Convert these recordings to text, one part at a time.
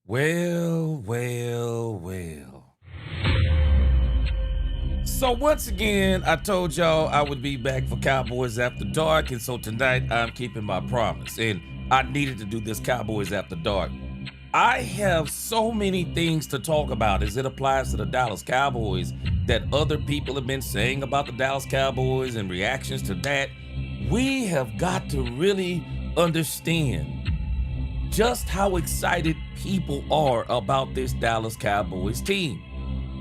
Well, well, well. So once again, I told y'all I would be back for Cowboys After Dark, and so tonight I'm keeping my promise, and I needed to do this Cowboys After Dark. I have so many things to talk about as it applies to the Dallas Cowboys that other people have been saying about the Dallas Cowboys and reactions to that. We have got to really understand just how excited people are about this Dallas Cowboys team.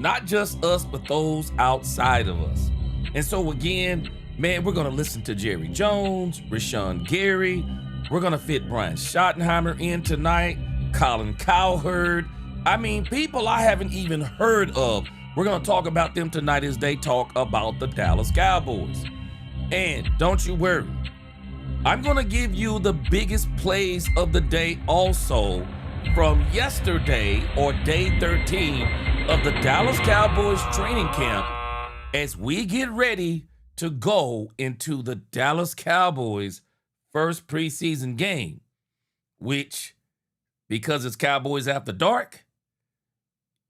Not just us, but those outside of us. And so again, man, we're gonna listen to Jerry Jones, Rashan Gary. We're gonna fit Brian Schottenheimer in tonight, Colin Cowherd. I mean, people I haven't even heard of. We're gonna talk about them tonight as they talk about the Dallas Cowboys. And don't you worry, I'm gonna give you the biggest plays of the day also from yesterday, or day 13 of the Dallas Cowboys training camp, as we get ready to go into the Dallas Cowboys first preseason game, which, because it's Cowboys After Dark,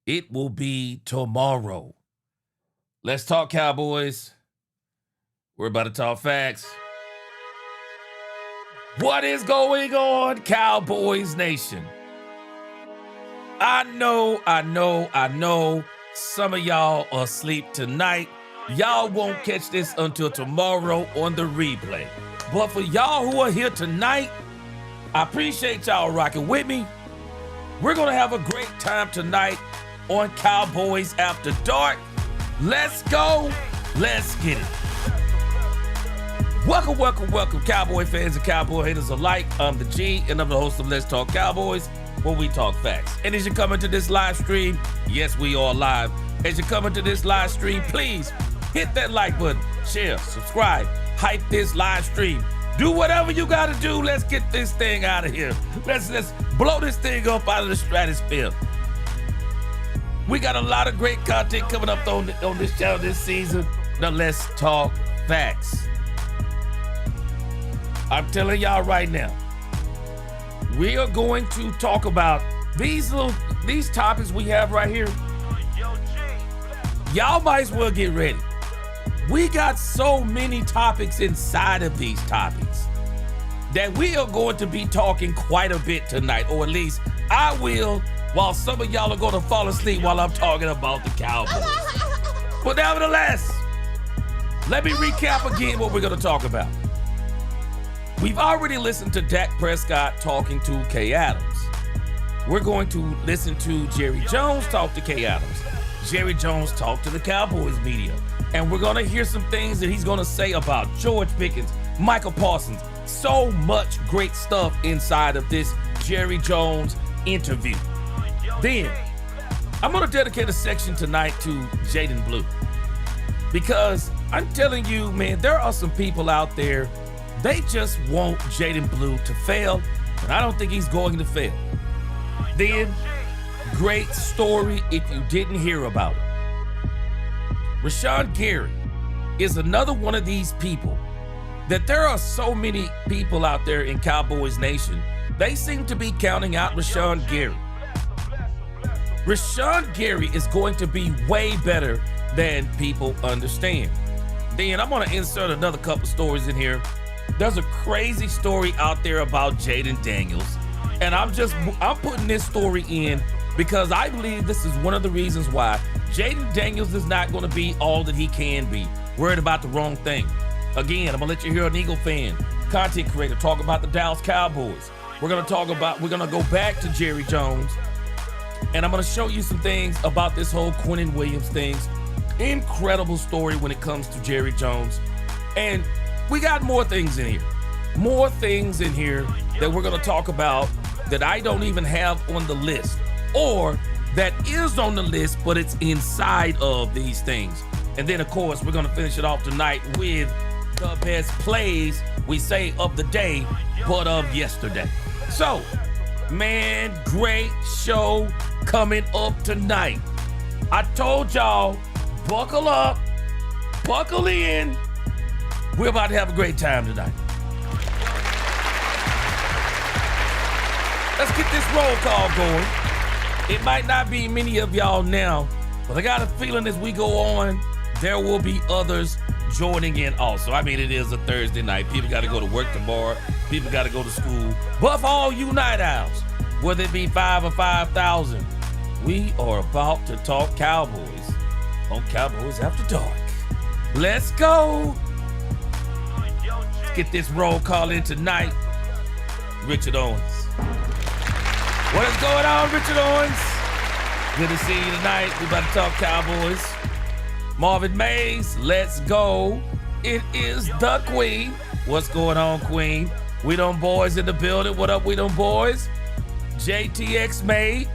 it will be tomorrow. Let's talk Cowboys. We're about to talk facts. What is going on, Cowboys Nation? I know some of y'all are asleep tonight. Y'all won't catch this until tomorrow on the replay. But for y'all who are here tonight, I appreciate y'all rocking with me. We're gonna have a great time tonight on Cowboys After Dark. Let's go. Let's get it. Welcome, Cowboy fans and Cowboy haters alike. I'm the G, and I'm the host of Let's Talk Cowboys, where we talk facts. And as you come into this live stream, yes, we are live. As you come into this live stream, please hit that like button, share, subscribe, hype this live stream. Do whatever you gotta do. Let's get this thing out of here. Let's blow this thing up out of the stratosphere. We got a lot of great content coming up on this channel this season. Now let's talk facts. I'm telling y'all right now, we are going to talk about these topics we have right here. Y'all might as well get ready. We got so many topics inside of these topics that we are going to be talking quite a bit tonight, or at least I will, while some of y'all are going to fall asleep while I'm talking about the Cowboys. But nevertheless, let me recap again what we're going to talk about. We've already listened to Dak Prescott talking to Kay Adams. We're going to listen to Jerry Jones talk to Kay Adams. Jerry Jones talk to the Cowboys Media. And we're going to hear some things that he's going to say about George Pickens, Michael Parsons. So much great stuff inside of this Jerry Jones interview. Then, I'm going to dedicate a section tonight to Jaden Blue. Because I'm telling you, man, there are some people out there, they just want Jaden Blue to fail, and I don't think he's going to fail. Then, great story if you didn't hear about it. Rashan Gary is another one of these people that there are so many people out there in Cowboys Nation, they seem to be counting out Rashan Gary. Rashan Gary is going to be way better than people understand. Then I'm going to insert another couple stories in here. There's a crazy story out there about Jaden Daniels, and I'm putting this story in because I believe this is one of the reasons why Jaden Daniels is not going to be all that he can be. Worried about the wrong thing. Again, I'm going to let you hear an Eagle fan, content creator, talk about the Dallas Cowboys. We're going to go back to Jerry Jones, and I'm going to show you some things about this whole Quinnen Williams things. Incredible story when it comes to Jerry Jones. And we got more things in here. More things in here that we're going to talk about that I don't even have on the list, or that is on the list, but it's inside of these things. And then, of course, we're going to finish it off tonight with the best plays, we say, of the day, but of yesterday. So, man, great show coming up tonight. I told y'all, buckle up, buckle in. We're about to have a great time tonight. Let's get this roll call going. It might not be many of y'all now, but I got a feeling as we go on, there will be others joining in also. I mean, it is a Thursday night. People got to go to work tomorrow. People got to go to school. But for all you night owls, whether it be 5 or 5,000, we are about to talk Cowboys on Cowboys After Dark. Let's go. Get this roll call in tonight. Richard Owens. What is going on, Richard Owens? Good to see you tonight. We about to talk Cowboys. Marvin Mays, let's go. It is the Queen. What's going on, Queen? We Done Boys in the building. What up, We Done Boys? JTX Mate.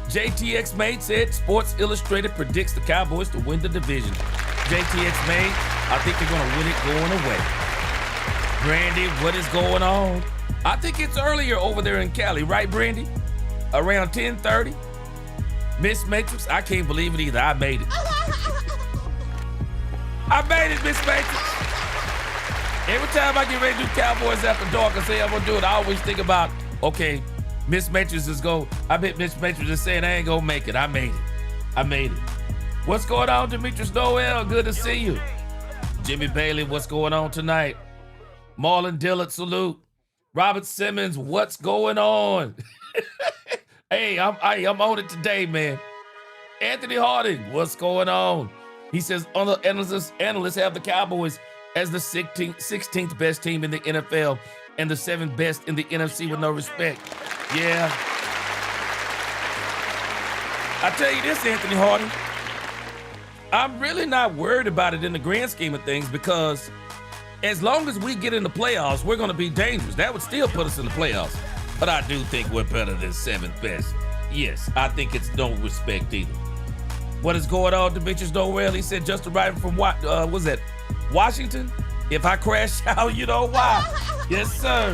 JTX Mate said Sports Illustrated predicts the Cowboys to win the division. JTX Mate, I think they're going to win it going away. Brandy, what is going on? I think it's earlier over there in Cali, right, Brandy? Around 10:30. Miss Matrix, I can't believe it either. I made it. I made it, Miss Matrix. Every time I get ready to do Cowboys After Dark and say I'm going to do it, I always think about, okay, Miss Matrix is go. I bet Miss Matrix is saying I ain't going to make it. I made it. I made it. What's going on, Demetrius Noel? Good to see you. Jimmy Bailey, what's going on tonight? Marlon Dillard, salute. Robert Simmons, what's going on? Hey, I'm on it today, man. Anthony Harding, what's going on? He says other analysts have the Cowboys as the 16th best team in the NFL and the 7th best in the NFC with no respect. Yeah. I tell you this, Anthony Harding, I'm really not worried about it in the grand scheme of things because as long as we get in the playoffs, we're going to be dangerous. That would still put us in the playoffs. But I do think we're better than 7th best. Yes, I think it's no respect either. What is going on, Demetrius Noel? He said just arriving from was that Washington? If I crash out, you know why. Yes, sir.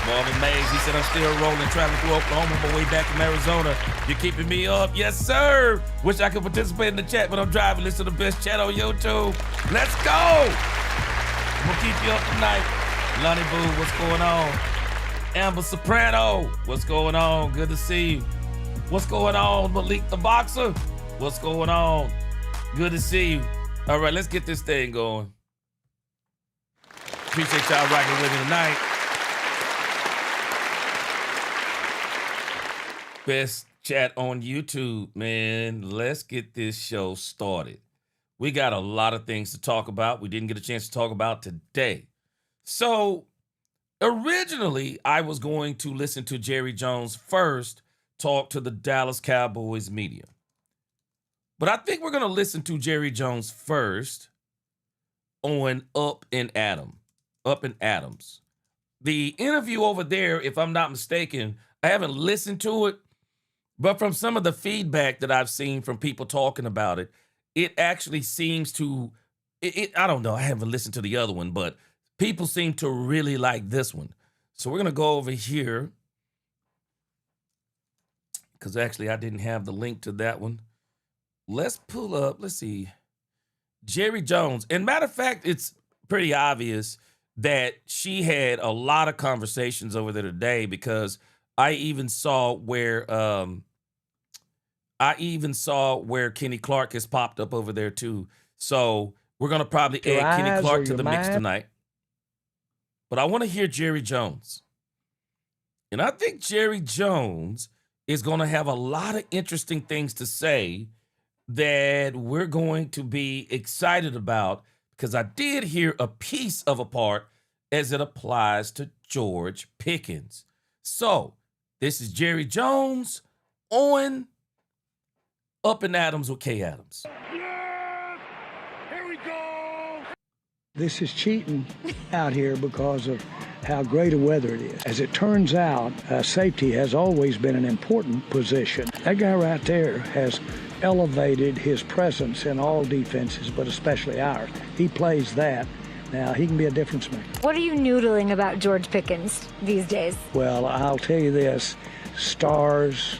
Marvin Mays, he said I'm still rolling, traveling through Oklahoma on my way back from Arizona. You're keeping me up? Yes, sir. Wish I could participate in the chat, but I'm driving. Listen to the best chat on YouTube. Let's go. We'll keep you up tonight. Lonnie Boo, what's going on? Amber Soprano, what's going on? Good to see you. What's going on, Malik the Boxer? What's going on? Good to see you. All right, let's get this thing going. Appreciate y'all rocking with me tonight. Best chat on YouTube, man. Let's get this show started. We got a lot of things to talk about. We didn't get a chance to talk about today. So, originally, I was going to listen to Jerry Jones first talk to the Dallas Cowboys media. But I think we're going to listen to Jerry Jones first on Up and Adams. The interview over there, if I'm not mistaken, I haven't listened to it, but from some of the feedback that I've seen from people talking about it, it actually seems to, I don't know, I haven't listened to the other one, but people seem to really like this one. So we're going to go over here because actually I didn't have the link to that one. Let's pull up, let's see, Jerry Jones. And matter of fact, it's pretty obvious that she had a lot of conversations over there today because I even saw where Kenny Clark has popped up over there too. So we're going to probably add Kenny Clark to the mix tonight. But I want to hear Jerry Jones. And I think Jerry Jones is going to have a lot of interesting things to say that we're going to be excited about because I did hear a piece of a part as it applies to George Pickens. So this is Jerry Jones on Up and Adams with Kay Adams. Yes! Here we go! This is cheating out here because of how great a weather it is. As it turns out, safety has always been an important position. That guy right there has elevated his presence in all defenses, but especially ours. He plays that. Now, he can be a difference maker. What are you noodling about George Pickens these days? Well, I'll tell you this. Stars,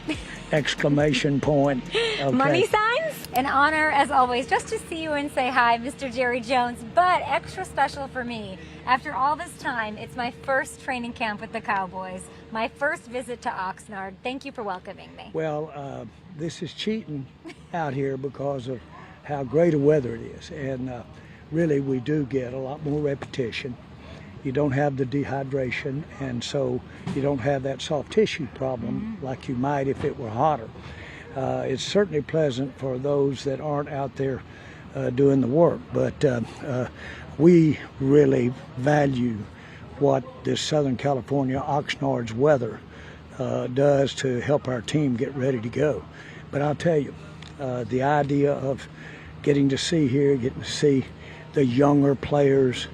exclamation point. Okay. Money signs? An honor, as always, just to see you and say hi, Mr. Jerry Jones, but extra special for me. After all this time, it's my first training camp with the Cowboys, my first visit to Oxnard. Thank you for welcoming me. Well, this is cheating out here because of how great a weather it is. And really, we do get a lot more repetition. You don't have the dehydration, and so you don't have that soft tissue problem like you might if it were hotter. It's certainly pleasant for those that aren't out there doing the work, but we really value what this Southern California Oxnard's weather does to help our team get ready to go. But I'll tell you, the idea of getting to see the younger players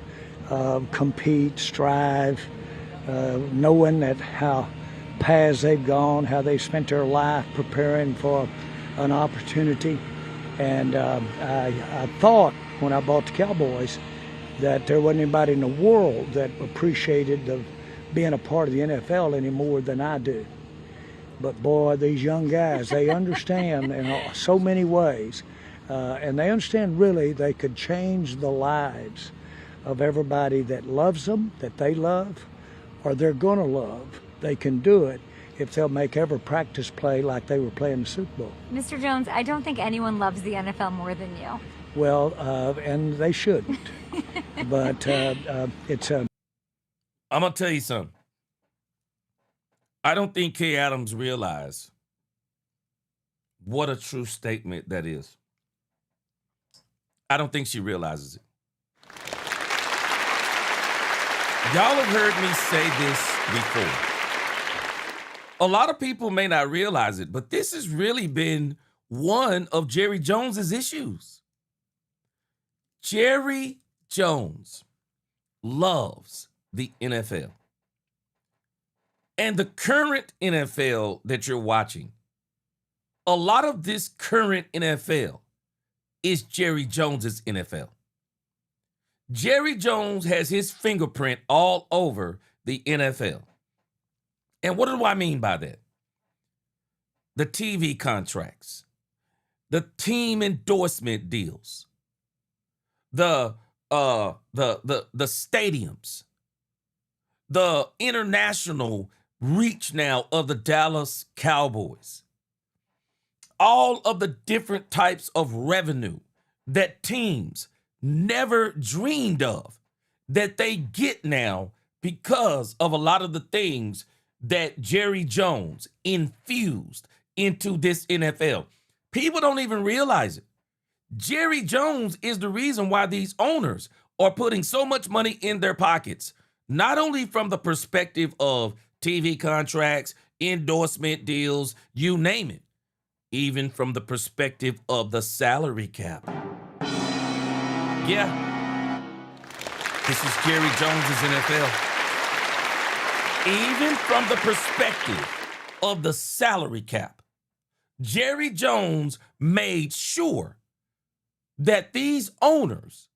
compete, strive, knowing that how paths they've gone, how they spent their life preparing for an opportunity. And I thought when I bought the Cowboys that there wasn't anybody in the world that appreciated being a part of the NFL any more than I do. But boy, these young guys, they understand in so many ways. And they understand really they could change the lives of everybody that loves them, that they love, or they're going to love. They can do it if they'll make every practice play like they were playing the Super Bowl. Mr. Jones, I don't think anyone loves the NFL more than you. Well, and they shouldn't. But it's a... I'm going to tell you something. I don't think Kay Adams realized what a true statement that is. I don't think she realizes it. Y'all have heard me say this before. A lot of people may not realize it, but this has really been one of Jerry Jones's issues. Jerry Jones loves the NFL. And the current NFL that you're watching, a lot of this current NFL is Jerry Jones's NFL. Jerry Jones has his fingerprint all over the NFL. And what do I mean by that? The TV contracts, the team endorsement deals, the stadiums, the international reach now of the Dallas Cowboys, all of the different types of revenue that teams never dreamed of that they get now because of a lot of the things that Jerry Jones infused into this NFL. People don't even realize it. Jerry Jones is the reason why these owners are putting so much money in their pockets, not only from the perspective of TV contracts, endorsement deals, you name it, even from the perspective of the salary cap. Yeah, this is Jerry Jones's NFL. Even from the perspective of the salary cap, Jerry Jones made sure that these owners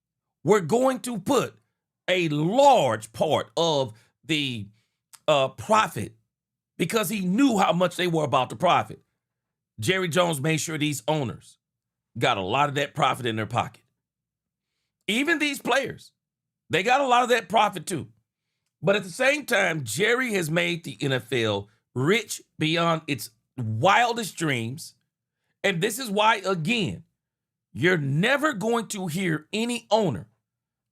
were going to put a large part of the profit because he knew how much they were about to profit. Jerry Jones made sure these owners got a lot of that profit in their pocket. Even these players, they got a lot of that profit too. But at the same time, Jerry has made the NFL rich beyond its wildest dreams. And this is why, again, you're never going to hear any owner,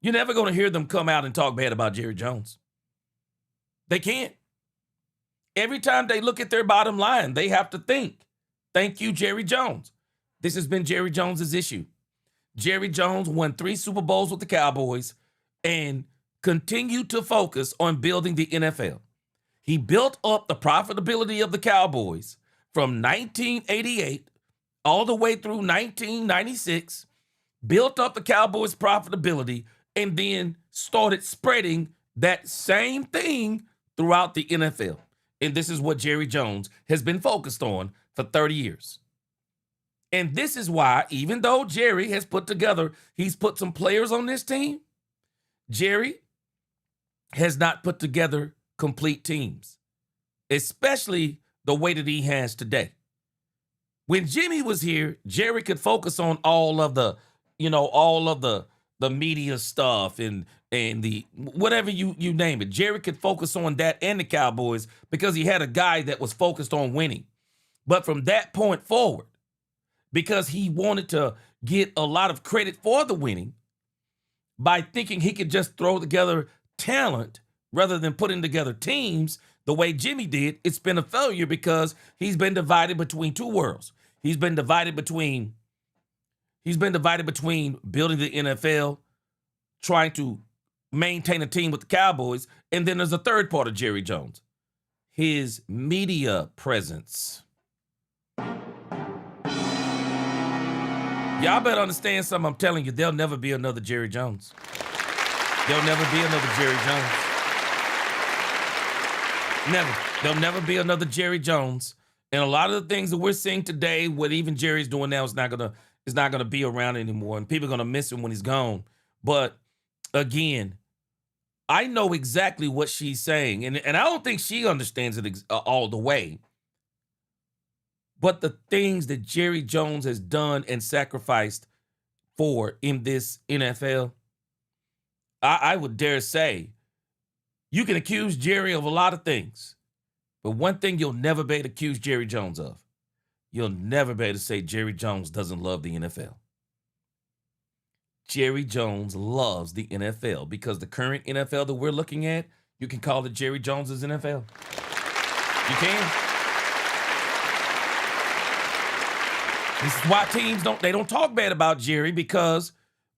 you're never going to hear them come out and talk bad about Jerry Jones. They can't. Every time they look at their bottom line, they have to think, thank you, Jerry Jones. This has been Jerry Jones's issue. Jerry Jones won 3 Super Bowls with the Cowboys and continued to focus on building the NFL. He built up the profitability of the Cowboys from 1988 all the way through 1996, built up the Cowboys' profitability, and then started spreading that same thing throughout the NFL. And this is what Jerry Jones has been focused on for 30 years. And this is why, even though Jerry has he's put some players on this team, Jerry has not put together complete teams, especially the way that he has today. When Jimmy was here, Jerry could focus on all of the, all of the media stuff and the whatever you name it. Jerry could focus on that and the Cowboys because he had a guy that was focused on winning. But from that point forward, because he wanted to get a lot of credit for the winning by thinking he could just throw together talent rather than putting together teams the way Jimmy did, it's been a failure because he's been divided between two worlds. He's been divided between building the NFL, trying to maintain a team with the Cowboys, and then there's a third part of Jerry Jones, his media presence. Y'all better understand something I'm telling you. There'll never be another Jerry Jones. There'll never be another Jerry Jones. Never. There'll never be another Jerry Jones. And a lot of the things that we're seeing today, what even Jerry's doing now is not gonna be around anymore. And people are gonna miss him when he's gone. But again, I know exactly what she's saying. And I don't think she understands it all the way. But the things that Jerry Jones has done and sacrificed for in this NFL, I would dare say, you can accuse Jerry of a lot of things. But one thing you'll never be able to accuse Jerry Jones of, you'll never be able to say Jerry Jones doesn't love the NFL. Jerry Jones loves the NFL because the current NFL that we're looking at, you can call it Jerry Jones's NFL. You can. This is why teams don't talk bad about Jerry, because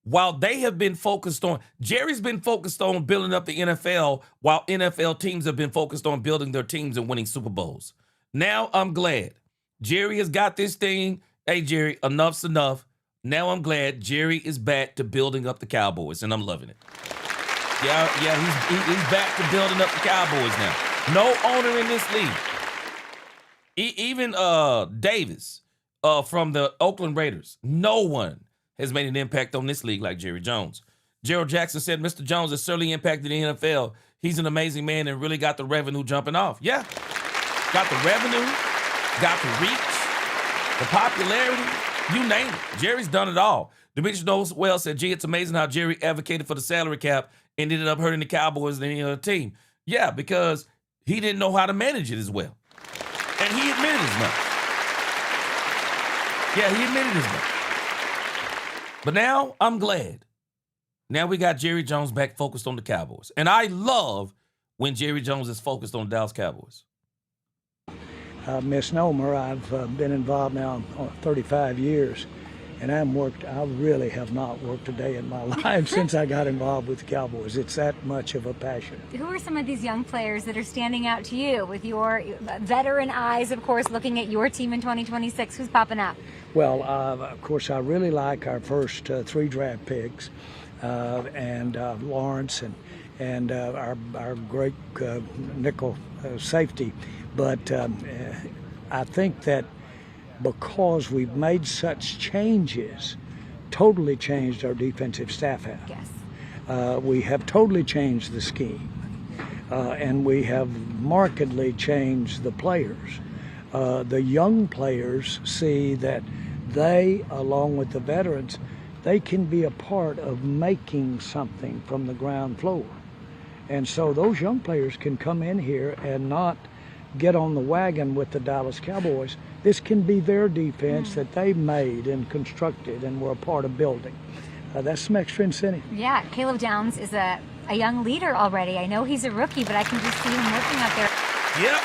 while they have been focused on, Jerry's been focused on building up the NFL, while NFL teams have been focused on building their teams and winning Super Bowls. Now I'm glad Jerry has got this thing. Hey, Jerry, enough's enough. Now I'm glad Jerry is back to building up the Cowboys, and I'm loving it. Yeah, he's back to building up the Cowboys now. No owner in this league. Even Davis from the Oakland Raiders, no one has made an impact on this league like Jerry Jones. Gerald Jackson said, Mr. Jones has certainly impacted the NFL. He's an amazing man and really got the revenue jumping off. Yeah, got the revenue, got the reach, the popularity, you name it. Jerry's done it all. Demetrius Noel said, gee, it's amazing how Jerry advocated for the salary cap and ended up hurting the Cowboys and any other team. Yeah, because he didn't know how to manage it as well. And he admitted as much. Yeah, he admitted as much. But now I'm glad. Now we got Jerry Jones back focused on the Cowboys. And I love when Jerry Jones is focused on the Dallas Cowboys. Misnomer, I've been involved now 35 years, and I really have not worked a day in my life since I got involved with the Cowboys. It's that much of a passion. Who are some of these young players that are standing out to you with your veteran eyes, of course, looking at your team in 2026? Who's popping up? Well, of course, I really like our first 3 draft picks, and Lawrence and our great nickel safety. But I think that because we've made such changes, totally changed our defensive staff out. Yes. We have totally changed the scheme, and we have markedly changed the players. The young players see that they, along with the veterans, they can be a part of making something from the ground floor. And so those young players can come in here and not get on the wagon with the Dallas Cowboys. This can be their defense that they made and constructed and were a part of building. That's some extra incentive. Yeah, Caleb Downs is a young leader already. I know he's a rookie, but I can just see him working out there. Yep.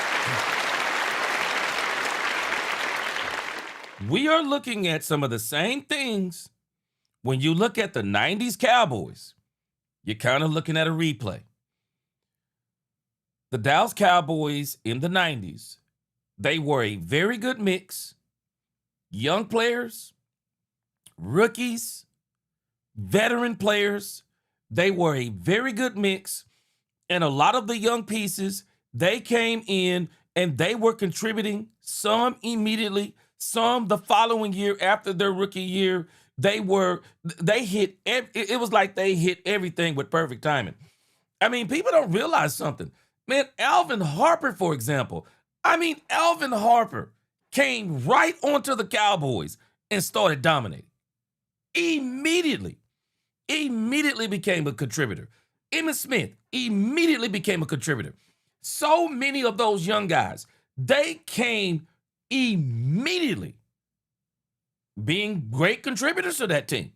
We are looking at some of the same things. When you look at the 90s Cowboys, you're kind of looking at a replay. The Dallas Cowboys in the 90s, they were a very good mix. Young players, rookies, veteran players. They were a very good mix. And a lot of the young pieces, they came in and they were contributing, some immediately, some the following year after their rookie year. It was like they hit everything with perfect timing. I mean, people don't realize something. Man, Alvin Harper, for example. I mean, Alvin Harper came right onto the Cowboys and started dominating. Immediately became a contributor. Emmitt Smith immediately became a contributor. So many of those young guys, they came immediately being great contributors to that team.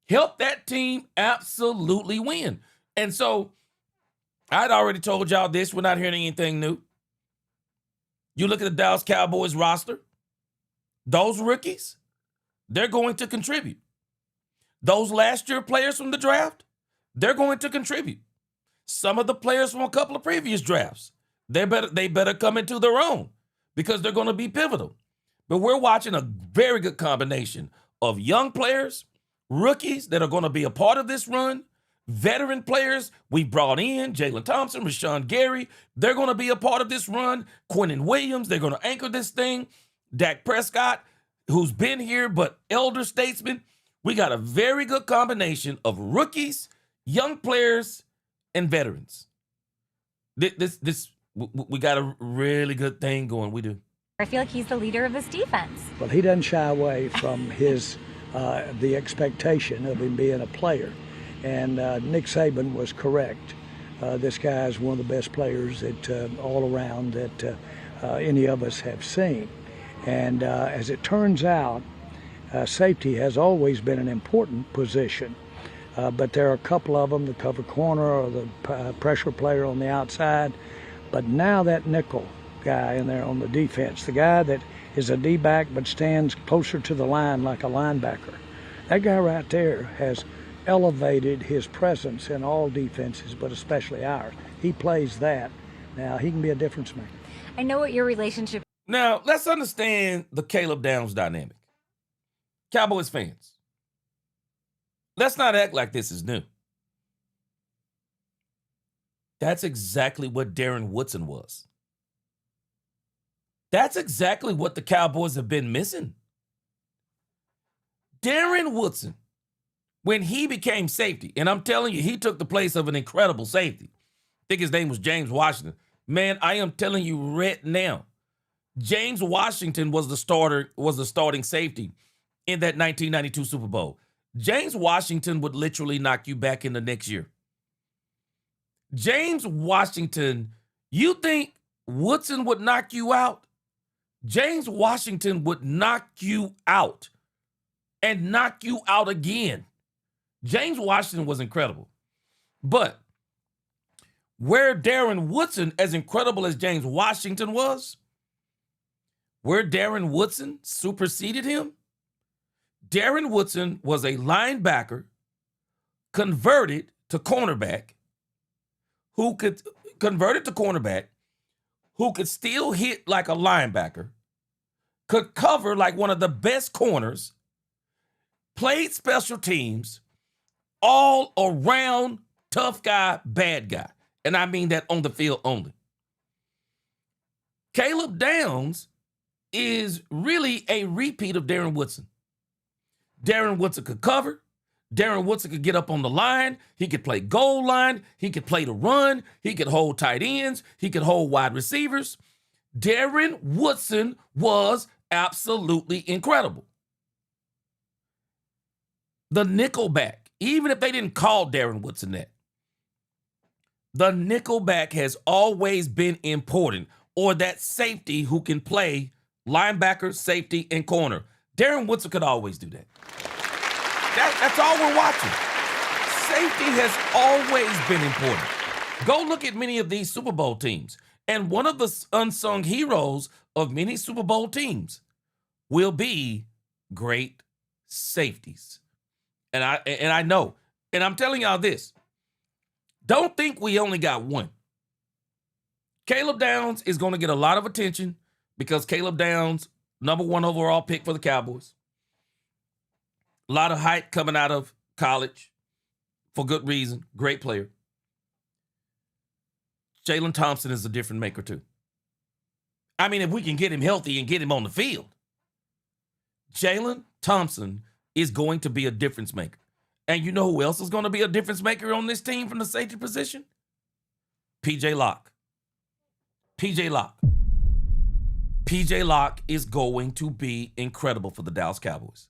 Helped that team absolutely win. And so I'd already told y'all this. We're not hearing anything new. You look at the Dallas Cowboys roster, those rookies, they're going to contribute. Those last year players from the draft, they're going to contribute. Some of the players from a couple of previous drafts, they better come into their own because they're going to be pivotal. But we're watching a very good combination of young players, rookies that are going to be a part of this run, veteran players we brought in, Jalen Thompson, Rashan Gary, they're going to be a part of this run. Quinnen Williams, they're going to anchor this thing. Dak Prescott, who's been here but elder statesman. We got a very good combination of rookies, young players, and veterans. We got a really good thing going. We do. I feel like he's the leader of this defense. Well, he doesn't shy away from the expectation of him being a player. And Nick Saban was correct. This guy is one of the best players that all around that any of us have seen. And as it turns out, safety has always been an important position. But there are a couple of them, the cover corner or the pressure player on the outside. But now that nickel guy in there on the defense, the guy that is a D-back but stands closer to the line like a linebacker, that guy right there has elevated his presence in all defenses, but especially ours. He plays that. Now, he can be a difference maker. I know what your relationship. Now, let's understand the Caleb Downs dynamic. Cowboys fans, let's not act like this is new. That's exactly what Darren Woodson was. That's exactly what the Cowboys have been missing. Darren Woodson, when he became safety, and I'm telling you, he took the place of an incredible safety. I think his name was James Washington. Man, I am telling you right now, James Washington was the starting safety in that 1992 Super Bowl. James Washington would literally knock you back in the next year. James Washington, you think Woodson would knock you out? James Washington would knock you out and knock you out again. James Washington was incredible. But where Darren Woodson, as incredible as James Washington was, where Darren Woodson superseded him, Darren Woodson was a linebacker converted to cornerback who could still hit like a linebacker, could cover like one of the best corners, played special teams, all around tough guy, bad guy. And I mean that on the field only. Caleb Downs is really a repeat of Darren Woodson. Darren Woodson could cover. Darren Woodson could get up on the line. He could play goal line. He could play the run. He could hold tight ends. He could hold wide receivers. Darren Woodson was absolutely incredible. The nickelback, even if they didn't call Darren Woodson that, the nickelback has always been important, or that safety who can play linebacker, safety, and corner. Darren Woodson could always do that. That's all we're watching. Safety has always been important. Go look at many of these Super Bowl teams. And one of the unsung heroes of many Super Bowl teams will be great safeties. And I know. And I'm telling y'all this. Don't think we only got one. Caleb Downs is going to get a lot of attention because Caleb Downs, #1 overall pick for the Cowboys. A lot of hype coming out of college for good reason. Great player. Jalen Thompson is a different maker too. I mean, if we can get him healthy and get him on the field, Jalen Thompson is going to be a difference maker. And you know who else is going to be a difference maker on this team from the safety position? PJ Locke. PJ Locke. P.J. Locke is going to be incredible for the Dallas Cowboys.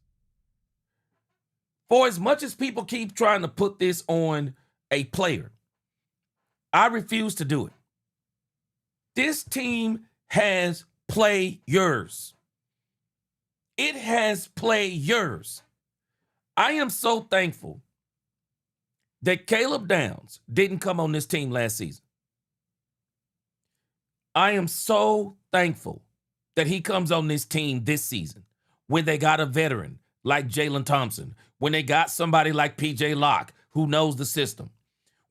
For as much as people keep trying to put this on a player, I refuse to do it. This team has players. It has players. I am so thankful that Caleb Downs didn't come on this team last season. I am so thankful that he comes on this team this season when they got a veteran like Jalen Thompson, when they got somebody like P.J. Locke who knows the system,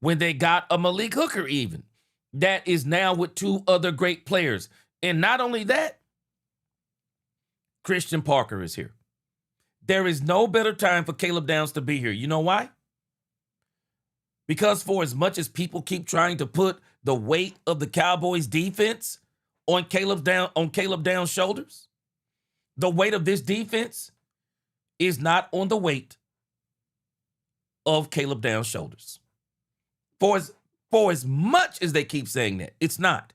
when they got a Malik Hooker even that is now with two other great players. And not only that, Christian Parker is here. There is no better time for Caleb Downs to be here. You know why? Because for as much as people keep trying to put the weight of the Cowboys defense on Caleb Downs' shoulders, the weight of this defense is not on the weight of Caleb Downs' shoulders. For as much as they keep saying that, it's not.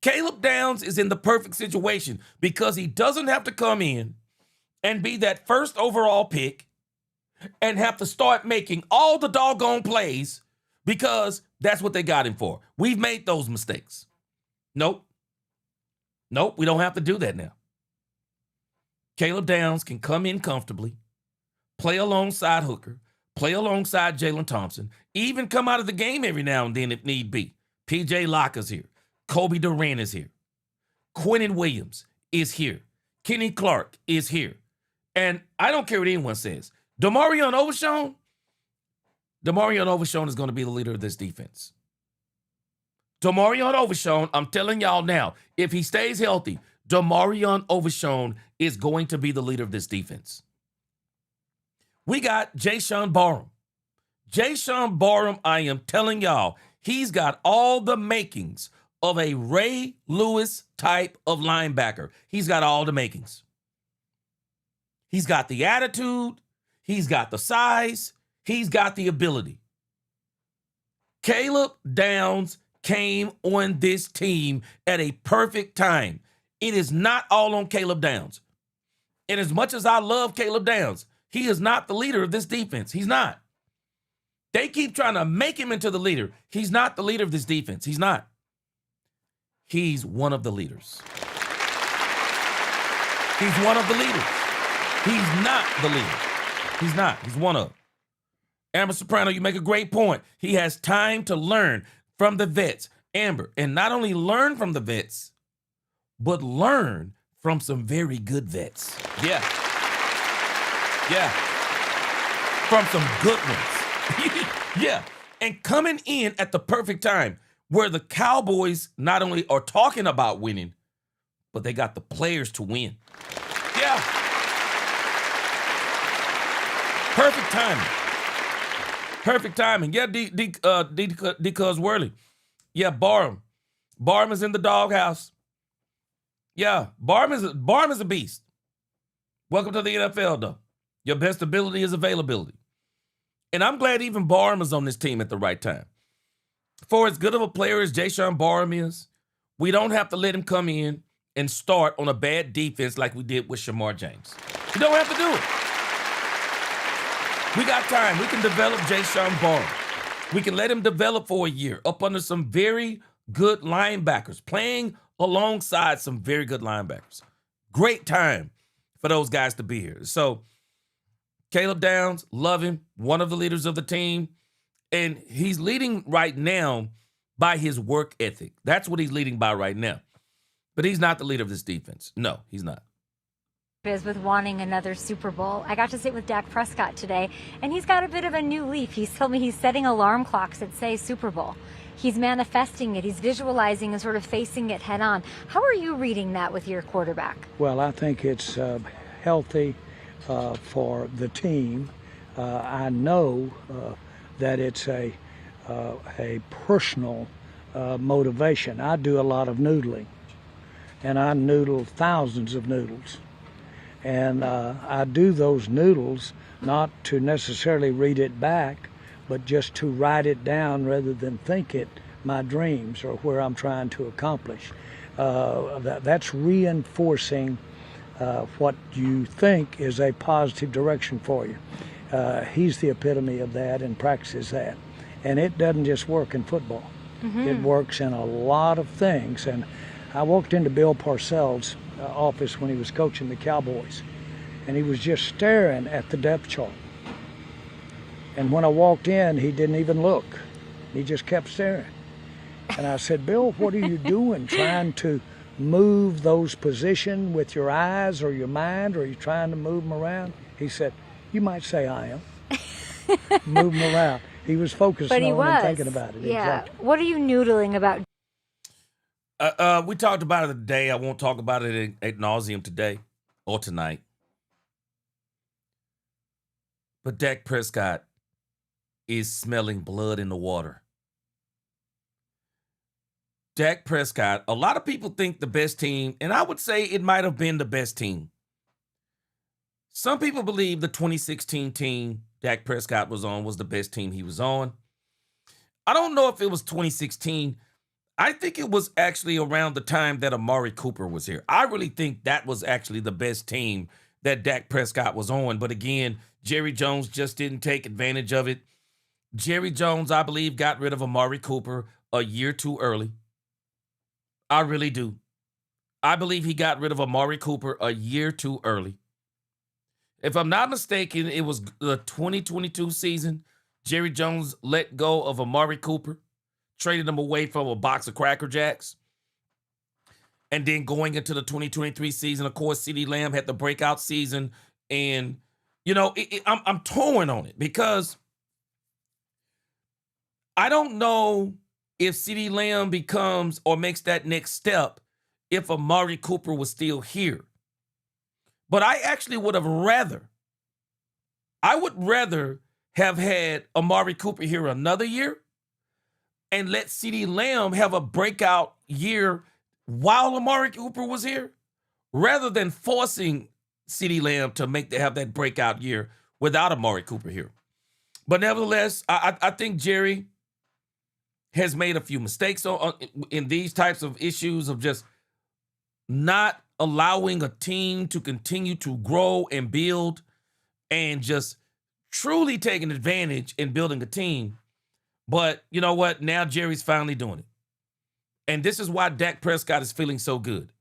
Caleb Downs is in the perfect situation because he doesn't have to come in and be that first overall pick and have to start making all the doggone plays because that's what they got him for. We've made those mistakes. Nope, we don't have to do that now. Caleb Downs can come in comfortably, play alongside Hooker, play alongside Jalen Thompson, even come out of the game every now and then if need be. P.J. Locke is here. Kobe Durant is here. Quinnen Williams is here. Kenny Clark is here. And I don't care what anyone says. Demarion Overshown is going to be the leader of this defense. Demarion Overshown, I'm telling y'all now, if he stays healthy, Demarion Overshown is going to be the leader of this defense. We got Jashawn Barham. Jashawn Barham, I am telling y'all, he's got all the makings of a Ray Lewis type of linebacker. He's got all the makings. He's got the attitude. He's got the size. He's got the ability. Caleb Downs came on this team at a perfect time. It is not all on Caleb Downs. And as much as I love Caleb Downs, he is not the leader of this defense. He's not. They keep trying to make him into the leader. He's not the leader of this defense. He's not. He's one of the leaders. He's one of the leaders. He's not the leader. He's not. He's one of. Amber Soprano, you make a great point. He has time to learn from the vets. Amber, and not only learn from the vets, but learn from some very good vets. Yeah. Yeah. From some good ones. Yeah. And coming in at the perfect time where the Cowboys not only are talking about winning, but they got the players to win. Yeah. Perfect timing. Perfect timing. Yeah, D-Cuz Worley. Yeah, Barham. Barham is in the doghouse. Yeah, Barham is a beast. Welcome to the NFL, though. Your best ability is availability. And I'm glad even Barham is on this team at the right time. For as good of a player as Jashawn Barham is, we don't have to let him come in and start on a bad defense like we did with Shamar James. We don't have to do it. We got time. We can develop Jashawn Barham. We can let him develop for a year up under some very good linebackers, playing alongside some very good linebackers. Great time for those guys to be here. So Caleb Downs, love him, one of the leaders of the team. And he's leading right now by his work ethic. That's what he's leading by right now. But he's not the leader of this defense. No, he's not. Is with wanting another Super Bowl. I got to sit with Dak Prescott today, and he's got a bit of a new leaf. He's told me he's setting alarm clocks that say Super Bowl. He's manifesting it. He's visualizing and sort of facing it head on. How are you reading that with your quarterback? Well, I think it's healthy for the team. I know that it's a personal motivation. I do a lot of noodling, and I noodle thousands of noodles. And I do those noodles not to necessarily read it back, but just to write it down rather than think it my dreams or where I'm trying to accomplish. That's reinforcing what you think is a positive direction for you. He's the epitome of that and practices that. And it doesn't just work in football. It works in a lot of things. And I walked into Bill Parcells' office when he was coaching the Cowboys, and he was just staring at the depth chart. And when I walked in, he didn't even look. He just kept staring. And I said, Bill, what are you doing? Trying to move those positions with your eyes or your mind, or are you trying to move them around? He said, you might say I am. Move them around. He was focusing on it and thinking about it. Yeah. Exactly. What are you noodling about? We talked about it today. I won't talk about it ad nauseum today or tonight. But Dak Prescott is smelling blood in the water. Dak Prescott, a lot of people think the best team, and I would say it might have been the best team. Some people believe the 2016 team Dak Prescott was on was the best team he was on. I don't know if it was 2016. I think it was actually around the time that Amari Cooper was here. I really think that was actually the best team that Dak Prescott was on. But again, Jerry Jones just didn't take advantage of it. Jerry Jones, I believe, got rid of Amari Cooper a year too early. I really do. I believe he got rid of Amari Cooper a year too early. If I'm not mistaken, it was the 2022 season. Jerry Jones let go of Amari Cooper, traded him away from a box of Cracker Jacks. And then going into the 2023 season, of course, CeeDee Lamb had the breakout season. And, you know, I'm torn on it because I don't know if CeeDee Lamb becomes or makes that next step if Amari Cooper was still here. But I actually would have rather have had Amari Cooper here another year and let CeeDee Lamb have a breakout year while Amari Cooper was here, rather than forcing CeeDee Lamb to have that breakout year without Amari Cooper here. But nevertheless, I think Jerry has made a few mistakes in these types of issues of just not allowing a team to continue to grow and build and just truly taking advantage in building a team. But you know what? Now Jerry's finally doing it. And this is why Dak Prescott is feeling so good.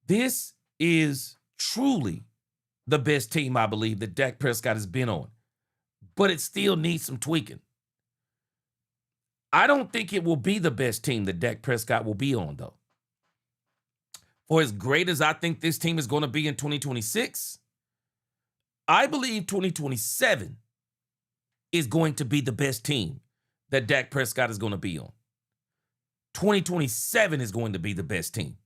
This is truly the best team, I believe, that Dak Prescott has been on. But it still needs some tweaking. I don't think it will be the best team that Dak Prescott will be on, though. For as great as I think this team is going to be in 2026, I believe 2027 is going to be the best team that Dak Prescott is going to be on. 2027 is going to be the best team.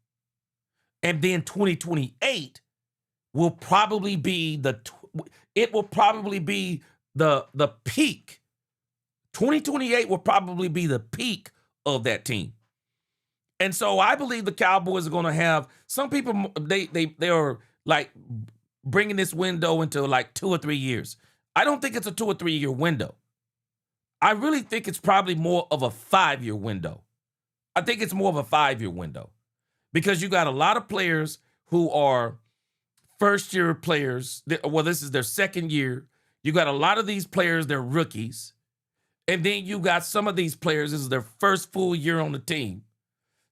And then 2028 will probably be the peak. 2028 will probably be the peak of that team. And so I believe the Cowboys are going to have some people, they are like bringing this window into like 2 or 3 years. I don't think it's a 2 or 3 year window. I really think it's probably more of a 5-year window. I think it's more of a 5-year window because you got a lot of players who are first-year players. Well, this is their second year. You got a lot of these players, they're rookies. And then you got some of these players, this is their first full year on the team.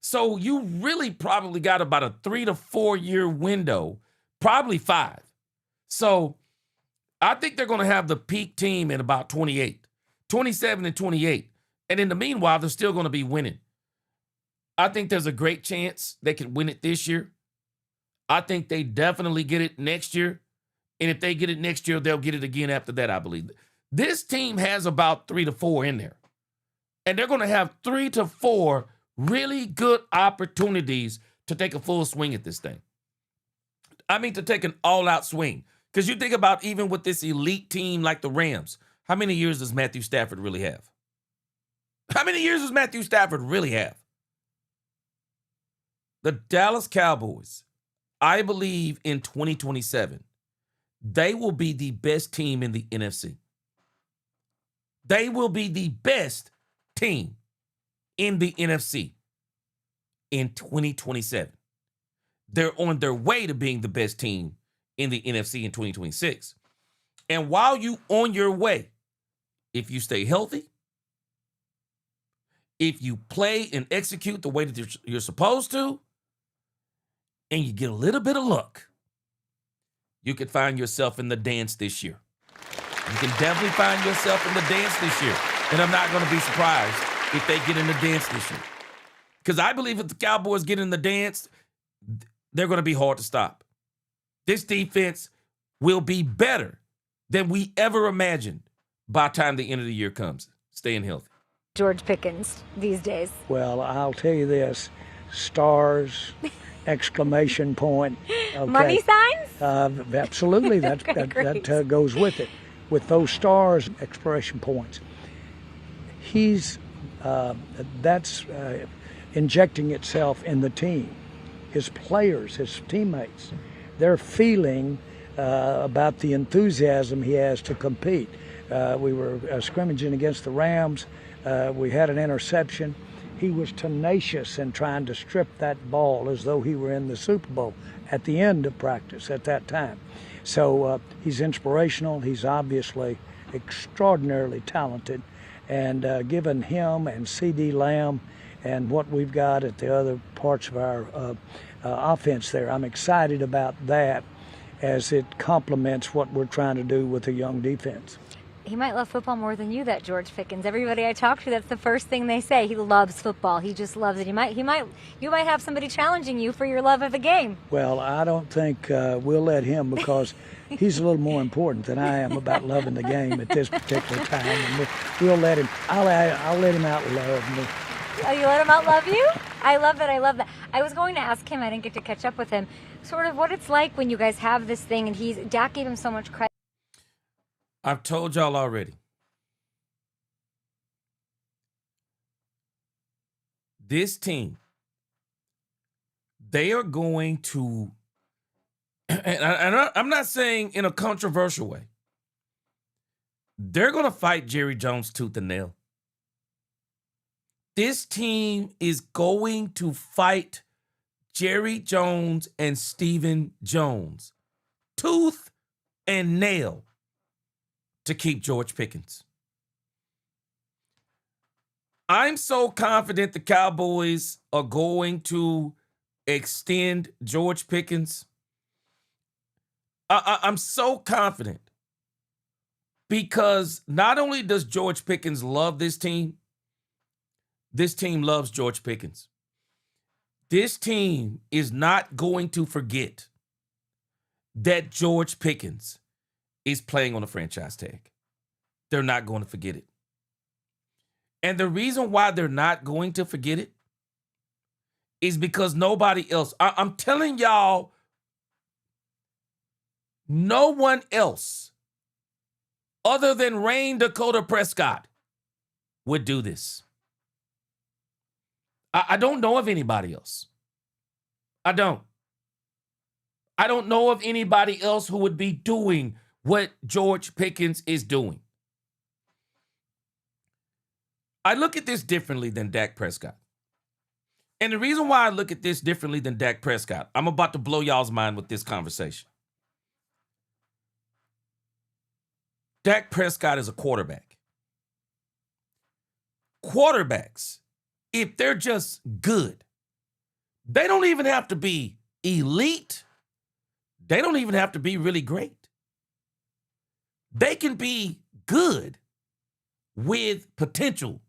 So you really probably got about a 3 to 4 year window, probably 5. So I think they're going to have the peak team in about 27 and 28. And in the meanwhile, they're still going to be winning. I think there's a great chance they could win it this year. I think they definitely get it next year. And if they get it next year, they'll get it again after that, I believe. This team has about 3 to 4 in there. And they're going to have 3 to 4 really good opportunities to take a full swing at this thing. I mean, to take an all-out swing. Because you think about even with this elite team like the Rams, how many years does Matthew Stafford really have? How many years does Matthew Stafford really have? The Dallas Cowboys, I believe in 2027, they will be the best team in the NFC. They will be the best team in the NFC in 2027. They're on their way to being the best team in the NFC in 2026. And while you on your way, if you stay healthy, if you play and execute the way that you're supposed to, and you get a little bit of luck, you could find yourself in the dance this year. You can definitely find yourself in the dance this year. And I'm not going to be surprised if they get in the dance this year. Because I believe if the Cowboys get in the dance, they're going to be hard to stop. This defense will be better than we ever imagined by the time the end of the year comes. Staying healthy. George Pickens these days? Well, I'll tell you this, stars, exclamation point. Okay. Money signs? Absolutely, that goes with it. With those stars, expression points. That's injecting itself in the team. His players, his teammates, they're feeling about the enthusiasm he has to compete. We were scrimmaging against the Rams. We had an interception. He was tenacious in trying to strip that ball as though he were in the Super Bowl at the end of practice at that time. So he's inspirational. He's obviously extraordinarily talented. And given him and C.D. Lamb and what we've got at the other parts of our offense there, I'm excited about that as it complements what we're trying to do with a young defense. He might love football more than you, that George Pickens. Everybody I talk to, that's the first thing they say. He loves football. He just loves it. You might have somebody challenging you for your love of the game. Well, I don't think we'll let him, because he's a little more important than I am about loving the game at this particular time. And we'll let him. I'll let him outlove me. Oh, you let him outlove you? I love that. I love that. I was going to ask him. I didn't get to catch up with him. Sort of what it's like when you guys have this thing, and Dak gave him so much credit. I've told y'all already. This team, they are going to, and I'm not saying in a controversial way, they're going to fight Jerry Jones tooth and nail. This team is going to fight Jerry Jones and Stephen Jones tooth and nail to keep George Pickens. I'm so confident the Cowboys are going to extend George Pickens. I'm so confident because not only does George Pickens love this team loves George Pickens. This team is not going to forget that George Pickens is playing on a franchise tag. They're not going to forget it. And the reason why they're not going to forget it is because nobody else, I'm telling y'all, no one else other than Rain Dakota Prescott would do this. I don't know of anybody else. I don't know of anybody else who would be doing what George Pickens is doing. I look at this differently than Dak Prescott. And the reason why I look at this differently than Dak Prescott, I'm about to blow y'all's mind with this conversation. Dak Prescott is a quarterback. Quarterbacks, if they're just good, they don't even have to be elite. They don't even have to be really great. They can be good with potential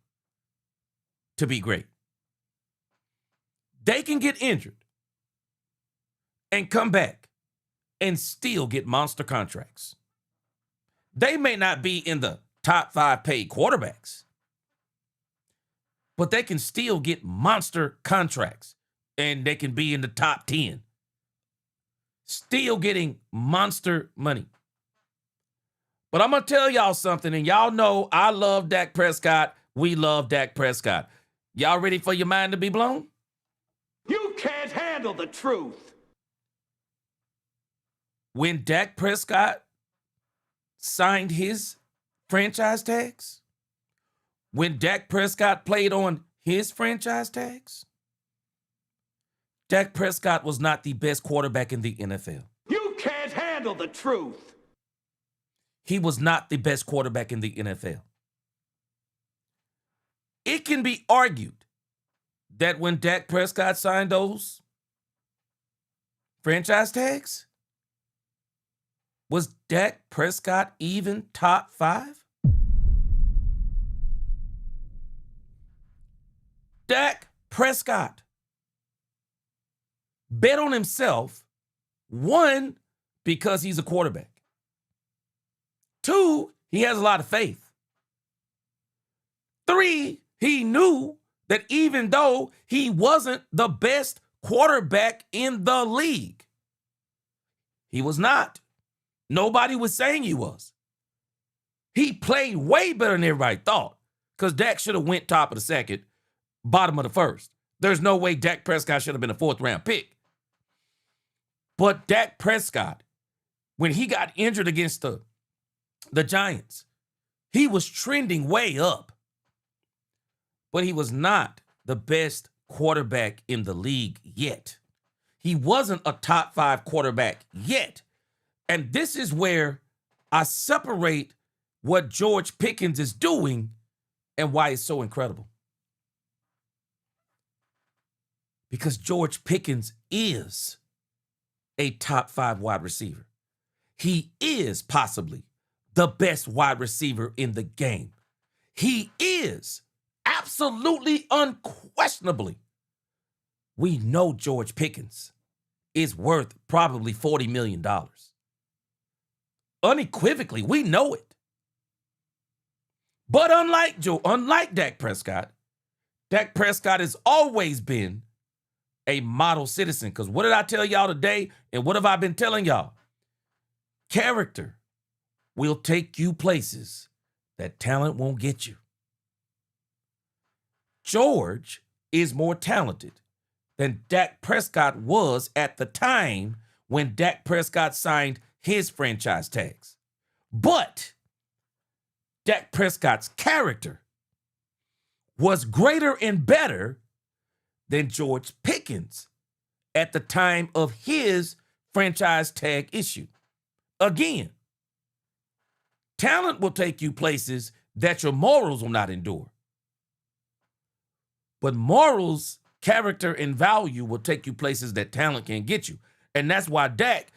to be great. They can get injured and come back and still get monster contracts. They may not be in the top 5 paid quarterbacks, but they can still get monster contracts, and they can be in the top 10, still getting monster money. But I'm going to tell y'all something, and y'all know I love Dak Prescott. We love Dak Prescott. Y'all ready for your mind to be blown? You can't handle the truth. When Dak Prescott signed his franchise tags, when Dak Prescott played on his franchise tags, Dak Prescott was not the best quarterback in the NFL. You can't handle the truth. He was not the best quarterback in the NFL. It can be argued that when Dak Prescott signed those franchise tags, was Dak Prescott even top 5? Dak Prescott bet on himself, 1, because he's a quarterback. 2, he has a lot of faith. 3, he knew that even though he wasn't the best quarterback in the league, he was not. Nobody was saying he was. He played way better than everybody thought, because Dak should have went top of the second, bottom of the first. There's no way Dak Prescott should have been a 4th-round pick. But Dak Prescott, when he got injured against the Giants, he was trending way up. But he was not the best quarterback in the league yet. He wasn't a top 5 quarterback yet. And this is where I separate what George Pickens is doing and why it's so incredible. Because George Pickens is a top 5 wide receiver. He is possibly the best wide receiver in the game. He is absolutely, unquestionably. We know George Pickens is worth probably $40 million. Unequivocally, we know it. But unlike Dak Prescott has always been a model citizen. Because what did I tell y'all today? And what have I been telling y'all? Character will take you places that talent won't get you. George is more talented than Dak Prescott was at the time when Dak Prescott signed his franchise tags. But Dak Prescott's character was greater and better than George Pickens at the time of his franchise tag issue. Again, talent will take you places that your morals will not endure. But morals, character, and value will take you places that talent can't get you. And that's why Dak,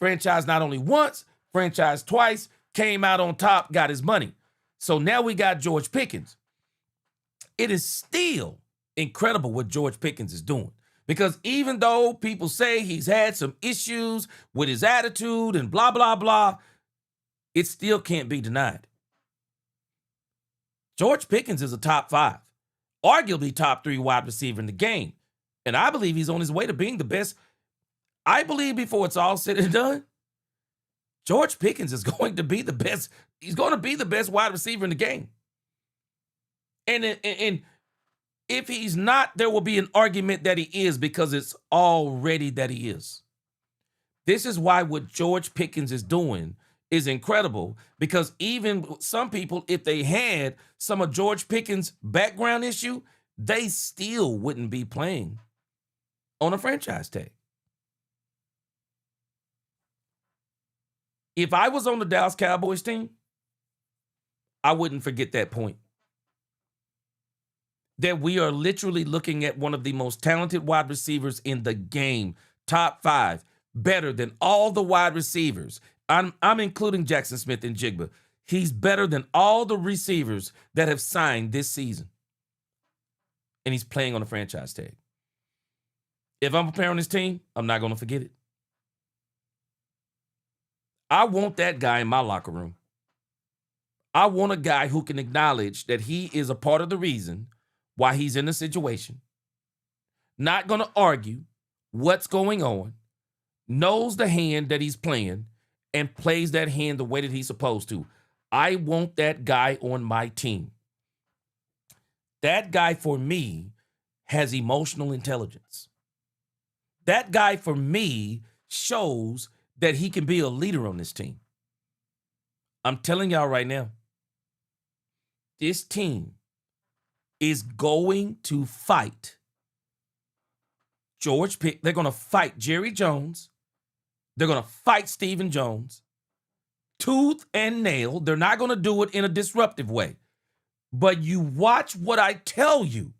franchised not only once, franchised twice, came out on top, got his money. So now we got George Pickens. It is still incredible what George Pickens is doing. Because even though people say he's had some issues with his attitude and blah, blah, blah, it still can't be denied. George Pickens is a top 5, arguably top 3 wide receiver in the game. And I believe he's on his way to being the best. I believe before it's all said and done, George Pickens is going to be the best. He's going to be the best wide receiver in the game. And if he's not, there will be an argument that he is, because it's already that he is. This is why what George Pickens is doing is incredible, because even some people, if they had some of George Pickens' background issue, they still wouldn't be playing on a franchise tag. If I was on the Dallas Cowboys team, I wouldn't forget that point. That we are literally looking at one of the most talented wide receivers in the game, top 5, better than all the wide receivers. I'm including Jackson Smith and Jigba. He's better than all the receivers that have signed this season. And he's playing on a franchise tag. If I'm preparing this team, I'm not going to forget it. I want that guy in my locker room. I want a guy who can acknowledge that he is a part of the reason why he's in the situation. Not going to argue what's going on, knows the hand that he's playing, and plays that hand the way that he's supposed to. I want that guy on my team. That guy, for me, has emotional intelligence. That guy, for me, shows that he can be a leader on this team. I'm telling y'all right now, this team is going to fight they're going to fight Jerry Jones. They're going to fight Stephen Jones. Tooth and nail. They're not going to do it in a disruptive way. But you watch what I tell you.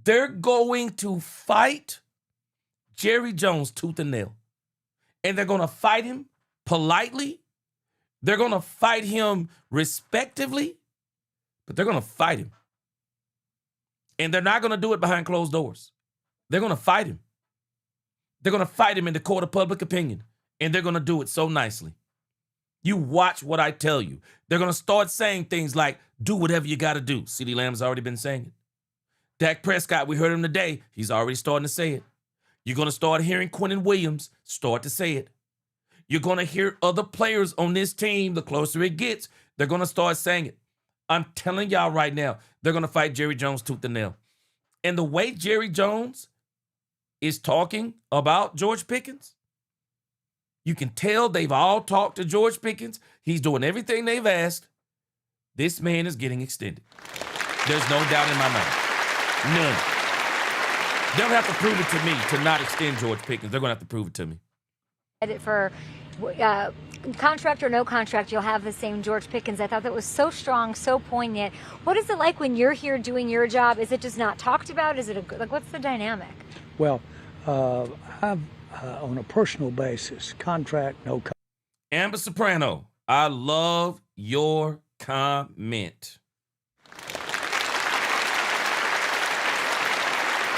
They're going to fight Jerry Jones tooth and nail. And they're going to fight him politely. They're going to fight him respectively. But they're going to fight him. And they're not going to do it behind closed doors. They're going to fight him. They're going to fight him in the court of public opinion. And they're going to do it so nicely. You watch what I tell you. They're going to start saying things like, do whatever you got to do. CeeDee Lamb's already been saying it. Dak Prescott, we heard him today. He's already starting to say it. You're going to start hearing Quentin Williams start to say it. You're going to hear other players on this team, the closer it gets, they're going to start saying it. I'm telling y'all right now, they're going to fight Jerry Jones tooth and nail. And the way Jerry Jones is talking about George Pickens, you can tell they've all talked to George Pickens. He's doing everything they've asked. This man is getting extended. There's no doubt in my mind. None. They'll have to prove it to me to not extend George Pickens. They're going to have to prove it to me. For contract or no contract, you'll have the same George Pickens. I thought that was so strong, so poignant. What is it like when you're here doing your job? Is it just not talked about? Is it what's the dynamic? Well, I've on a personal basis, contract, no contract. Amber Soprano, I love your comment.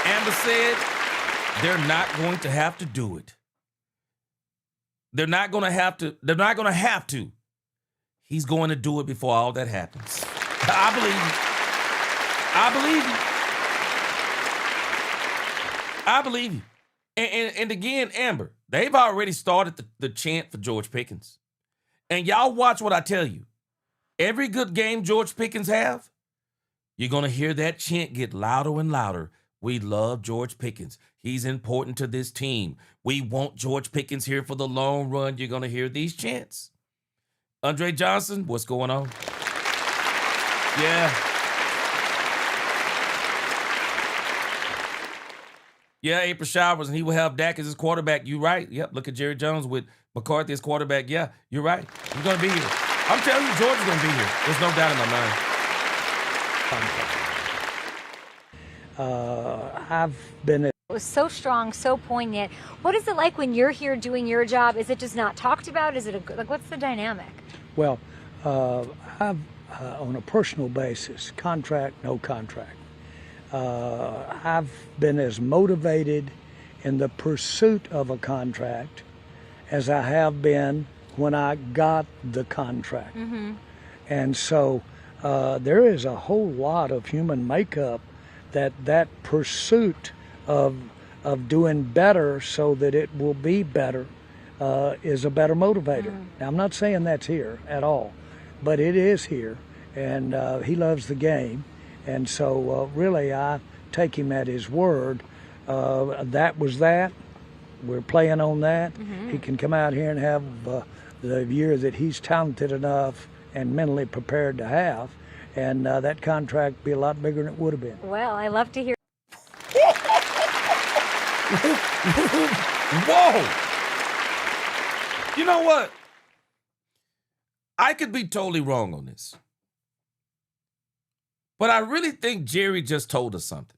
Amber said they're not going to have to do it. They're not going to have to. They're not going to have to. He's going to do it before all that happens. I believe you. I believe you. I believe you. And again, Amber, they've already started the chant for George Pickens. And y'all watch what I tell you. Every good game George Pickens have, you're going to hear that chant get louder and louder. We love George Pickens. He's important to this team. We want George Pickens here for the long run. You're going to hear these chants. Andre Johnson, what's going on? Yeah. Yeah, April Showers, and he will have Dak as his quarterback. You're right. Yep, look at Jerry Jones with McCarthy as quarterback. Yeah, you're right. He's going to be here. I'm telling you, George is going to be here. There's no doubt in my mind. I've been at It was so strong, so poignant. What is it like when you're here doing your job? Is it just not talked about? Is it what's the dynamic? Well, I've on a personal basis, contract, no contract. I've been as motivated in the pursuit of a contract as I have been when I got the contract. Mm-hmm. And so there is a whole lot of human makeup that pursuit of doing better so that it will be better is a better motivator. Mm-hmm. Now, I'm not saying that's here at all, but it is here, and he loves the game. And so really I take him at his word. That was that. We're playing on that. Mm-hmm. He can come out here and have the year that he's talented enough and mentally prepared to have. And that contract be a lot bigger than it would have been. Well, I love to hear. Whoa! You know what? I could be totally wrong on this. But I really think Jerry just told us something.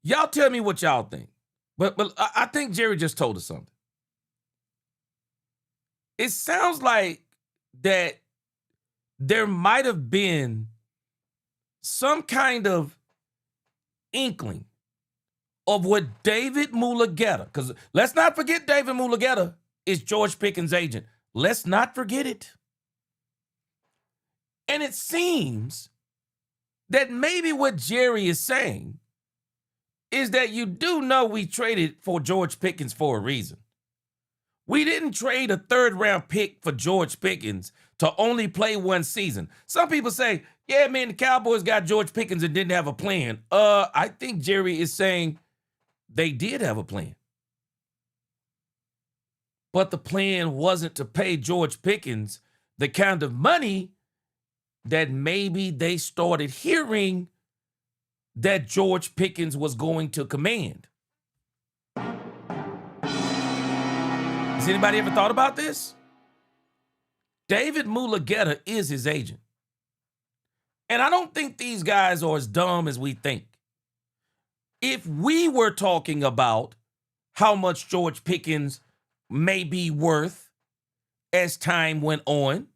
Y'all tell me what y'all think. But I think Jerry just told us something. It sounds like that there might have been some kind of inkling of what David Mulugeta, because let's not forget David Mulugeta is George Pickens' agent. Let's not forget it. And it seems that maybe what Jerry is saying is that you do know we traded for George Pickens for a reason. We didn't trade a third-round pick for George Pickens to only play one season. Some people say, yeah, man, the Cowboys got George Pickens and didn't have a plan. I think Jerry is saying they did have a plan. But the plan wasn't to pay George Pickens the kind of money that maybe they started hearing that George Pickens was going to command. Has anybody ever thought about this? David Mulugeta is his agent. And I don't think these guys are as dumb as we think. If we were talking about how much George Pickens may be worth as time went on,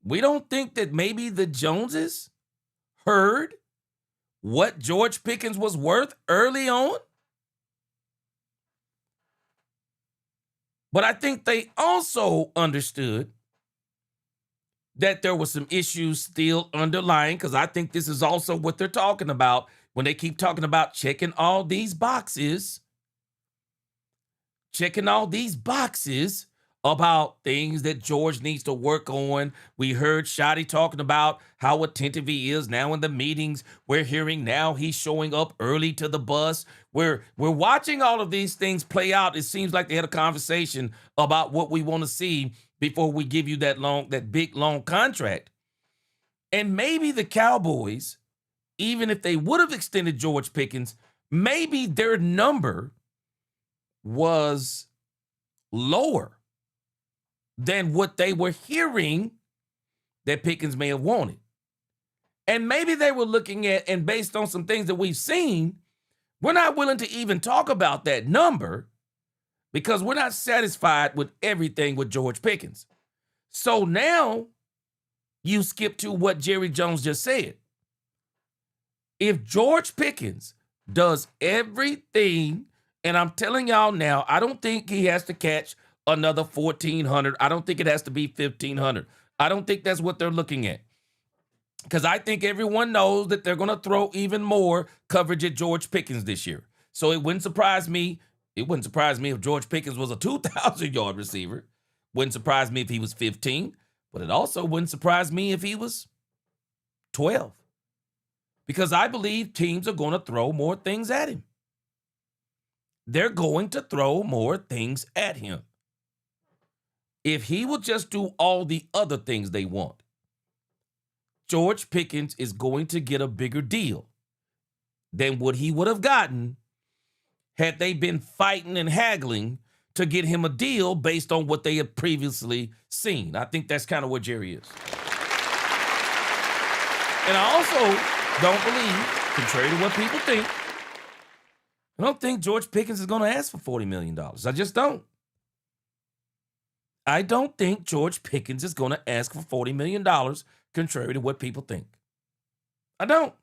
we don't think that maybe the Joneses heard what George Pickens was worth early on? But I think they also understood that there were some issues still underlying, because I think this is also what they're talking about when they keep talking about checking all these boxes about things that George needs to work on. We heard Shotty talking about how attentive he is now in the meetings. We're hearing now he's showing up early to the bus. We're watching all of these things play out. It seems like they had a conversation about what we want to see before we give you that big long contract. And maybe the Cowboys, even if they would have extended George Pickens, maybe their number was lower than what they were hearing that Pickens may have wanted. And maybe they were looking at, and based on some things that we've seen, we're not willing to even talk about that number because we're not satisfied with everything with George Pickens. So now you skip to what Jerry Jones just said. If George Pickens does everything, and I'm telling y'all now, I don't think he has to catch another 1,400. I don't think it has to be 1,500. I don't think that's what they're looking at. Because I think everyone knows that they're going to throw even more coverage at George Pickens this year. So it wouldn't surprise me. It wouldn't surprise me if George Pickens was a 2,000-yard receiver. Wouldn't surprise me if he was 15. But it also wouldn't surprise me if he was 12. Because I believe teams are going to throw more things at him. They're going to throw more things at him. If he will just do all the other things they want, George Pickens is going to get a bigger deal than what he would have gotten had they been fighting and haggling to get him a deal based on what they had previously seen. I think that's kind of where Jerry is. And I also don't believe, contrary to what people think, I don't think George Pickens is going to ask for $40 million. I just don't. I don't think George Pickens is going to ask for $40 million, contrary to what people think. I don't.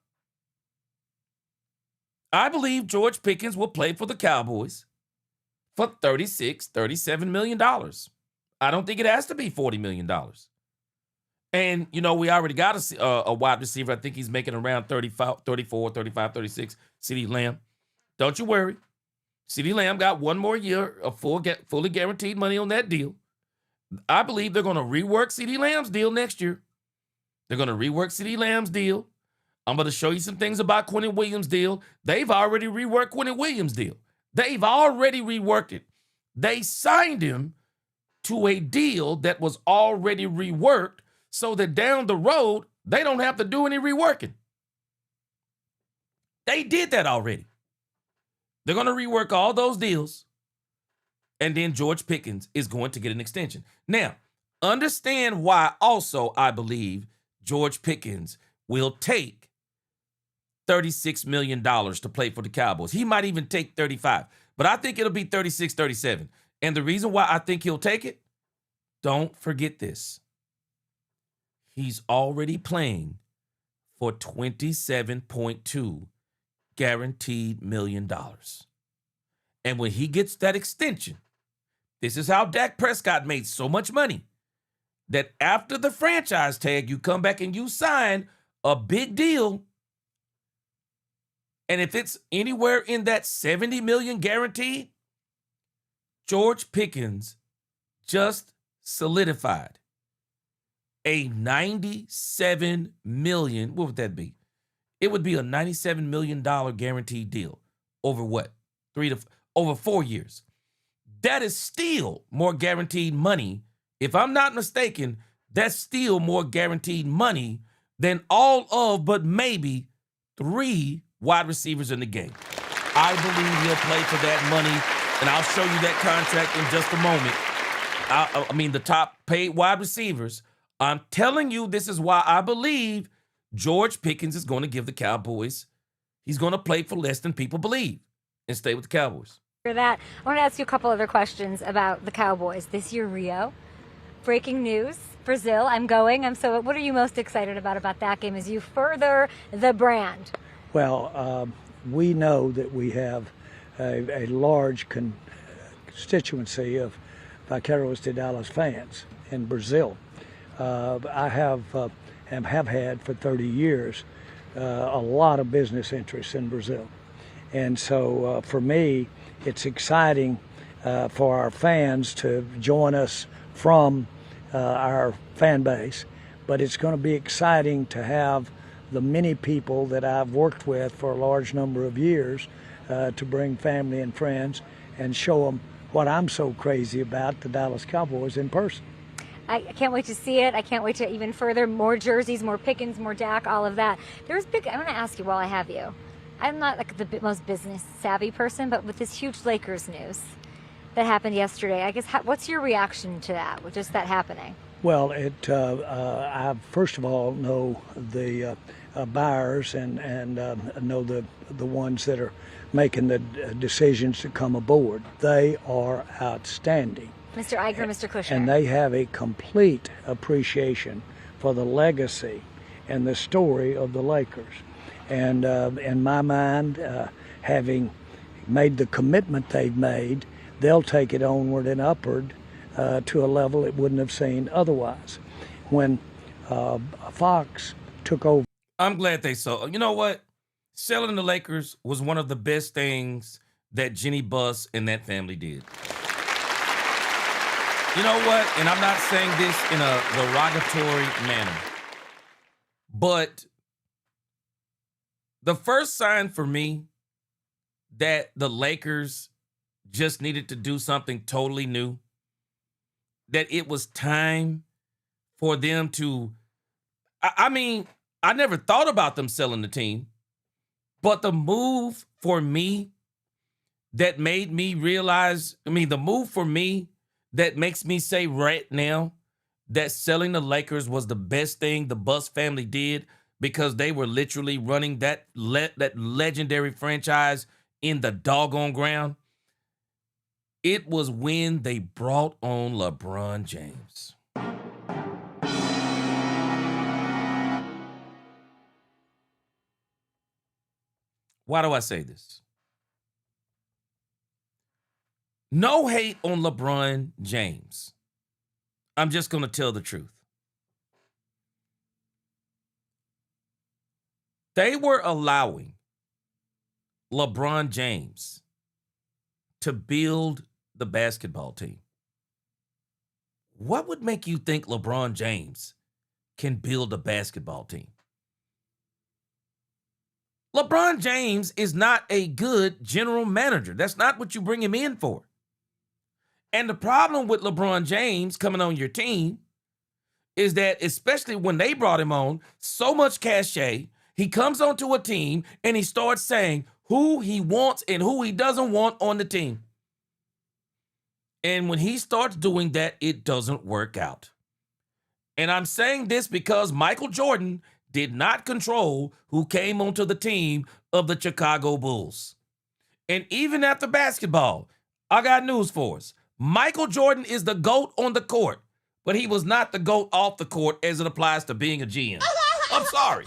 I believe George Pickens will play for the Cowboys for $36, $37 million. I don't think it has to be $40 million. And, you know, we already got a wide receiver. I think he's making around 34, 35, 36, CeeDee Lamb. Don't you worry. CeeDee Lamb got one more year of fully guaranteed money on that deal. I believe they're going to rework CeeDee Lamb's deal next year. They're going to rework CeeDee Lamb's deal. I'm going to show you some things about Quentin Williams' deal. They've already reworked Quentin Williams' deal. They've already reworked it. They signed him to a deal that was already reworked so that down the road, they don't have to do any reworking. They did that already. They're going to rework all those deals. And then George Pickens is going to get an extension. Now, understand why also I believe George Pickens will take $36 million to play for the Cowboys. He might even take 35, but I think it'll be 36, 37. And the reason why I think he'll take it, don't forget this. He's already playing for $27.2 guaranteed million. And when he gets that extension, this is how Dak Prescott made so much money that after the franchise tag, you come back and you sign a big deal. And if it's anywhere in that $70 million guaranteed, George Pickens just solidified a $97 million. What would that be? It would be a $97 million guaranteed deal over what? Over 4 years. That is still more guaranteed money, if I'm not mistaken, that's still more guaranteed money than all of but maybe 3 wide receivers in the game. I believe he'll play for that money, and I'll show you that contract in just a moment. I mean, the top paid wide receivers. I'm telling you, this is why I believe George Pickens is going to give the Cowboys. He's going to play for less than people believe and stay with the Cowboys. For that, I want to ask you a couple other questions about the Cowboys. This year, Rio. Breaking news, Brazil, I'm going. So what are you most excited about that game as you further the brand? Well, we know that we have a large constituency of Vaqueros de Dallas fans in Brazil. I have had for 30 years a lot of business interests in Brazil. And so for me, it's exciting for our fans to join us from our fan base, but it's going to be exciting to have the many people that I've worked with for a large number of years to bring family and friends and show them what I'm so crazy about, the Dallas Cowboys, in person. I can't wait to see it. I can't wait to even further more jerseys, more Pickens, more Dak, all of that. I want to ask you while I have you. I'm not like the most business savvy person, but with this huge Lakers news that happened yesterday, I guess, what's your reaction to that, with just that happening? Well, I first of all know the buyers and know the ones that are making the decisions to come aboard. They are outstanding. Mr. Iger, Mr. Kushner. And they have a complete appreciation for the legacy and the story of the Lakers. And in my mind, having made the commitment they've made, they'll take it onward and upward to a level it wouldn't have seen otherwise. When Fox took over. I'm glad they sold. You know what? Selling the Lakers was one of the best things that Jenny Buss and that family did. You know what? And I'm not saying this in a derogatory manner, but the first sign for me that the Lakers just needed to do something totally new, that it was time for them to, I mean, I never thought about them selling the team, but the move for me that made me realize, the move for me that makes me say right now that selling the Lakers was the best thing the Buss family did, because they were literally running that legendary franchise in the doggone ground. It was when they brought on LeBron James. Why do I say this? No hate on LeBron James. I'm just going to tell the truth. They were allowing LeBron James to build the basketball team. What would make you think LeBron James can build a basketball team? LeBron James is not a good general manager. That's not what you bring him in for. And the problem with LeBron James coming on your team is that, especially when they brought him on, so much cachet, he comes onto a team and he starts saying who he wants and who he doesn't want on the team. And when he starts doing that, it doesn't work out. And I'm saying this because Michael Jordan did not control who came onto the team of the Chicago Bulls. And even after basketball, I got news for us. Michael Jordan is the GOAT on the court, but he was not the GOAT off the court as it applies to being a GM. I'm sorry.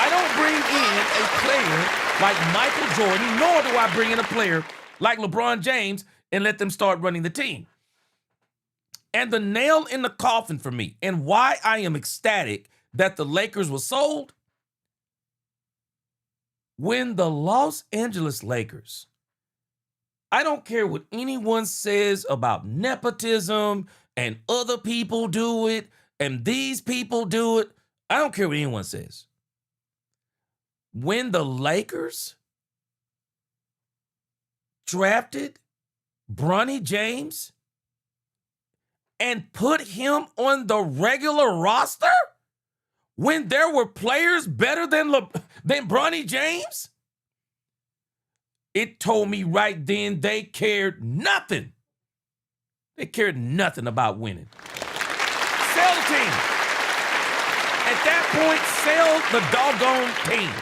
I don't bring in a player like Michael Jordan, nor do I bring in a player like LeBron James and let them start running the team. And the nail in the coffin for me, and why I am ecstatic that the Lakers were sold, when the Los Angeles Lakers, I don't care what anyone says about nepotism and other people do it and these people do it. I don't care what anyone says. When the Lakers drafted Bronny James and put him on the regular roster when there were players better than Bronny James? It told me right then they cared nothing. They cared nothing about winning. Sell the team. At that point, sell the doggone team.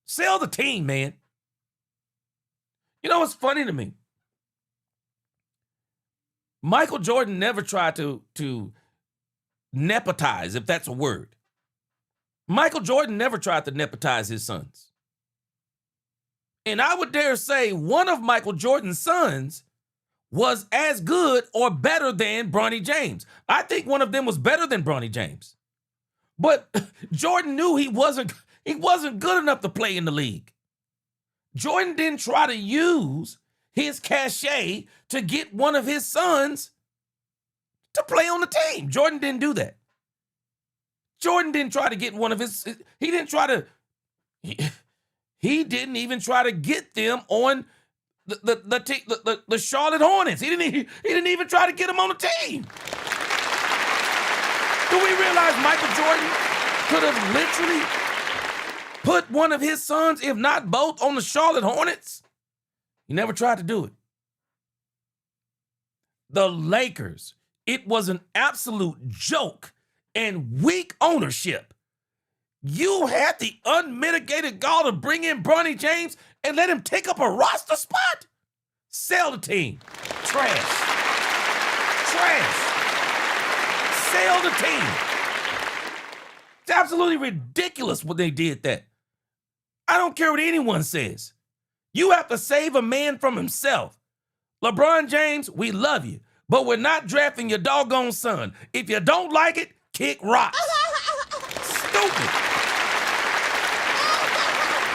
Sell the team, man. You know what's funny to me? Michael Jordan never tried to nepotize, if that's a word. Michael Jordan never tried to nepotize his sons. And I would dare say one of Michael Jordan's sons was as good or better than Bronny James. I think one of them was better than Bronny James. But Jordan knew he wasn't good enough to play in the league. Jordan didn't try to use his cachet to get one of his sons to play on the team. Jordan didn't do that. Jordan didn't try to get one of his, he didn't even try to get them on the Charlotte Hornets. He didn't even try to get them on the team. Do we realize Michael Jordan could have literally put one of his sons, if not both, on the Charlotte Hornets? He never tried to do it. The Lakers, it was an absolute joke and weak ownership. You had the unmitigated gall to bring in Bronny James and let him take up a roster spot? Sell the team. Trash. Sell the team. It's absolutely ridiculous what they did that. I don't care what anyone says. You have to save a man from himself. LeBron James, we love you, but we're not drafting your doggone son. If you don't like it, kick rocks. Stupid.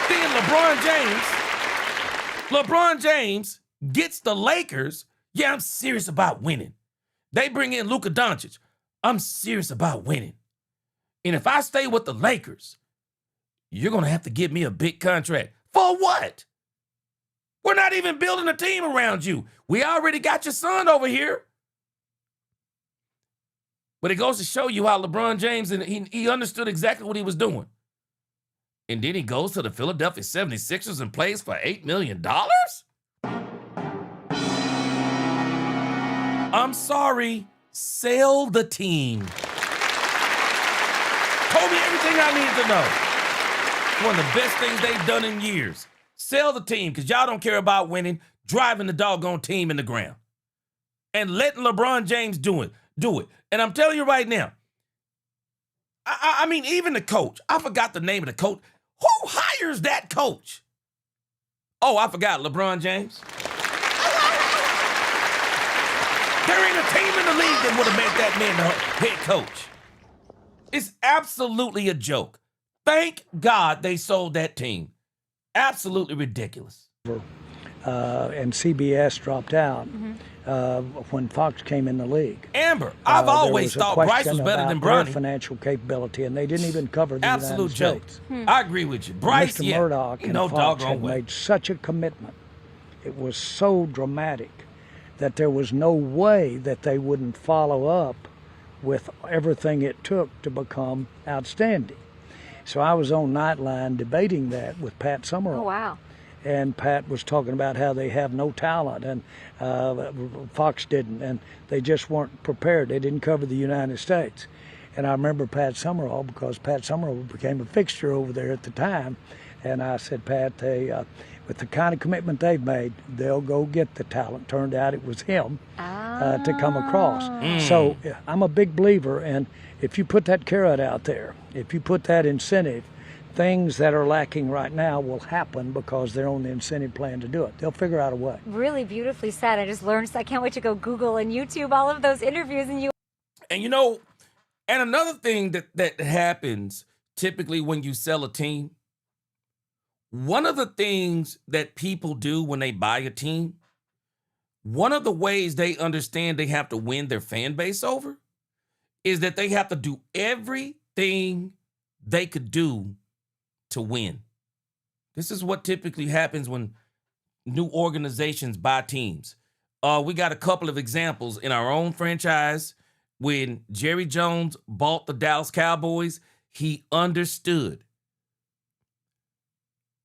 Then LeBron James gets the Lakers. Yeah, I'm serious about winning. They bring in Luka Doncic. I'm serious about winning. And if I stay with the Lakers, you're going to have to give me a big contract. For what? We're not even building a team around you. We already got your son over here. But it goes to show you how LeBron James, and he understood exactly what he was doing. And then he goes to the Philadelphia 76ers and plays for $8 million? I'm sorry. Sell the team. Told me everything I needed to know. One of the best things they've done in years. Sell the team, because y'all don't care about winning, driving the doggone team in the ground. And letting LeBron James do it. And I'm telling you right now, I mean, even the coach, I forgot the name of the coach. Who hires that coach? Oh, I forgot, LeBron James. There ain't a team in the league that would have made that man the head coach. It's absolutely a joke. Thank God they sold that team. Absolutely ridiculous. And CBS dropped out when Fox came in the league. Amber, I've always thought Bryce was better than Bronny. Their financial capability, and they didn't even cover the Absolute United joke. States. I agree with you. Bryce, Mr. Murdoch and Fox had way. made such a commitment. It was so dramatic that there was no way that they wouldn't follow up with everything it took to become outstanding. So I was on Nightline debating that with Pat Summerall. Oh, wow. And Pat was talking about how they have no talent, and Fox didn't, and they just weren't prepared. They didn't cover the United States. And I remember Pat Summerall, because Pat Summerall became a fixture over there at the time, and I said, Pat, with the kind of commitment they've made, they'll go get the talent. Turned out it was him to come across. So I'm a big believer, and if you put that carrot out there, if you put that incentive, things that are lacking right now will happen because they're on the incentive plan to do it. They'll figure out a way. Really beautifully said. I just learned. I can't wait to go Google and YouTube all of those interviews. And you know, and another thing that happens typically when you sell a team, one of the things that people do when they buy a team, one of the ways they understand they have to win their fan base over is that they have to do everything they could do to win. This is what typically happens when new organizations buy teams. We got a couple of examples in our own franchise. When Jerry Jones bought the Dallas Cowboys, he understood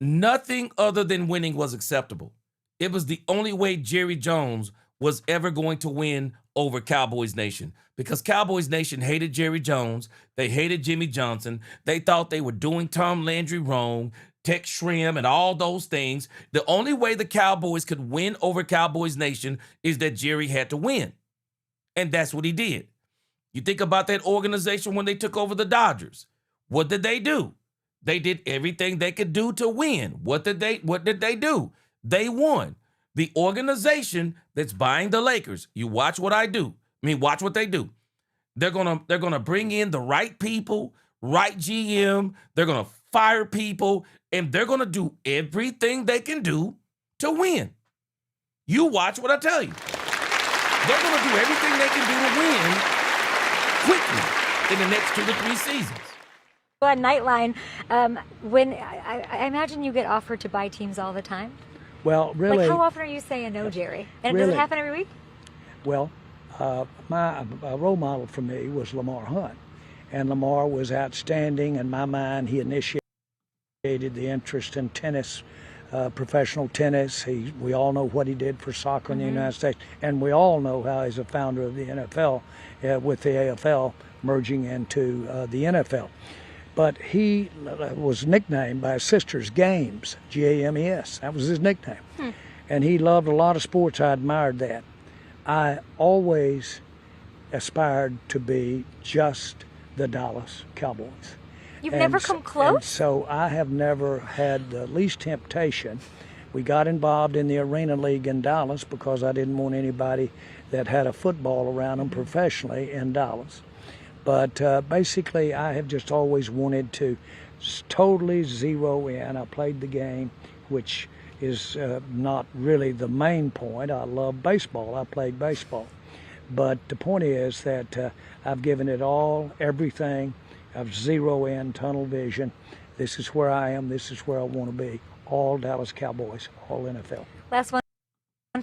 nothing other than winning was acceptable. It was the only way Jerry Jones was ever going to win over Cowboys Nation, because Cowboys Nation hated Jerry Jones. They hated Jimmy Johnson. They thought they were doing Tom Landry wrong, Tex Schramm, and all those things. The only way the Cowboys could win over Cowboys Nation is that Jerry had to win. And that's what he did. You think about that organization when they took over the Dodgers. What did they do? They did everything they could do to win. What did they do? They won. The organization that's buying the Lakers, you watch what watch what they do. They're gonna bring in the right people, right GM. They're gonna fire people, and they're gonna do everything they can do to win. You watch what I tell you. They're gonna do everything they can do to win quickly in the next 2 to 3 seasons. Well, Nightline, when I imagine you get offered to buy teams all the time. Well, really. Like, how often are you saying no, Jerry? And really, does it happen every week? Well, my role model for me was Lamar Hunt. And Lamar was outstanding. In my mind, he initiated the interest in tennis, professional tennis. We all know what he did for soccer in the United States. And we all know how he's a founder of the NFL with the AFL merging into the NFL. But he was nicknamed by his sisters Games, Games. That was his nickname. And he loved a lot of sports. I admired that. I always aspired to be just the Dallas Cowboys. You've never come close? And so I have never had the least temptation. We got involved in the Arena League in Dallas because I didn't want anybody that had a football around them professionally in Dallas. But basically, I have just always wanted to totally zero in. I played the game, which is not really the main point. I love baseball. I played baseball. But the point is that I've given it all, everything. I've zero in, tunnel vision. This is where I am. This is where I want to be. All Dallas Cowboys, all NFL. Last one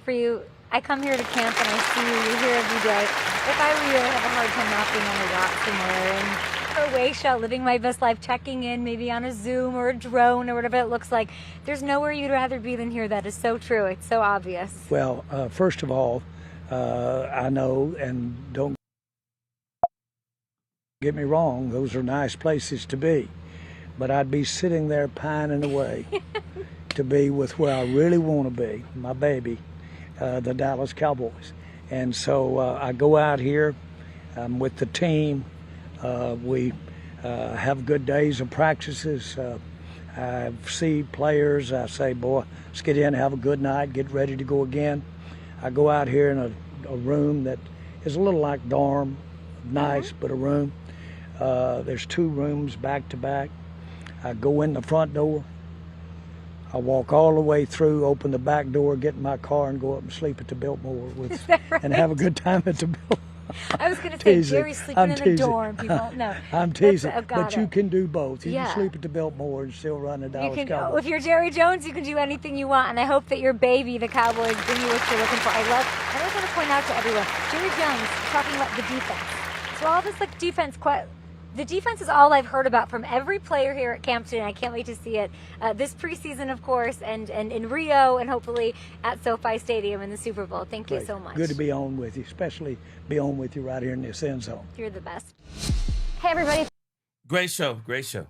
for you. I come here to camp and I see you. You're here every day. If I were you, I'd have a hard time not being on a yacht somewhere and Croatia, living my best life, checking in maybe on a Zoom or a drone or whatever it looks like. There's nowhere you'd rather be than here. That is so true. It's so obvious. Well, first of all, I know, and don't get me wrong, those are nice places to be. But I'd be sitting there pining away to be with where I really want to be, my baby. The Dallas Cowboys. And so I go out here with the team. We have good days of practices. I see players. I say, boy, let's get in, have a good night, get ready to go again. I go out here in a room that is a little like dorm, nice, but a room. There's 2 rooms back to back. I go in the front door. I walk all the way through, open the back door, get in my car, and go up and sleep at the Biltmore and have a good time at the Biltmore. I was going to say, Jerry's sleeping in the dorm. People, no. I'm teasing. But you can do both. You can sleep at the Biltmore and still run the Dallas Cowboys. If you're Jerry Jones, you can do anything you want. And I hope that your baby, the Cowboys, bring you what you're looking for. I just want to point out to everyone, Jerry Jones talking about the defense. So all this defense, the defense is all I've heard about from every player here at Camp today. I can't wait to see it this preseason, of course, and in Rio, and hopefully at SoFi Stadium in the Super Bowl. Thank you so much. Good to be on with you, especially be on with you right here in this end zone. You're the best. Hey, everybody. Great show. Great show.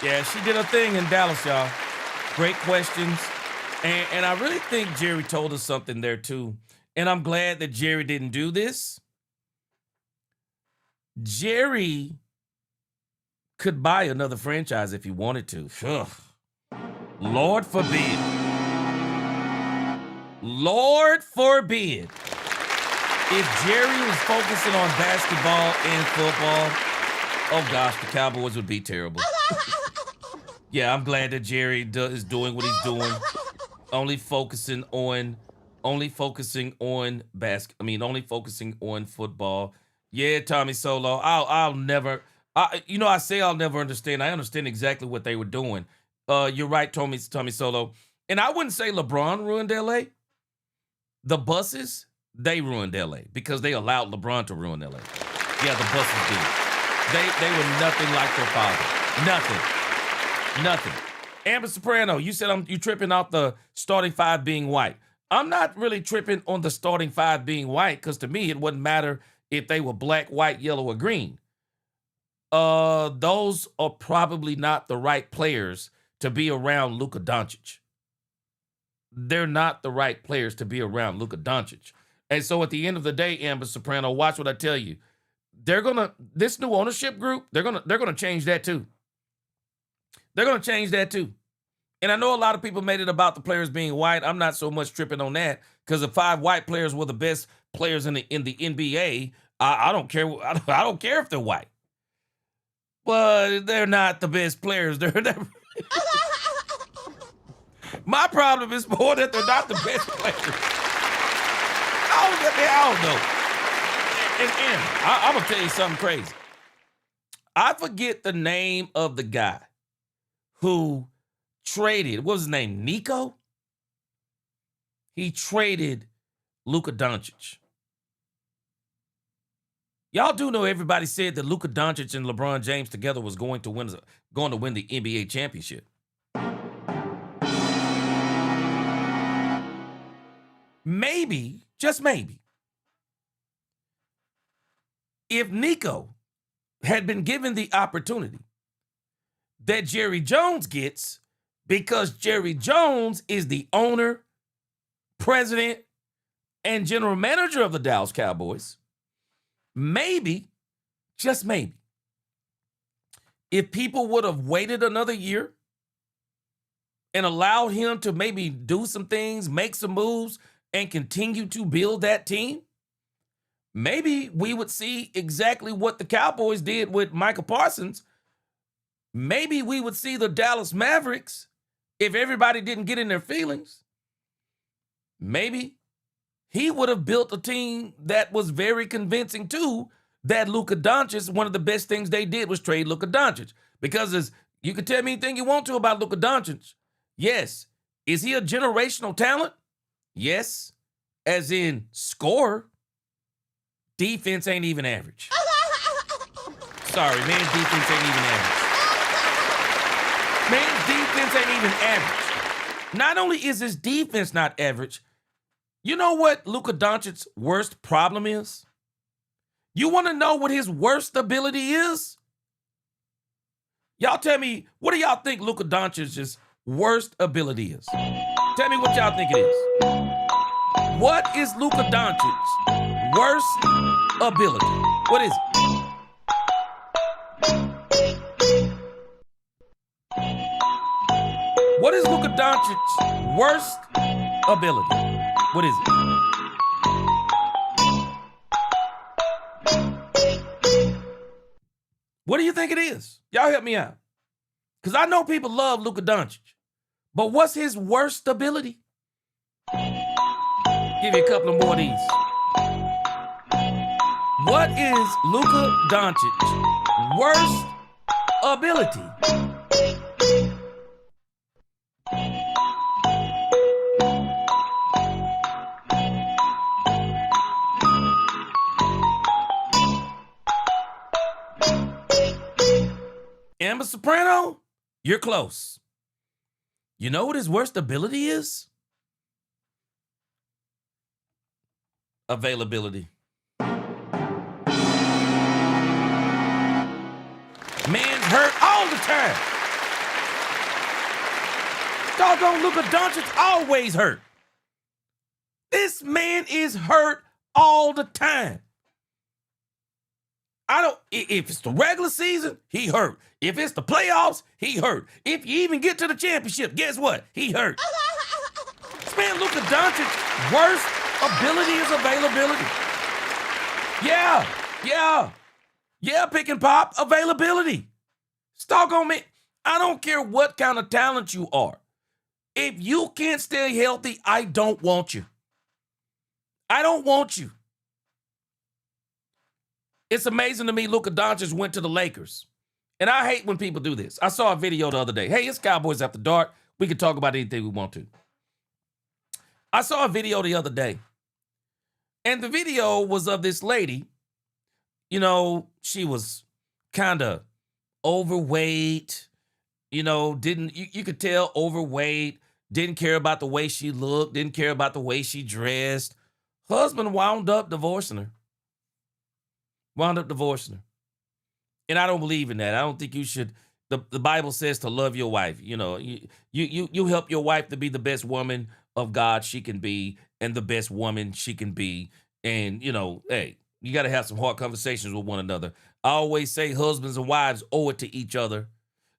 Yeah, she did her thing in Dallas, y'all. Great questions. And I really think Jerry told us something there, too. And I'm glad that Jerry didn't do this. Jerry could buy another franchise if he wanted to. Ugh. Lord forbid. Lord forbid. If Jerry was focusing on basketball and football, oh gosh, the Cowboys would be terrible. Yeah, I'm glad that Jerry is doing what he's doing. Only focusing on football. Yeah, Tommy Solo. I'll never. I say I'll never understand. I understand exactly what they were doing. You're right, Tommy Solo. And I wouldn't say LeBron ruined LA. The buses, they ruined LA because they allowed LeBron to ruin LA. Yeah, the buses did. They were nothing like their father. Nothing. Amber Soprano, you said you tripping off the starting five being white. I'm not really tripping on the starting five being white because to me it wouldn't matter if they were black, white, yellow, or green. Those are probably not the right players to be around Luka Doncic. They're not the right players to be around Luka Doncic. And so at the end of the day, Amber Soprano, watch what I tell you. This new ownership group, they're gonna change that too. They're gonna change that too. And I know a lot of people made it about the players being white. I'm not so much tripping on that because the 5 white players were the best players in the NBA. I don't care. I don't care if they're white, but they're not the best players. My problem is more that they're not the best players. I don't know. And I'm gonna tell you something crazy. I forget the name of the guy who traded, what was his name, Nico? He traded Luka Doncic. Y'all do know everybody said that Luka Doncic and LeBron James together was going to win the NBA championship. Maybe, just maybe, if Nico had been given the opportunity that Jerry Jones gets, because Jerry Jones is the owner, president, and general manager of the Dallas Cowboys, maybe, just maybe, if people would have waited another year and allowed him to maybe do some things, make some moves, and continue to build that team, maybe we would see exactly what the Cowboys did with Michael Parsons. Maybe we would see the Dallas Mavericks if everybody didn't get in their feelings. Maybe he would have built a team that was very convincing too, that Luka Doncic, one of the best things they did was trade Luka Doncic. Because you can tell me anything you want to about Luka Doncic. Yes. Is he a generational talent? Yes. As in score. Defense ain't even average. Sorry, man's defense ain't even average. Man's defense ain't even average. Not only is his defense not average, you know what Luka Doncic's worst problem is? You want to know what his worst ability is? Y'all tell me, what do y'all think Luka Doncic's worst ability is? Tell me what y'all think it is. What is Luka Doncic's worst ability? What is it? What is Luka Doncic's worst ability? What is it? What do you think it is? Y'all help me out. Because I know people love Luka Doncic. But what's his worst ability? Give you a couple of more of these. What is Luka Doncic's worst ability? Amber Soprano, you're close. You know what his worst ability is? Availability. Man's hurt all the time. Doggone Luka Doncic always hurt. This man is hurt all the time. If it's the regular season, he hurt. If it's the playoffs, he hurt. If you even get to the championship, guess what? He hurt. This man, Luka Doncic's worst ability is availability. Yeah, pick and pop, availability. Stalk on me. I don't care what kind of talent you are. If you can't stay healthy, I don't want you. I don't want you. It's amazing to me Luka Doncic went to the Lakers. And I hate when people do this. I saw a video the other day. Hey, it's Cowboys After Dark. We can talk about anything we want to. I saw a video the other day And the video was of this lady. You know, she was kind of overweight, you know, you could tell overweight, didn't care about the way she looked, didn't care about the way she dressed. Husband wound up divorcing her. And I don't believe in that. I don't think you should. The Bible says to love your wife. You know, you help your wife to be the best woman of God she can be and the best woman she can be. And, you know, hey, you got to have some hard conversations with one another. I always say husbands and wives owe it to each other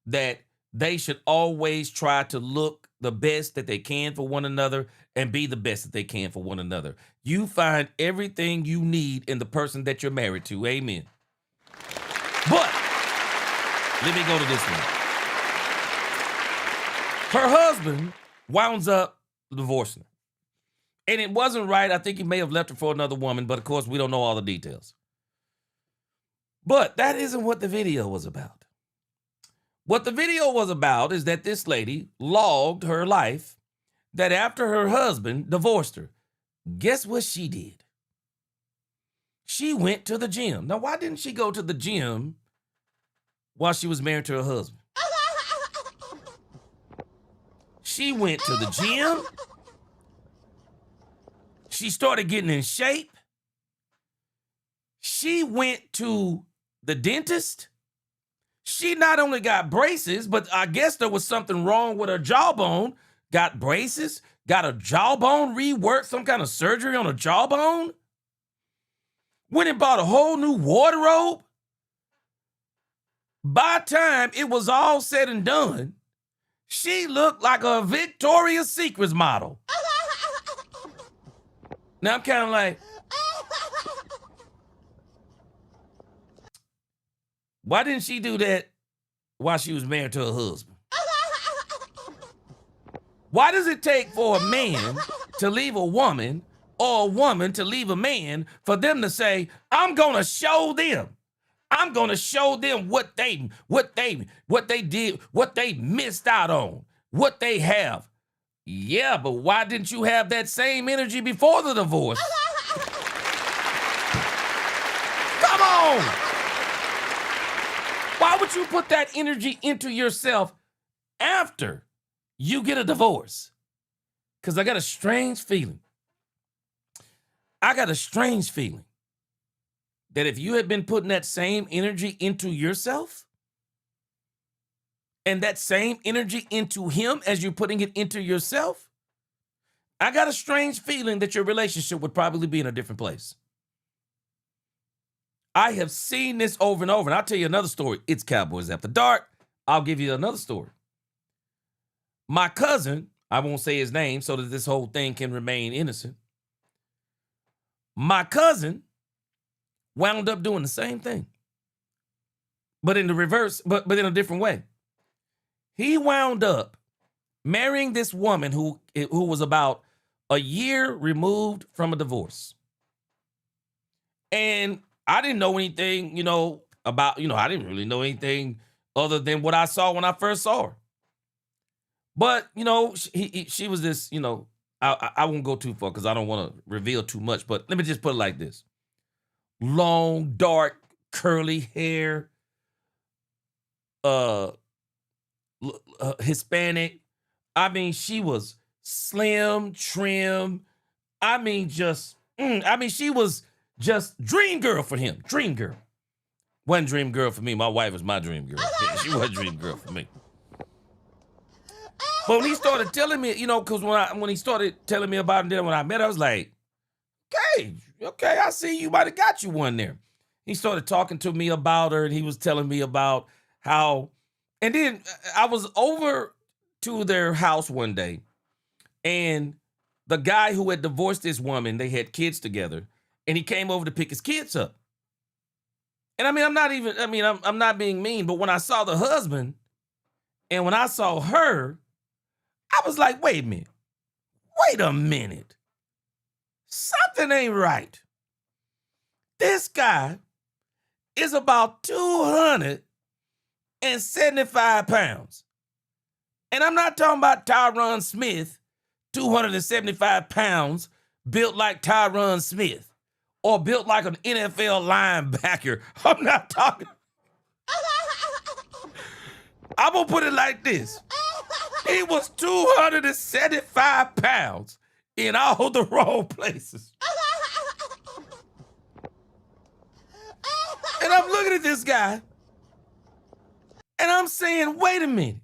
that they should always try to look the best that they can for one another and be the best that they can for one another. You find everything you need in the person that you're married to. Amen. But let me go to this one. Her husband wounds up divorcing her. And it wasn't right. I think he may have left her for another woman, but of course we don't know all the details. But that isn't what the video was about. What the video was about is that this lady logged her life that after her husband divorced her, guess what she did? She went to the gym. Now, why didn't she go to the gym while she was married to her husband? She went to the gym. She started getting in shape. She went to the dentist. She not only got braces, but I guess there was something wrong with her jawbone. Got braces, got a jawbone reworked, some kind of surgery on a jawbone. Went and bought a whole new wardrobe. By the time it was all said and done, she looked like a Victoria's Secrets model. Now I'm kind of like, why didn't she do that while she was married to her husband? Why does it take for a man to leave a woman or a woman to leave a man for them to say, I'm going to show them. I'm going to show them what they did, what they missed out on, what they have. Yeah, but why didn't you have that same energy before the divorce? Come on. Why would you put that energy into yourself after you get a divorce? Because I got a strange feeling. That if you had been putting that same energy into yourself and that same energy into him as you're putting it into yourself, I got a strange feeling that your relationship would probably be in a different place. I have seen this over and over, and I'll tell you another story. It's Cowboys After Dark. I'll give you another story. My cousin, I won't say his name so that this whole thing can remain innocent. My cousin wound up doing the same thing, but in the reverse, but in a different way. He wound up marrying this woman who was about a year removed from a divorce. And I didn't know anything, about, I didn't really know anything other than what I saw when I first saw her. But, she was this, I won't go too far because I don't want to reveal too much, but let me just put it like this. Long, dark, curly hair, Hispanic. I mean, she was slim, trim. I mean, she was just dream girl for him. Dream girl. Wasn't dream girl for me. My wife was my dream girl. Yeah, she was dream girl for me. But when he started telling me, because when he started telling me about it, then when I met her, I was like, okay, I see you might have got you one there. He started talking to me about her, and he was telling me about how, and then I was over to their house one day, and the guy who had divorced this woman, they had kids together, and he came over to pick his kids up. And I'm not being mean, but when I saw the husband and when I saw her, I was like, wait a minute. Something ain't right. This guy is about 275 pounds. And I'm not talking about Tyron Smith, 275 pounds, built like Tyron Smith. or built like an NFL linebacker. I'm not talking. I'm going to put it like this. He was 275 pounds in all the wrong places. And I'm looking at this guy, and I'm saying, wait a minute.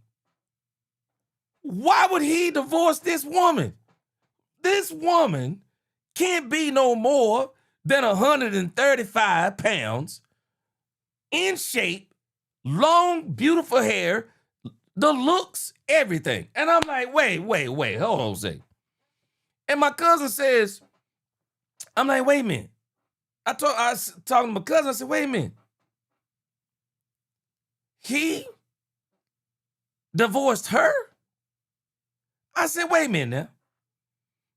Why would he divorce this woman? This woman can't be no more than 135 pounds, in shape, long, beautiful hair, the looks, everything. And I'm like, wait, hold on a second. And my cousin says, I'm like, wait a minute. I was talking to my cousin, I said, wait a minute. He divorced her? I said, wait a minute now.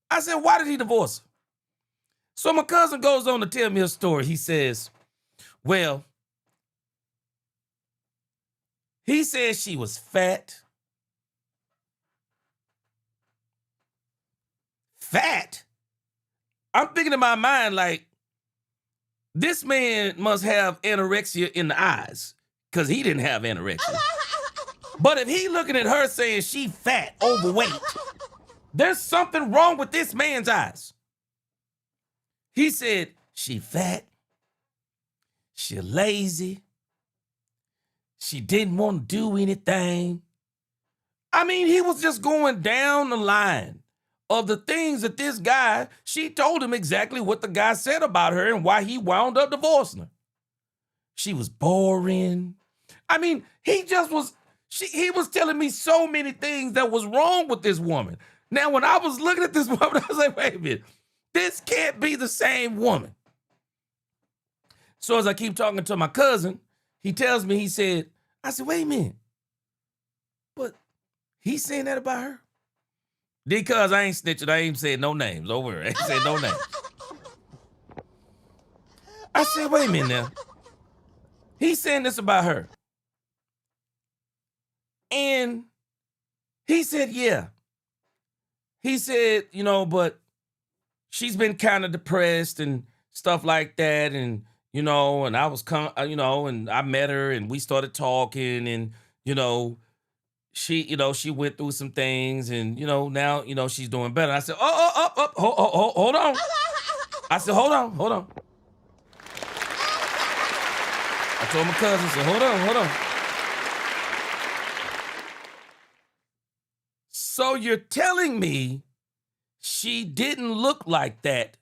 I said, why did he divorce her? So my cousin goes on to tell me a story. He says, well, he says she was fat. Fat? I'm thinking in my mind like, this man must have anorexia in the eyes because he didn't have anorexia. But if he looking at her saying she fat, overweight, there's something wrong with this man's eyes. He said, she fat, she lazy, she didn't want to do anything. I mean, he was just going down the line of the things that this guy, she told him exactly what the guy said about her and why he wound up divorcing her. She was boring. I mean, he was telling me so many things that was wrong with this woman. Now, when I was looking at this woman, I was like, wait a minute, this can't be the same woman. So as I keep talking to my cousin, he tells me, I said, wait a minute, but he's saying that about her? Because I ain't snitching, I ain't saying no names. Don't worry, I ain't saying no names. I said, wait a minute now. He's saying this about her. And he said, yeah. He said, but she's been kind of depressed and stuff like that. And, and I was, and I met her and we started talking and, she went through some things and, now, she's doing better. I said, hold on. I said, hold on. I told my cousin, I said, hold on. So you're telling me she didn't look like that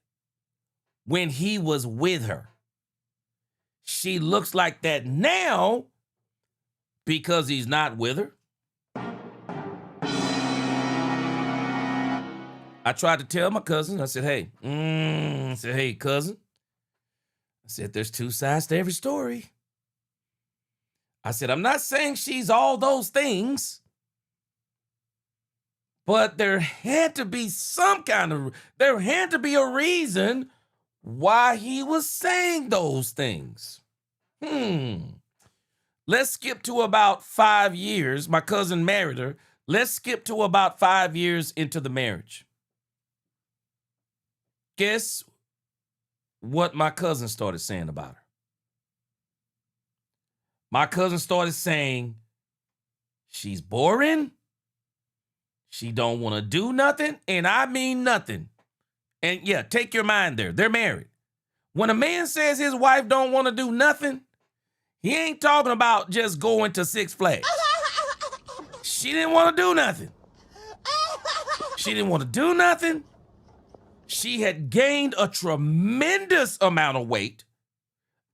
when he was with her. She looks like that now because he's not with her. I tried to tell my cousin, I said, hey, cousin. I said, there's two sides to every story. I said, I'm not saying she's all those things, but there had to be a reason why he was saying those things. Let's skip to about 5 years. My cousin married her. Let's skip to about 5 years into the marriage. Guess what my cousin started saying about her? My cousin started saying, she's boring. She don't want to do nothing, and I mean nothing. And yeah, take your mind there. They're married. When a man says his wife don't want to do nothing, he ain't talking about just going to Six Flags. She didn't want to do nothing. She had gained a tremendous amount of weight.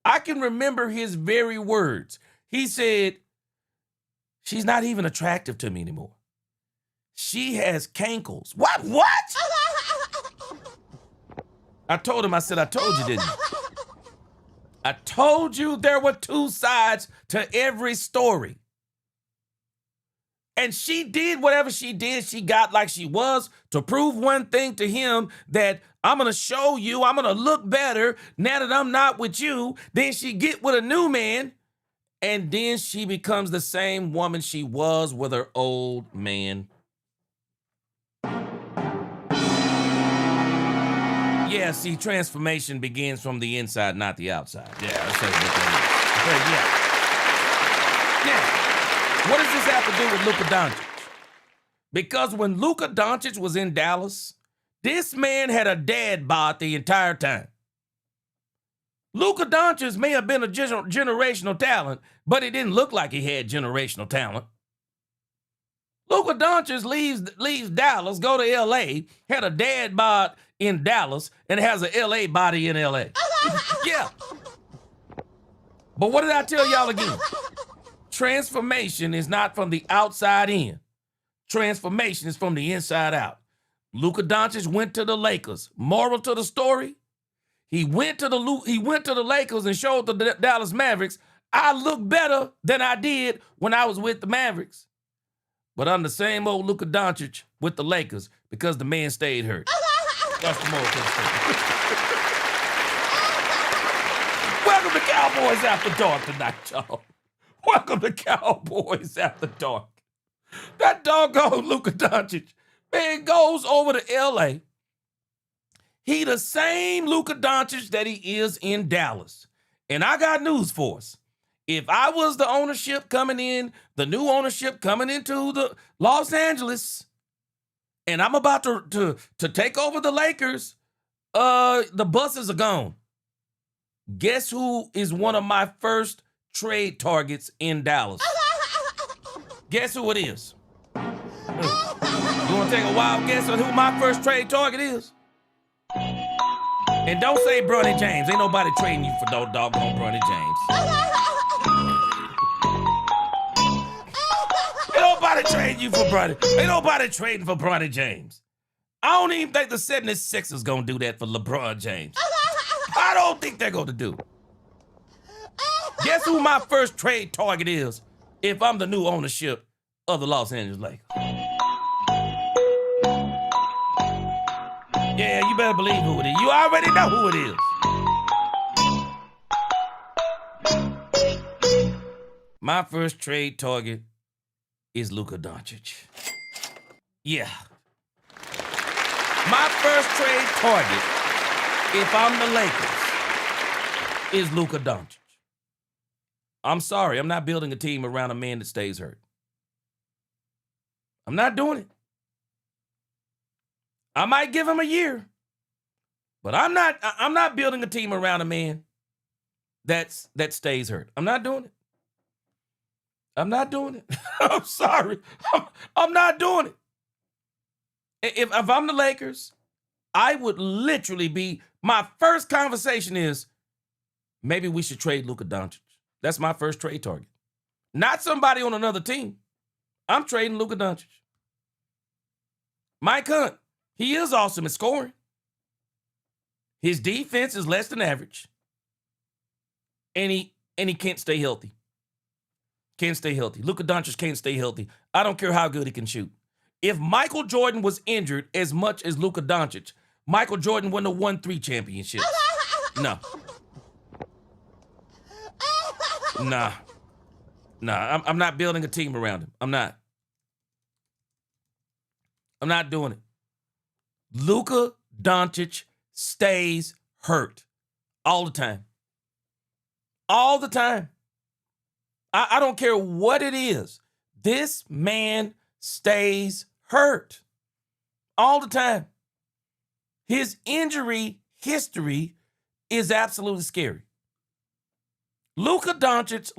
I can remember his very words. He said, she's not even attractive to me anymore. She has cankles. What? I told him, I said, I told you, didn't I? I told you there were two sides to every story. And she did whatever she did. She got like she was to prove one thing to him, that I'm going to show you, I'm going to look better now that I'm not with you. Then she get with a new man, and then she becomes the same woman she was with her old man. Yeah, see, transformation begins from the inside, not the outside. Yeah, that's what that is. But yeah. Now, what does this have to do with Luka Doncic? Because when Luka Doncic was in Dallas, this man had a dad bod the entire time. Luka Doncic may have been a generational talent, but it didn't look like he had generational talent. Luka Doncic leaves Dallas, go to L.A., had a dad bod in Dallas, and has an L.A. body in L.A. Yeah. But what did I tell y'all again? Transformation is not from the outside in. Transformation is from the inside out. Luka Doncic went to the Lakers. Moral to the story, he went to the Lakers and showed the Dallas Mavericks, I look better than I did when I was with the Mavericks. But I'm the same old Luka Doncic with the Lakers because the man stayed hurt. That's the moral to the story. Welcome to Cowboys After Dark tonight, y'all. Welcome to Cowboys After Dark. That doggone Luka Doncic, man, goes over to L.A. He the same Luka Doncic that he is in Dallas. And I got news for us. If I was the ownership coming in, the new ownership coming into the Los Angeles, and I'm about to take over the Lakers, the buses are gone. Guess who is one of my first trade targets in Dallas? Guess who it is? You want to take a wild guess on who my first trade target is? And don't say Bronny James. Ain't nobody trading you for no doggone Bronny James. Ain't nobody trading you for Bronny. Ain't nobody trading for Bronny James. I don't even think the 76ers gonna do that for LeBron James. I don't think they're gonna do it. Guess who my first trade target is if I'm the new ownership of the Los Angeles Lakers? Yeah, you better believe who it is. You already know who it is. My first trade target is Luka Doncic. Yeah. My first trade target, if I'm the Lakers, is Luka Doncic. I'm sorry, I'm not building a team around a man that stays hurt. I'm not doing it. I might give him a year, but I'm not building a team around a man that stays hurt. I'm not doing it. I'm not doing it. I'm sorry. I'm not doing it. If I'm the Lakers, I would literally be, my first conversation is, maybe we should trade Luka Doncic. That's my first trade target. Not somebody on another team. I'm trading Luka Doncic. Mike Hunt, he is awesome at scoring. His defense is less than average. And he can't stay healthy. Can't stay healthy. Luka Doncic can't stay healthy. I don't care how good he can shoot. If Michael Jordan was injured as much as Luka Doncic, Michael Jordan wouldn't have won 3 championships. No. Nah. I'm not building a team around him. I'm not doing it. Luka Doncic stays hurt all the time. All the time. I don't care what it is. This man stays hurt all the time. His injury history is absolutely scary. Luka Doncic,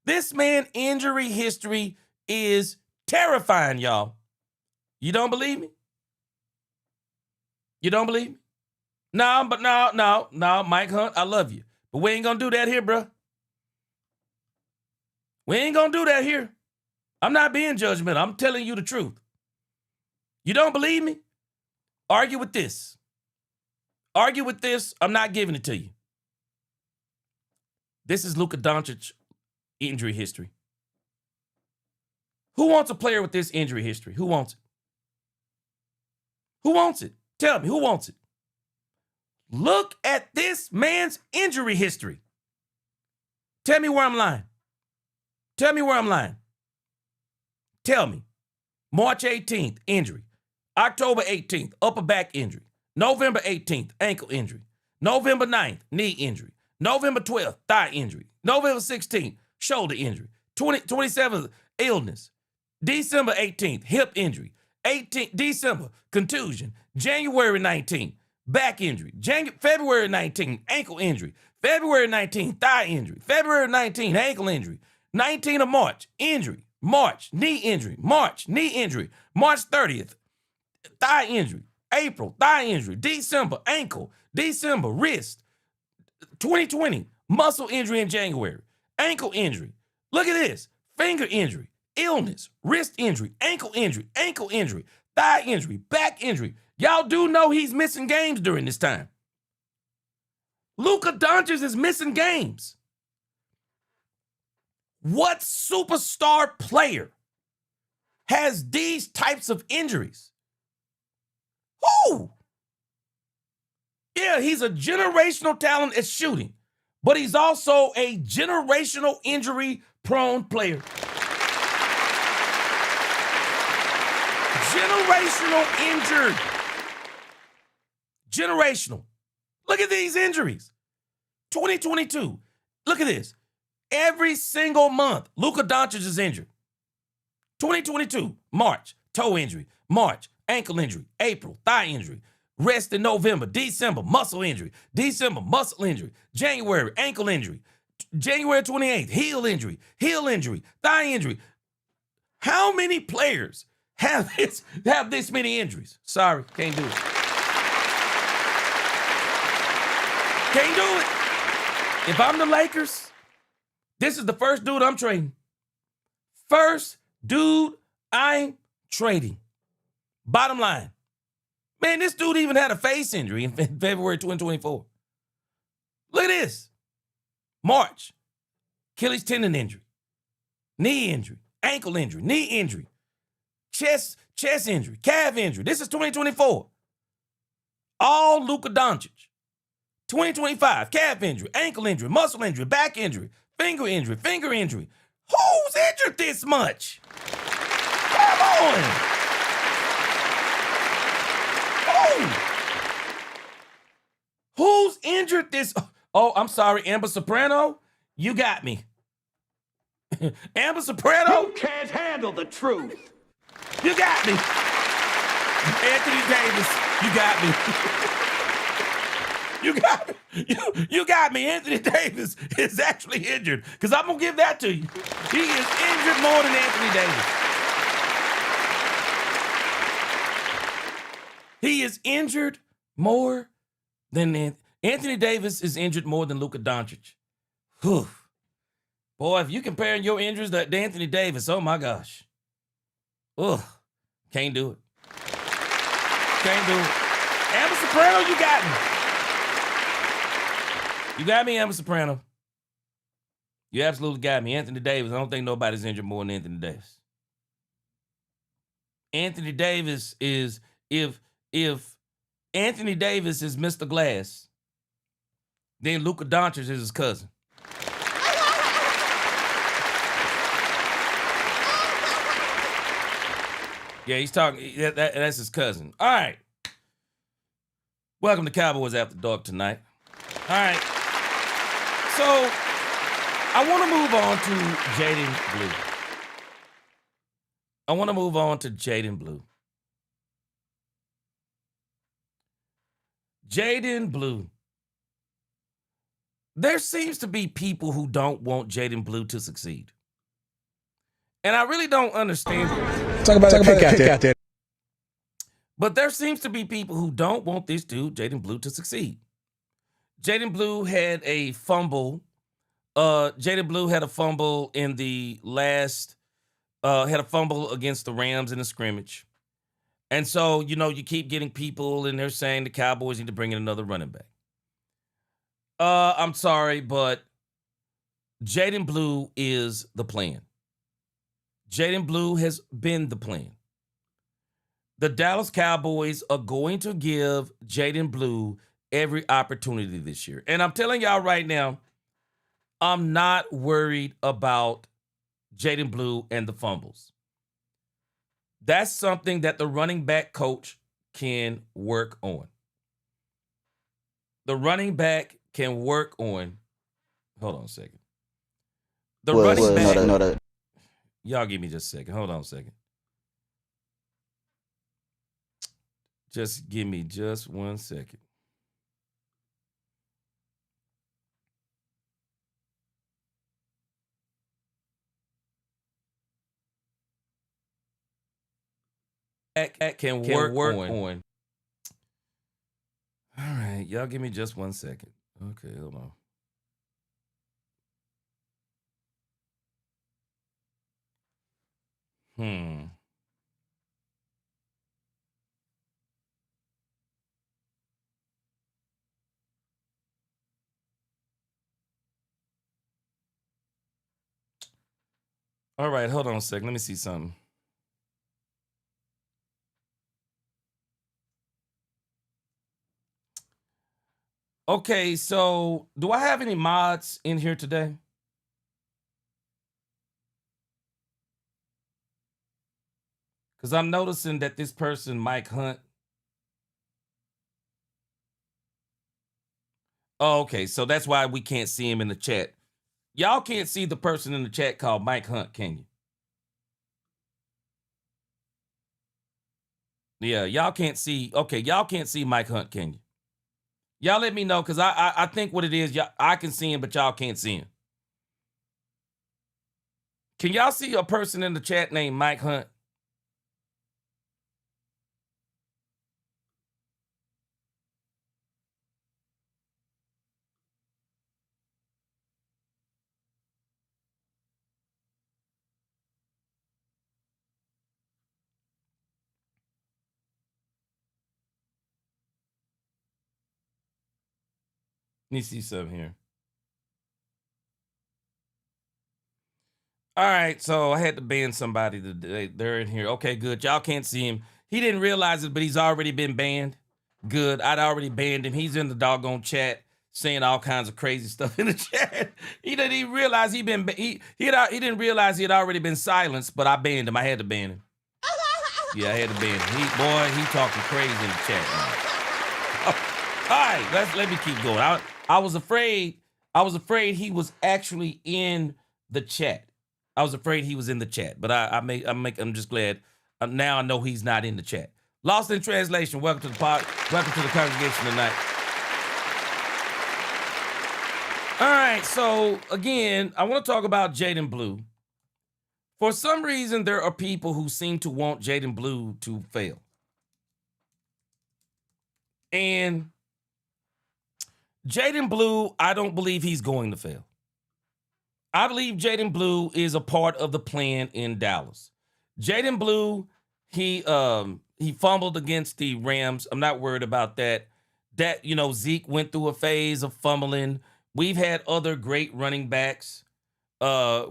this man injury history is terrifying, y'all. You don't believe me? You don't believe me? No, Mike Hunt, I love you. But we ain't gonna do that here, bro. We ain't gonna do that here. I'm not being judgmental. I'm telling you the truth. You don't believe me? Argue with this. Argue with this. I'm not giving it to you. This is Luka Doncic injury history. Who wants a player with this injury history? Who wants it? Who wants it? Tell me, who wants it? Look at this man's injury history. Tell me where I'm lying. Tell me where I'm lying. Tell me. March 18th, injury. October 18th, upper back injury. November 18th, ankle injury. November 9th, knee injury. November 12th, thigh injury. November 16th, shoulder injury. 27th, illness. December 18th, hip injury. 18th, December, contusion. January 19th, back injury. February 19th, ankle injury. February 19th, thigh injury. February 19th, ankle injury. 19th of March, injury. March, knee injury. March, knee injury. March 30th, thigh injury. April, thigh injury. December, ankle. December, wrist. 2020, muscle injury in January. Ankle injury. Look at this. Finger injury. Illness. Wrist injury. Ankle injury. Ankle injury. Thigh injury. Back injury. Y'all do know he's missing games during this time. Luka Doncic is missing games. What superstar player has these types of injuries? Who? Yeah, he's a generational talent at shooting, but he's also a generational injury-prone player. Generational injured. Generational. Look at these injuries. 2022. Look at this. Every single month, Luka Doncic is injured. 2022, March, toe injury. March, ankle injury. April, thigh injury. Rest in November. December, muscle injury. December, muscle injury. January, ankle injury. January 28th, heel injury. Heel injury. Thigh injury. How many players have this many injuries? Sorry, can't do it. Can't do it. If I'm the Lakers, this is the first dude I'm trading. First dude I'm trading. Bottom line. Man, this dude even had a face injury in February 2024. Look at this. March, Achilles tendon injury, knee injury, ankle injury, knee injury, chest injury, calf injury. This is 2024. All Luka Doncic. 2025, calf injury, ankle injury, muscle injury, back injury, finger injury. Who's injured this much? Come on. Who's injured this? Oh, I'm sorry, Amber Soprano. You got me. Amber Soprano. You can't handle the truth. You got me. Anthony Davis, you got me. You got me. Anthony Davis is actually injured. Because I'm going to give that to you. He is injured more than Anthony Davis. He is injured more than Anthony Davis is injured more than Luka Doncic. Whew. Boy, if you comparing your injuries to Anthony Davis, oh my gosh. Ugh. Can't do it. Can't do it. Amber Soprano, you got me. You got me, Amber Soprano. You absolutely got me. Anthony Davis, I don't think nobody's injured more than Anthony Davis. Anthony Davis is, if Anthony Davis is Mr. Glass, then Luka Doncic is his cousin. Yeah, he's talking, that's his cousin. All right. Welcome to Cowboys After Dark tonight. All right. So, I want to move on to Jaden Blue. Jaden Blue. There seems to be people who don't want Jaden Blue to succeed. And I really don't understand it. Talk about pick out there. But there seems to be people who don't want this dude, Jaden Blue, to succeed. Jaden Blue had a fumble. Jaden Blue had a fumble in the last, had a fumble against the Rams in the scrimmage. And so, you keep getting people and they're saying the Cowboys need to bring in another running back. I'm sorry, but Jaden Blue is the plan. Jaden Blue has been the plan. The Dallas Cowboys are going to give Jaden Blue every opportunity this year. And I'm telling y'all right now, I'm not worried about Jaden Blue and the fumbles. That's something that the running back coach can work on. The running back can work on. Hold on a second. The Well, running back. no, that. Y'all give me just a second. Hold on a second. Just give me just 1 second. Can work on. All right, y'all give me just 1 second. Okay, hold on. All right, hold on a second. Let me see something. Okay, so do I have any mods in here today? Because I'm noticing that this person, Mike Hunt. Oh, okay, so that's why we can't see him in the chat. Y'all can't see the person in the chat called Mike Hunt, can you? Yeah, y'all can't see. Okay, y'all can't see Mike Hunt, can you? Y'all let me know, because I think what it is, I can see him, but y'all can't see him. Can y'all see a person in the chat named Mike Hunt? Let me see something here. All right, so I had to ban somebody today. They're in here. Okay, good. Y'all can't see him. He didn't realize it, but he's already been banned. Good. I'd already banned him. He's in the doggone chat saying all kinds of crazy stuff in the chat. He didn't even realize he didn't realize he had already been silenced, but I banned him. I had to ban him. Yeah, I had to ban him. He talking crazy in the chat, man. All right, let me keep going. I was afraid he was actually in the chat. I was afraid he was in the chat, but I'm just glad now I know he's not in the chat. Lost in translation. Welcome to the pod. Welcome to the congregation tonight. All right, so again, I want to talk about Jaden Blue. For some reason, there are people who seem to want Jaden Blue to fail. And Jaden Blue, I don't believe he's going to fail. I believe Jaden Blue is a part of the plan in Dallas. Jaden Blue, he fumbled against the Rams. I'm not worried about that. Zeke went through a phase of fumbling. We've had other great running backs. Who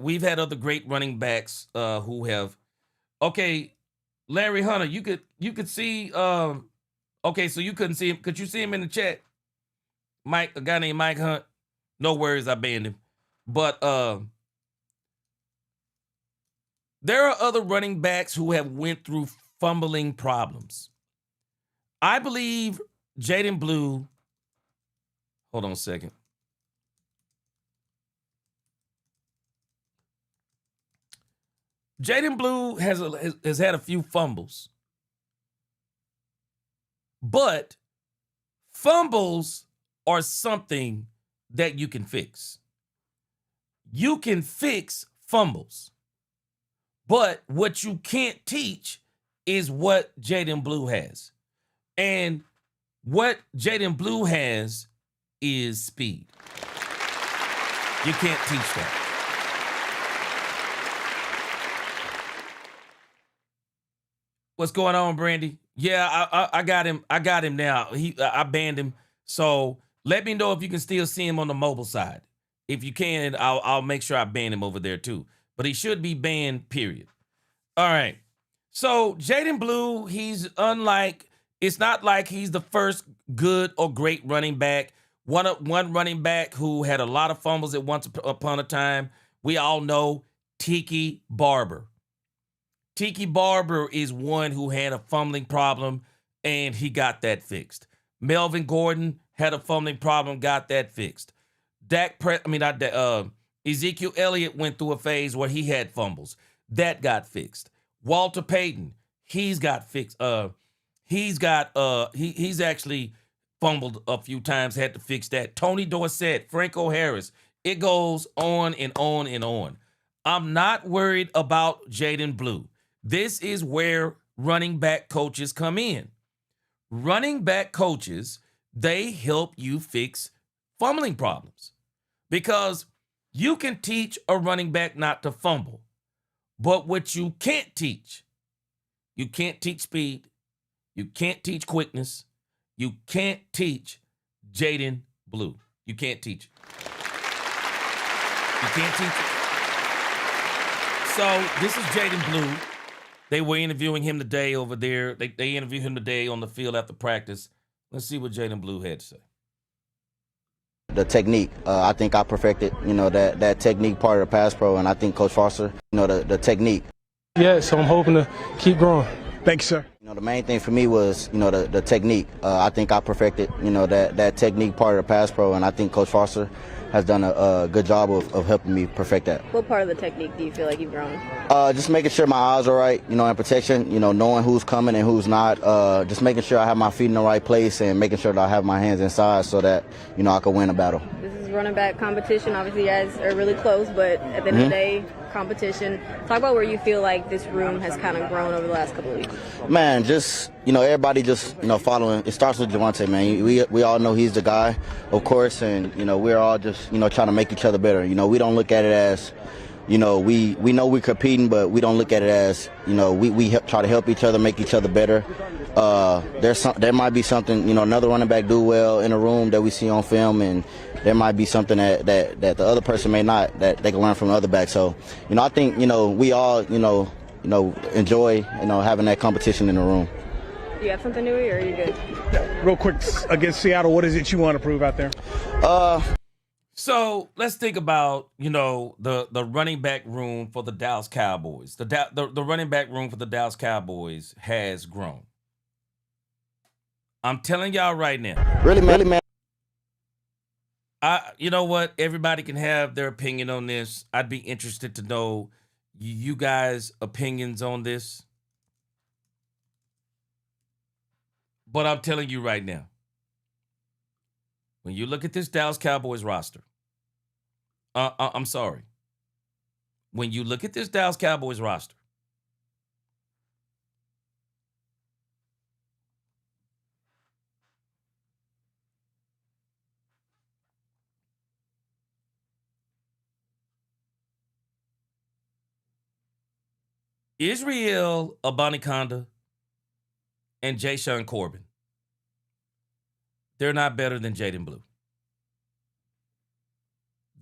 have. Okay, Larry Hunter, you could see. Okay, so you couldn't see him. Could you see him in the chat? A guy named Mike Hunt. No worries, I banned him. But there are other running backs who have went through fumbling problems. I believe Jaden Blue. Hold on a second. Jaden Blue has had a few fumbles. But fumbles are something that you can fix. You can fix fumbles. But what you can't teach is what Jaden Blue has. And what Jaden Blue has is speed. You can't teach that. What's going on, Brandy? Yeah, I got him. I got him now. I banned him. So let me know if you can still see him on the mobile side. If you can, I'll make sure I ban him over there too. But he should be banned, period. All right. So Jaden Blue, it's not like he's the first good or great running back. One running back who had a lot of fumbles at once upon a time. We all know Tiki Barber. Tiki Barber is one who had a fumbling problem, and he got that fixed. Melvin Gordon had a fumbling problem, got that fixed. Ezekiel Elliott went through a phase where he had fumbles. That got fixed. Walter Payton, he's got fixed. He's actually fumbled a few times, had to fix that. Tony Dorsett, Franco Harris. It goes on and on and on. I'm not worried about Jaden Blue. This is where running back coaches come in. Running back coaches, they help you fix fumbling problems because you can teach a running back not to fumble. But what you can't teach speed. You can't teach quickness. You can't teach Jaden Blue. You can't teach it. You can't teach it. So this is Jaden Blue. They were interviewing him today over there. They interviewed him today on the field after practice. Let's see what Jaden Blue had to say. The technique, I think I perfected, that technique part of the pass pro, and I think Coach Foster, the technique. Yeah, so I'm hoping to keep growing. Thanks, sir. The main thing for me was, the technique. I think I perfected, that technique part of the pass pro, and I think Coach Foster has done a good job of helping me perfect that. What part of the technique do you feel like you've grown? Just making sure my eyes are right, in protection, knowing who's coming and who's not. Just making sure I have my feet in the right place and making sure that I have my hands inside so that, I can win a battle. This is running back competition. Obviously, you guys are really close, but at the end of the day, competition. Talk about where you feel like this room has kind of grown over the last couple of weeks. Man, just, everybody just, following. It starts with Javonte, man. We all know he's the guy, of course, and, we're all just, trying to make each other better. We don't look at it as, we know we're competing, but we don't look at it as, we try to help each other, make each other better. There might be something, another running back do well in a room that we see on film, and there might be something that the other person may not, that they can learn from the other back. So, I think, we all, enjoy, having that competition in the room. Do you have something new, or are you good? Real quick, against Seattle, what is it you want to prove out there? So let's think about, the running back room for the Dallas Cowboys. The running back room for the Dallas Cowboys has grown. I'm telling y'all right now. Really, man. You know what? Everybody can have their opinion on this. I'd be interested to know you guys' opinions on this. But I'm telling you right now, when you look at this Dallas Cowboys roster, I'm sorry. When you look at this Dallas Cowboys roster, Israel Abanikanda and Jashaun Corbin, they're not better than Jaden Blue.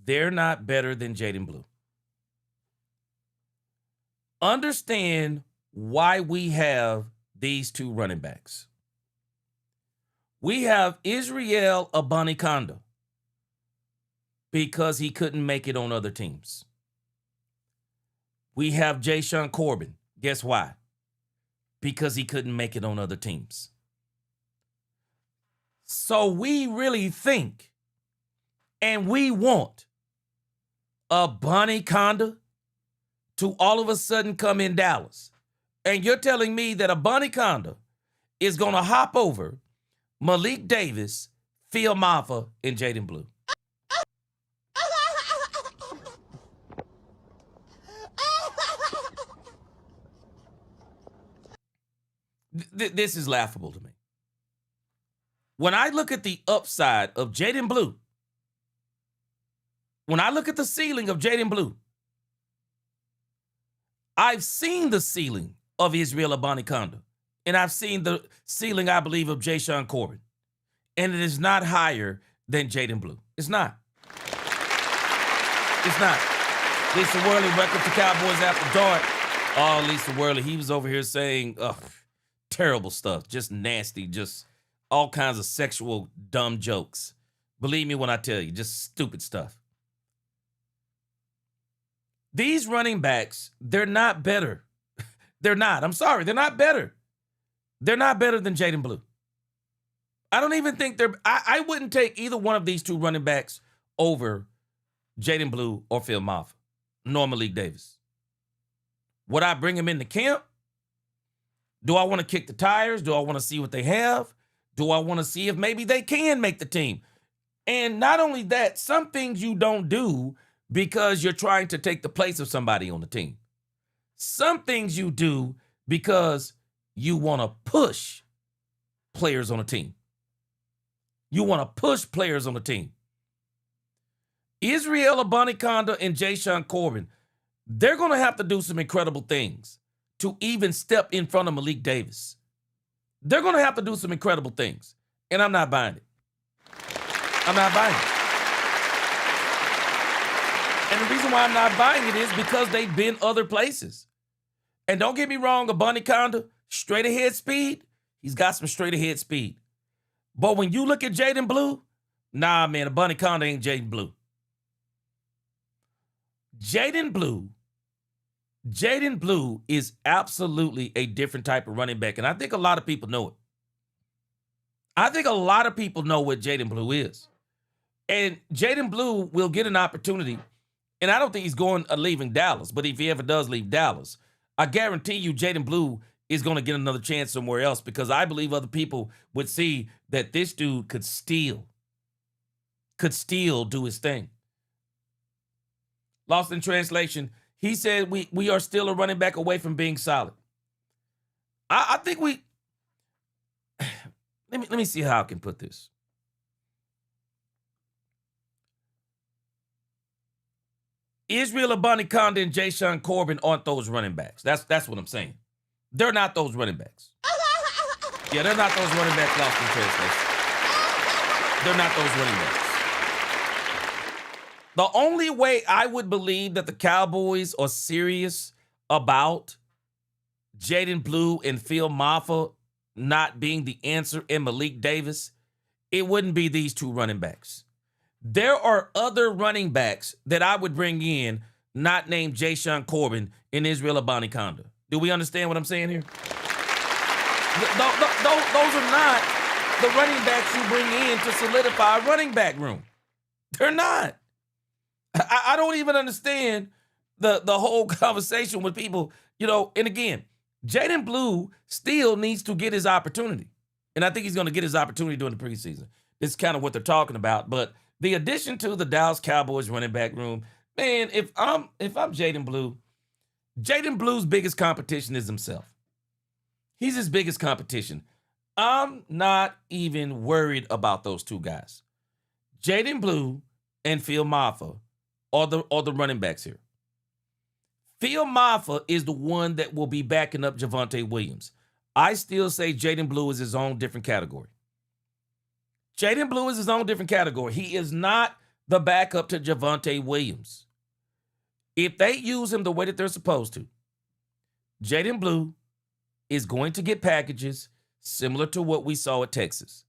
They're not better than Jaden Blue. Understand why we have these two running backs. We have Israel Abanikanda because he couldn't make it on other teams. We have Jashaun Corbin. Guess why? Because he couldn't make it on other teams. So we really think and we want Abanikanda to all of a sudden come in Dallas. And you're telling me that Abanikanda is going to hop over Malik Davis, Phil Maffa, and Jaden Blue. This is laughable to me. When I look at the upside of Jaden Blue, when I look at the ceiling of Jaden Blue, I've seen the ceiling of Israel Abanikanda, and I've seen the ceiling, I believe, of Jashaun Corbin. And it is not higher than Jaden Blue. It's not. It's not. Lisa Worley, welcome to Cowboys After Dark. Oh, Lisa Worley, he was over here saying, terrible stuff, just nasty, just all kinds of sexual dumb jokes. Believe me when I tell you, just stupid stuff. These running backs, they're not better. They're not. I'm sorry, they're not better. They're not better than Jaden Blue. I don't even think I wouldn't take either one of these two running backs over Jaden Blue or Phil Maffa, nor Malik Davis. Would I bring him into camp? Do I want to kick the tires? Do I want to see what they have? Do I want to see if maybe they can make the team? And not only that, some things you don't do because you're trying to take the place of somebody on the team. Some things you do because you want to push players on the team. You want to push players on the team. Israel Abanikanda and Jashaun Corbin, they're going to have to do some incredible things to even step in front of Malik Davis. They're going to have to do some incredible things. And I'm not buying it. I'm not buying it. And the reason why I'm not buying it is because they've been other places. And don't get me wrong, Abanikanda, straight ahead speed, he's got some straight ahead speed. But when you look at Jaden Blue, nah, man, Abanikanda ain't Jaden Blue. Jaden Blue is absolutely a different type of running back, and I think a lot of people know it. I think a lot of people know what Jaden Blue is. And Jaden Blue will get an opportunity, and I don't think he's leaving Dallas, but if he ever does leave Dallas, I guarantee you Jaden Blue is going to get another chance somewhere else because I believe other people would see that this dude could still do his thing. Lost in translation, he said we are still a running back away from being solid. I think let me see how I can put this. Israel Abanikanda and Jashaun Corbin aren't those running backs. That's what I'm saying. They're not those running backs. Yeah, they're not those running backs, lost in translation. They're not those running backs. The only way I would believe that the Cowboys are serious about Jaden Blue and Phil Maffa not being the answer and Malik Davis, it wouldn't be these two running backs. There are other running backs that I would bring in not named Jashaun Corbin and Israel Abanikanda. Do we understand what I'm saying here? Those are not the running backs you bring in to solidify a running back room. They're not. I don't even understand the whole conversation with people, and again, Jaden Blue still needs to get his opportunity. And I think he's going to get his opportunity during the preseason. This is kind of what they're talking about. But the addition to the Dallas Cowboys running back room, man, if I'm Jaden Blue's biggest competition is himself. He's his biggest competition. I'm not even worried about those two guys. Jaden Blue and Phil Maffa are the running backs here. Phil Maffa is the one that will be backing up Javonte Williams. I still say Jaden Blue is his own different category. Jaden Blue is his own different category. He is not the backup to Javonte Williams. If they use him the way that they're supposed to, Jaden Blue is going to get packages similar to what we saw at Texas.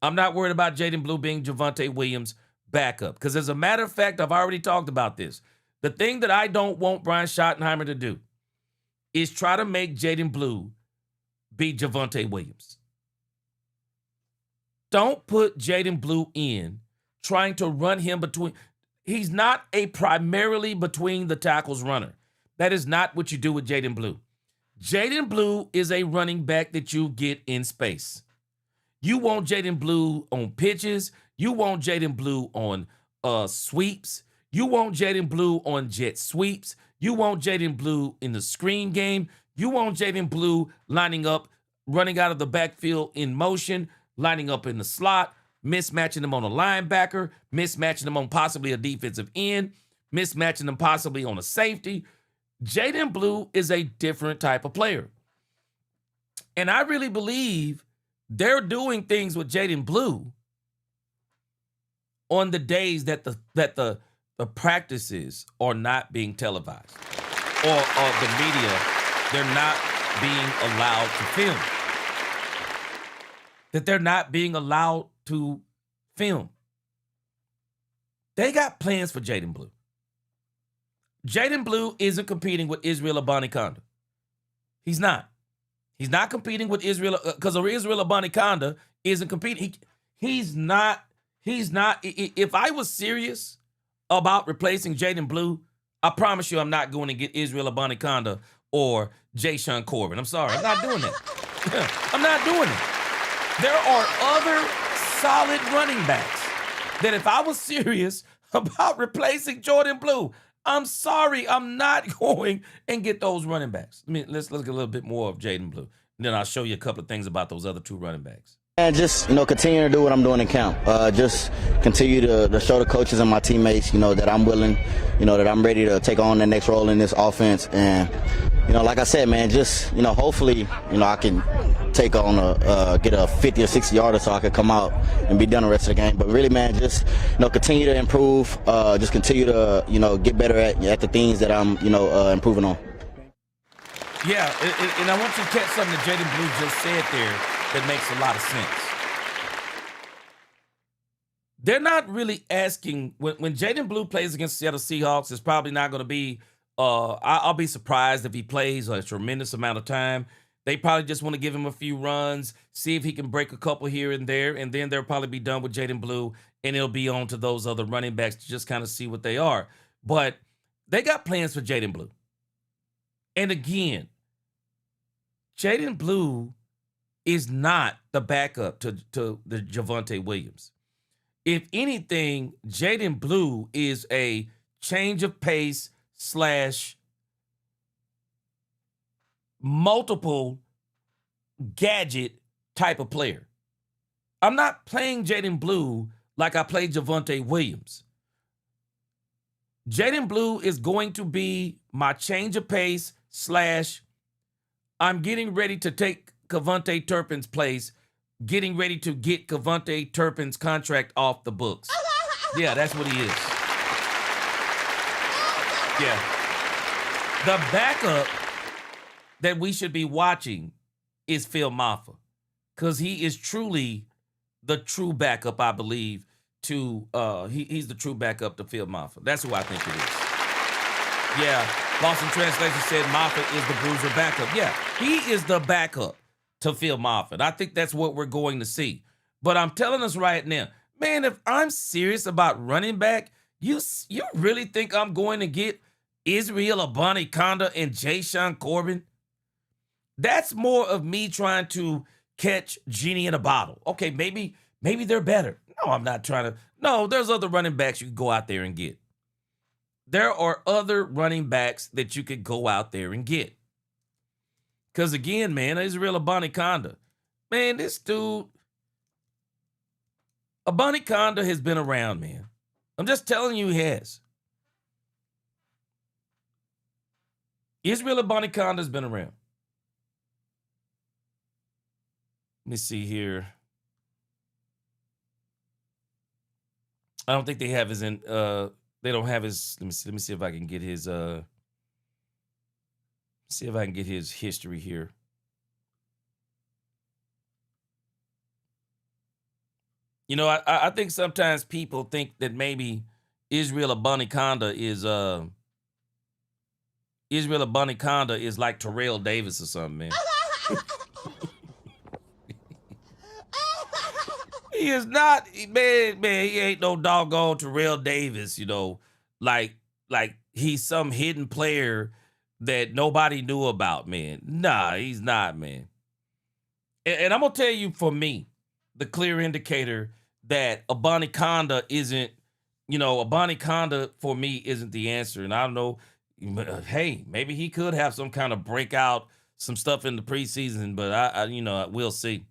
I'm not worried about Jaden Blue being Javonte Williams' backup because as a matter of fact, I've already talked about this. The thing that I don't want Brian Schottenheimer to do is try to make Jaden Blue be Javonte Williams. Don't put Jaden Blue in trying to run him between. He's not a primarily between the tackles runner. That is not what you do with Jaden Blue. Jaden Blue is a running back that you get in space. You want Jaden Blue on pitches. You want Jaden Blue on sweeps. You want Jaden Blue on jet sweeps. You want Jaden Blue in the screen game. You want Jaden Blue lining up, running out of the backfield in motion, lining up in the slot, mismatching them on a linebacker, mismatching them on possibly a defensive end, mismatching them possibly on a safety. Jaden Blue is a different type of player. And I really believe they're doing things with Jaden Blue on the days that the practices are not being televised or the media, they're not being allowed to film. That they're not being allowed to film. They got plans for Jaden Blue. Jaden Blue isn't competing with Israel Abanikanda. He's not. He's not competing with Israel because Israel Abanikanda isn't competing. He's not. If I was serious about replacing Jaden Blue, I promise you I'm not going to get Israel Abanikanda or Jashaun Corbin. I'm sorry. I'm not doing that. I'm not doing it. There are other solid running backs that if I was serious about replacing Jordan Blue, I'm sorry, I'm not going and get those running backs. I mean, let's look a little bit more of Jaden Blue. And then I'll show you a couple of things about those other two running backs. And just, continue to do what I'm doing in camp. Just continue to show the coaches and my teammates, that I'm willing, that I'm ready to take on the next role in this offense. And, like I said, man, just, hopefully, I can take on get a 50 or 60 yarder so I can come out and be done the rest of the game. But really, man, just, continue to improve, just continue to, get better at the things that I'm, improving on. Yeah, and I want you to catch something that Jaden Blue just said there that makes a lot of sense. They're not really asking, when Jaden Blue plays against the Seattle Seahawks, it's probably not going to be, I'll be surprised if he plays a tremendous amount of time. They probably just want to give him a few runs, see if he can break a couple here and there, and then they'll probably be done with Jaden Blue, and it'll be on to those other running backs to just kind of see what they are. But they got plans for Jaden Blue. And again, Jaden Blue is not the backup to the Javonte Williams. If anything, Jaden Blue is a change of pace / multiple gadget type of player. I'm not playing Jaden Blue like I played Javonte Williams. Jaden Blue is going to be my change of pace / I'm getting ready to take Kevontae Turpin's place, getting ready to get Kevontae Turpin's contract off the books. Yeah, that's what he is. Yeah. The backup that we should be watching is Phil Maffa, because he is truly the true backup, I believe, to he's the true backup to Phil Maffa. That's who I think it is. Yeah. Lost in Translation said Moffitt is the bruiser backup. Yeah, he is the backup to Phil Moffitt. I think that's what we're going to see. But I'm telling us right now, man, if I'm serious about running back, you really think I'm going to get Israel Abanikanda and Jashaun Corbin? That's more of me trying to catch genie in a bottle. Okay, maybe they're better. No, I'm not trying to. No, there's other running backs you can go out there and get. There are other running backs that you could go out there and get. Because again, man, Israel Abanikanda. Man, this dude, Abanikanda has been around, man. I'm just telling you he has. Israel Abanikanda has been around. Let me see here. I don't think they have his they don't have his. Let me see if I can get his. See if I can get his history here. I think sometimes people think that maybe Israel Abanikanda is like Terrell Davis or something, man. He is not, man, he ain't no doggone Terrell Davis, like he's some hidden player that nobody knew about, man. Nah, he's not, man. And I'm going to tell you, for me, the clear indicator that Abanikanda isn't, Abanikanda for me isn't the answer. And I don't know, hey, maybe he could have some kind of breakout, some stuff in the preseason, but I we'll see.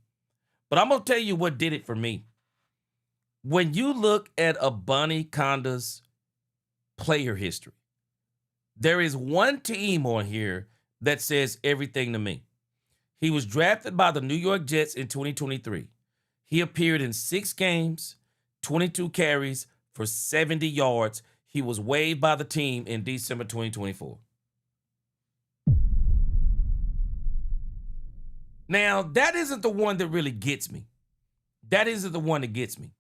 But I'm going to tell you what did it for me. When you look at Abanikanda's player history, there is one team on here that says everything to me. He was drafted by the New York Jets in 2023. He appeared in 6 games, 22 carries for 70 yards. He was waived by the team in December 2024. Now, that isn't the one that really gets me. That isn't the one that gets me.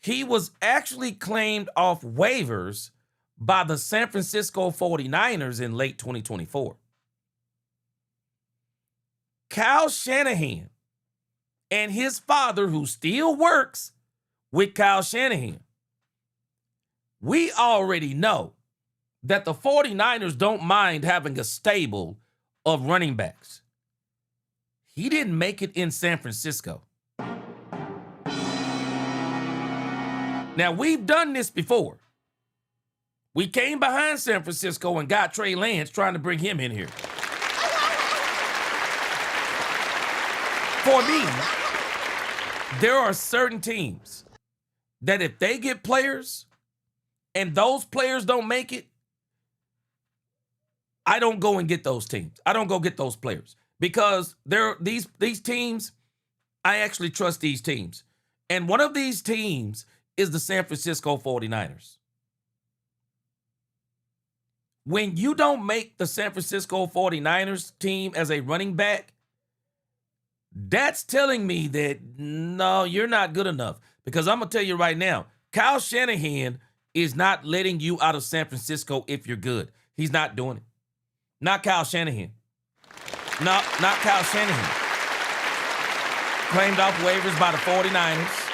He was actually claimed off waivers by the San Francisco 49ers in late 2024. Kyle Shanahan and his father, who still works with Kyle Shanahan, we already know that the 49ers don't mind having a stable of running backs. He didn't make it in San Francisco. Now, we've done this before. We came behind San Francisco and got Trey Lance, trying to bring him in here. For me, there are certain teams that if they get players and those players don't make it, I don't go and get those teams. I don't go get those players because these teams, I actually trust these teams. And one of these teams is the San Francisco 49ers. When you don't make the San Francisco 49ers team as a running back, that's telling me that, no, you're not good enough. Because I'm going to tell you right now, Kyle Shanahan is not letting you out of San Francisco if you're good. He's not doing it. Not Kyle Shanahan. No, not Kyle Shanahan. Claimed off waivers by the 49ers.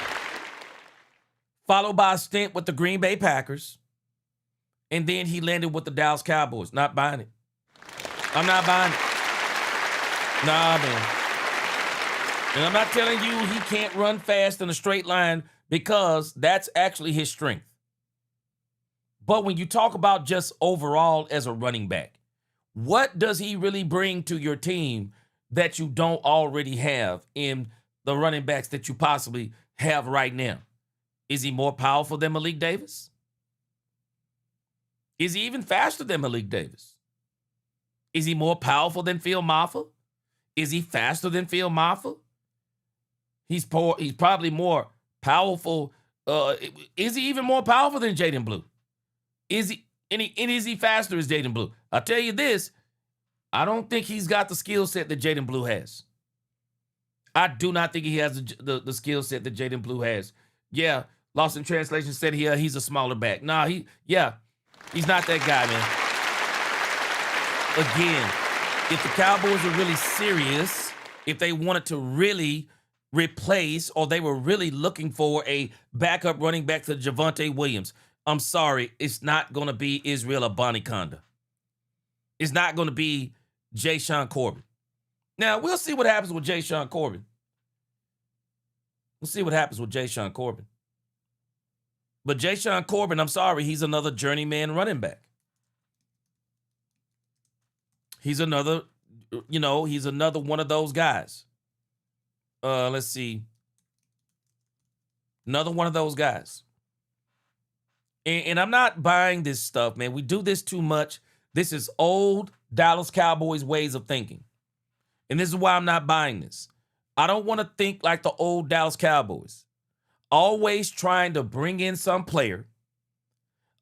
Followed by a stint with the Green Bay Packers. And then he landed with the Dallas Cowboys. Not buying it. I'm not buying it. Nah, man. And I'm not telling you he can't run fast in a straight line because that's actually his strength. But when you talk about just overall as a running back, what does he really bring to your team that you don't already have in the running backs that you possibly have right now? Is he more powerful than Malik Davis? Is he even faster than Malik Davis? Is he more powerful than Phil Maffa? Is he faster than Phil Maffa? He's probably more powerful. Is he even more powerful than Jaden Blue? Is he faster as Jaden Blue? I'll tell you this, I don't think he's got the skill set that Jaden Blue has. I do not think he has the skill set that Jaden Blue has. Yeah, Lost in Translation said he's a smaller back. Nah, he's not that guy, man. Again, if the Cowboys are really serious, if they wanted to really replace or they were really looking for a backup running back to Javonte Williams, I'm sorry, it's not going to be Israel Abanikanda. It's not going to be Jayshon Corbin. Now, we'll see what happens with Jayshon Corbin. We'll see what happens with Jayshon Corbin. But Jayshon Corbin, I'm sorry, he's another journeyman running back. He's another one of those guys. Let's see. Another one of those guys. And I'm not buying this stuff, man. We do this too much. This is old Dallas Cowboys ways of thinking. And this is why I'm not buying this. I don't want to think like the old Dallas Cowboys. Always trying to bring in some player.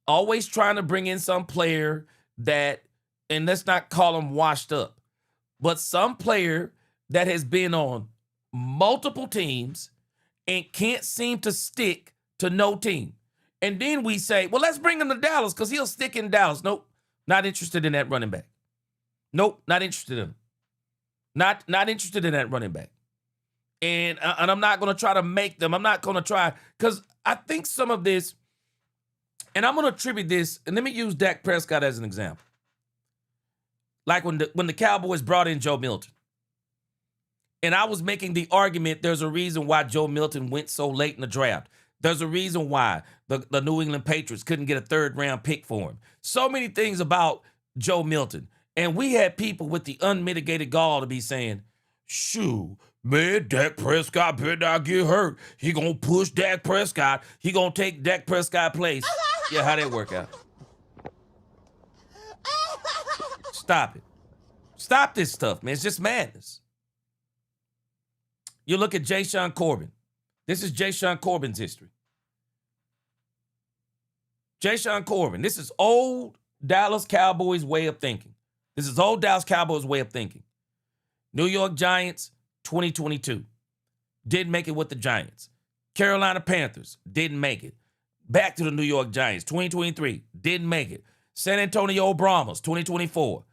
Always trying to bring in some player that, and let's not call him washed up, but some player that has been on multiple teams and can't seem to stick to no team. And then we say, well, let's bring him to Dallas because he'll stick in Dallas. Nope, not interested in that running back. Nope, not interested in him. Not interested in that running back. And I'm not going to try to make them. I'm not going to try because I think some of this, and I'm going to attribute this, and let me use Dak Prescott as an example. Like when the Cowboys brought in Joe Milton. And I was making the argument there's a reason why Joe Milton went so late in the draft. There's a reason why the New England Patriots couldn't get a third-round pick for him. So many things about Joe Milton. And we had people with the unmitigated gall to be saying, shoo, man, Dak Prescott better not get hurt. He going to push Dak Prescott. He going to take Dak Prescott's place. Yeah, how'd that work out? Stop it. Stop this stuff, man. It's just madness. You look at Jayshon Corbin. This is Jayshon Corbin's history. Jayshon Corbin. This is old Dallas Cowboys way of thinking. This is old Dallas Cowboys way of thinking. New York Giants, 2022. Didn't make it with the Giants. Carolina Panthers, didn't make it. Back to the New York Giants, 2023. Didn't make it. San Antonio Brahmas, 2024.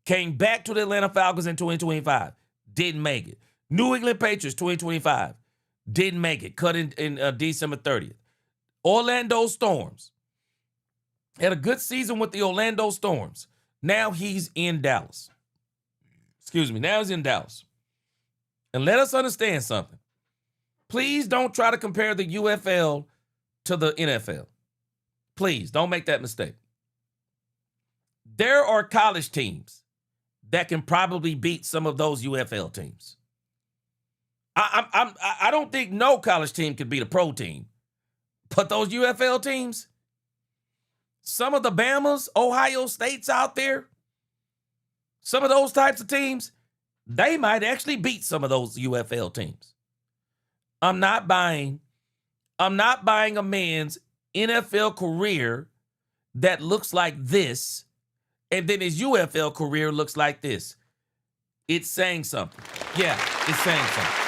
Came back to the Atlanta Falcons in 2025. Didn't make it. New England Patriots 2025 didn't make it. Cut in December 30th. Orlando Storms had a good season with the Orlando Storms. Now he's in Dallas. Excuse me. Now he's in Dallas. And let us understand something. Please don't try to compare the UFL to the NFL. Please don't make that mistake. There are college teams that can probably beat some of those UFL teams. I don't think no college team can beat a pro team, but those UFL teams, some of the Bamas, Ohio States out there, some of those types of teams, they might actually beat some of those UFL teams. I'm not buying a man's NFL career that looks like this, and then his UFL career looks like this. It's saying something. Yeah, it's saying something.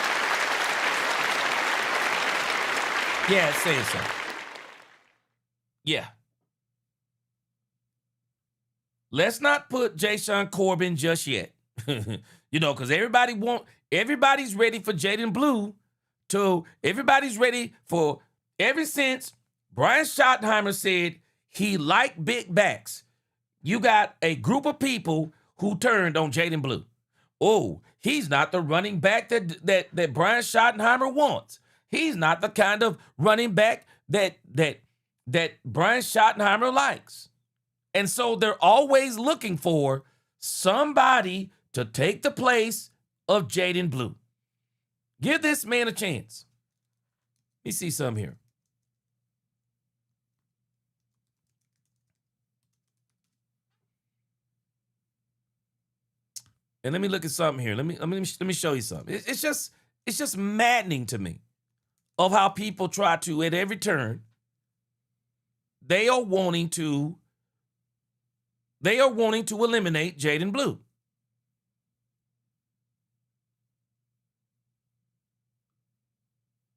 Yeah, it's saying something. Yeah. Let's not put Jashaun Corbin just yet. Because everybody's ready for Jaden Blue everybody's ready for, ever since Brian Schottenheimer said he liked big backs, you got a group of people who turned on Jaden Blue. Oh, he's not the running back that Brian Schottenheimer wants. He's not the kind of running back that Brian Schottenheimer likes. And so they're always looking for somebody to take the place of Jaden Blue. Give this man a chance. Let me see something here. And let me look at something here. Let me show you something. It's just maddening to me of how people try to, at every turn, they are wanting to eliminate Jaden Blue.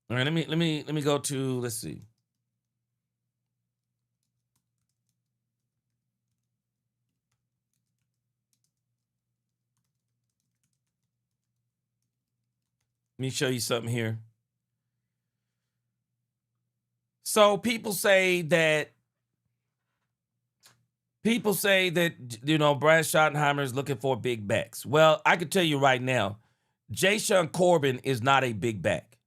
All right, let me go to, let's see. Let me show you something here. So people say that Brian Schottenheimer is looking for big backs. Well, I can tell you right now, Jashaun Corbin is not a big back.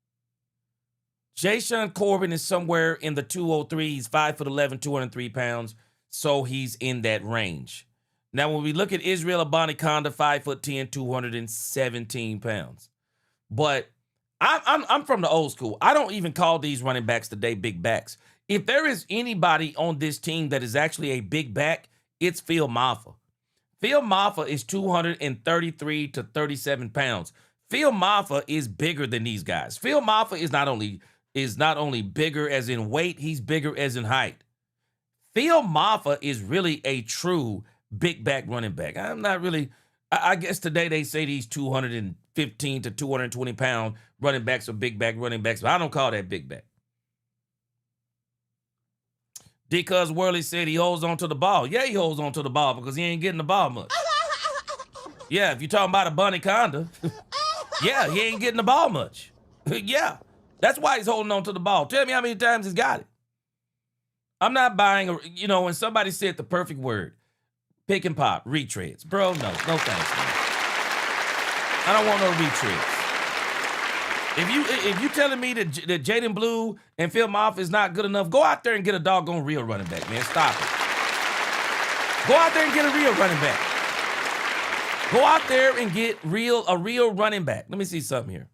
Jashaun Corbin is somewhere in the 203. He's 5'11", 203 pounds. So he's in that range. Now, when we look at Israel Abanikanda, 5'10", 217 pounds. But I'm from the old school. I don't even call these running backs today big backs. If there is anybody on this team that is actually a big back, it's Phil Maffa. Phil Maffa is 233 to 37 pounds. Phil Maffa is bigger than these guys. Phil Maffa is not only bigger as in weight, he's bigger as in height. Phil Maffa is really a true big back running back. I guess today they say these 215 to 220 pound running backs are big back running backs, but I don't call that big back. Because Worley said he holds on to the ball. Yeah, he holds on to the ball because he ain't getting the ball much. Yeah, if you're talking about a Abanikanda, yeah, he ain't getting the ball much. Yeah, that's why he's holding on to the ball. Tell me how many times he's got it. I'm not buying, when somebody said the perfect word, pick and pop, retreads. Bro, no thanks, man. I don't want no retreads. If you telling me that Jaden Blue and Phil Maffa is not good enough, go out there and get a doggone real running back, man. Stop it. Go out there and get a real running back. Go out there and get a real running back. Let me see something here.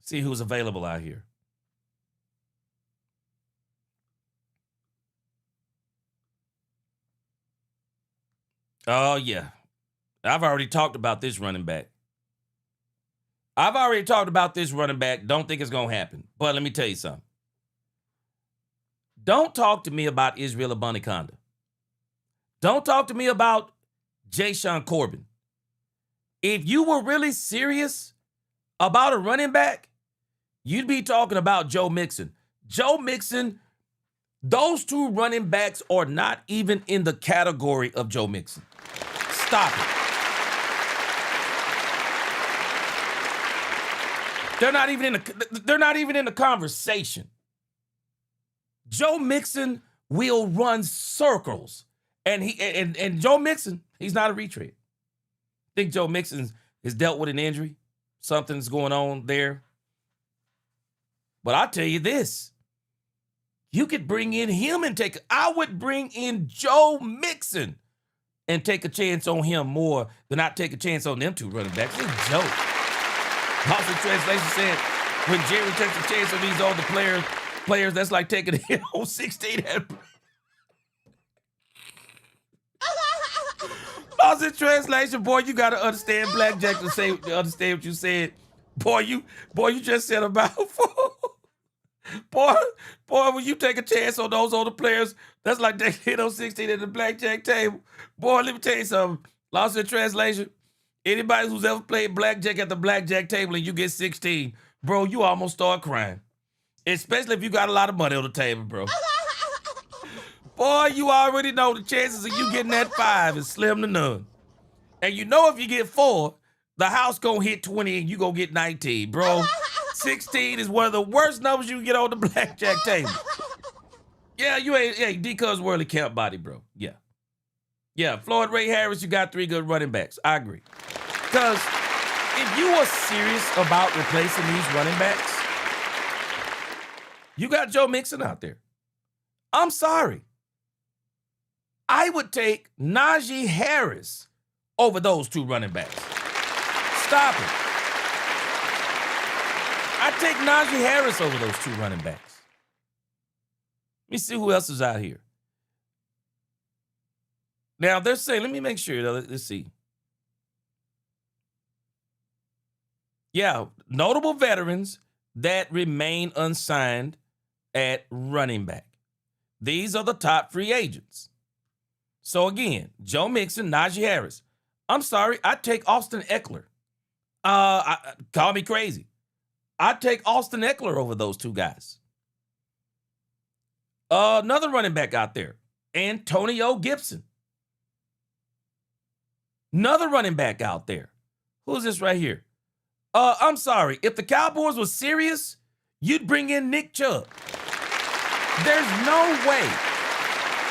See who's available out here. Oh, yeah. I've already talked about this running back. Don't think it's going to happen. But let me tell you something. Don't talk to me about Israel Abanikanda. Don't talk to me about Jashaun Corbin. If you were really serious about a running back, you'd be talking about Joe Mixon. Joe Mixon Those two running backs are not even in the category of Joe Mixon. Stop it. They're not even in the conversation. Joe Mixon will run circles. And Joe Mixon, he's not a retread. I think Joe Mixon has dealt with an injury. Something's going on there. But I'll tell you this. You could bring in him and I would bring in Joe Mixon and take a chance on him more than I take a chance on them two running backs. It's a joke. Also, translation said, when Jerry takes a chance on these older players, that's like taking a hit on 16. Also, translation, boy, you got to understand Blackjack to understand what you said. Boy, you just said about Boy, when you take a chance on those older players, that's like taking a hit on 16 at the blackjack table. Boy, let me tell you something. Lost in translation. Anybody who's ever played blackjack at the blackjack table and you get 16, bro, you almost start crying. Especially if you got a lot of money on the table, bro. Boy, you already know the chances of you getting that 5 is slim to none. And you know if you get 4, the house gonna hit 20 and you gonna get 19, bro. 16 is one of the worst numbers you can get on the blackjack table. Yeah, you ain't, hey, D-Cub's worldly count body, bro. Yeah. Yeah, Floyd Ray Harris, you got 3 good running backs. I agree. Because if you are serious about replacing these running backs, you got Joe Mixon out there. I'm sorry. I would take Najee Harris over those 2 running backs. Stop it. I'd take Najee Harris over those 2 running backs. Let me see who else is out here. Now, they're saying, let me make sure. Let's see. Yeah, notable veterans that remain unsigned at running back. These are the top free agents. So, again, Joe Mixon, Najee Harris. I'm sorry, I'd take Austin Eckler. Call me crazy. I'd take Austin Eckler over those 2 guys. Another running back out there, Antonio Gibson. Another running back out there. Who's this right here? I'm sorry. If the Cowboys were serious, you'd bring in Nick Chubb. There's no way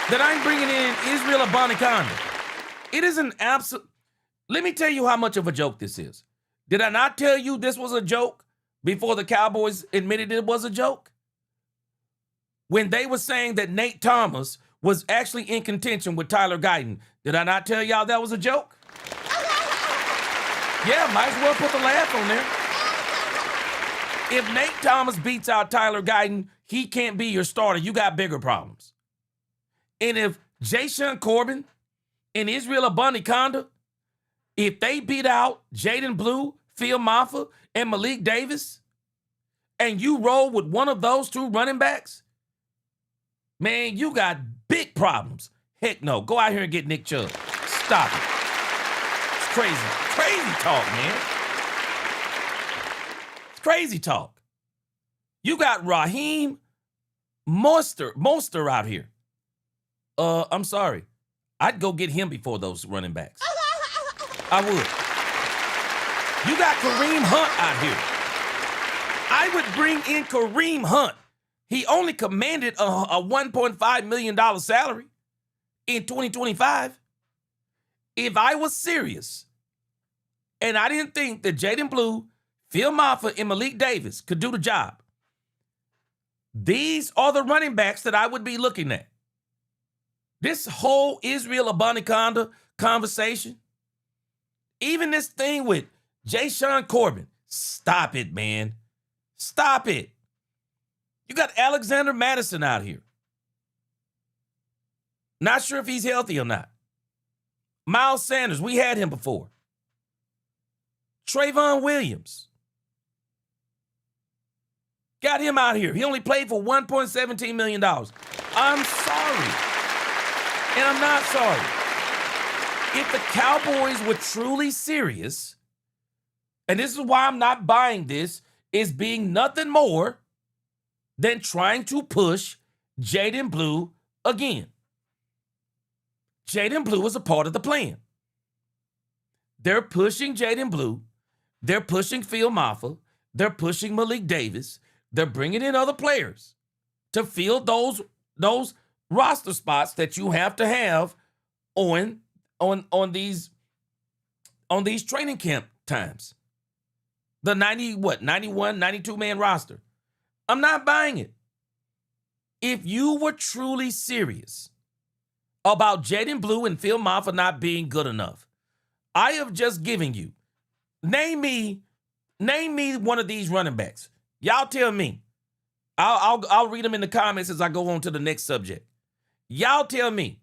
that I'm bringing in Israel Abanikanda. It is an absolute... Let me tell you how much of a joke this is. Did I not tell you this was a joke before the Cowboys admitted it was a joke? When they were saying that Nate Thomas was actually in contention with Tyler Guyton, did I not tell y'all that was a joke? Yeah, might as well put the laugh on there. If Nate Thomas beats out Tyler Guyton, he can't be your starter. You got bigger problems. And if Jashaun Corbin and Israel Abanikanda, if they beat out Jaden Blue, Phil Maffa, and Malik Davis, and you roll with one of those 2 running backs, man, you got big problems. Heck no. Go out here and get Nick Chubb. Stop it. It's crazy. Crazy talk, man. It's crazy talk. You got Raheem Mostert out here. I'm sorry. I'd go get him before those running backs. I would. You got Kareem Hunt out here. I would bring in Kareem Hunt. He only commanded a $1.5 million salary in 2025. If I was serious and I didn't think that Jaden Blue, Phil Maffa, and Malik Davis could do the job, these are the running backs that I would be looking at. This whole Israel Abanikanda conversation, even this thing with Jashaun Corbin, stop it, man. Stop it. You got Alexander Madison out here. Not sure if he's healthy or not. Miles Sanders, we had him before. Trayvon Williams. Got him out here. He only played for $1.17 million. I'm sorry. And I'm not sorry. If the Cowboys were truly serious, and this is why I'm not buying this, is being nothing more than trying to push Jaden Blue again. Jaden Blue is a part of the plan. They're pushing Jaden Blue. They're pushing Phil Maffa. They're pushing Malik Davis. They're bringing in other players to fill those roster spots that you have to have on these training camp times. The 91, 92 man roster. I'm not buying it. If you were truly serious about Jaden Blue and Phil Maffa not being good enough, I have just given you. Name me one of these running backs. Y'all tell me. I'll read them in the comments as I go on to the next subject. Y'all tell me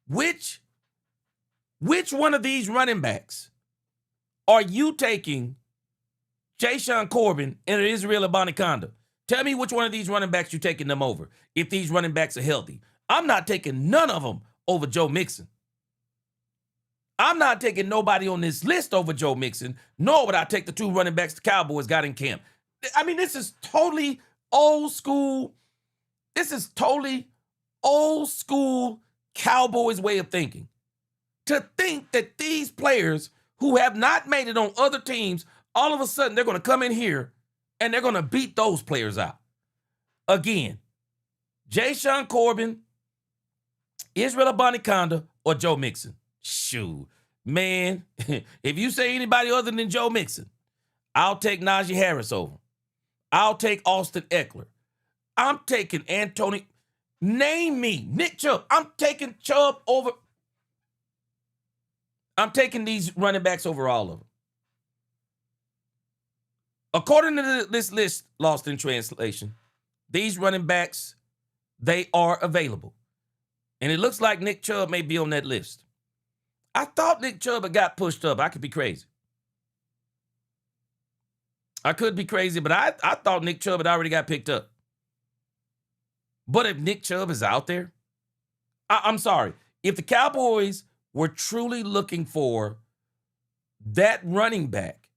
which one of these running backs are you taking Jashaun Corbin and Israel Abanikanda? Tell me which one of these running backs you're taking them over if these running backs are healthy. I'm not taking none of them over Joe Mixon. I'm not taking nobody on this list over Joe Mixon, nor would I take the two running backs the Cowboys got in camp. I mean, this is totally old school. This is totally old school Cowboys way of thinking. To think that these players who have not made it on other teams, all of a sudden they're going to come in here and they're going to beat those players out. Again, Jashaun Corbin, Israel Abanikanda, or Joe Mixon. Shoot, man, if you say anybody other than Joe Mixon, I'll take Najee Harris over. I'll take Austin Eckler. I'm taking Anthony. Name me. Nick Chubb. I'm taking Chubb over. I'm taking these running backs over all of them. According to this list, lost in translation, these running backs, they are available. And it looks like Nick Chubb may be on that list. I thought Nick Chubb had got pushed up. I could be crazy. I could be crazy, but I thought Nick Chubb had already got picked up. But if Nick Chubb is out there, I'm sorry. If the Cowboys were truly looking for that running back,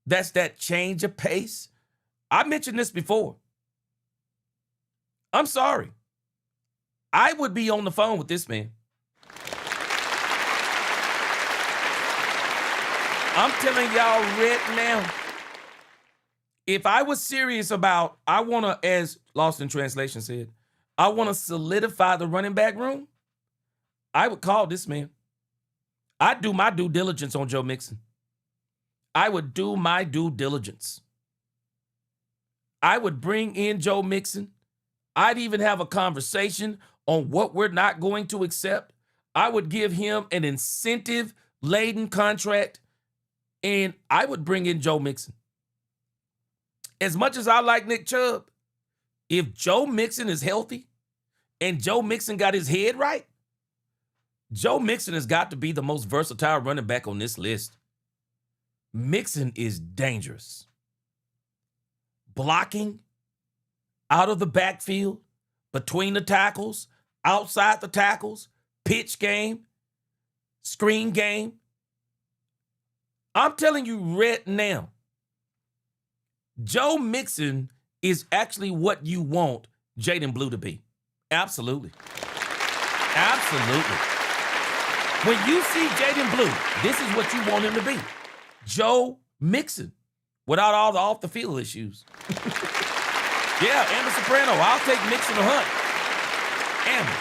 that's that change of pace. I mentioned this before. I'm sorry. I would be on the phone with this man. I'm telling y'all right now, if I was serious about, I want to, as Lost in Translation said, I want to solidify the running back room, I would call this man. I'd do my due diligence on Joe Mixon. I would do my due diligence. I would bring in Joe Mixon. I'd even have a conversation on what we're not going to accept. I would give him an incentive-laden contract, and I would bring in Joe Mixon. As much as I like Nick Chubb, if Joe Mixon is healthy and Joe Mixon got his head right, Joe Mixon has got to be the most versatile running back on this list. Mixon is dangerous. Blocking, out of the backfield, between the tackles, outside the tackles, pitch game, screen game. I'm telling you right now, Joe Mixon is actually what you want Jaden Blue to be. Absolutely. Absolutely. When you see Jaden Blue, this is what you want him to be. Joe Mixon, without all the off-the-field issues. Yeah, Amber Soprano, I'll take Mixon or Hunt. Amber.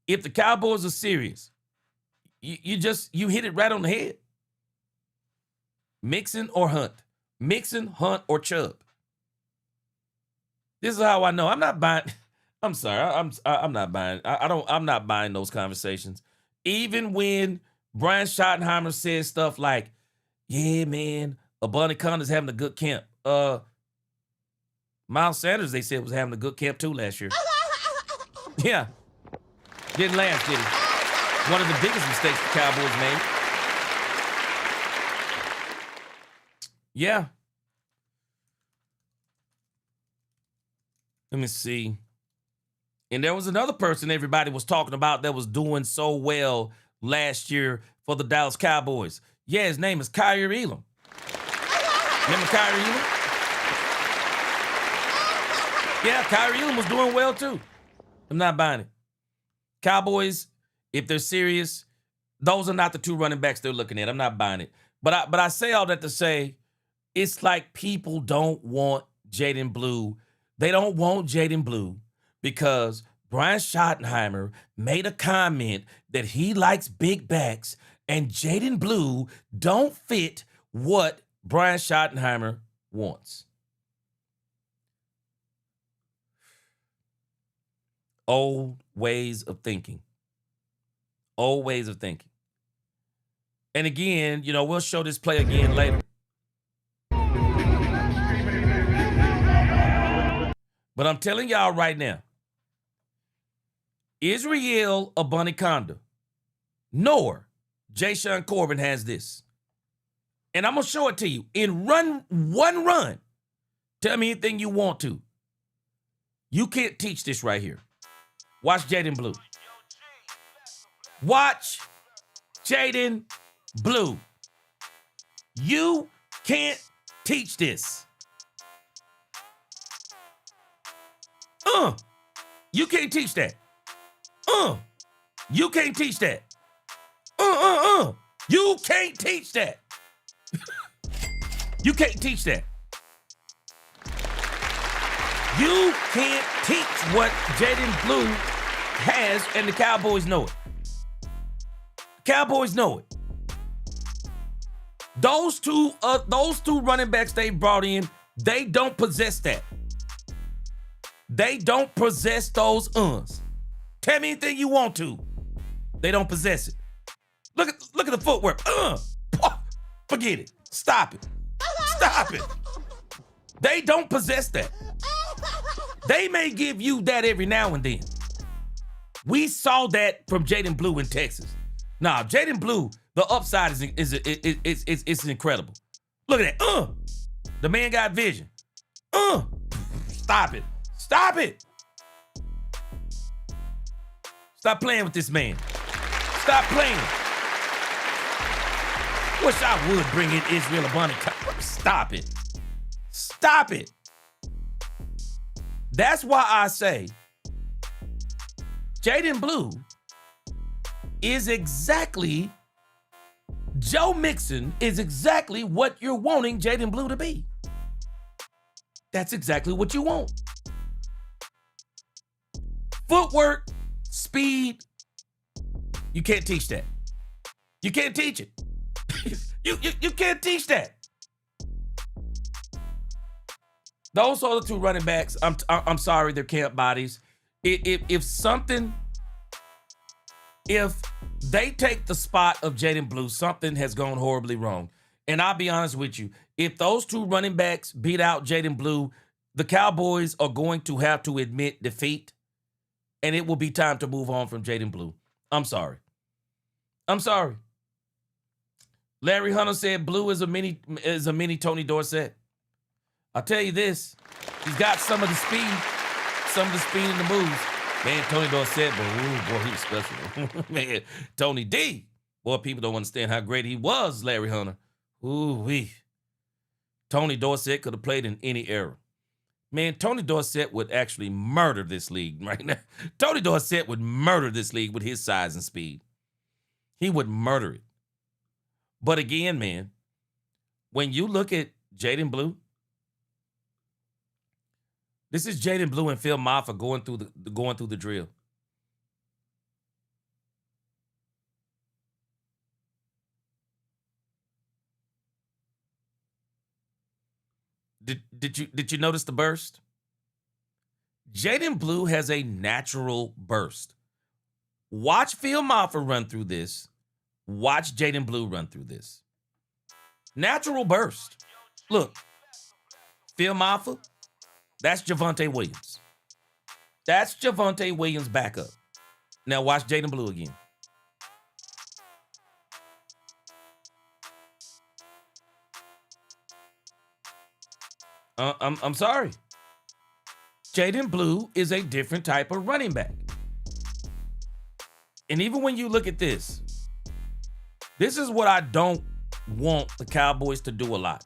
If the Cowboys are serious, you hit it right on the head. Mixon or Hunt. Mixon, Hunt, or Chubb. This is how I know. I'm not buying. I'm sorry. I'm not buying. I'm not buying those conversations. Even when Brian Schottenheimer says stuff like, "Yeah, man, Abanikanda is having a good camp." Miles Sanders, they said, was having a good camp too last year. Yeah, didn't last, did he? One of the biggest mistakes the Cowboys made. Yeah. Let me see. And there was another person everybody was talking about that was doing so well last year for the Dallas Cowboys. Yeah, his name is Kyrie Elam. Remember Kyrie Elam? Yeah, Kyrie Elam was doing well too. I'm not buying it. Cowboys, if they're serious, those are not the two running backs they're looking at. I'm not buying it. But I say all that to say, it's like people don't want Jaden Blue. They don't want Jaden Blue because Brian Schottenheimer made a comment that he likes big backs, and Jaden Blue don't fit what Brian Schottenheimer wants. Old ways of thinking. Old ways of thinking. And again, we'll show this play again later. But I'm telling y'all right now, Israel Abanikanda nor Jayshon Corbin has this. And I'm going to show it to you. In one run, tell me anything you want to. You can't teach this right here. Watch Jaden Blue. Watch Jaden Blue. You can't teach this. You can't teach that. You can't teach that. You can't teach that. You can't teach that. You can't teach what Jaden Blue has, and the Cowboys know it. Cowboys know it. Those two running backs they brought in, they don't possess that. They don't possess those uns. Tell me anything you want to. They don't possess it. Look at the footwork. Forget it. Stop it. Stop it. They don't possess that. They may give you that every now and then. We saw that from Jaden Blue in Texas. Nah, Jaden Blue, the upside is incredible. Look at that. The man got vision. Stop it. Stop it. Stop playing with this man. Stop playing. Wish I would bring in Israel Abanikanda. Stop it. Stop it. That's why I say Jaden Blue is exactly, Joe Mixon is exactly what you're wanting Jaden Blue to be. That's exactly what you want. Footwork, speed, you can't teach that. You can't teach it. you can't teach that. Those are the two running backs. I'm sorry, they're camp bodies. If they take the spot of Jaden Blue, something has gone horribly wrong. And I'll be honest with you, if those two running backs beat out Jaden Blue, the Cowboys are going to have to admit defeat, and it will be time to move on from Jaden Blue. I'm sorry. Larry Hunter said Blue is a mini Tony Dorsett. I'll tell you this, he's got some of the speed in the moves. Man, Tony Dorsett, boy, he was special. Man, Tony D. Boy, people don't understand how great he was, Larry Hunter. Ooh-wee. Tony Dorsett could have played in any era. Man, Tony Dorsett would actually murder this league right now. Tony Dorsett would murder this league with his size and speed. He would murder it. But again, man, when you look at Jaden Blue, this is Jaden Blue and Phil Maffa going through the drill. Did you notice the burst? Jaden Blue has a natural burst. Watch Phil Maffa run through this. Watch Jaden Blue run through this. Natural burst. Look, Phil Maffa, that's Javonte Williams. That's Javonte Williams' backup. Now watch Jaden Blue again. I'm sorry. Jaden Blue is a different type of running back. And even when you look at this is what I don't want the Cowboys to do a lot.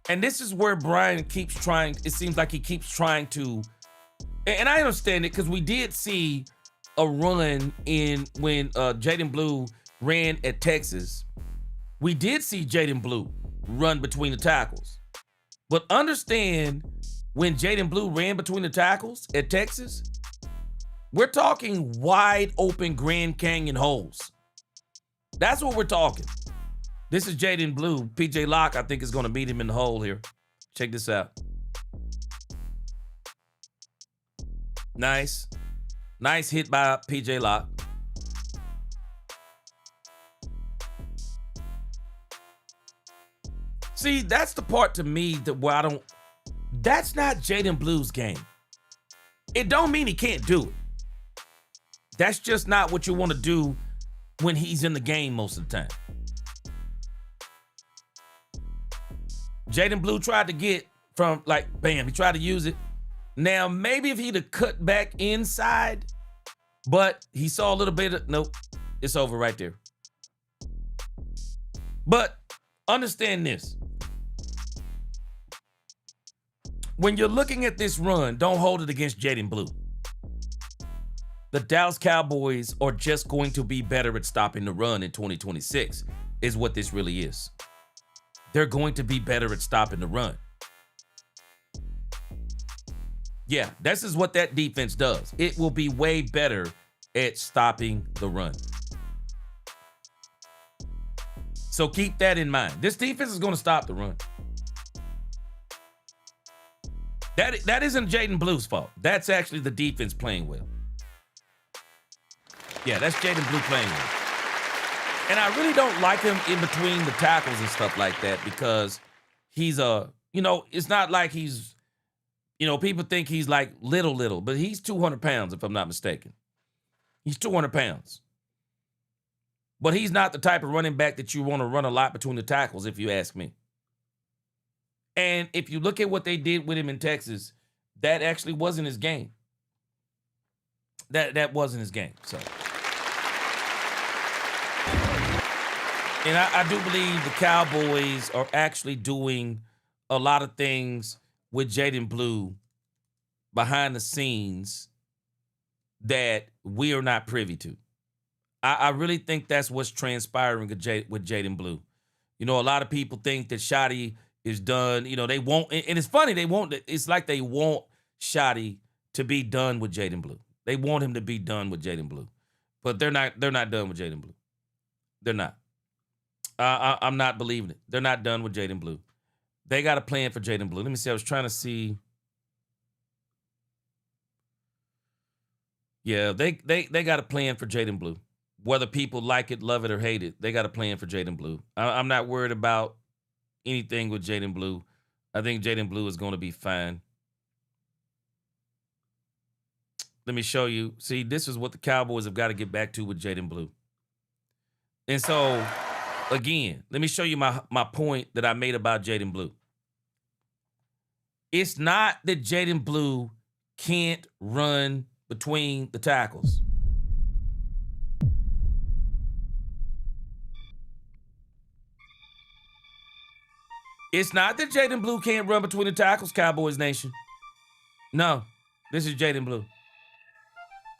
And this is where Brian keeps trying. It seems like he keeps trying to, and I understand it because we did see a run in when Jaden Blue ran at Texas. We did see Jaden Blue run between the tackles. But understand, when Jaden Blue ran between the tackles at Texas, we're talking wide open Grand Canyon holes. That's what we're talking. This is Jaden Blue. PJ Locke, I think, is going to meet him in the hole here. Check this out. Nice. Nice hit by PJ Locke. See, that's the part to me that where I don't, that's not Jaden Blue's game. It don't mean he can't do it. That's just not what you want to do when he's in the game most of the time. Jaden Blue tried to get from, like, bam, he tried to use it. Now, maybe if he'd have cut back inside, but he saw a little bit of, nope, it's over right there. But understand this. When you're looking at this run, don't hold it against Jaden Blue. The Dallas Cowboys are just going to be better at stopping the run in 2026, is what this really is. They're going to be better at stopping the run. Yeah, this is what that defense does. It will be way better at stopping the run. So keep that in mind. This defense is going to stop the run. That isn't Jaden Blue's fault. That's actually the defense playing well. Yeah, that's Jaden Blue playing well. And I really don't like him in between the tackles and stuff like that because he's it's not like he's, people think he's like little, but he's 200 pounds if I'm not mistaken. He's 200 pounds. But he's not the type of running back that you want to run a lot between the tackles, if you ask me. And if you look at what they did with him in Texas, that actually wasn't his game. That wasn't his game, so. And I do believe the Cowboys are actually doing a lot of things with Jaden Blue behind the scenes that we are not privy to. I really think that's what's transpiring with Jaden Blue. A lot of people think that Shotty is done. They won't, and it's funny, it's like they want Shotty to be done with Jaden Blue. They want him to be done with Jaden Blue. But they're not done with Jaden Blue. They're not. I'm not believing it. They're not done with Jaden Blue. They got a plan for Jaden Blue. Let me see. I was trying to see. Yeah, they got a plan for Jaden Blue. Whether people like it, love it, or hate it, they got a plan for Jaden Blue. I'm not worried about anything with Jaden Blue. I think Jaden Blue is going to be fine. Let me show you. See, this is what the Cowboys have got to get back to with Jaden Blue. And so, again, let me show you my point that I made about Jaden Blue. It's not that Jaden Blue can't run between the tackles. It's not that Jaden Blue can't run between the tackles, Cowboys Nation. No, this is Jaden Blue.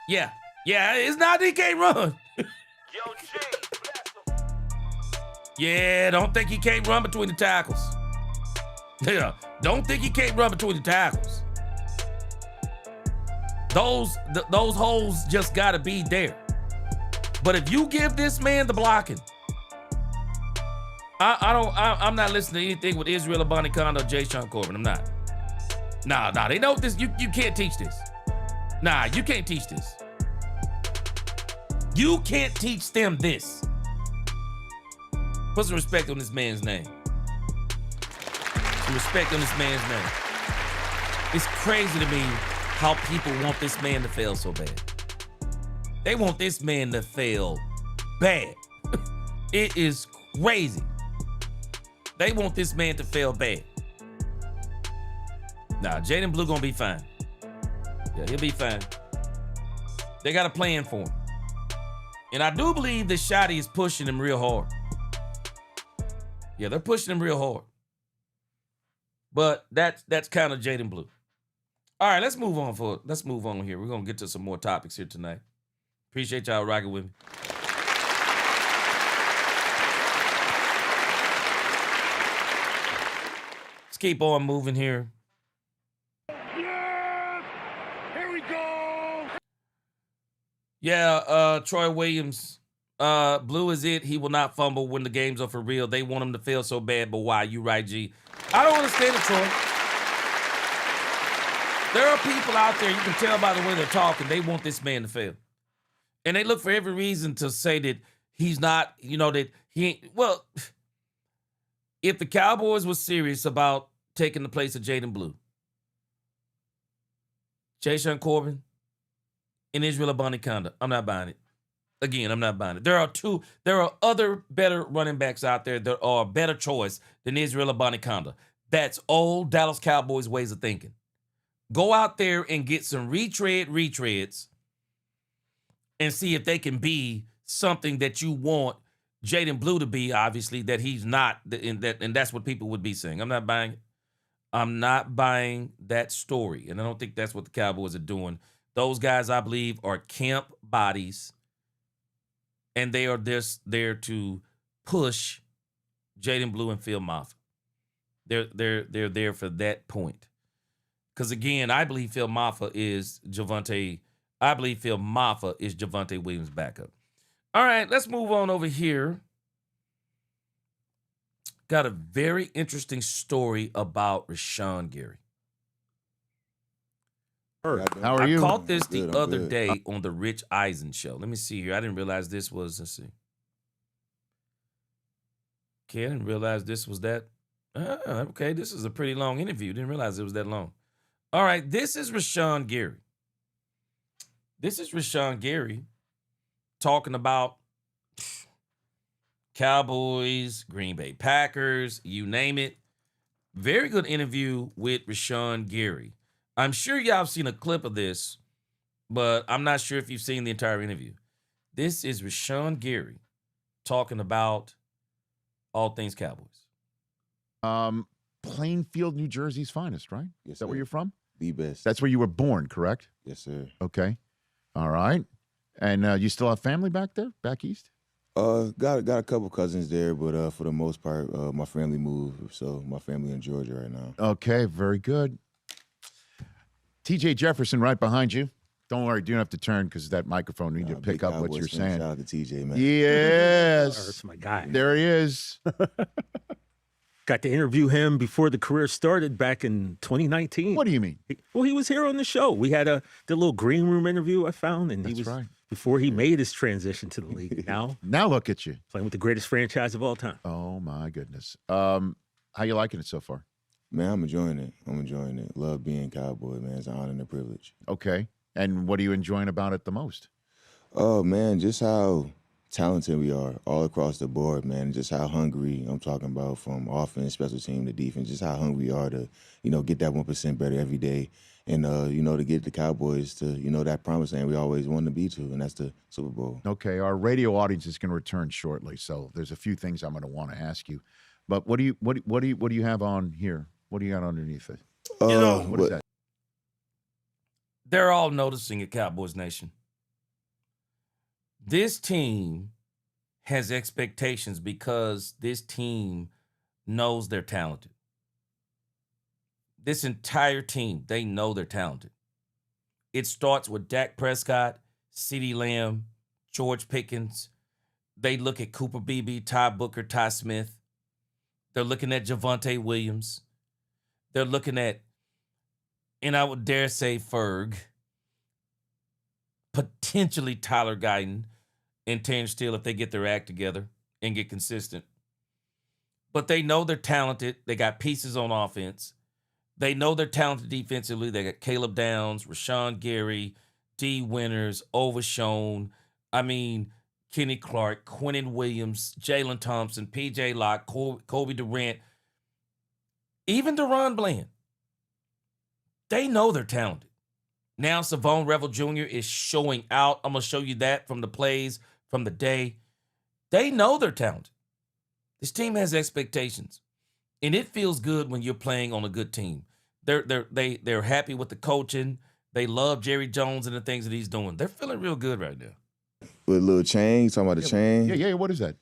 Yeah, it's not that he can't run. Yeah, don't think he can't run between the tackles. Yeah, don't think he can't run between the tackles. Those holes just gotta be there. But if you give this man the blocking, I'm not listening to anything with Israel Abanikanda or Jay Sean Corbin. I'm not. Nah, they know this. You can't teach this. Nah, you can't teach this. You can't teach them this. Put some respect on this man's name. Some respect on this man's name. It's crazy to me how people want this man to fail so bad. They want this man to fail bad. It is crazy. They want this man to fail bad. Nah, Jaden Blue gonna be fine. Yeah, he'll be fine. They got a plan for him. And I do believe that Shotty is pushing him real hard. Yeah, they're pushing him real hard. But that's kind of Jaden Blue. All right, let's move on here. We're gonna get to some more topics here tonight. Appreciate y'all rocking with me. Let's keep on moving here. Yeah, Troy Williams. Blue is it. He will not fumble when the games are for real. They want him to fail so bad, but why? You right, G. I don't understand it, Troy. There are people out there, you can tell by the way they're talking, they want this man to fail. And they look for every reason to say that he's not, that he ain't. Well, if the Cowboys were serious about taking the place of Jaden Blue, Jashaun Corbin, and Israel Abanikanda, I'm not buying it. Again, I'm not buying it. There are other better running backs out there that are a better choice than Israel Abanikanda. That's old Dallas Cowboys ways of thinking. Go out there and get some retreads and see if they can be something that you want Jaden Blue to be, obviously, that he's not, and that's what people would be saying. I'm not buying it. I'm not buying that story, and I don't think that's what the Cowboys are doing. Those guys, I believe, are camp bodies, and they are just there to push Jaden Blue and Phil Maffa. They're there for that point. Because again, I believe Phil Maffa is Javonte Williams' backup. All right, let's move on over here. Got a very interesting story about Rashan Gary. How are you? I caught this the other day on the Rich Eisen show. Let me see here. I didn't realize this was, let's see. Okay, I didn't realize this was that. Okay, this is a pretty long interview. Didn't realize it was that long. All right, this is Rashan Gary. This is Rashan Gary talking about Cowboys, Green Bay Packers, you name it. Very good interview with Rashan Gary. I'm sure y'all have seen a clip of this, but I'm not sure if you've seen the entire interview. This is Rashan Gary talking about all things Cowboys. Plainfield, New Jersey's finest, right? Yes, Is that sir. where you're from? The best. That's where you were born, correct? Yes, sir. Okay. All right. And you still have family back there, back east? Got a couple cousins there, but for the most part, my family moved, so my family in Georgia right now. Okay, very good. TJ Jefferson right behind you. Don't worry, you don't have to turn because that microphone needs to pick up what you're saying. Shout out to TJ, man. Yes. That's my guy. There he is. Got to interview him before the career started back in 2019. What do you mean? Well, he was here on the show. We had the little green room interview I found, and That's he was right. before he made his transition to the league. Now look at you. Playing with the greatest franchise of all time. Oh, my goodness. How you liking it so far? Man, I'm enjoying it. Love being Cowboy, man. It's an honor and a privilege. Okay. And what are you enjoying about it the most? Oh, man, just how talented we are all across the board, man. Just how hungry, I'm talking about from offense, special team to defense, just how hungry we are to, get that 1% better every day. And, to get the Cowboys to, that promised land we always wanted to be to, and that's the Super Bowl. Okay, our radio audience is going to return shortly, so there's a few things I'm going to want to ask you. But what do you have on here? What do you got underneath it? What is that? They're all noticing it, Cowboys Nation. This team has expectations because this team knows they're talented. This entire team, they know they're talented. It starts with Dak Prescott, CeeDee Lamb, George Pickens. They look at Cooper Beebe, Ty Booker, Ty Smith. They're looking at Javonte Williams. They're looking at, and I would dare say Ferg, potentially Tyler Guyton and Terrence Steele if they get their act together and get consistent. But they know they're talented. They got pieces on offense. They know they're talented defensively. They got Caleb Downs, Rashan Gary, D. Winters, Overshown. Kenny Clark, Quinnen Williams, Jalen Thompson, P.J. Locke, Kobe Durant, even Deron Bland. They know they're talented. Now Savon Revel Jr. is showing out. I'm going to show you that from the plays from the day. They know they're talented. This team has expectations. And it feels good when you're playing on a good team. They're happy with the coaching. They love Jerry Jones and the things that he's doing. They're feeling real good right now. With a little chain, talking about the chain. Yeah. What is that?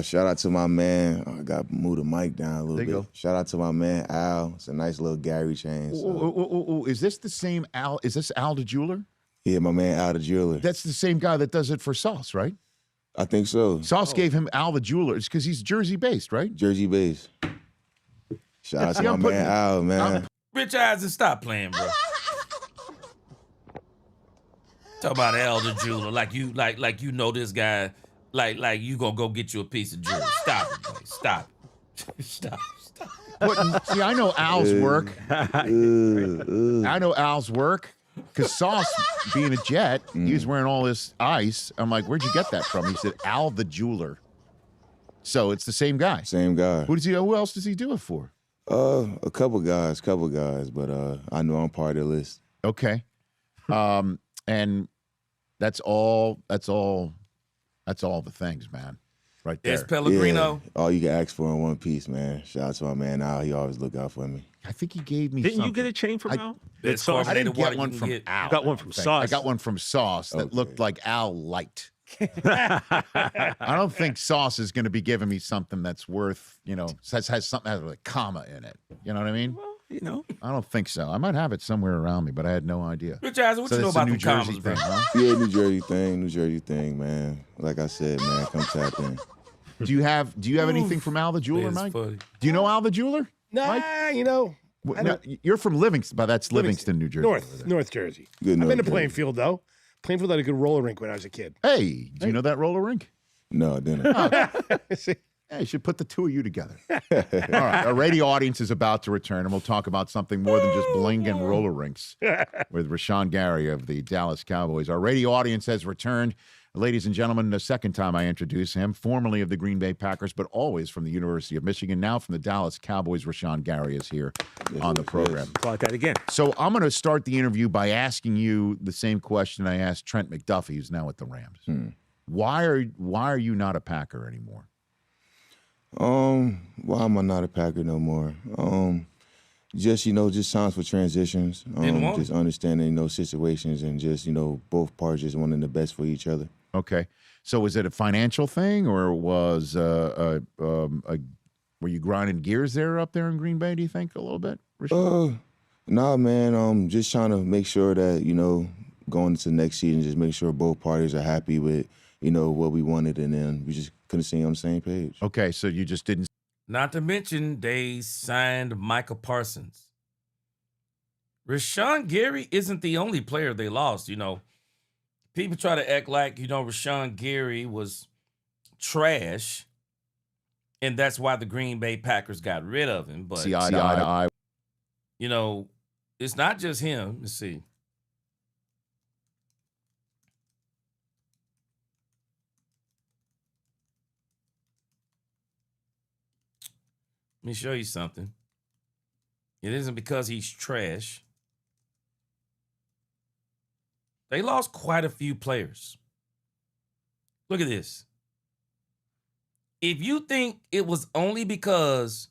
Shout out to my man. I got to move the mic down a little There bit. you go. Shout out to my man Al. It's a nice little Gary chain. So. Oh, is this the same Al? Is this Al the jeweler? Yeah, my man Al the jeweler. That's the same guy that does it for Sauce, right? I think so. Sauce gave him Al the jeweler. It's because he's Jersey based, right? Jersey based. Shout out to my man Al, man. Rich Eisen, stop playing, bro. Talk about Al the jeweler, like you know this guy, like you gonna go get you a piece of jewelry. Stop it, boy. Stop. Stop. See, I know Al's work. I know Al's work because Sauce, being a Jet, he was wearing all this ice. I'm like, where'd you get that from? He said, Al the jeweler. So it's the same guy. Same guy. Who else does he do it for? A couple guys, but I know I'm part of the list. Okay. And that's all the things, man. Right there. It's Pellegrino. Yeah, all you can ask for in one piece, man. Shout out to my man Al. He always look out for me. I think he gave me Didn't something. you get a chain from Al? It's Sauce? I didn't get one from Al. You got one from Sauce. I got one from Sauce that looked like Al Light. I don't think Sauce is going to be giving me something that's worth, has something that has a comma in it. You know what I mean? Well, I don't think so. I might have it somewhere around me, but I had no idea. Rich Eisen, what you know it's a about New the Jersey commas, bro? thing, huh? Yeah, New Jersey thing, man. Like I said, man, come tap in. Do you have anything from Al the Jeweler, It's Mike? funny. Do you know Al the Jeweler? Nah, Mike? No, you're from Livingston, but that's Livingston, New Jersey. North Jersey. Good I've been to North Plainfield, though. Plainfield had a good roller rink when I was a kid. Hey, do you know that roller rink? No, I didn't. Hey, you should put the two of you together. All right, our radio audience is about to return, and we'll talk about something more than just bling and roller rinks with Rashan Gary of the Dallas Cowboys. Our radio audience has returned. Ladies and gentlemen, the second time I introduce him, formerly of the Green Bay Packers, but always from the University of Michigan, now from the Dallas Cowboys, Rashan Gary is here on the program. Clock that again. So I'm going to start the interview by asking you the same question I asked Trent McDuffie, who's now at the Rams. Why are you not a Packer anymore? Why am I not a Packer no more? Just times for transitions. Just understanding situations and just both parties just wanting the best for each other. Okay, so was it a financial thing, or was were you grinding gears up there in Green Bay? Do you think a little bit? Nah, man. Just trying to make sure that going into next season, just make sure both parties are happy with what we wanted, and then we just couldn't stay on the same page. Okay, so you just didn't. Not to mention, they signed Micah Parsons. Rashan Gary isn't the only player they lost. People try to act like, Rashan Gary was trash, and that's why the Green Bay Packers got rid of him. But, See eye to eye. It's not just him. Let's see. Let me show you something. It isn't because he's trash. They lost quite a few players. Look at this. If you think it was only because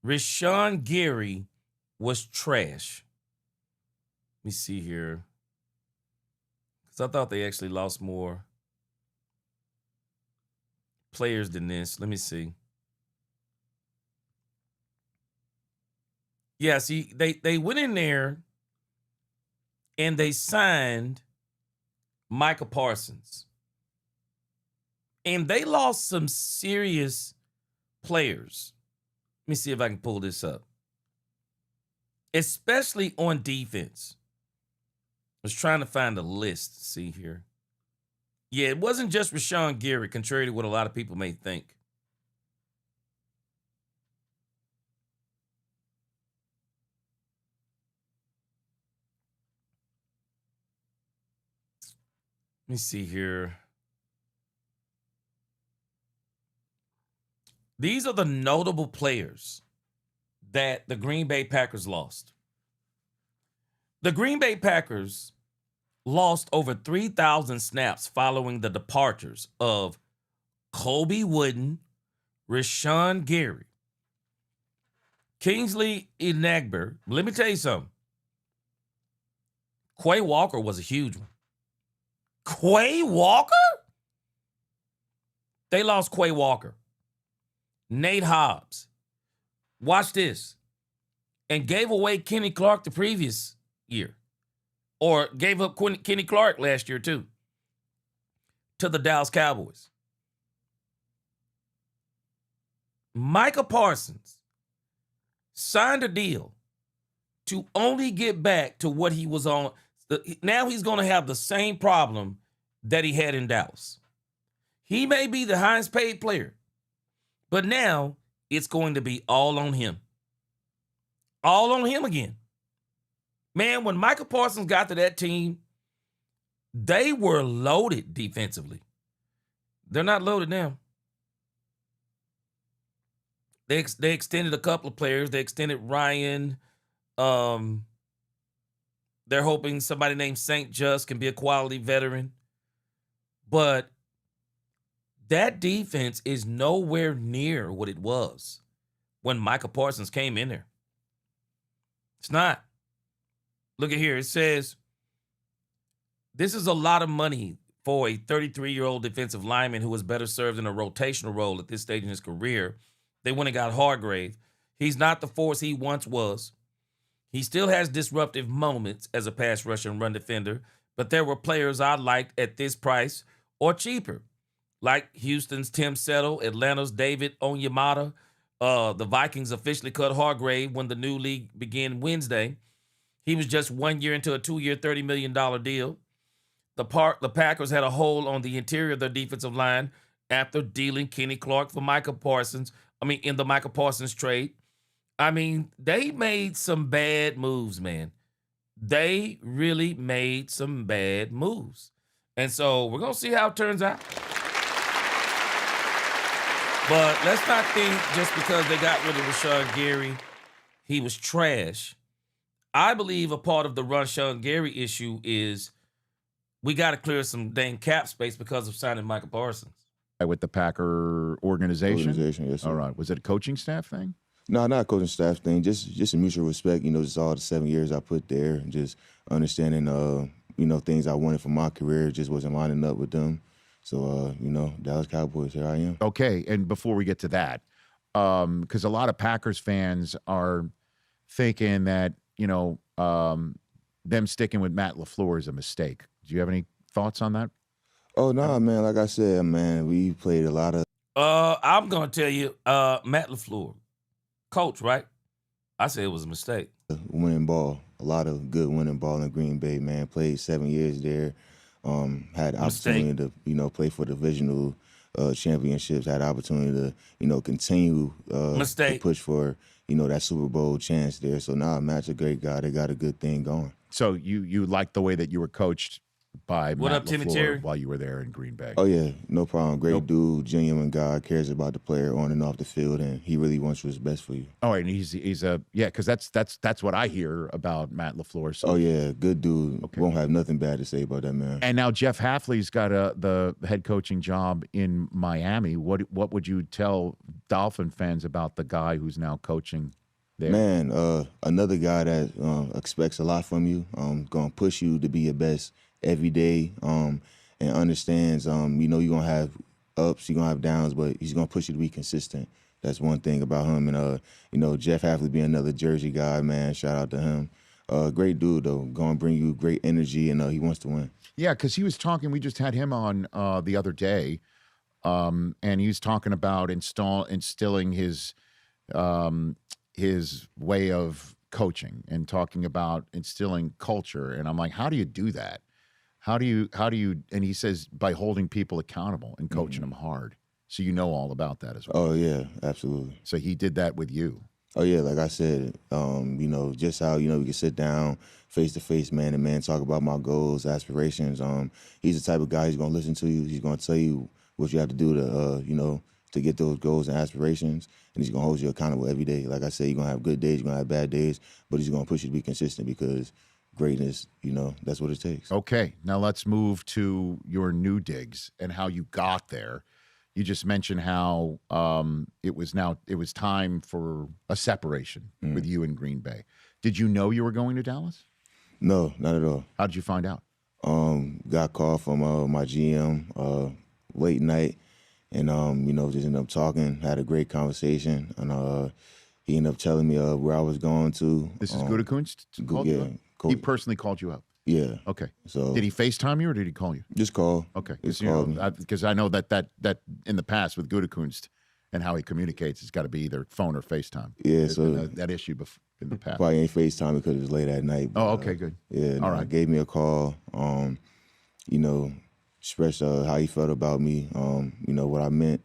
Rashan Gary was trash, let me see here. Because I thought they actually lost more players than this. Let me see. Yeah, see, they went in there and they signed Micah Parsons. And they lost some serious players. Let me see if I can pull this up. Especially on defense. I was trying to find a list. See here. Yeah, it wasn't just Rashan Gary, contrary to what a lot of people may think. Let me see here. These are the notable players that the Green Bay Packers lost. The Green Bay Packers lost over 3,000 snaps following the departures of Colby Wooden, Rashan Gary, Kingsley Enagbare. Let me tell you something. Quay Walker was a huge one. Quay Walker? They lost Quay Walker. Nate Hobbs. Watch this. And gave away Kenny Clark the previous year. Or gave up Kenny Clark last year too. To the Dallas Cowboys. Micah Parsons signed a deal to only get back to what he was on. Now he's going to have the same problem that he had in Dallas. He may be the highest paid player, but now it's going to be all on him. All on him again. Man, when Micah Parsons got to that team, they were loaded defensively. They're not loaded now. They extended a couple of players. They extended Ryan. They're hoping somebody named St. Just can be a quality veteran. But that defense is nowhere near what it was when Micah Parsons came in there. It's not. Look at here. It says, this is a lot of money for a 33-year-old defensive lineman who is better served in a rotational role at this stage in his career. They went and got Hargrave. He's not the force he once was. He still has disruptive moments as a pass rusher and run defender, but there were players I liked at this price or cheaper, like Houston's Tim Settle, Atlanta's David Onyemata. The Vikings officially cut Hargrave when the new league began Wednesday. He was just 1 year into a 2-year, $30 million deal. The Packers had a hole on the interior of their defensive line after dealing Kenny Clark for Micah Parsons. In the Micah Parsons trade. They made some bad moves, man. They really made some bad moves. And so we're going to see how it turns out. But let's not think just because they got rid of Rashan Gary, he was trash. I believe a part of the Rashan Gary issue is we got to clear some dang cap space because of signing Micah Parsons. With the Packer organization? Yes, sir. All right. Was it a coaching staff thing? No, not a coaching staff thing. Just a mutual respect. Just all the 7 years I put there, and just understanding, things I wanted for my career just wasn't lining up with them. So, Dallas Cowboys, here I am. Okay, and before we get to that, because a lot of Packers fans are thinking that, them sticking with Matt LaFleur is a mistake. Do you have any thoughts on that? Oh, no, man. Like I said, man, we played a lot of. I'm going to tell you, Matt LaFleur, coach, right? I say it was a mistake. Winning ball, a lot of good winning ball in Green Bay, man. Played 7 years there. Had the opportunity to, play for divisional championships. Had the opportunity to, continue to push for, that Super Bowl chance there. So, Matt's a great guy. They got a good thing going. So you liked the way that you were coached by Matt Timmy LaFleur Terry? while you were there in Green Bay? Oh, yeah, no problem. Great dude, genuine guy, cares about the player on and off the field, and he really wants what's best for you. Oh, and he's because that's what I hear about Matt LaFleur. So. Oh, yeah, good dude. Okay. Won't have nothing bad to say about that man. And now Jeff Hafley's got the head coaching job in Miami. What would you tell Dolphin fans about the guy who's now coaching there? Man, another guy that expects a lot from you, going to push you to be your best every day, and understands, you're going to have ups, you're going to have downs, but he's going to push you to be consistent. That's one thing about him. And, Jeff Hafley being another Jersey guy, man, shout out to him. Great dude, though, going to bring you great energy, and he wants to win. Yeah, because he was talking, we just had him on the other day, and he was talking about instilling his way of coaching and talking about instilling culture. And I'm like, how do you do that? How do you, and he says by holding people accountable and coaching them hard. So you know all about that as well. Oh, yeah, absolutely. So he did that with you. Oh, yeah, like I said, just how, we can sit down face-to-face, man to man, talk about my goals, aspirations. He's the type of guy who's going to listen to you. He's going to tell you what you have to do to, to get those goals and aspirations, and he's going to hold you accountable every day. Like I said, you're going to have good days, you're going to have bad days, but he's going to push you to be consistent because greatness, that's what it takes. Okay, now let's move to your new digs and how you got there. you just mentioned how it was time for a separation with you in Green Bay. Did you know you were going to Dallas? No, not at all. How did you find out? Got a call from my GM late night, and just ended up talking, had a great conversation, and he ended up telling me where I was going to. This is Gutekunst called you up? He personally called you up? Yeah. Okay. So did he FaceTime you or did he call you? Just call. Okay. Just call me. Because I know that in the past with Gutekunst and how he communicates, it's got to be either phone or FaceTime. Yeah. There's so been that issue in the past. Probably ain't FaceTime because it was late at night. But, okay, good. Yeah. All right. Gave me a call. Expressed how he felt about me. What I meant,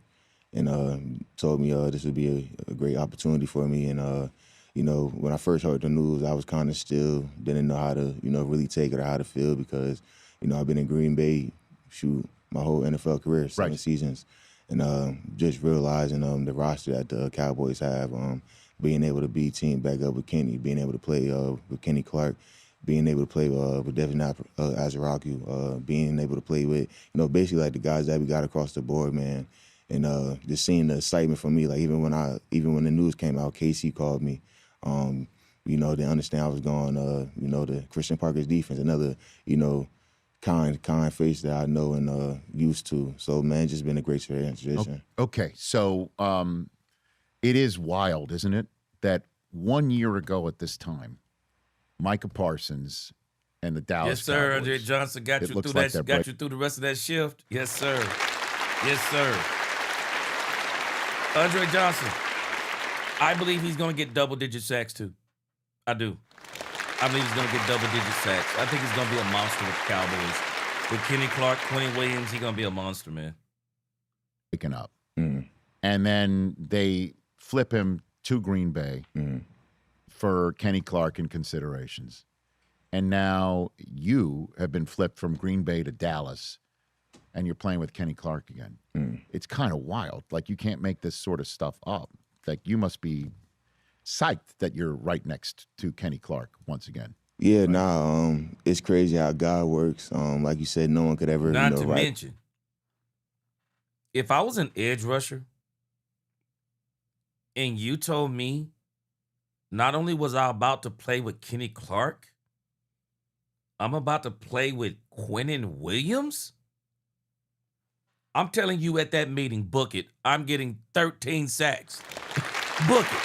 and told me this would be a great opportunity for me. And when I first heard the news, I was kind of still didn't know how to really take it or how to feel because I've been in Green Bay my whole NFL career, 7 seasons, and just realizing the roster that the Cowboys have, being able to be teamed back up with Kenny, being able to play with Kenny Clark, being able to play with Devin Azaraku, being able to play with basically like the guys that we got across the board, man. And just seeing the excitement for me, like even when the news came out, KC called me. They understand I was going, to Christian Parker's defense, another, kind face that I know and used to. So, man, just been a great transition. Okay, so it is wild, isn't it, that 1 year ago at this time, Micah Parsons and the Dallas Yes, sir. Cowboys, Andre Johnson got you through that. Got you through the rest of that shift. Yes, sir. Yes, sir. Andre Johnson. I believe he's going to get double-digit sacks, too. I do. I believe he's going to get double-digit sacks. I think he's going to be a monster with the Cowboys. With Kenny Clark, Quentin Williams, he's going to be a monster, man. Picking up. And then they flip him to Green Bay for Kenny Clark in considerations. And now you have been flipped from Green Bay to Dallas, and you're playing with Kenny Clark again. It's kind of wild. Like, you can't make this sort of stuff up. Like, you must be psyched that you're right next to Kenny Clark once again. Yeah, it's crazy how God works. Like you said, no one could ever Not to mention, if I was an edge rusher and you told me not only was I about to play with Kenny Clark, I'm about to play with Quentin Williams, I'm telling you at that meeting, book it. I'm getting 13 sacks. Book it.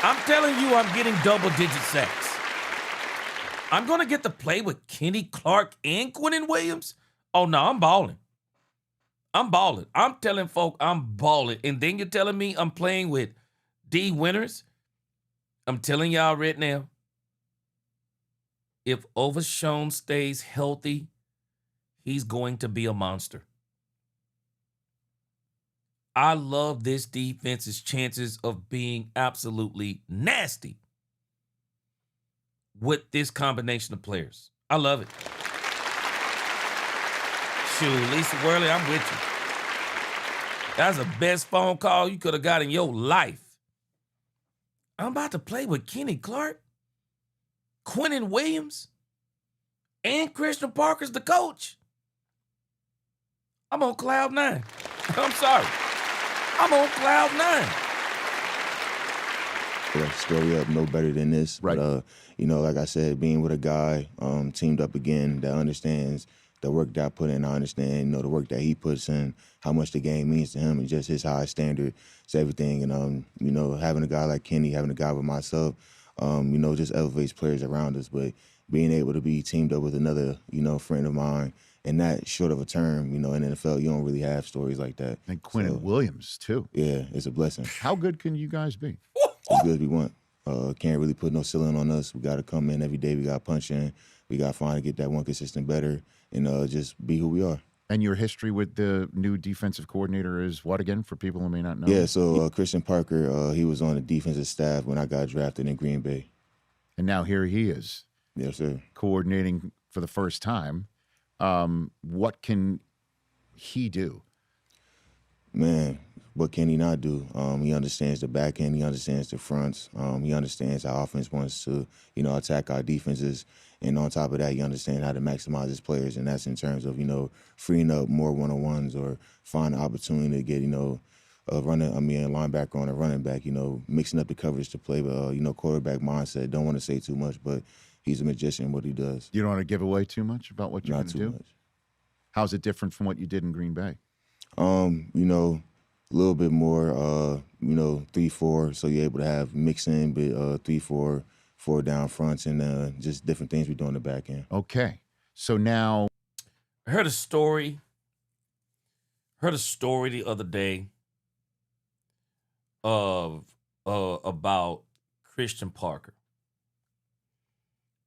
I'm telling you I'm getting double-digit sacks. I'm going to get to play with Kenny Clark and Quentin Williams? Oh, no, I'm balling. I'm balling. I'm telling folk I'm balling. And then you're telling me I'm playing with D. Winters? I'm telling y'all right now, if Overshown stays healthy, he's going to be a monster. I love this defense's chances of being absolutely nasty with this combination of players. I love it. Shoot, Lisa Worley, I'm with you. That's the best phone call you could have got in your life. I'm about to play with Kenny Clark, Quentin Williams, and Christian Parker's the coach. I'm on cloud 9. I'm sorry. I'm on cloud 9. Yeah, story up no better than this. Right. But, like I said, being with a guy teamed up again that understands the work that I put in. I understand, the work that he puts in, how much the game means to him, and just his high standard. It's everything. And, having a guy like Kenny, having a guy with myself, just elevates players around us. But being able to be teamed up with another, friend of mine, and that short of a term, in the NFL, you don't really have stories like that. And Quentin Williams, too. Yeah, it's a blessing. How good can you guys be? As good as we want. Can't really put no ceiling on us. We got to come in every day. We got to punch in. We got to find to get that one consistent better and just be who we are. And your history with the new defensive coordinator is what again, for people who may not know? Yeah, so Christian Parker, he was on the defensive staff when I got drafted in Green Bay. And now here he is. Yes, sir. Coordinating for the first time. What can he do? Man, what can he not do? He understands the back end. He understands the fronts. He understands how offense wants to, attack our defenses. And on top of that, he understands how to maximize his players. And that's in terms of, freeing up more one-on-ones or find an opportunity to get, a linebacker on a running back, mixing up the coverage to play, quarterback mindset. Don't want to say too much, but he's a magician in what he does. You don't want to give away too much about what you're going Not to too do? much. How's it different from what you did in Green Bay? A little bit more, 3-4, so you're able to have mix in, but 3-4, 4 down fronts, and just different things we do in the back end. Okay. So now. I heard a story the other day about Christian Parker.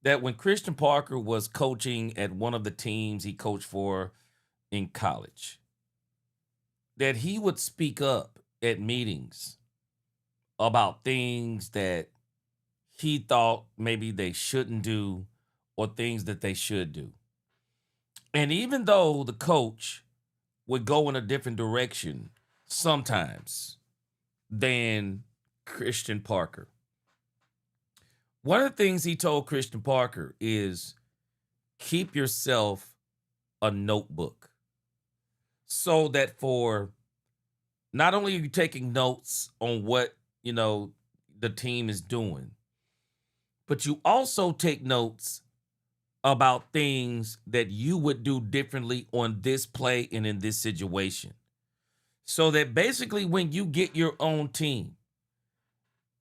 That when Christian Parker was coaching at one of the teams he coached for in college, that he would speak up at meetings about things that he thought maybe they shouldn't do or things that they should do. And even though the coach would go in a different direction sometimes than Christian Parker, one of the things he told Christian Parker is keep yourself a notebook so that for not only are you taking notes on what, the team is doing, but you also take notes about things that you would do differently on this play and in this situation. So that basically when you get your own team,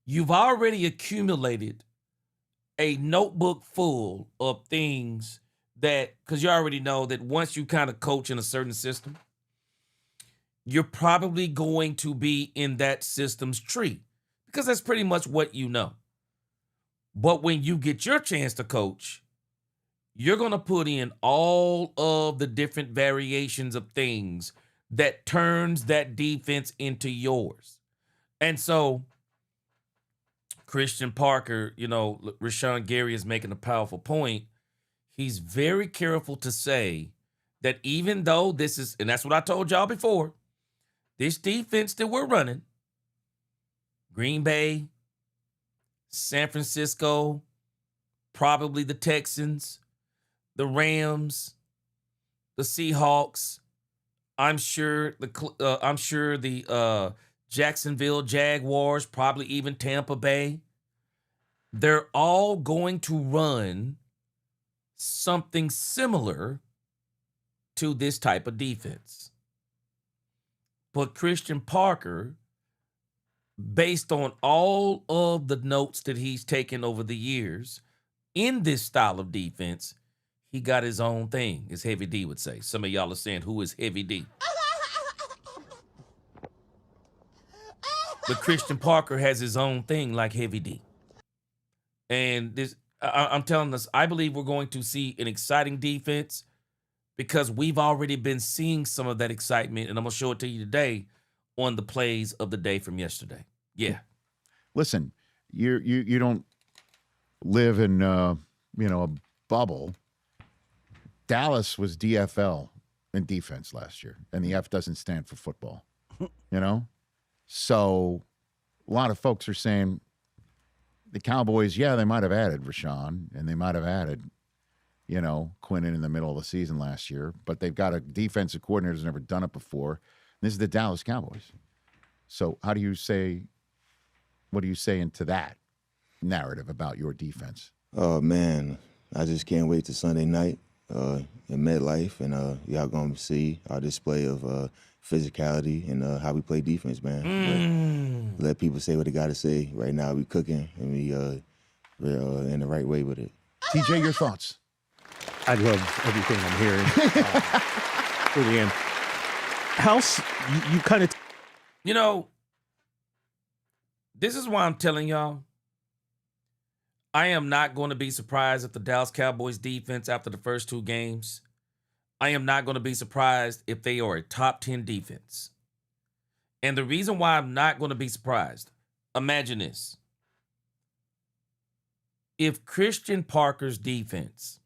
you've already accumulated a notebook full of things that, because you already know that once you kind of coach in a certain system, you're probably going to be in that system's tree because that's pretty much what you know. But when you get your chance to coach, you're going to put in all of the different variations of things that turns that defense into yours. And so Christian Parker, Rashan Gary is making a powerful point. He's very careful to say that even though this is, and that's what I told y'all before, this defense that we're running, Green Bay, San Francisco, probably the Texans, the Rams, the Seahawks, I'm sure the Jacksonville Jaguars, probably even Tampa Bay, they're all going to run something similar to this type of defense. But Christian Parker, based on all of the notes that he's taken over the years in this style of defense, he got his own thing, as Heavy D would say. Some of y'all are saying, who is Heavy D? But Christian Parker has his own thing like Heavy D. And this, I'm telling us, I believe we're going to see an exciting defense because we've already been seeing some of that excitement, and I'm going to show it to you today on the plays of the day from yesterday. Yeah. Listen, you don't live in a bubble. Dallas was DFL in defense last year, and the F doesn't stand for football. So a lot of folks are saying the Cowboys, yeah, they might have added Rashan, and they might have added, Quinnen in the middle of the season last year, but they've got a defensive coordinator who's never done it before. This is the Dallas Cowboys. So what do you say into that narrative about your defense? Oh, man, I just can't wait till Sunday night in MetLife, and y'all going to see our display of physicality and how we play defense, man. Let people say what they got to say. Right now we cooking, and we're in the right way with it. TJ, your thoughts? I love everything I'm hearing. For the end. House, you kind of... This is why I'm telling y'all, I am not going to be surprised if the Dallas Cowboys defense after the first 2 games, I am not going to be surprised if they are a top 10 defense. And the reason why I'm not going to be surprised, imagine this. If Christian Parker's defense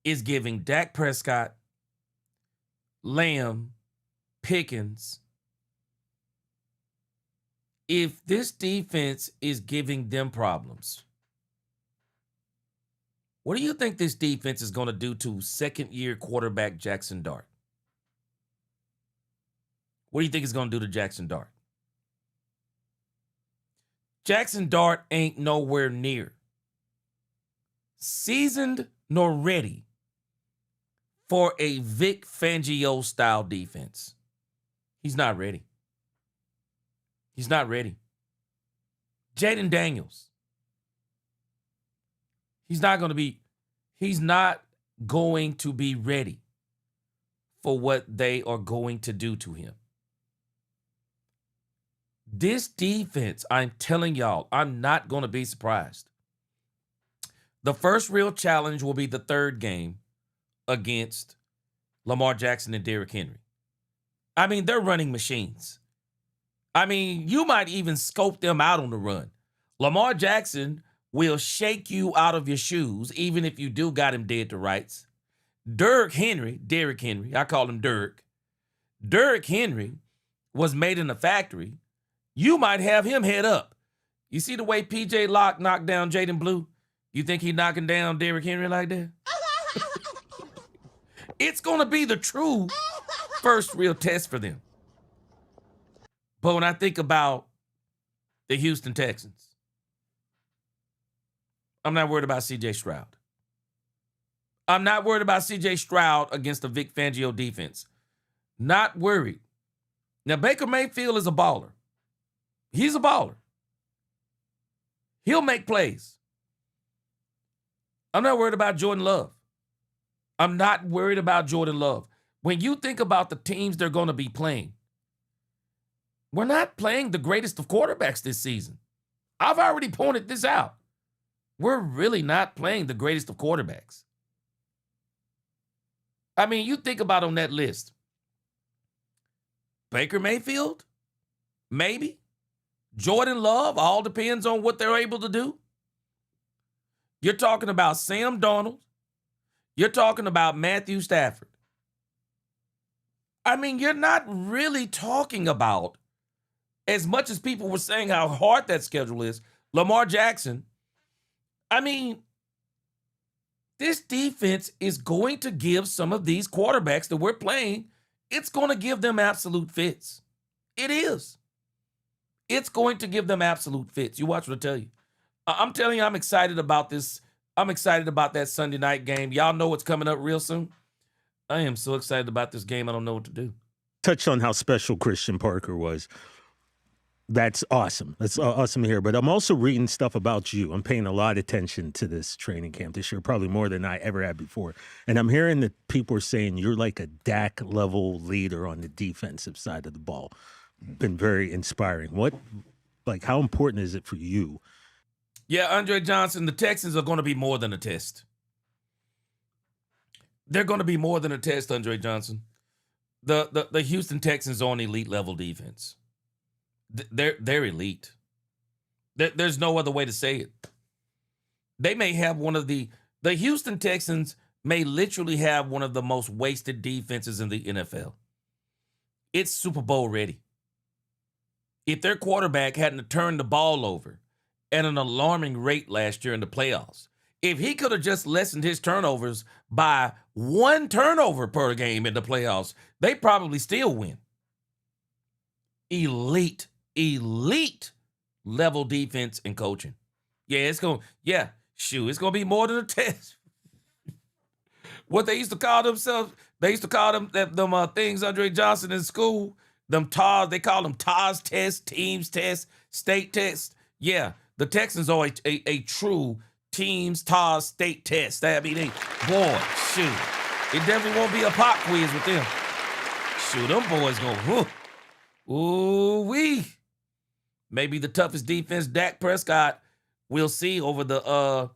is giving Dak Prescott, Lamb, Pickens, if this defense is giving them problems, what do you think this defense is going to do to second-year quarterback Jackson Dart? What do you think it's going to do to Jackson Dart? Jackson Dart ain't nowhere near seasoned nor ready for a Vic Fangio-style defense. He's not ready. He's not ready. Jaden Daniels. He's not going to be ready for what they are going to do to him. This defense, I'm telling y'all, I'm not going to be surprised. The first real challenge will be the third game against Lamar Jackson and Derrick Henry. I mean, they're running machines. I mean, you might even scope them out on the run. Lamar Jackson will shake you out of your shoes, even if you do got him dead to rights. Derrick Henry, I call him Derrick. Derrick Henry was made in a factory. You might have him head up. You see the way P.J. Locke knocked down Jaden Blue? You think he's knocking down Derrick Henry like that? It's going to be the true first real test for them. But when I think about the Houston Texans, I'm not worried about C.J. Stroud. I'm not worried about C.J. Stroud against the Vic Fangio defense. Not worried. Now, Baker Mayfield is a baller. He's a baller. He'll make plays. I'm not worried about Jordan Love. I'm not worried about Jordan Love. When you think about the teams they're going to be playing, we're not playing the greatest of quarterbacks this season. I've already pointed this out. We're really not playing the greatest of quarterbacks. I mean, you think about on that list. Baker Mayfield? Maybe. Jordan Love? All depends on what they're able to do. You're talking about Sam Darnold. You're talking about Matthew Stafford. I mean, you're not really talking about, as much as people were saying how hard that schedule is, Lamar Jackson. I mean, this defense is going to give some of these quarterbacks that we're playing, it's going to give them absolute fits. It is. It's going to give them absolute fits. You watch what I tell you. I'm telling you, I'm excited about this. I'm excited about that Sunday night game. Y'all know what's coming up real soon. I am so excited about this game. I don't know what to do. Touch on how special Christian Parker was. That's awesome. That's awesome to hear. But I'm also reading stuff about you. I'm paying a lot of attention to this training camp this year, probably more than I ever had before. And I'm hearing that people are saying you're like a Dak level leader on the defensive side of the ball. Been very inspiring. How important is it for you? Yeah, Andre Johnson, the Texans are going to be more than a test. They're going to be more than a test, Andre Johnson. The Houston Texans are on elite level defense. They're elite. There's no other way to say it. They may have the Houston Texans may literally have one of the most wasted defenses in the NFL. It's Super Bowl ready. If their quarterback hadn't turned the ball over at an alarming rate last year in the playoffs, if he could have just lessened his turnovers by 1 turnover per game in the playoffs, they probably still win. Elite level defense and coaching. It's going to be more than a test. What they used to call themselves, they used to call them things, Andre Johnson, in school, them TAS, they call them TAS tests, teams tests, state tests. Yeah, the Texans are a true teams TAS state test. I mean, it definitely won't be a pop quiz with them. Shoot, them boys go, ooh-wee. Maybe the toughest defense Dak Prescott will see over the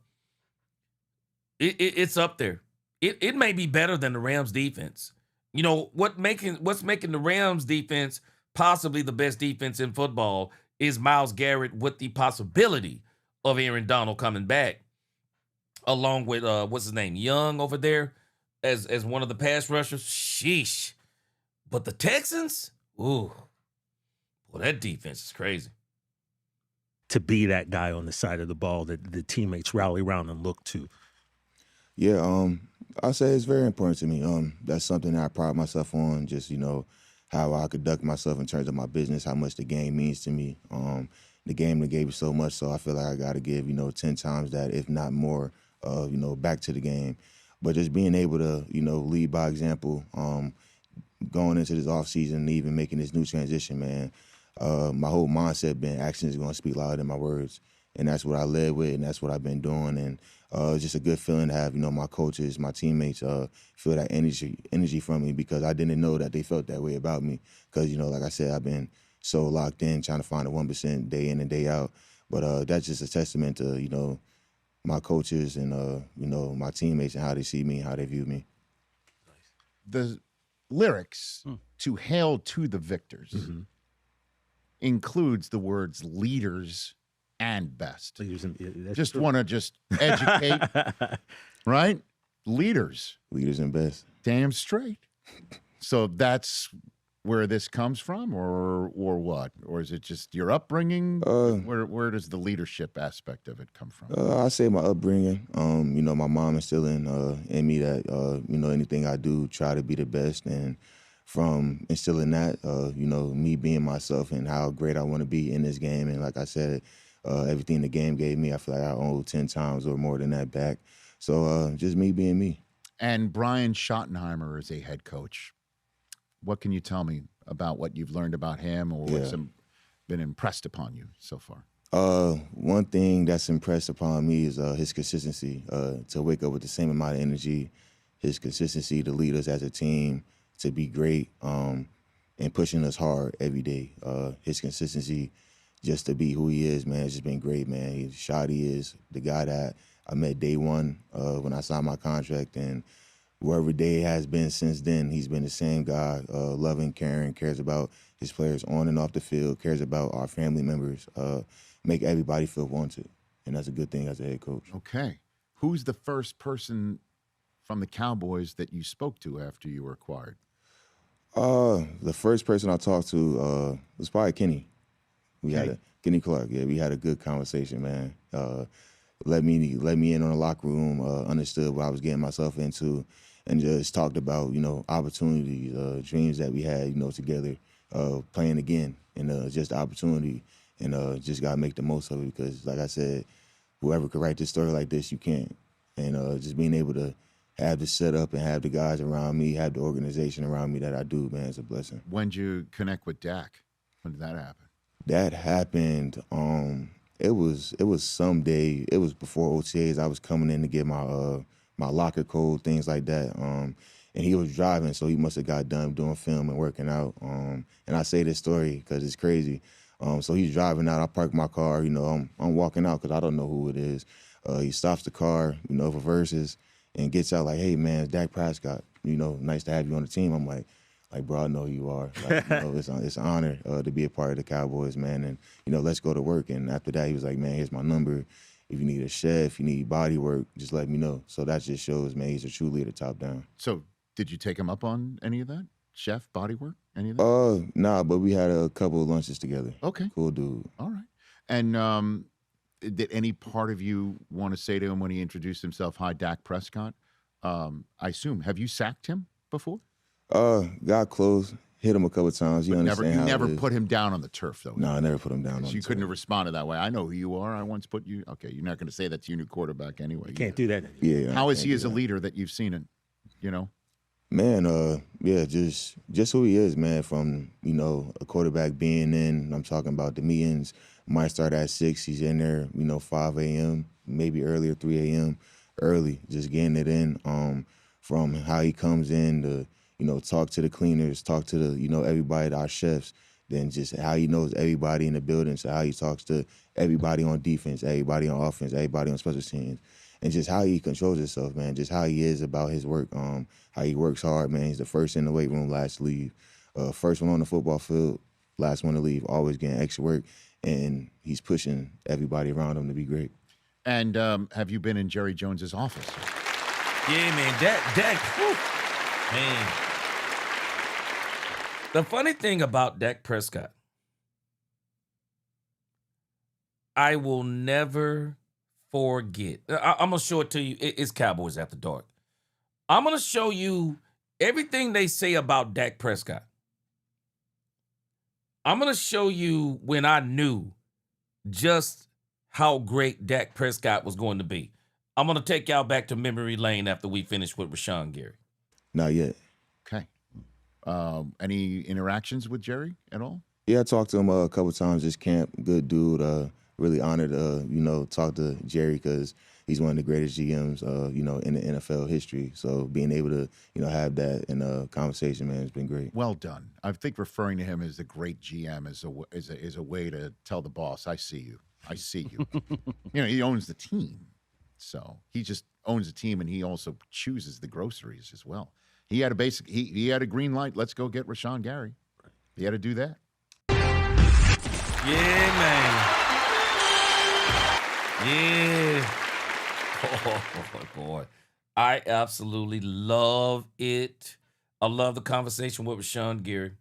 it's up there. It may be better than the Rams defense. You know, what's making the Rams defense possibly the best defense in football is Myles Garrett with the possibility of Aaron Donald coming back, along with what's his name, Young over there as one of the pass rushers. Sheesh. But the Texans, ooh, well, that defense is crazy. to be that guy on the side of the ball that the teammates rally around and look to? Yeah, I say it's very important to me. That's something that I pride myself on. Just how I conduct myself in terms of my business, how much the game means to me. The game that gave me so much, so I feel like I got to give 10 times that, if not more, back to the game. But just being able to lead by example, going into this off season and even making this new transition, man. My whole mindset been action is going to speak louder than my words. And that's what I led with, and that's what I've been doing. And it's just a good feeling to have, my coaches, my teammates feel that energy from me, because I didn't know that they felt that way about me. Because, like I said, I've been so locked in trying to find the 1% day in and day out. But that's just a testament to, my coaches and, my teammates and how they see me, how they view me. The lyrics to Hail to the Victors includes the words leaders and best. Just want to educate, right? Leaders and best. Damn straight. So that's where this comes from, or what? Or is it just your upbringing? Where does the leadership aspect of it come from? I say my upbringing. My mom instilling in me that anything I do, try to be the best, and from instilling that, me being myself and how great I want to be in this game. And like I said, everything the game gave me, I feel like I owe 10 times or more than that back. So just me being me. And Brian Schottenheimer is a head coach. What can you tell me about what you've learned about him, or what's been impressed upon you so far? One thing that's impressed upon me is his consistency, to wake up with the same amount of energy, his consistency to lead us as a team, to be great, and pushing us hard every day. His consistency just to be who he is, man, it's just been great, man. Shotty is the guy that I met day one when I signed my contract, and wherever day has been since then, he's been the same guy, loving, caring, cares about his players on and off the field, cares about our family members, make everybody feel wanted. And that's a good thing as a head coach. Okay. Who's the first person from the Cowboys that you spoke to after you were acquired? The first person I talked to was probably Kenny. Kenny Clark. Yeah, we had a good conversation, man. Let me in on the locker room, understood what I was getting myself into, and just talked about, opportunities, dreams that we had, together, playing again, and just the opportunity, and just got to make the most of it, because, like I said, whoever could write this story like this, you can't. And just being able to have the setup and have the guys around me, have the organization around me that I do, man, it's a blessing. When did you connect with Dak? When did that happen? That happened, it was someday, it was before OTAs. I was coming in to get my my locker code, things like that. And he was driving, so he must have got done doing film and working out. And I say this story because it's crazy. So he's driving out, I park my car, I'm walking out because I don't know who it is. He stops the car, for verses, and gets out like, hey man, it's Dak Prescott. Nice to have you on the team. I'm like, bro, I know who you are. Like, it's an honor to be a part of the Cowboys, man. And, let's go to work. And after that, he was like, man, here's my number. If you need a chef, you need body work, just let me know. So that just shows, man, he's a true leader, top down. So did you take him up on any of that? Chef, body work, any of that? Nah, but we had a couple of lunches together. Okay. Cool dude. All right. And did any part of you want to say to him when he introduced himself, hi, Dak Prescott? I assume, have you sacked him before? Got close, hit him a couple of times. You never put him down on the turf, though. No, I never put him down on the turf. You couldn't have responded that way. I know who you are. I once put you. Okay, you're not going to say that to your new quarterback anyway. You can't do that anymore. Yeah. How is he as a leader that you've seen it? Man, just who he is, man. From a quarterback being in, I'm talking about the meetings. Might start at 6. He's in there, 5 a.m., maybe earlier, 3 a.m. Early, just getting it in. From how he comes in to talk to the cleaners, talk to the, everybody, our chefs, then just how he knows everybody in the building, so how he talks to everybody on defense, everybody on offense, everybody on special teams, and just how he controls himself, man, just how he is about his work, how he works hard, man. He's the first in the weight room, last to leave, first one on the football field, last one to leave, always getting extra work, and he's pushing everybody around him to be great. And have you been in Jerry Jones's office? Yeah, man, Dak, whew, man. The funny thing about Dak Prescott, I will never forget. I'm going to show it to you. It's Cowboys After Dark. I'm going to show you everything they say about Dak Prescott. I'm going to show you when I knew just how great Dak Prescott was going to be. I'm going to take y'all back to memory lane after we finish with Rashan Gary. Not yet. Okay. Any interactions with Jerry at all? Yeah, I talked to him a couple times this camp. Good dude. Really honored to, talk to Jerry because he's one of the greatest GMs, in the NFL history. So being able to, have that in a conversation, man, has been great. Well done. I think referring to him as the great GM is a way to tell the boss, I see you. I see you. He owns the team. So he just owns the team, and he also chooses the groceries as well. He had he had a green light. Let's go get Rashan Gary. He had to do that. Yeah, man. Yeah. Oh, boy. I absolutely love it. I love the conversation with Rashan Gary.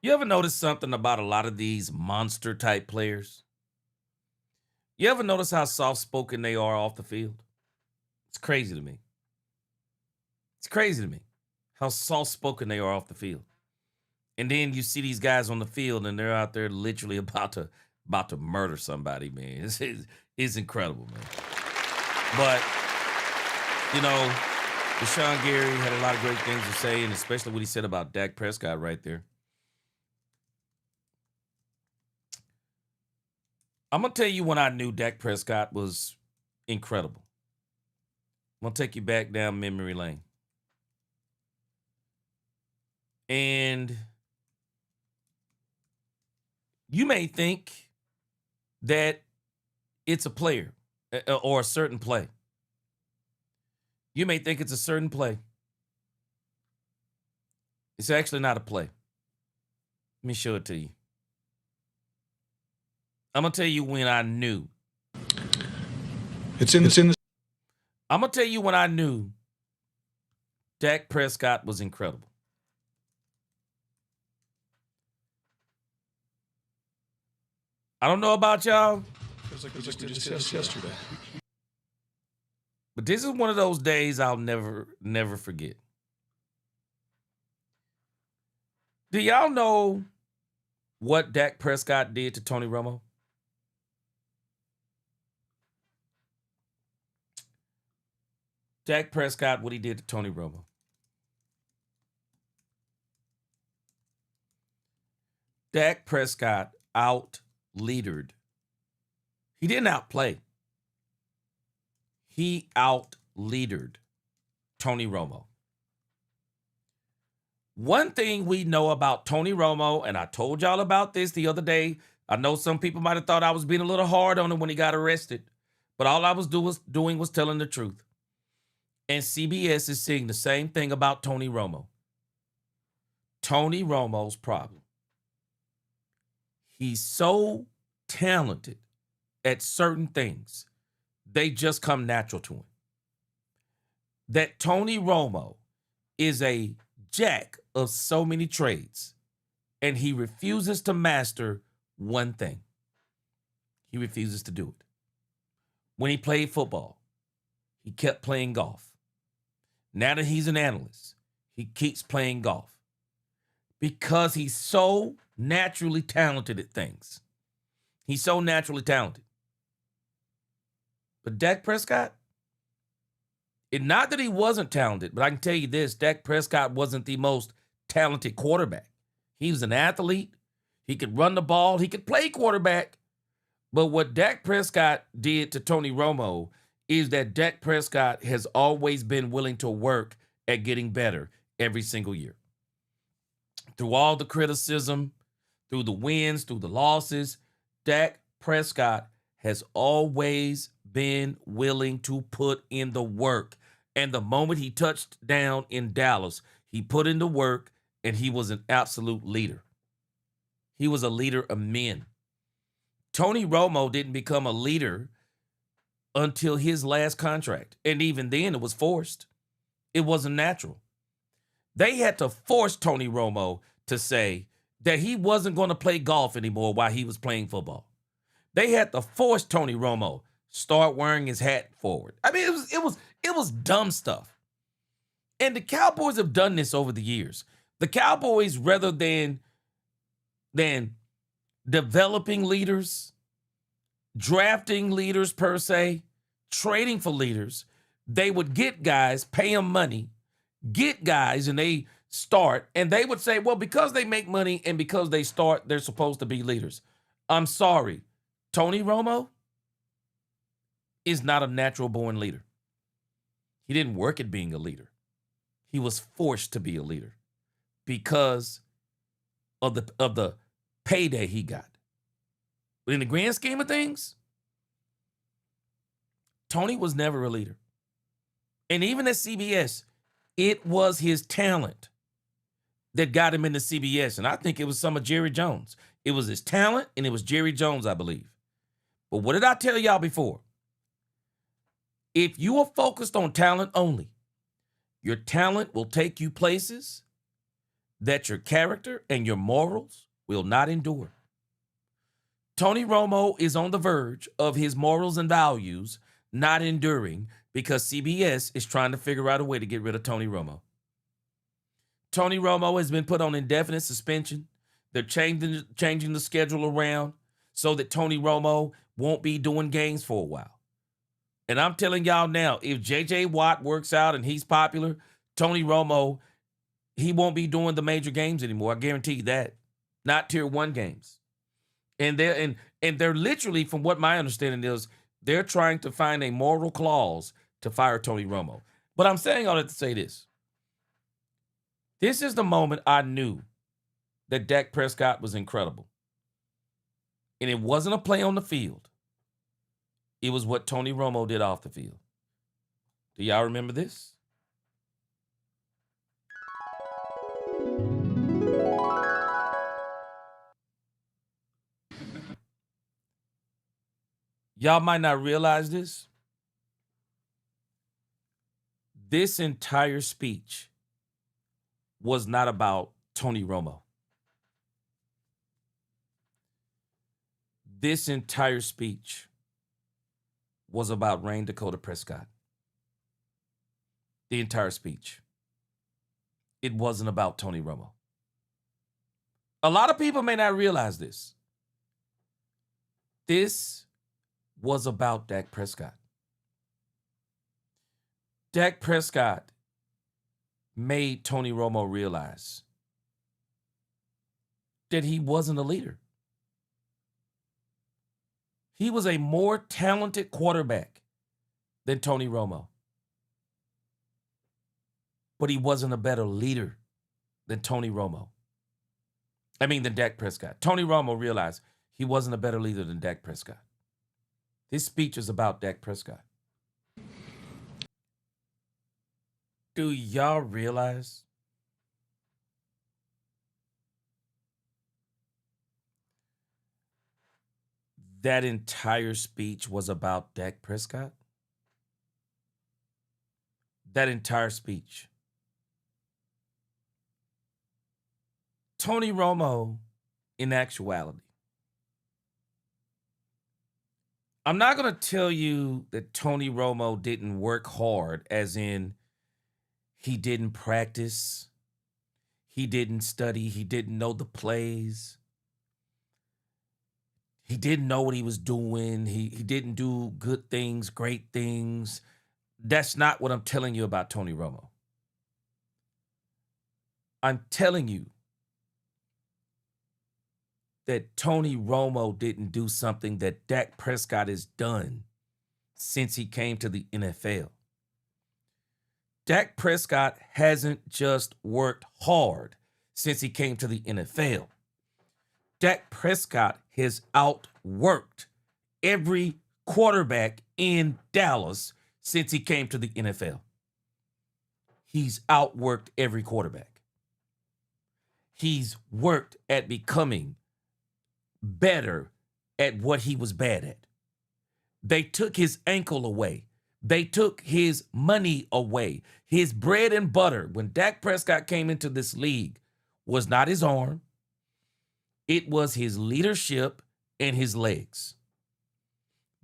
You ever notice something about a lot of these monster-type players? You ever notice how soft-spoken they are off the field? It's crazy to me. It's crazy to me how soft-spoken they are off the field. And then you see these guys on the field, and they're out there literally about to murder somebody, man. It's incredible, man. But, Rashan Gary had a lot of great things to say, and especially what he said about Dak Prescott right there. I'm going to tell you when I knew Dak Prescott was incredible. I'm going to take you back down memory lane. And you may think that it's a player or a certain play. You may think it's a certain play. It's actually not a play. Let me show it to you. I'm going to tell you when I knew. It's in the. I'm going to tell you when I knew Dak Prescott was incredible. I don't know about y'all. Feels like we just did this yesterday. But this is one of those days I'll never forget. Do y'all know what Dak Prescott did to Tony Romo? Dak Prescott, what he did to Tony Romo. Dak Prescott out-leadered. He didn't outplay. He out-leadered Tony Romo. One thing we know about Tony Romo, and I told y'all about this the other day. I know some people might have thought I was being a little hard on him when he got arrested, but all I was doing was telling the truth. And CBS is saying the same thing about Tony Romo. Tony Romo's problem. He's so talented at certain things, they just come natural to him. That Tony Romo is a jack of so many trades, and he refuses to master one thing. He refuses to do it. When he played football, he kept playing golf. Now that he's an analyst, he keeps playing golf because he's so naturally talented at things. He's so naturally talented. But Dak Prescott, and not that he wasn't talented, but I can tell you this, Dak Prescott wasn't the most talented quarterback. He was an athlete. He could run the ball. He could play quarterback. But what Dak Prescott did to Tony Romo is that Dak Prescott has always been willing to work at getting better every single year. Through all the criticism, through the wins, through the losses, Dak Prescott has always been willing to put in the work. And the moment he touched down in Dallas, he put in the work, and he was an absolute leader. He was a leader of men. Tony Romo didn't become a leader until his last contract. And even then, it was forced. It wasn't natural. They had to force Tony Romo to say that he wasn't going to play golf anymore while he was playing football. They had to force Tony Romo start wearing his hat forward. I mean, it was dumb stuff. And the Cowboys have done this over the years. The Cowboys, rather than developing leaders, drafting leaders per se, trading for leaders, they would get guys, pay them money, get guys, and they start, and they would say, well, because they make money and because they start, they're supposed to be leaders. I'm sorry. Tony Romo is not a natural born leader. He didn't work at being a leader. He was forced to be a leader because of the payday he got. But in the grand scheme of things, Tony was never a leader. And even at CBS, it was his talent that got him into CBS. And I think it was some of Jerry Jones. It was his talent, and it was Jerry Jones, I believe. But what did I tell y'all before? If you are focused on talent only, your talent will take you places that your character and your morals will not endure. Tony Romo is on the verge of his morals and values not enduring because CBS is trying to figure out a way to get rid of Tony Romo. Tony Romo has been put on indefinite suspension. They're changing the schedule around so that Tony Romo won't be doing games for a while. And I'm telling y'all now, if J.J. Watt works out and he's popular, Tony Romo, he won't be doing the major games anymore. I guarantee you that. Not tier 1 games. And they're literally, from what my understanding is, they're trying to find a moral clause to fire Tony Romo. But I'm saying all that to say this. This is the moment I knew that Dak Prescott was incredible. And it wasn't a play on the field. It was what Tony Romo did off the field. Do y'all remember this? Y'all might not realize this. This entire speech was not about Tony Romo. This entire speech was about Rain Dakota Prescott. The entire speech. It wasn't about Tony Romo. A lot of people may not realize this. This was about Dak Prescott. Dak Prescott made Tony Romo realize that he wasn't a leader. He was a more talented quarterback than Tony Romo. But he wasn't a better leader than Tony Romo. Than Dak Prescott. Tony Romo realized he wasn't a better leader than Dak Prescott. This speech is about Dak Prescott. Do y'all realize that entire speech was about Dak Prescott? That entire speech. Tony Romo, in actuality, I'm not going to tell you that Tony Romo didn't work hard, as in he didn't practice, he didn't study, he didn't know the plays, he didn't know what he was doing, he didn't do good things, great things. That's not what I'm telling you about Tony Romo. I'm telling you that Tony Romo didn't do something that Dak Prescott has done since he came to the NFL. Dak Prescott hasn't just worked hard since he came to the NFL. Dak Prescott has outworked every quarterback in Dallas since he came to the NFL. He's outworked every quarterback. He's worked at becoming better at what he was bad at. They took his ankle away. They took his money away. His bread and butter, when Dak Prescott came into this league, was not his arm. It was his leadership and his legs.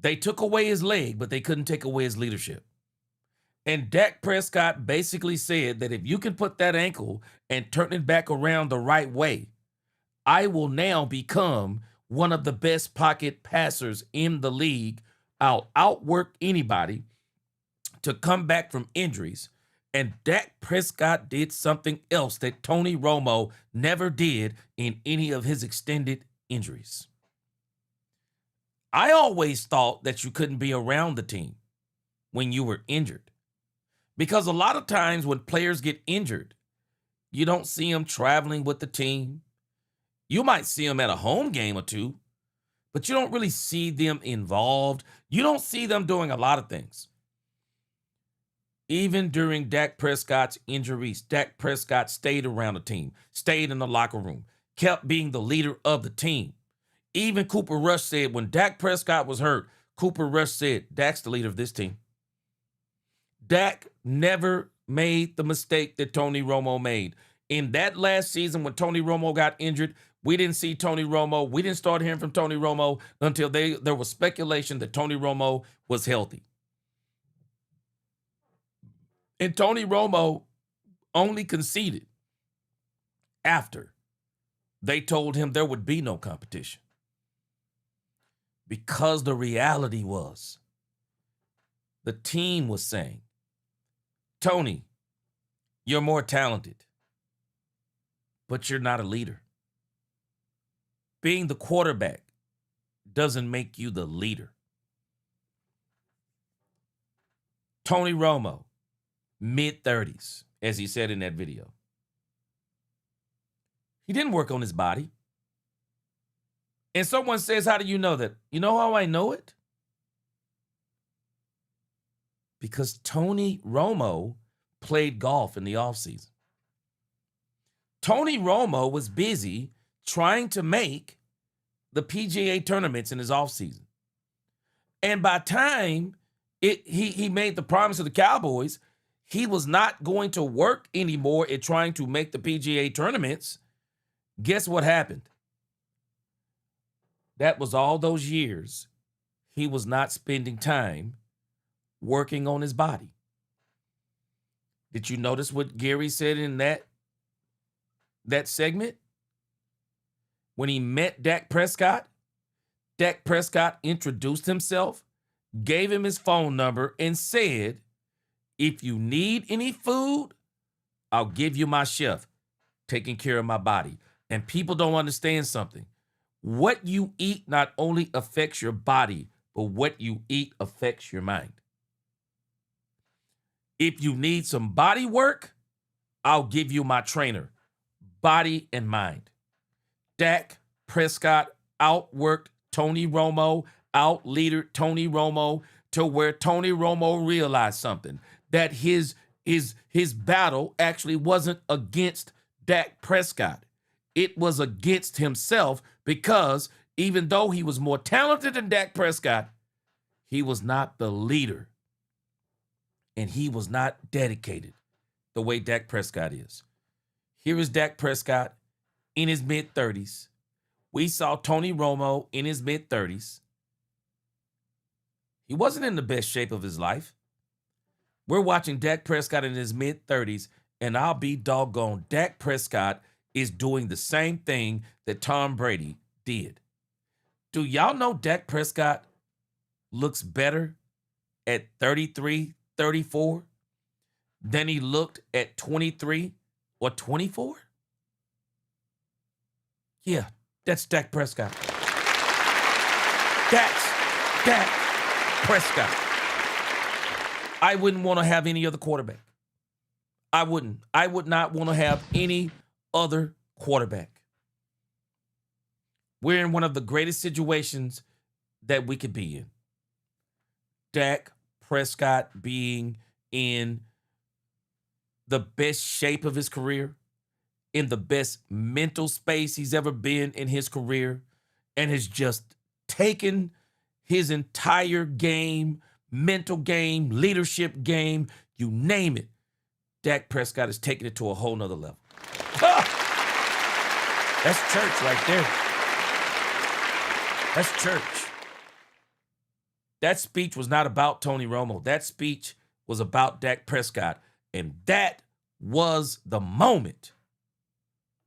They took away his leg, but they couldn't take away his leadership. And Dak Prescott basically said that if you can put that ankle and turn it back around the right way, I will now become one of the best pocket passers in the league. I'll outwork anybody to come back from injuries. And Dak Prescott did something else that Tony Romo never did in any of his extended injuries. I always thought that you couldn't be around the team when you were injured. Because a lot of times when players get injured, you don't see them traveling with the team. You might see them at a home game or two, but you don't really see them involved. You don't see them doing a lot of things. Even during Dak Prescott's injuries, Dak Prescott stayed around the team, stayed in the locker room, kept being the leader of the team. Even Cooper Rush said when Dak Prescott was hurt, Cooper Rush said, Dak's the leader of this team. Dak never made the mistake that Tony Romo made. In that last season when Tony Romo got injured, we didn't see Tony Romo. We didn't start hearing from Tony Romo until there was speculation that Tony Romo was healthy. And Tony Romo only conceded after they told him there would be no competition. Because the reality was, the team was saying, Tony, you're more talented, but you're not a leader. Being the quarterback doesn't make you the leader. Tony Romo, mid-30s, as he said in that video. He didn't work on his body. And someone says, how do you know that? You know how I know it? Because Tony Romo played golf in the offseason. Tony Romo was busy trying to make the PGA tournaments in his offseason. And by time he made the promise to the Cowboys, he was not going to work anymore at trying to make the PGA tournaments. Guess what happened? That was all those years he was not spending time working on his body. Did you notice what Gary said in that segment? When he met Dak Prescott introduced himself, gave him his phone number, and said, if you need any food, I'll give you my chef, taking care of my body. And people don't understand something. What you eat not only affects your body, but what you eat affects your mind. If you need some body work, I'll give you my trainer, body and mind. Dak Prescott outworked Tony Romo, out-leadered Tony Romo to where Tony Romo realized something, that his battle actually wasn't against Dak Prescott. It was against himself, because even though he was more talented than Dak Prescott, he was not the leader. And he was not dedicated the way Dak Prescott is. Here is Dak Prescott in his mid-30s. We saw Tony Romo in his mid-30s. He wasn't in the best shape of his life. We're watching Dak Prescott in his mid-30s, and I'll be doggone, Dak Prescott is doing the same thing that Tom Brady did. Do y'all know Dak Prescott looks better at 33, 34 than he looked at 23 or 24? Yeah, that's Dak Prescott. That's Dak Prescott. I wouldn't want to have any other quarterback. I wouldn't. I would not want to have any other quarterback. We're in one of the greatest situations that we could be in. Dak Prescott being in the best shape of his career, in the best mental space he's ever been in his career, and has just taken his entire game, mental game, leadership game, you name it. Dak Prescott has taken it to a whole nother level. That's church right there. That's church. That speech was not about Tony Romo. That speech was about Dak Prescott. And that was the moment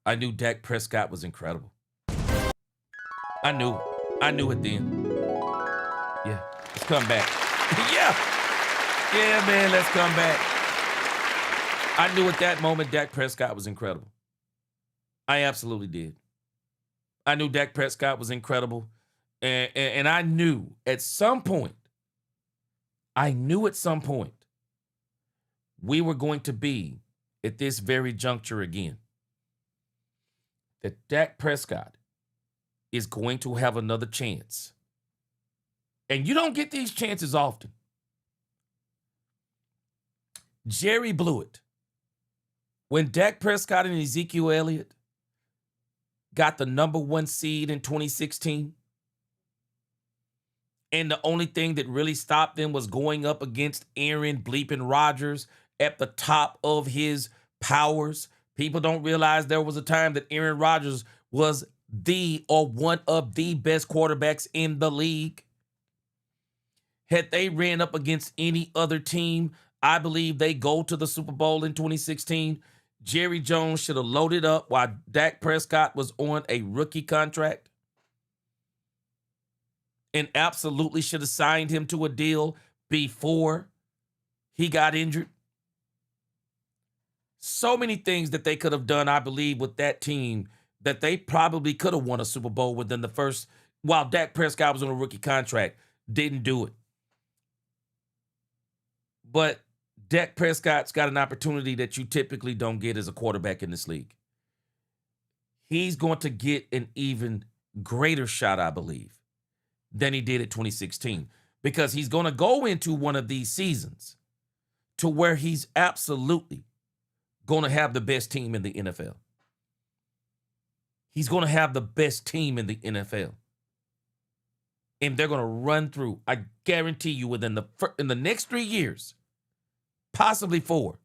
I knew Dak Prescott was incredible. I knew it. I knew it then. Yeah, let's come back. Yeah, man, let's come back. I knew at that moment Dak Prescott was incredible. I absolutely did. I knew Dak Prescott was incredible. And I knew at some point, we were going to be at this very juncture again. That Dak Prescott is going to have another chance. And you don't get these chances often. Jerry blew it. When Dak Prescott and Ezekiel Elliott got the number 1 seed in 2016, and the only thing that really stopped them was going up against Aaron bleeping Rodgers at the top of his powers. People don't realize there was a time that Aaron Rodgers was the or one of the best quarterbacks in the league. Had they ran up against any other team, I believe they go to the Super Bowl in 2016. Jerry Jones should have loaded up while Dak Prescott was on a rookie contract and absolutely should have signed him to a deal before he got injured. So many things that they could have done, I believe, with that team that they probably could have won a Super Bowl within the first, while Dak Prescott was on a rookie contract, didn't do it. But Dak Prescott's got an opportunity that you typically don't get as a quarterback in this league. He's going to get an even greater shot, I believe, than he did at 2016, because he's going to go into one of these seasons to where he's absolutely going to have the best team in the NFL. He's going to have the best team in the NFL. And they're going to run through, I guarantee you, in the next 3 years, possibly 4,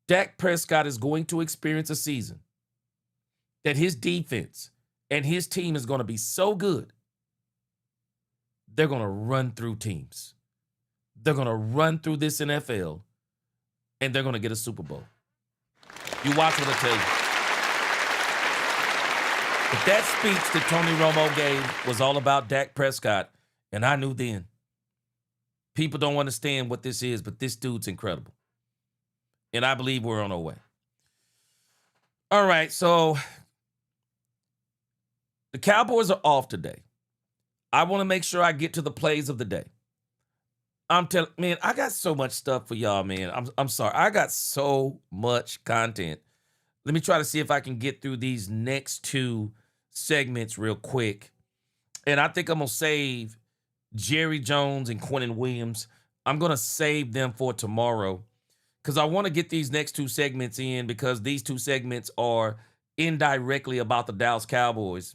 Dak Prescott is going to experience a season that his defense and his team is going to be so good, they're going to run through teams. They're going to run through this NFL, and they're going to get a Super Bowl. You watch what I tell you. But that speech that Tony Romo gave was all about Dak Prescott, and I knew then. People don't understand what this is, but this dude's incredible. And I believe we're on our way. All right, so the Cowboys are off today. I want to make sure I get to the plays of the day. Man, I got so much stuff for y'all, man. I'm sorry. I got so much content. Let me try to see if I can get through these next 2 segments real quick. And I think I'm going to save Jerry Jones and Quentin Williams. I'm going to save them for tomorrow because I want to get these next 2 segments in, because these 2 segments are indirectly about the Dallas Cowboys.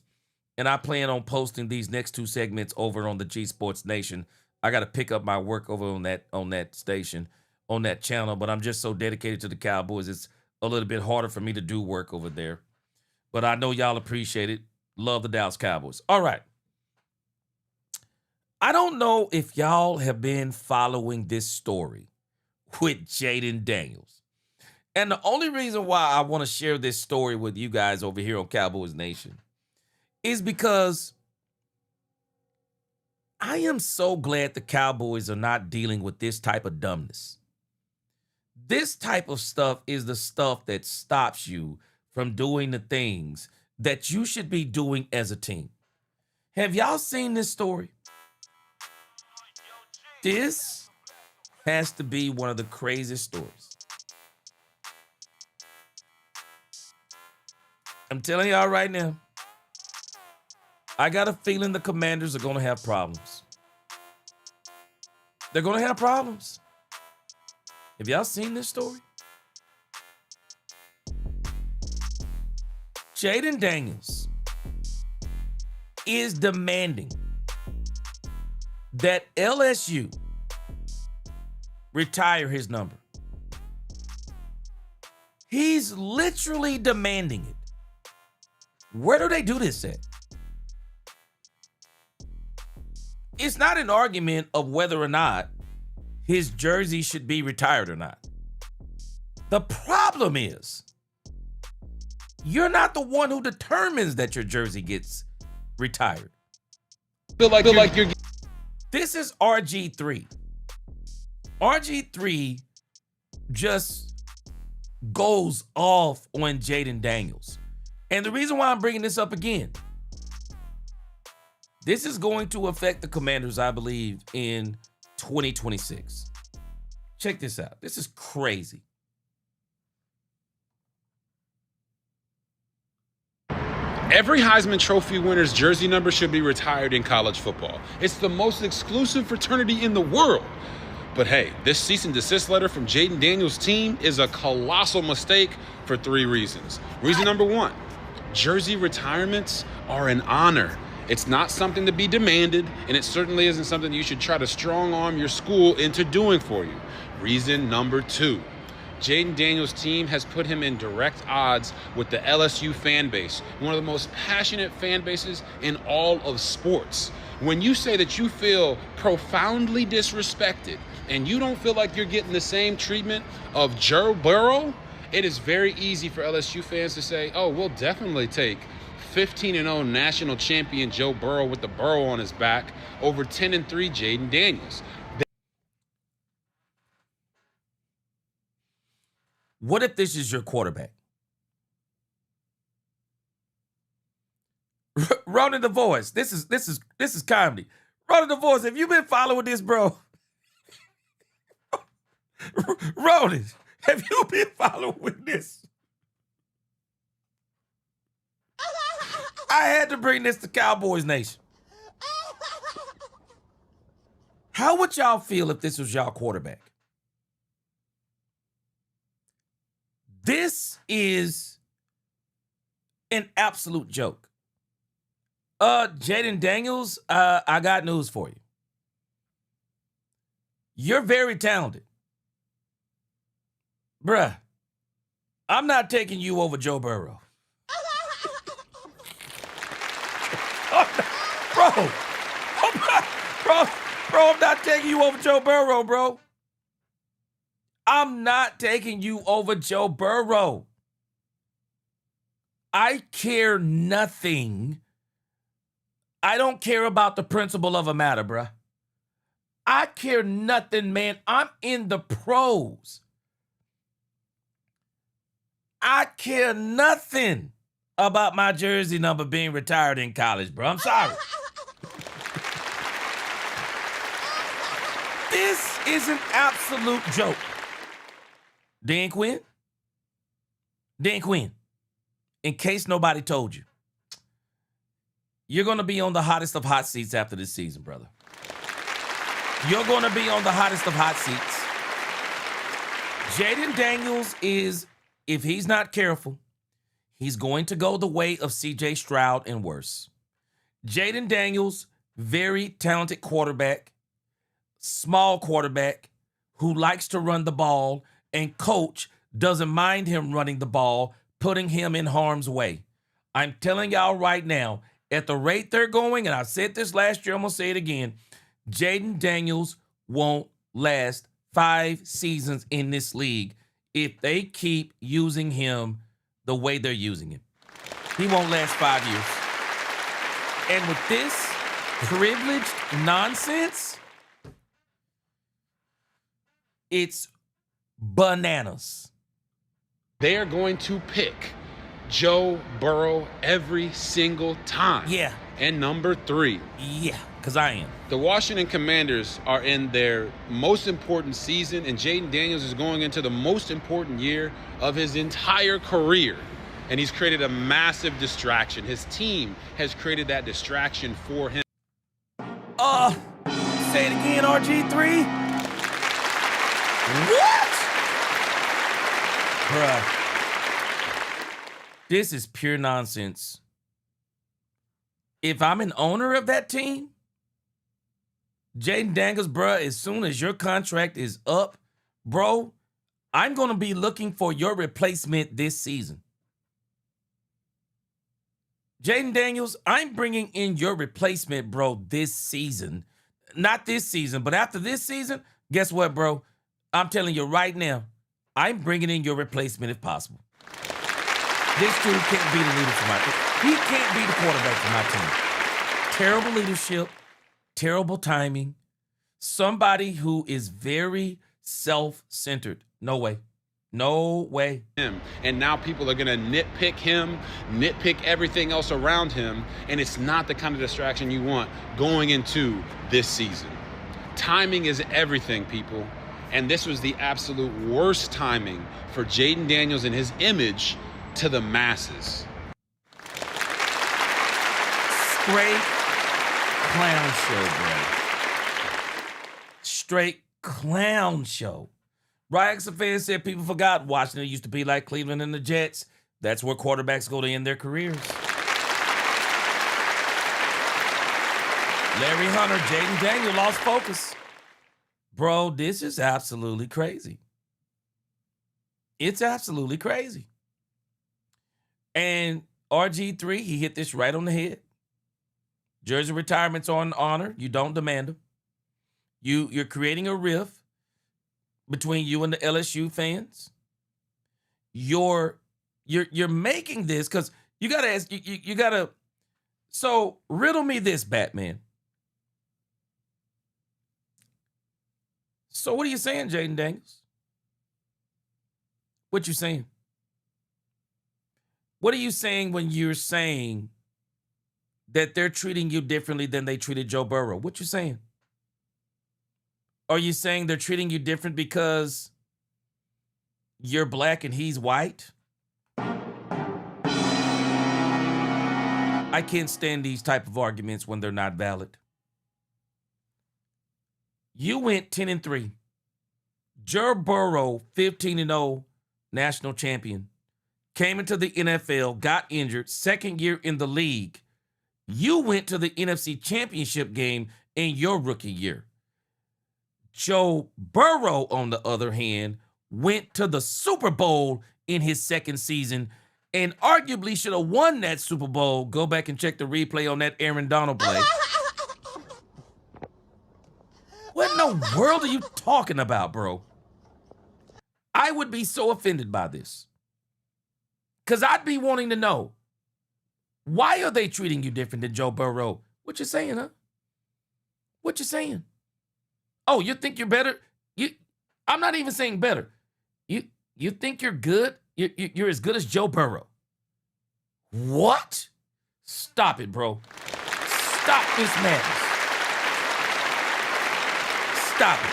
And I plan on posting these next 2 segments over on the G Sports Nation. I got to pick up my work over on that station, on that channel, but I'm just so dedicated to the Cowboys. It's a little bit harder for me to do work over there. But I know y'all appreciate it. Love the Dallas Cowboys. All right. I don't know if y'all have been following this story with Jaden Daniels. And the only reason why I want to share this story with you guys over here on Cowboys Nation is because I am so glad the Cowboys are not dealing with this type of dumbness. This type of stuff is the stuff that stops you from doing the things that you should be doing as a team. Have y'all seen this story? This has to be one of the craziest stories. I'm telling y'all right now, I got a feeling the Commanders are going to have problems. They're going to have problems. Have y'all seen this story? Jaden Daniels is demanding that LSU retire his number. He's literally demanding it. Where do they do this at? It's not an argument of whether or not his jersey should be retired or not. The problem is, you're not the one who determines that your jersey gets retired. Feel like you're. This is RG3. RG3 just goes off on Jaden Daniels. And the reason why I'm bringing this up again, this is going to affect the Commanders, I believe, in 2026. Check this out. This is crazy. Every Heisman Trophy winner's jersey number should be retired in college football. It's the most exclusive fraternity in the world. But hey, this cease and desist letter from Jaden Daniels' team is a colossal mistake for 3 reasons. Reason number 1, jersey retirements are an honor. It's not something to be demanded, and it certainly isn't something you should try to strong-arm your school into doing for you. Reason number 2, Jaden Daniels' team has put him in direct odds with the LSU fan base, one of the most passionate fan bases in all of sports. When you say that you feel profoundly disrespected and you don't feel like you're getting the same treatment of Joe Burrow, it is very easy for LSU fans to say, oh, we'll definitely take 15-0 national champion Joe Burrow with the burrow on his back over 10-3 Jaden Daniels. What if this is your quarterback? Ronan the Voice. This is comedy. Ronan the Voice. Have you been following this, bro? Ronan, have you been following this? I had to bring this to Cowboys Nation. How would y'all feel if this was y'all quarterback? This is an absolute joke. Jaden Daniels, I got news for you. You're very talented. Bruh, I'm not taking you over Joe Burrow. I'm not taking you over Joe Burrow, bro. I'm not taking you over Joe Burrow. I care nothing. I don't care about the principle of a matter, bruh. I care nothing, man. I'm in the pros. I care nothing about my jersey number being retired in college, bro. I'm sorry. This is an absolute joke. Dan Quinn, in case nobody told you, you're going to be on the hottest of hot seats after this season, brother. You're going to be on the hottest of hot seats. Jaden Daniels is, if he's not careful, he's going to go the way of C.J. Stroud and worse. Jaden Daniels, very talented quarterback, small quarterback who likes to run the ball, and coach doesn't mind him running the ball, putting him in harm's way. I'm telling y'all right now, at the rate they're going, and I said this last year, I'm going to say it again, Jaden Daniels won't last 5 seasons in this league if they keep using him the way they're using him. He won't last 5 years. And with this privileged nonsense, it's bananas. They are going to pick Joe Burrow every single time. Yeah. And number 3. Yeah, because I am. The Washington Commanders are in their most important season, and Jaden Daniels is going into the most important year of his entire career. And he's created a massive distraction. His team has created that distraction for him. Say it again, RG3. What? Bruh. This is pure nonsense. If I'm an owner of that team, Jaden Daniels, bruh, as soon as your contract is up, bro, I'm going to be looking for your replacement this season. Jaden Daniels, I'm bringing in your replacement, bro, this season not this season, but after this season, guess what, bro? I'm telling you right now, I'm bringing in your replacement if possible. This dude can't be the leader for my team. He can't be the quarterback for my team. Terrible leadership, terrible timing. Somebody who is very self-centered. No way. No way. And now people are going to nitpick him, nitpick everything else around him, and it's not the kind of distraction you want going into this season. Timing is everything, people. And this was the absolute worst timing for Jaden Daniels and his image to the masses. Straight clown show, bro. Straight clown show. Ryan fan said people forgot Washington used to be like Cleveland and the Jets. That's where quarterbacks go to end their careers. Larry Hunter, Jaden Daniel lost focus. Bro, this is absolutely crazy. It's absolutely crazy. And RG3, he hit this right on the head. Jersey retirement's on honor. You don't demand them. You're creating a rift between you and the LSU fans. You're making this because you gotta ask, you gotta. So riddle me this, Batman. So what are you saying, Jaden Daniels? What you saying? What are you saying when you're saying that they're treating you differently than they treated Joe Burrow? What you saying? Are you saying they're treating you different because you're black and he's white? I can't stand these type of arguments when they're not valid. You went 10-3. Joe Burrow, 15-0, national champion. Came into the NFL, got injured, second year in the league. You went to the NFC Championship game in your rookie year. Joe Burrow, on the other hand, went to the Super Bowl in his second season and arguably should have won that Super Bowl. Go back and check the replay on that Aaron Donald play. What in the world are you talking about, bro? I would be so offended by this. Because I'd be wanting to know, why are they treating you different than Joe Burrow? What you saying, huh? What you saying? Oh, you think you're better? I'm not even saying better. You think you're good? You're as good as Joe Burrow. What? Stop it, bro. Stop this madness. Stop it.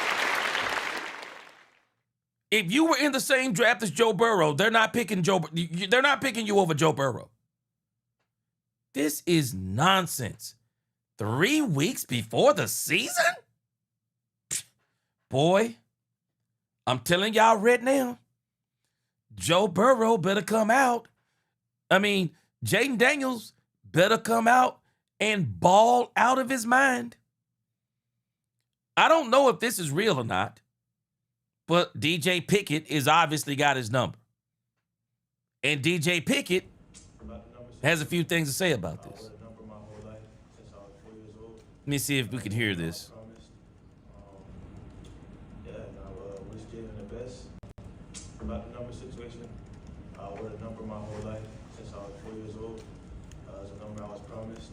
If you were in the same draft as Joe Burrow, they're not picking They're not picking you over Joe Burrow. This is nonsense. 3 weeks before the season? Boy, I'm telling y'all right now, Joe Burrow better come out. I mean, Jaden Daniels better come out and ball out of his mind. I don't know if this is real or not, but DJ Pickett has obviously got his number. And DJ Pickett has a few things to say about this. Let me see if we can hear this. Wish Jalen the best. About the number situation, I wore the number my whole life since I was 4 years old. It's a number I was promised.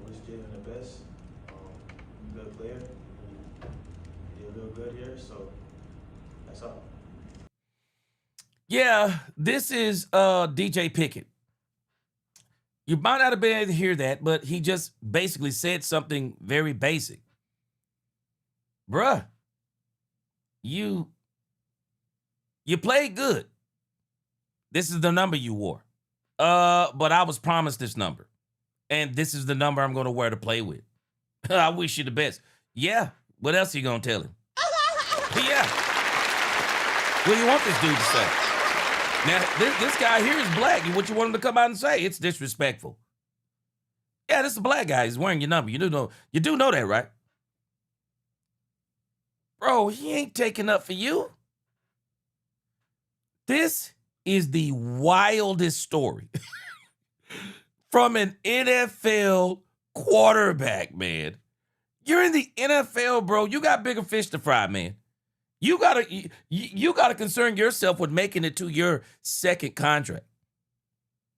Wish Jalen the best. Good player. He did real good here, so that's all. Yeah, this is DJ Pickett. You might not have been able to hear that, but he just basically said something very basic. Bruh, you played good. This is the number you wore. But I was promised this number. And this is the number I'm going to wear to play with. I wish you the best. Yeah. What else are you going to tell him? Yeah. What do you want this dude to say? Now, this guy here is black. What you want him to come out and say? It's disrespectful. Yeah, this is a black guy. He's wearing your number. You do know that, right? Bro, he ain't taking up for you. This is the wildest story from an NFL quarterback, man. You're in the NFL, bro. You got bigger fish to fry, man. You gotta concern yourself with making it to your second contract.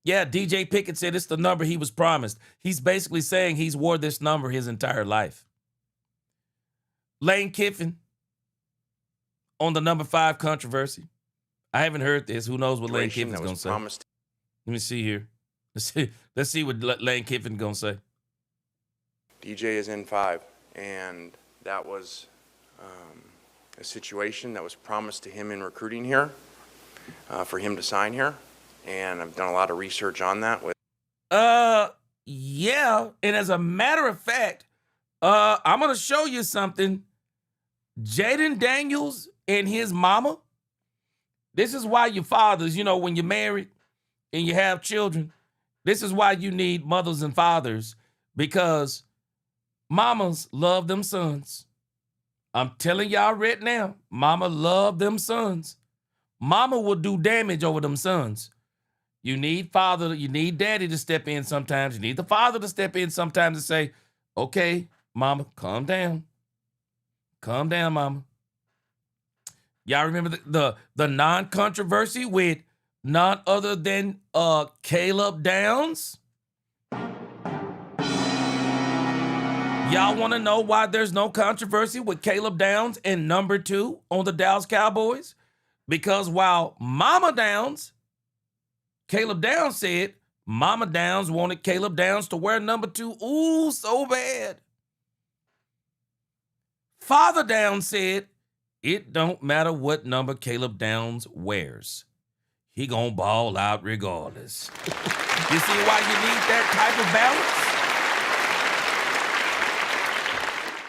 Yeah, DJ Pickens said it's the number he was promised. He's basically saying he's wore this number his entire life. Lane Kiffin on the number 5 controversy. I haven't heard this. Who knows what Lane Kiffin's going to say? Promised. Let me see here. Let's see what Lane Kiffin's going to say. DJ is in 5, and that was a situation that was promised to him in recruiting here for him to sign here, and I've done a lot of research on that. Yeah, and as a matter of fact, I'm going to show you something. Jaden Daniels and his mama, this is why your fathers, when you're married and you have children, this is why you need mothers and fathers, because mamas love them sons. I'm telling y'all right now, mama love them sons. Mama will do damage over them sons. You need daddy to step in sometimes. You need the father to step in sometimes and say, okay, mama, calm down. Calm down, mama. Y'all remember the non-controversy with none other than Caleb Downs? Y'all want to know why there's no controversy with Caleb Downs and number 2 on the Dallas Cowboys? Because while Mama Downs, Caleb Downs said Mama Downs wanted Caleb Downs to wear number 2. Ooh, so bad. Father Downs said, it don't matter what number Caleb Downs wears. He gonna ball out regardless. You see why you need that type of balance?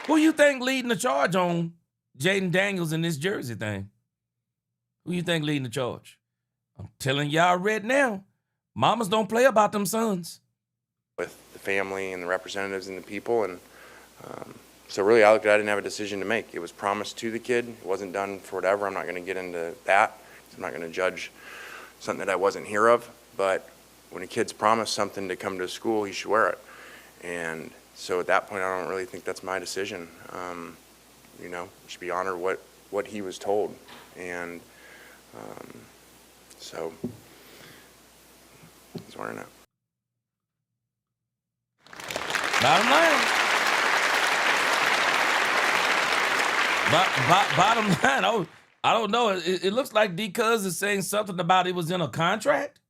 Who you think leading the charge on Jaden Daniels in this jersey thing? Who you think leading the charge? I'm telling y'all right now, mamas don't play about them sons. With the family and the representatives and the people, and so really I didn't have a decision to make. It was promised to the kid. It wasn't done for whatever. I'm not going to get into that. I'm not going to judge something that I wasn't here of. But when a kid's promised something to come to school, he should wear it. And so at that point, I don't really think that's my decision. Should be honored what he was told. And so he's wearing it. Bottom line. Bottom line, I don't know. It looks like D. Cuz is saying something about it was in a contract.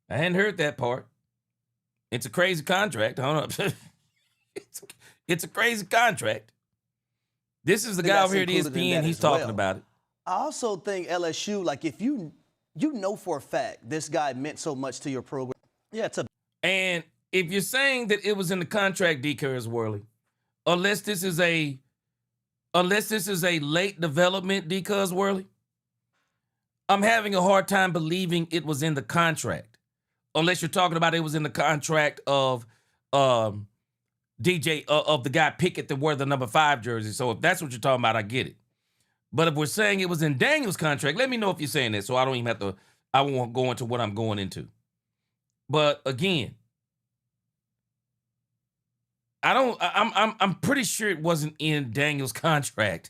I hadn't heard that part. It's a crazy contract. I don't know. It's a crazy contract. This is the guy over here at ESPN. He's talking about it. I also think LSU, like if you know for a fact this guy meant so much to your program. Yeah, and if you're saying that it was in the contract, D. Cuz Worley, unless this is a late development, D. Cuz Worley, I'm having a hard time believing it was in the contract. Unless you're talking about it was in the contract of DJ of the guy Pickett that wore the number 5 jersey. So if that's what you're talking about, I get it. But if we're saying it was in Daniel's contract, let me know if you're saying that, so I don't even have to. I won't go into what I'm going into. But again, I'm pretty sure it wasn't in Daniel's contract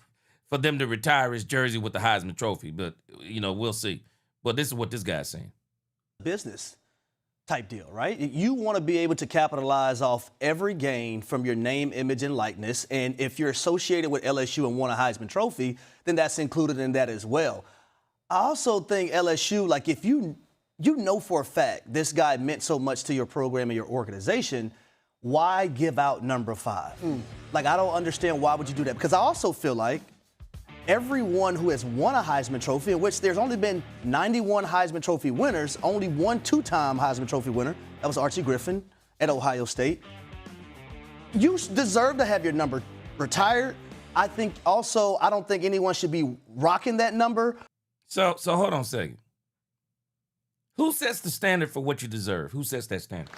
for them to retire his jersey with the Heisman Trophy. But we'll see. But this is what this guy's saying. Business type deal, right? You want to be able to capitalize off every gain from your name, image, and likeness. And if you're associated with LSU and won a Heisman Trophy, then that's included in that as well. I also think LSU, like if you know for a fact this guy meant so much to your program and your organization, why give out number 5? Like, I don't understand why would you do that? Because I also feel like everyone who has won a Heisman Trophy, in which there's only been 91 Heisman Trophy winners, only one 2-time Heisman Trophy winner. That was Archie Griffin at Ohio State. You deserve to have your number retired. I think also, I don't think anyone should be rocking that number. So hold on a second. Who sets the standard for what you deserve? Who sets that standard?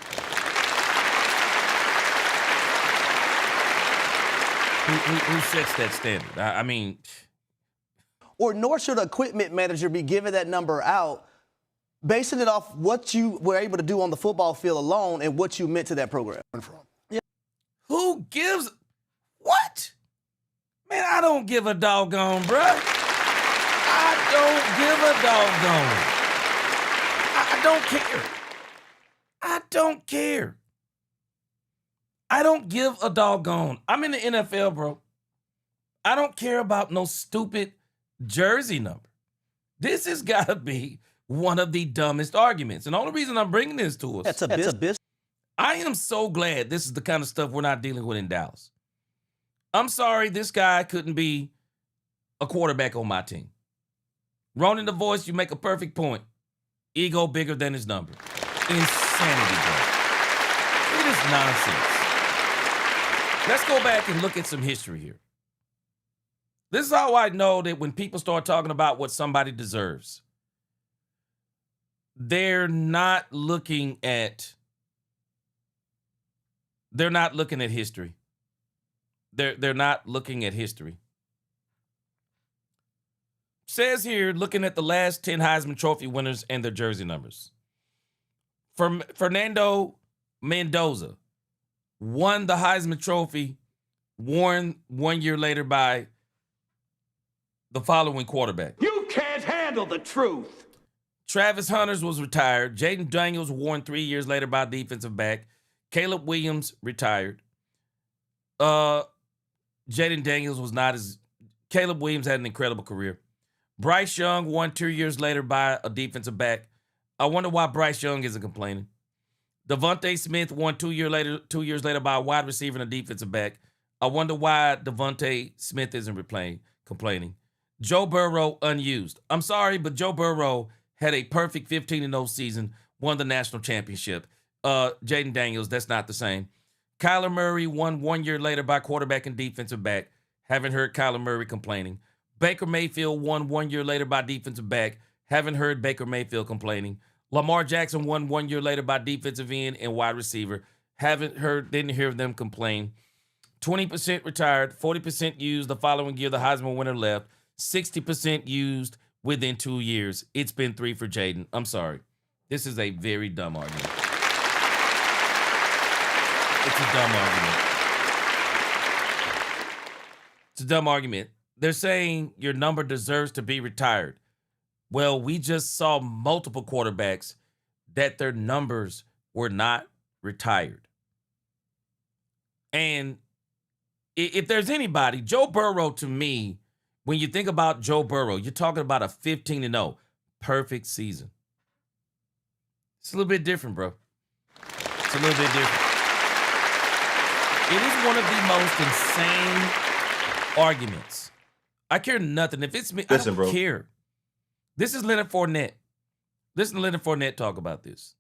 Who sets that standard? I mean... Or nor should an equipment manager be giving that number out, basing it off what you were able to do on the football field alone and what you meant to that program. Yeah. Who gives? What? Man, I don't give a doggone, bruh. I don't give a doggone. I don't care. I don't care. I don't give a doggone. I'm in the NFL, bro. I don't care about no stupid jersey number. This has got to be one of the dumbest arguments. And the only reason I'm bringing this to us. That's a business. I am so glad this is the kind of stuff we're not dealing with in Dallas. I'm sorry this guy couldn't be a quarterback on my team. Ronan the Voice, you make a perfect point. Ego bigger than his number. Insanity, bro. Look at this nonsense. Let's go back and look at some history here. This is how I know that when people start talking about what somebody deserves, they're not looking at history. They're not looking at history. Says here, looking at the last 10 Heisman Trophy winners and their jersey numbers. Fernando Mendoza won the Heisman Trophy, worn 1 year later by the following quarterback. You can't handle the truth. Travis Hunters was retired. Jaden Daniels worn 3 years later by defensive back. Caleb Williams retired. Jaden Daniels was not as... Caleb Williams had an incredible career. Bryce Young won 2 years later by a defensive back. I wonder why Bryce Young isn't complaining. Devontae Smith won 2 years later by a wide receiver and a defensive back. I wonder why Devontae Smith isn't complaining. Joe Burrow unused. I'm sorry, but Joe Burrow had a perfect 15-0 season, won the national championship. Jaden Daniels, that's not the same. Kyler Murray won 1 year later by quarterback and defensive back. Haven't heard Kyler Murray complaining. Baker Mayfield won 1 year later by defensive back. Haven't heard Baker Mayfield complaining. Lamar Jackson won 1 year later by defensive end and wide receiver. Didn't hear them complain. 20% retired, 40% used. The following year, the Heisman winner left. 60% used within 2 years. It's been 3 for Jaden. I'm sorry. This is a very dumb argument. It's a dumb argument. It's a dumb argument. They're saying your number deserves to be retired. Well, we just saw multiple quarterbacks that their numbers were not retired. And if there's anybody, Joe Burrow, to me, when you think about Joe Burrow, you're talking about a 15-0 perfect season. It's a little bit different, bro. It's a little bit different. It is one of the most insane arguments. I care nothing. If it's me, Listen, I don't bro. care. This is Leonard Fournette. Listen to Leonard Fournette talk about this.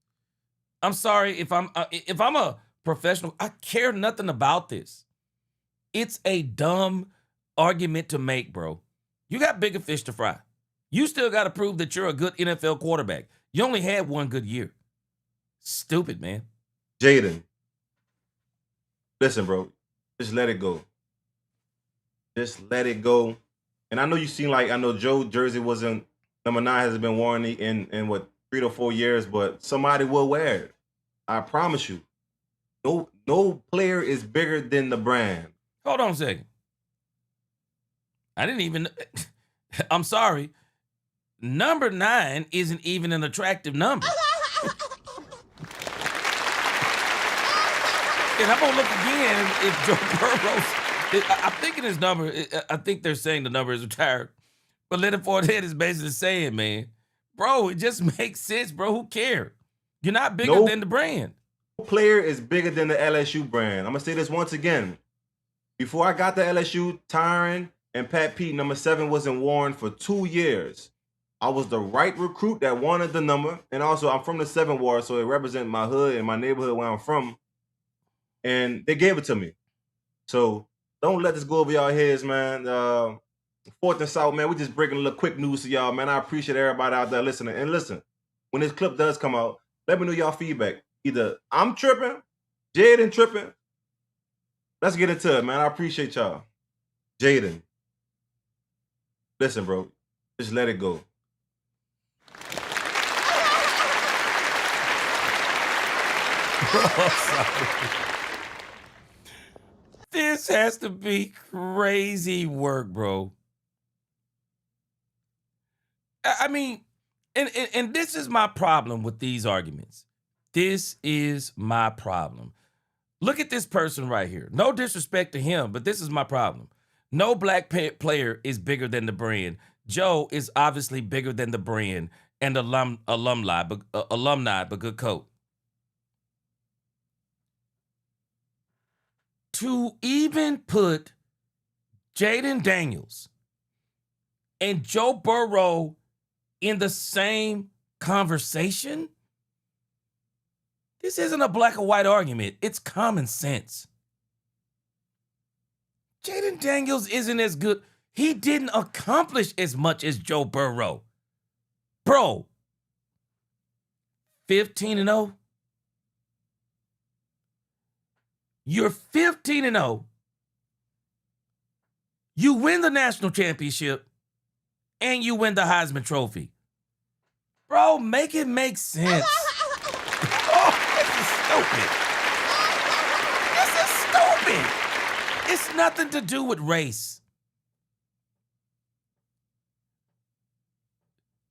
I'm sorry if I'm a professional. I care nothing about this. It's a dumb argument to make, bro. You got bigger fish to fry. You still got to prove that you're a good NFL quarterback. You only had 1 good year. Stupid, man. Jaden, listen, bro. Just let it go. Just let it go. And I know you seem like, I know Joe jersey wasn't, number 9 hasn't been worn in what, 3 to 4 years, but somebody will wear it. I promise you. No player is bigger than the brand. Hold on a second. I didn't even, I'm sorry. Number 9 isn't even an attractive number. And I'm going to look again if Joe Burrow's, I'm thinking his number, I think they're saying the number is retired. But Leonard Fournette is basically saying, man, bro, it just makes sense, bro. Who cares? You're not bigger than the brand. No player is bigger than the LSU brand. I'm going to say this once again. Before I got to LSU, Tyron and Pat Pete, number 7 wasn't worn for 2 years. I was the right recruit that wanted the number. And also, I'm from the 7 ward, so it represents my hood and my neighborhood where I'm from. And they gave it to me. So don't let this go over y'all heads, man. 4th and South, man, we just breaking a little quick news to y'all, man. I appreciate everybody out there listening. And listen, when this clip does come out, let me know y'all feedback. Either I'm tripping, Jaden tripping. Let's get into it, man. I appreciate y'all. Jaden, listen, bro. Just let it go. Bro, sorry. This has to be crazy work, bro. I mean, and this is my problem with these arguments. This is my problem. Look at this person right here. No disrespect to him, but this is my problem. No black player is bigger than the brand. Joe is obviously bigger than the brand and alumni, but good coat. To even put Jaden Daniels and Joe Burrow in the same conversation, this isn't a black or white argument. It's common sense. Jaden Daniels isn't as good. He didn't accomplish as much as Joe Burrow. Bro, 15-0. You're 15-0. You win the national championship and you win the Heisman Trophy. Bro, make it make sense. Oh, this is stupid. This is stupid. It's nothing to do with race.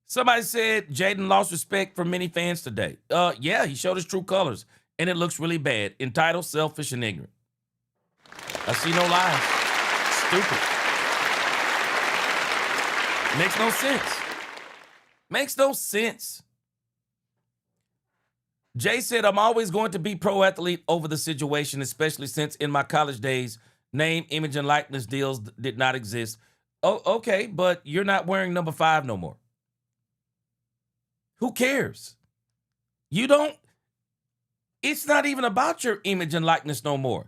Somebody said Jaden lost respect for many fans today. Yeah, he showed his true colors, and it looks really bad. Entitled, selfish, and ignorant. I see no lies. Stupid. Makes no sense. Makes no sense. Jay said, I'm always going to be pro-athlete over the situation, especially since in my college days, name, image, and likeness deals did not exist. Oh, okay, but you're not wearing number 5 no more. Who cares? You don't. It's not even about your image and likeness no more.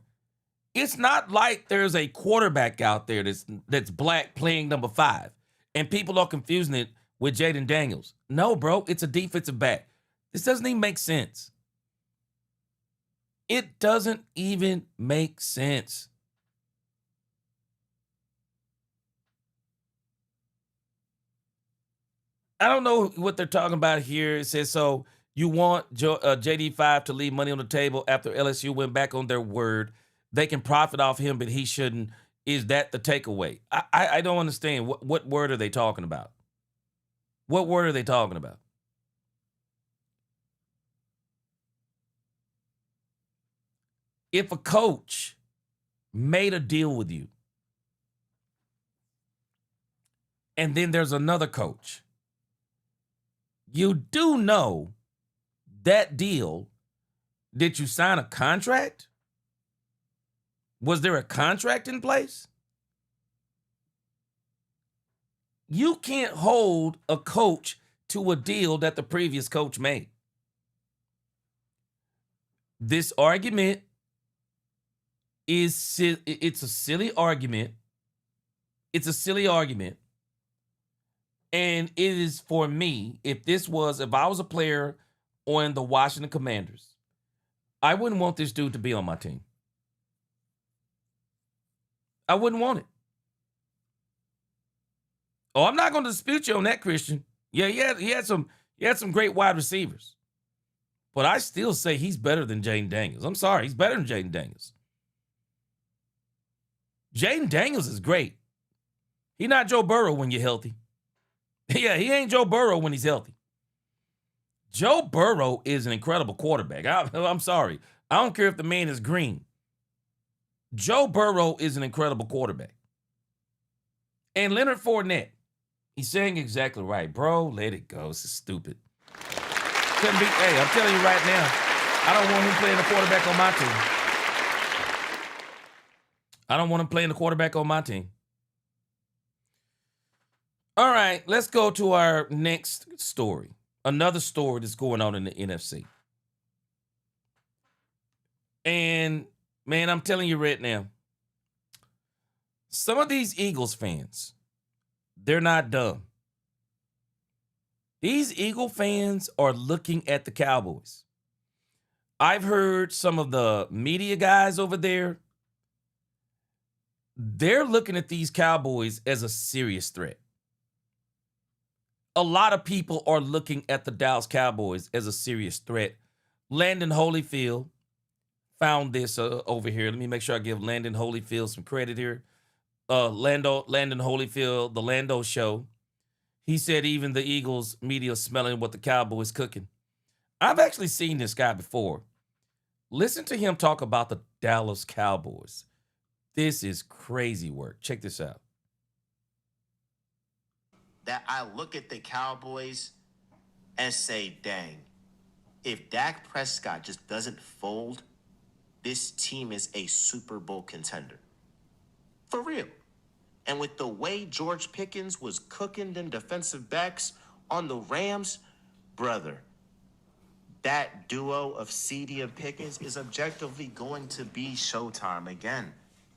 It's not like there's a quarterback out there that's black playing number 5, and people are confusing it with Jaden Daniels. No, bro, it's a defensive back. This doesn't even make sense. It doesn't even make sense. I don't know what they're talking about here. It says, so you want JD5 to leave money on the table after LSU went back on their word. They can profit off him, but he shouldn't. Is that the takeaway? I don't understand. What word are they talking about? What word are they talking about? If a coach made a deal with you, and then there's another coach, you do know that deal. Did you sign a contract? Was there a contract in place? You can't hold a coach to a deal that the previous coach made. This argument it's a silly argument. It's a silly argument. And it is for me, if I was a player on the Washington Commanders, I wouldn't want this dude to be on my team. I wouldn't want it. Oh, I'm not going to dispute you on that, Christian. Yeah, he had some great wide receivers. But I still say he's better than Jaden Daniels. I'm sorry, he's better than Jaden Daniels. Jaden Daniels is great. He's not Joe Burrow when you're healthy. Yeah, he ain't Joe Burrow when he's healthy. Joe Burrow is an incredible quarterback. I'm sorry. I don't care if the man is green. Joe Burrow is an incredible quarterback. And Leonard Fournette, he's saying exactly right. Bro, let it go. This is stupid. Hey, I'm telling you right now, I don't want him playing the quarterback on my team. I don't want him playing the quarterback on my team. All right, let's go to our next story. Another story that's going on in the NFC. And, man, I'm telling you right now, some of these Eagles fans, they're not dumb. These Eagle fans are looking at the Cowboys. I've heard some of the media guys over there, they're looking at these Cowboys as a serious threat. A lot of people are looking at the Dallas Cowboys as a serious threat. Landon Holyfield, found this over here. Let me make sure I give Landon Holyfield some credit here. Landon Holyfield, the Lando Show. He said even the Eagles media smelling what the Cowboys cooking. I've actually seen this guy before. Listen to him talk about the Dallas Cowboys. This is crazy work. Check this out. That I look at the Cowboys and say, dang, if Dak Prescott just doesn't fold, this team is a Super Bowl contender. For real. And with the way George Pickens was cooking them defensive backs on the Rams, brother, that duo of CD and Pickens is objectively going to be showtime again.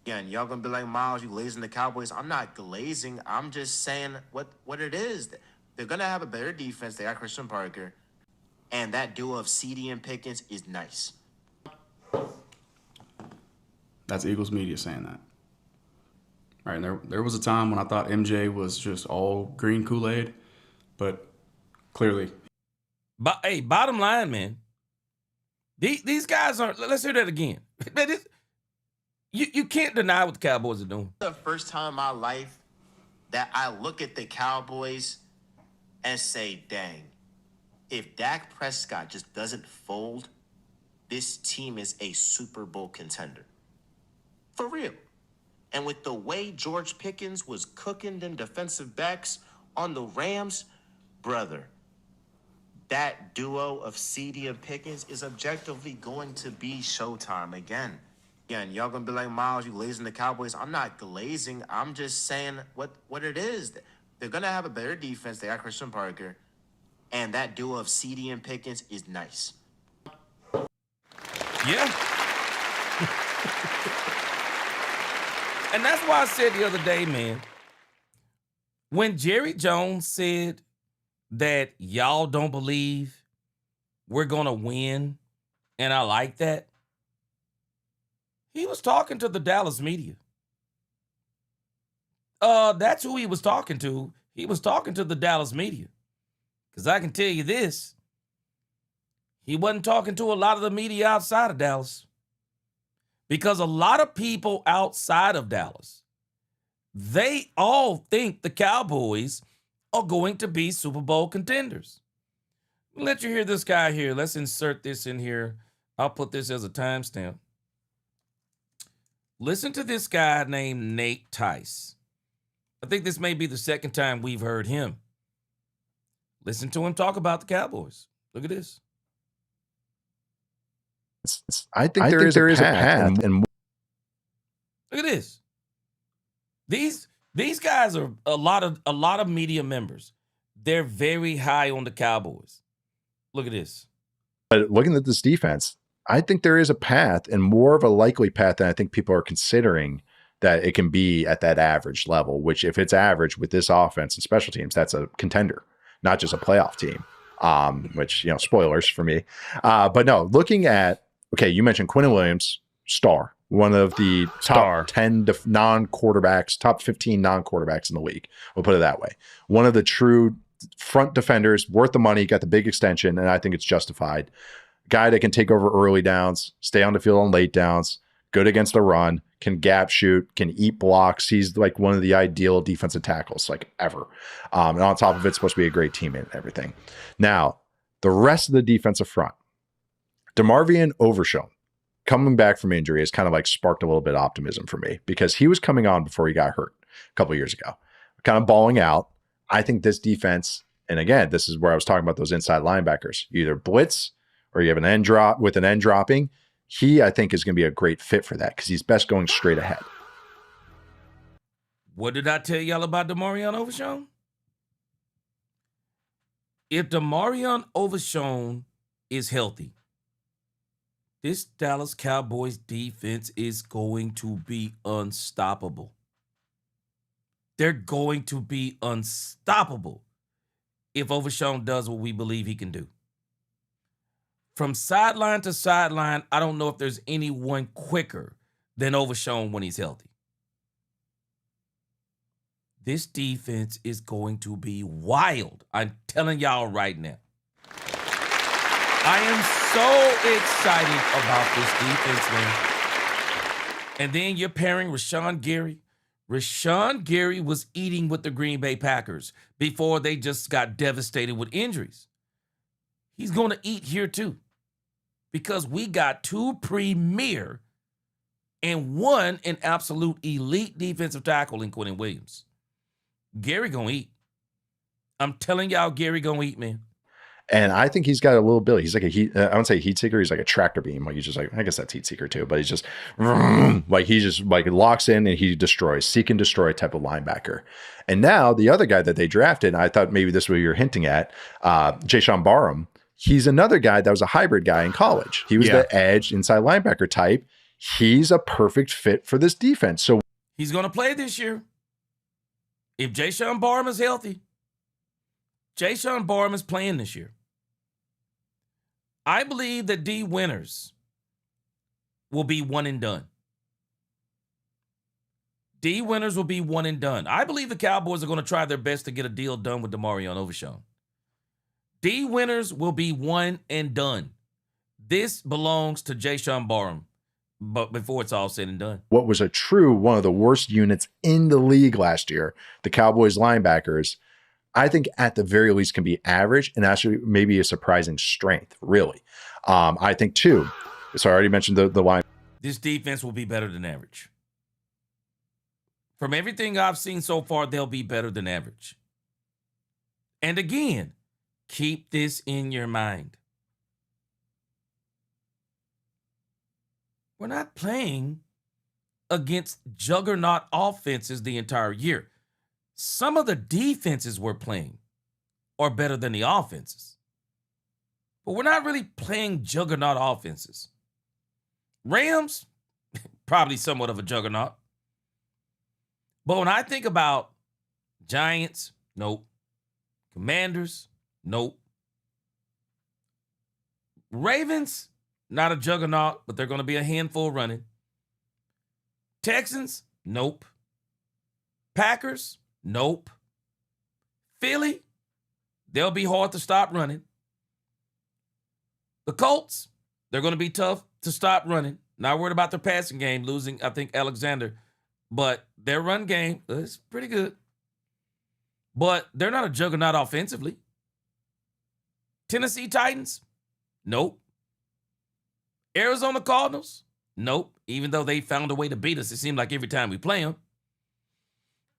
Again, y'all gonna be like, Miles, you glazing the Cowboys. I'm not glazing. I'm just saying what it is. They're gonna have a better defense. They got Christian Parker. And that duo of CD and Pickens is nice. That's Eagles media saying that. Right, and there was a time when I thought MJ was just all green Kool-Aid, but clearly. But hey, bottom line, man, these guys aren't. Let's hear that again. You can't deny what the Cowboys are doing. The first time in my life that I look at the Cowboys and say, dang, if Dak Prescott just doesn't fold, this team is a Super Bowl contender. For real. And with the way George Pickens was cooking them defensive backs on the Rams, brother, that duo of CD and Pickens is objectively going to be showtime again. Again, y'all gonna be like, Miles, you glazing the Cowboys. I'm not glazing. I'm just saying what it is. They're gonna have a better defense. They got Christian Parker. And that duo of CD and Pickens is nice. Yeah. And that's why I said the other day, man, when Jerry Jones said that y'all don't believe we're going to win, and I like that, he was talking to the Dallas media. That's who he was talking to. He was talking to the Dallas media. Because I can tell you this, he wasn't talking to a lot of the media outside of Dallas. Because a lot of people outside of Dallas, they all think the Cowboys are going to be Super Bowl contenders. Let you hear this guy here. Let's insert this in here. I'll put this as a timestamp. Listen to this guy named Nate Tice. I think this may be the second time we've heard him. Listen to him talk about the Cowboys. Look at this. I think there is a path. And look at this. These guys are a lot of media members. They're very high on the Cowboys. Look at this. But looking at this defense, I think there is a path, and more of a likely path than I think people are considering, that it can be at that average level, which if it's average with this offense and special teams, that's a contender, not just a playoff team, which, spoilers for me. But no, looking at, okay, you mentioned Quentin Williams, star, one of the top 10 non-quarterbacks, top 15 non-quarterbacks in the league. We'll put it that way. One of the true front defenders, worth the money, got the big extension, and I think it's justified. Guy that can take over early downs, stay on the field on late downs, good against the run, can gap shoot, can eat blocks. He's like one of the ideal defensive tackles, like ever. And on top of it, supposed to be a great teammate and everything. Now, the rest of the defensive front, DeMarvion Overshown, coming back from injury has kind of like sparked a little bit of optimism for me, because he was coming on before he got hurt a couple of years ago, kind of balling out. I think this defense, and again, this is where I was talking about those inside linebackers, you either blitz or you have an end drop with an end dropping. He, I think, is going to be a great fit for that because he's best going straight ahead. What did I tell y'all about DeMarvion Overshown? If DeMarvion Overshown is healthy, this Dallas Cowboys defense is going to be unstoppable. They're going to be unstoppable if Overshown does what we believe he can do. From sideline to sideline, I don't know if there's anyone quicker than Overshown when he's healthy. This defense is going to be wild. I'm telling y'all right now. I am so excited about this defense, man. And then you're pairing Rashan Gary. Rashan Gary was eating with the Green Bay Packers before they just got devastated with injuries. He's going to eat here too, because we got two premier and one an absolute elite defensive tackle in Quentin Williams. Gary going to eat. I'm telling y'all, Gary going to eat, man. And I think he's got a little ability. He's like a heat, I wouldn't say heat seeker. He's like a tractor beam. Like he's just like, I guess that's heat seeker too, but he's just like, he just like locks in and he destroys, seek and destroy type of linebacker. And now the other guy that they drafted, I thought maybe this was what you're hinting at, Jashawn Barham. He's another guy that was a hybrid guy in college. He was the edge inside linebacker type. He's a perfect fit for this defense. So he's going to play this year. If Jashawn Barham is healthy, Jashawn Barham is playing this year. I believe that D. Winters will be one and done. D. Winters will be one and done. I believe the Cowboys are going to try their best to get a deal done with DeMarion Overshown. D. Winters will be one and done. This belongs to Jashawn Barham, but before it's all said and done. What was one of the worst units in the league last year, the Cowboys linebackers, I think at the very least can be average and actually maybe a surprising strength, really. I think too, so I already mentioned the line. This defense will be better than average. From everything I've seen so far, they'll be better than average. And again, keep this in your mind. We're not playing against juggernaut offenses the entire year. Some of the defenses we're playing are better than the offenses. But we're not really playing juggernaut offenses. Rams, probably somewhat of a juggernaut. But when I think about Giants, nope. Commanders, nope. Ravens, not a juggernaut, but they're going to be a handful running. Texans, nope. Packers, nope. Philly, they'll be hard to stop running. The Colts, they're going to be tough to stop running. Not worried about their passing game, losing, I think, Alexander. But their run game is pretty good. But they're not a juggernaut offensively. Tennessee Titans, nope. Arizona Cardinals, nope. Even though they found a way to beat us, it seemed like every time we play them.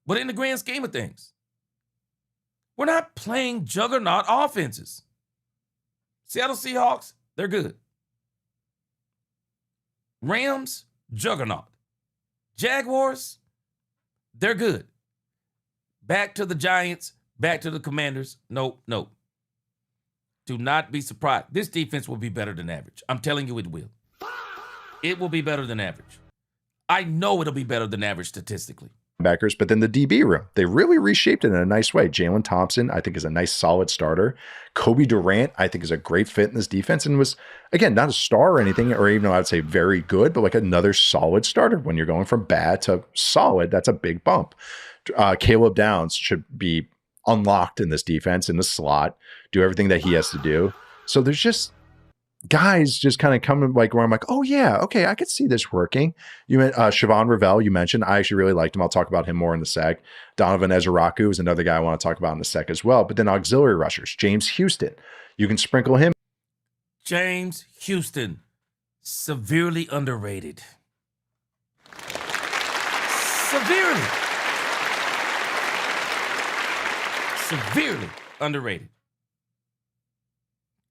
But in the grand scheme of things, we're not playing juggernaut offenses. Seattle Seahawks, they're good. Rams, juggernaut. Jaguars, they're good. Back to the Giants, back to the Commanders, nope. Do not be surprised. This defense will be better than average. I'm telling you it will. It will be better than average. I know it'll be better than average statistically. Backers, but then the DB room, they really reshaped it in a nice way. Jalen Thompson, I think, is a nice, solid starter. Kobe Durant, I think, is a great fit in this defense and was, again, not a star or anything, or even though I'd say very good, but like another solid starter. When you're going from bad to solid, that's a big bump. Caleb Downs should be unlocked in this defense, in the slot, do everything that he has to do. So there's just guys just kind of coming like where I'm like, oh yeah, okay, I could see this working. You meant Siobhan Ravel, you mentioned. I actually really liked him. I'll talk about him more in the sec. Donovan Ezeraku is another guy I want to talk about in the sec as well. But then auxiliary rushers, James Houston, you can sprinkle him. James Houston, severely underrated. Severely underrated.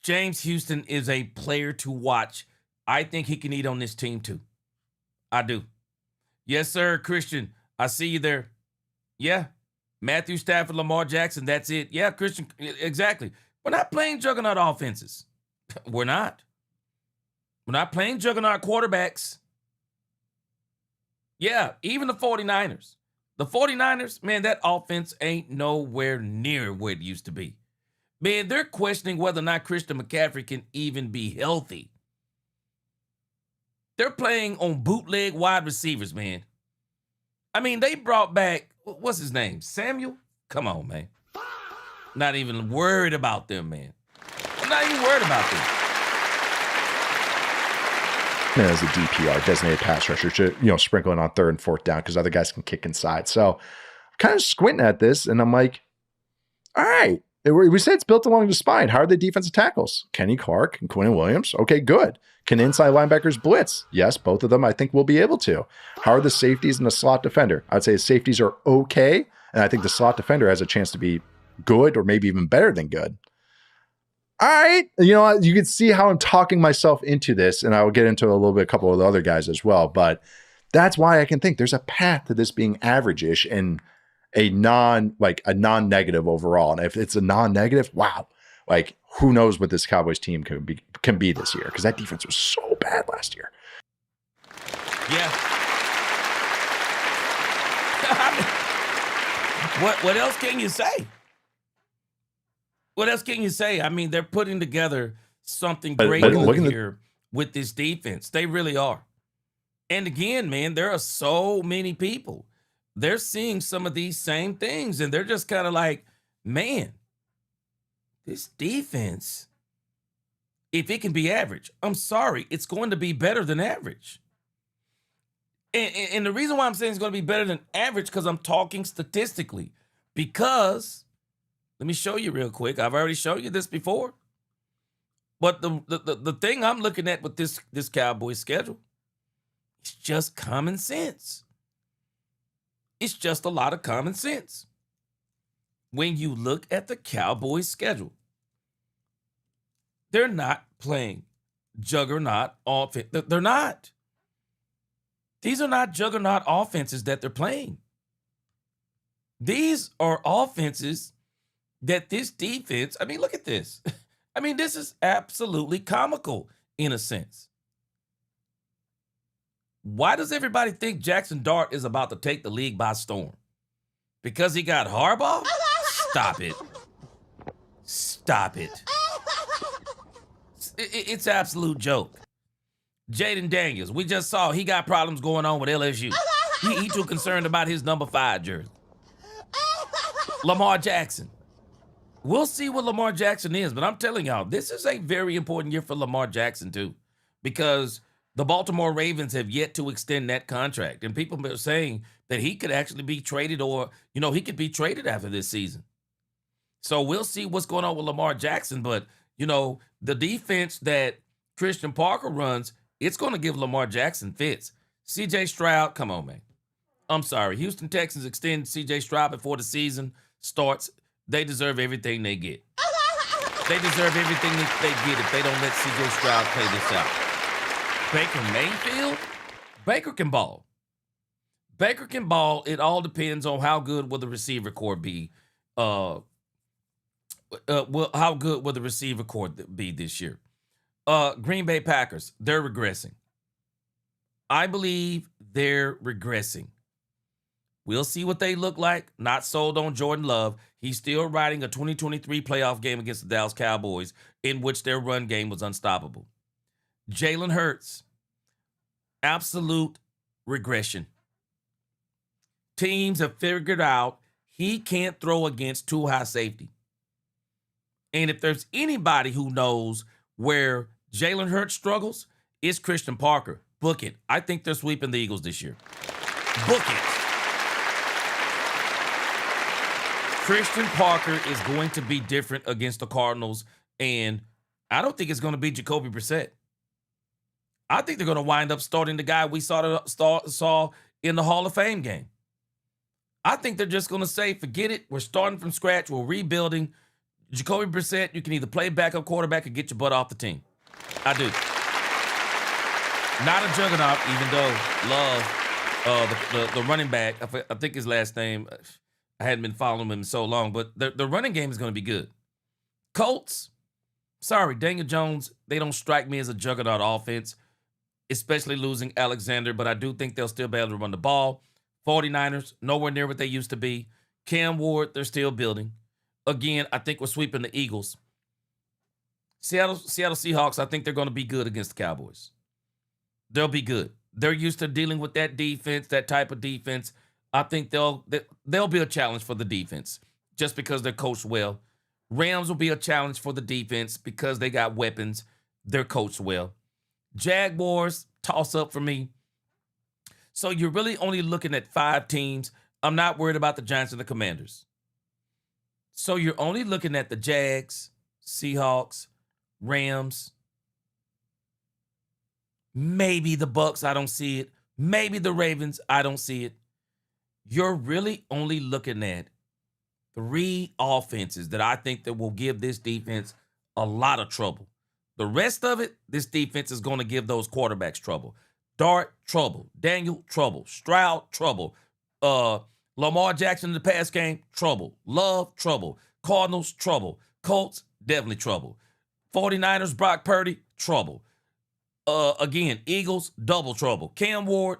James Houston is a player to watch. I think he can eat on this team too. I do. Yes, sir, Christian. I see you there. Yeah. Matthew Stafford, Lamar Jackson, that's it. Yeah, Christian, exactly. We're not playing juggernaut offenses. We're not. We're not playing juggernaut quarterbacks. Yeah, even the 49ers. The 49ers, man, that offense ain't nowhere near where it used to be. Man, they're questioning whether or not Christian McCaffrey can even be healthy. They're playing on bootleg wide receivers, man. I mean, they brought back, what's his name? Samuel? Come on, man. Not even worried about them, man. I'm not even worried about them. him in as a DPR, designated pass rusher, to, sprinkling on 3rd and 4th down because other guys can kick inside. So I'm kind of squinting at this, and I'm like, all right. We say it's built along the spine. How are the defensive tackles? Kenny Clark and Quinnen Williams. Okay, good. Can inside linebackers blitz? Yes, both of them I think will be able to. How are the safeties and the slot defender? I'd say the safeties are okay, and I think the slot defender has a chance to be good or maybe even better than good. All right. You can see how I'm talking myself into this, and I will get into a couple of the other guys as well, but that's why I can think there's a path to this being average-ish and a non-negative overall. And if it's a non-negative, wow, who knows what this Cowboys team can be this year, because that defense was so bad last year. Yeah. What else can you say? What else can you say? I mean, they're putting together something great over here with this defense. They really are. And again, man, there are so many people. They're seeing some of these same things, and they're just kind of like, man, this defense, if it can be average, I'm sorry, it's going to be better than average. And the reason why I'm saying it's going to be better than average, because I'm talking statistically. Because, let me show you real quick. I've already shown you this before. But the thing I'm looking at with this Cowboys schedule, it's just common sense. It's just a lot of common sense. When you look at the Cowboys schedule, they're not playing juggernaut offense. They're not. These are not juggernaut offenses that they're playing. These are offenses that this defense, I mean, look at this. I mean, this is absolutely comical in a sense. Why does everybody think Jackson Dart is about to take the league by storm? Because he got Harbaugh? Stop it. Stop it. It's absolute joke. Jaden Daniels, we just saw he got problems going on with LSU. He too concerned about his number 5 jersey. Lamar Jackson. We'll see what Lamar Jackson is, but I'm telling y'all, this is a very important year for Lamar Jackson too, because the Baltimore Ravens have yet to extend that contract, and people are saying that he could actually be traded, or, he could be traded after this season. So we'll see what's going on with Lamar Jackson, but, the defense that Christian Parker runs, it's going to give Lamar Jackson fits. C.J. Stroud, come on, man. I'm sorry. Houston Texans extend C.J. Stroud before the season starts. They deserve everything they get. They deserve everything they get if they don't let C.J. Stroud play this out. Baker Mayfield, Baker can ball. Baker can ball. It all depends on how good will the receiver core be. How good will the receiver core be this year? Green Bay Packers, they're regressing. I believe they're regressing. We'll see what they look like. Not sold on Jordan Love. He's still riding a 2023 playoff game against the Dallas Cowboys, in which their run game was unstoppable. Jalen Hurts, absolute regression. Teams have figured out he can't throw against too high safety. And if there's anybody who knows where Jalen Hurts struggles, it's Christian Parker. Book it. I think they're sweeping the Eagles this year. Book it. Christian Parker is going to be different against the Cardinals, and I don't think it's going to be Jacoby Brissett. I think they're going to wind up starting the guy we saw in the Hall of Fame game. I think they're just going to say, forget it. We're starting from scratch. We're rebuilding. Jacoby Brissett, you can either play backup quarterback or get your butt off the team. I do. Not a juggernaut, even though Love, the running back, I think his last name, I hadn't been following him so long, but the running game is going to be good. Colts, sorry, Daniel Jones, they don't strike me as a juggernaut offense, especially losing Alexander, but I do think they'll still be able to run the ball. 49ers, nowhere near what they used to be. Cam Ward, they're still building. Again, I think we're sweeping the Eagles. Seattle Seahawks, I think they're going to be good against the Cowboys. They'll be good. They're used to dealing with that defense, that type of defense. I think they'll be a challenge for the defense just because they're coached well. Rams will be a challenge for the defense because they got weapons. They're coached well. Jaguars, toss-up for me. So you're really only looking at 5 teams. I'm not worried about the Giants and the Commanders. So you're only looking at the Jags, Seahawks, Rams, maybe the Bucks, I don't see it. Maybe the Ravens, I don't see it. You're really only looking at 3 offenses that I think that will give this defense a lot of trouble. The rest of it, this defense is going to give those quarterbacks trouble. Dart, trouble. Daniel, trouble. Stroud, trouble. Lamar Jackson in the pass game, trouble. Love, trouble. Cardinals, trouble. Colts, definitely trouble. 49ers, Brock Purdy, trouble. Again, Eagles, double trouble. Cam Ward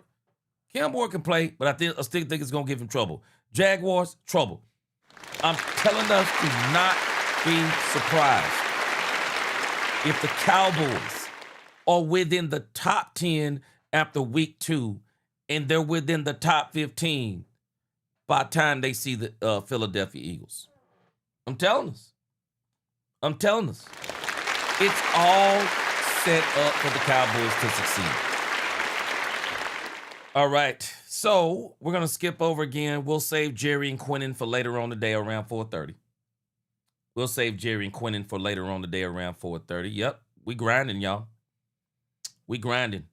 can play, but I still think it's going to give him trouble. Jaguars, trouble. I'm telling us to not be surprised if the Cowboys are within the top 10 after week 2 and they're within the top 15 by the time they see the Philadelphia Eagles. I'm telling us. It's all set up for the Cowboys to succeed. All right, so we're going to skip over again. We'll save Jerry and Quinnen for later on today around 4:30. Yep, we grinding, y'all. We grinding.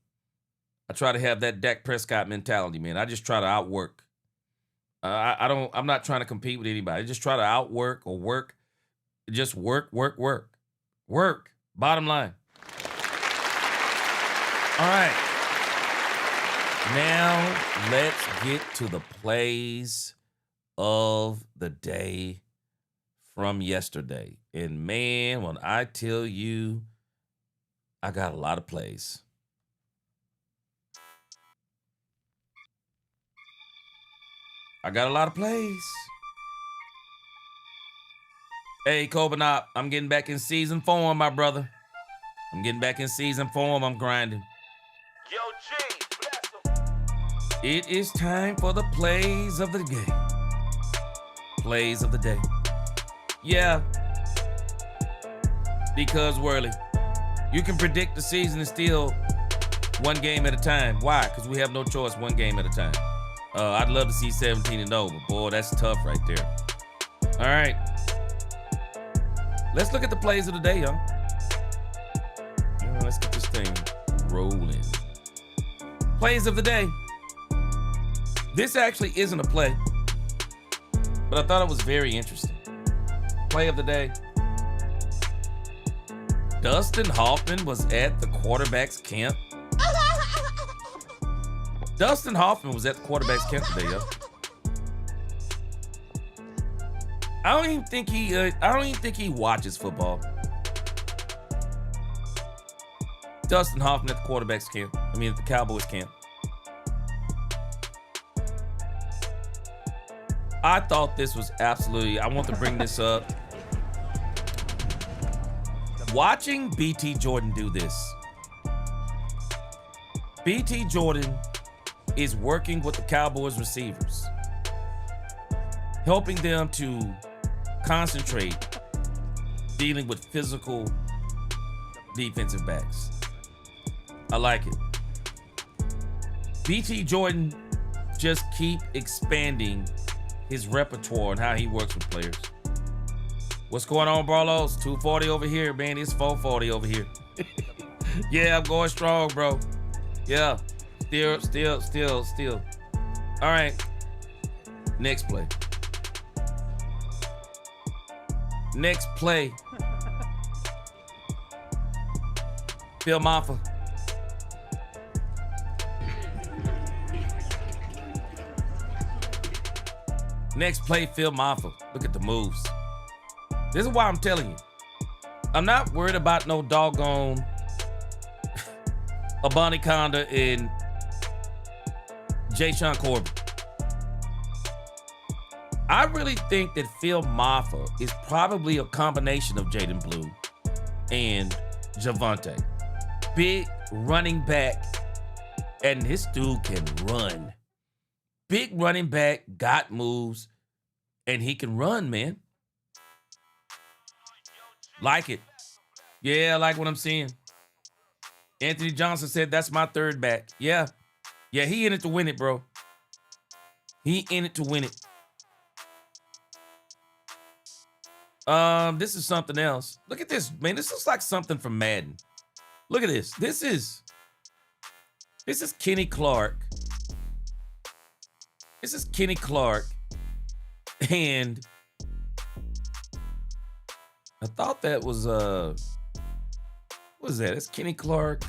I try to have that Dak Prescott mentality, man. I just try to outwork. I'm not trying to compete with anybody. I just try to outwork or work. Just work. Bottom line. All right. Now let's get to the plays of the day from yesterday. And man, when I tell you, I got a lot of plays. Hey, Cobanop, I'm getting back in season form, my brother. I'm grinding. Yo, G, It is time for the plays of the game. Plays of the day. Yeah. Because, Worley, you can predict the season is still one game at a time. Why? Because we have no choice, one game at a time. I'd love to see 17-0, but boy, that's tough right there. All right. Let's look at the plays of the day, y'all. Let's get this thing rolling. Plays of the day. This actually isn't a play, but I thought it was very interesting. Play of the day. Dustin Hoffman was at the quarterback's camp. Dustin Hoffman was at the quarterback's camp today, yo. I don't even think he watches football. Dustin Hoffman at the quarterback's camp. At the Cowboys camp. I thought this was absolutely, I want to bring this up. Watching BT Jordan do this. BT Jordan is working with the Cowboys receivers, helping them to concentrate dealing with physical defensive backs. I like it. BT Jordan just keep expanding his repertoire and how he works with players. What's going on, Barlos? 240 over here, man. It's 440 over here. Yeah, I'm going strong, bro. Yeah. Still. All right. Next play. Phil Maffa. Next play, Phil Maffa. Look at the moves. This is why I'm telling you. I'm not worried about no doggone Abani Conda and Jay Sean Corbin. I really think that Phil Maffa is probably a combination of Jaden Blue and Javonte. Big running back, and this dude can run. Big running back, got moves, and he can run, man. Like it. Yeah, I like what I'm seeing. Anthony Johnson said, that's my third back. Yeah. Yeah, he in it to win it, bro. He in it to win it. This is something else. Look at this, man. This looks like something from Madden. Look at this. This is Kenny Clark. This is Kenny Clark. And I thought that was what was that? It's Kenny Clark.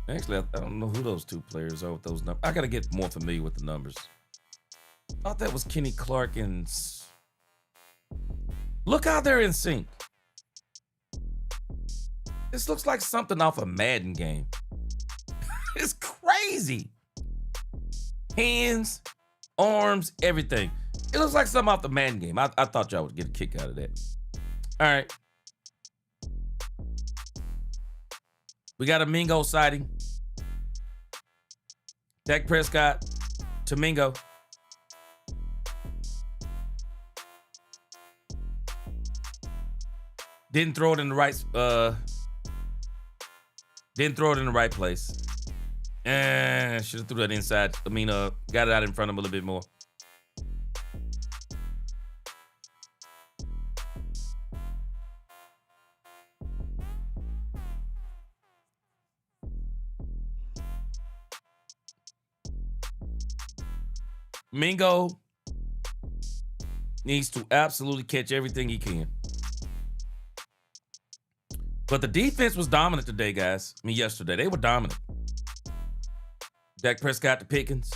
Actually, I don't know who those two players are with those numbers. I gotta get more familiar with the numbers. I thought that was Kenny Clark and look how they're in sync. This looks like something off a Madden game. It's crazy. Hands, arms, everything. It looks like something off the Madden game. I thought y'all would get a kick out of that. All right. We got a Mingo sighting. Dak Prescott to Mingo. Didn't throw it in the right place. Should have threw that inside. Got it out in front of him a little bit more. Mingo needs to absolutely catch everything he can. But the defense was dominant today, guys. Yesterday. They were dominant. Dak Prescott to Pickens.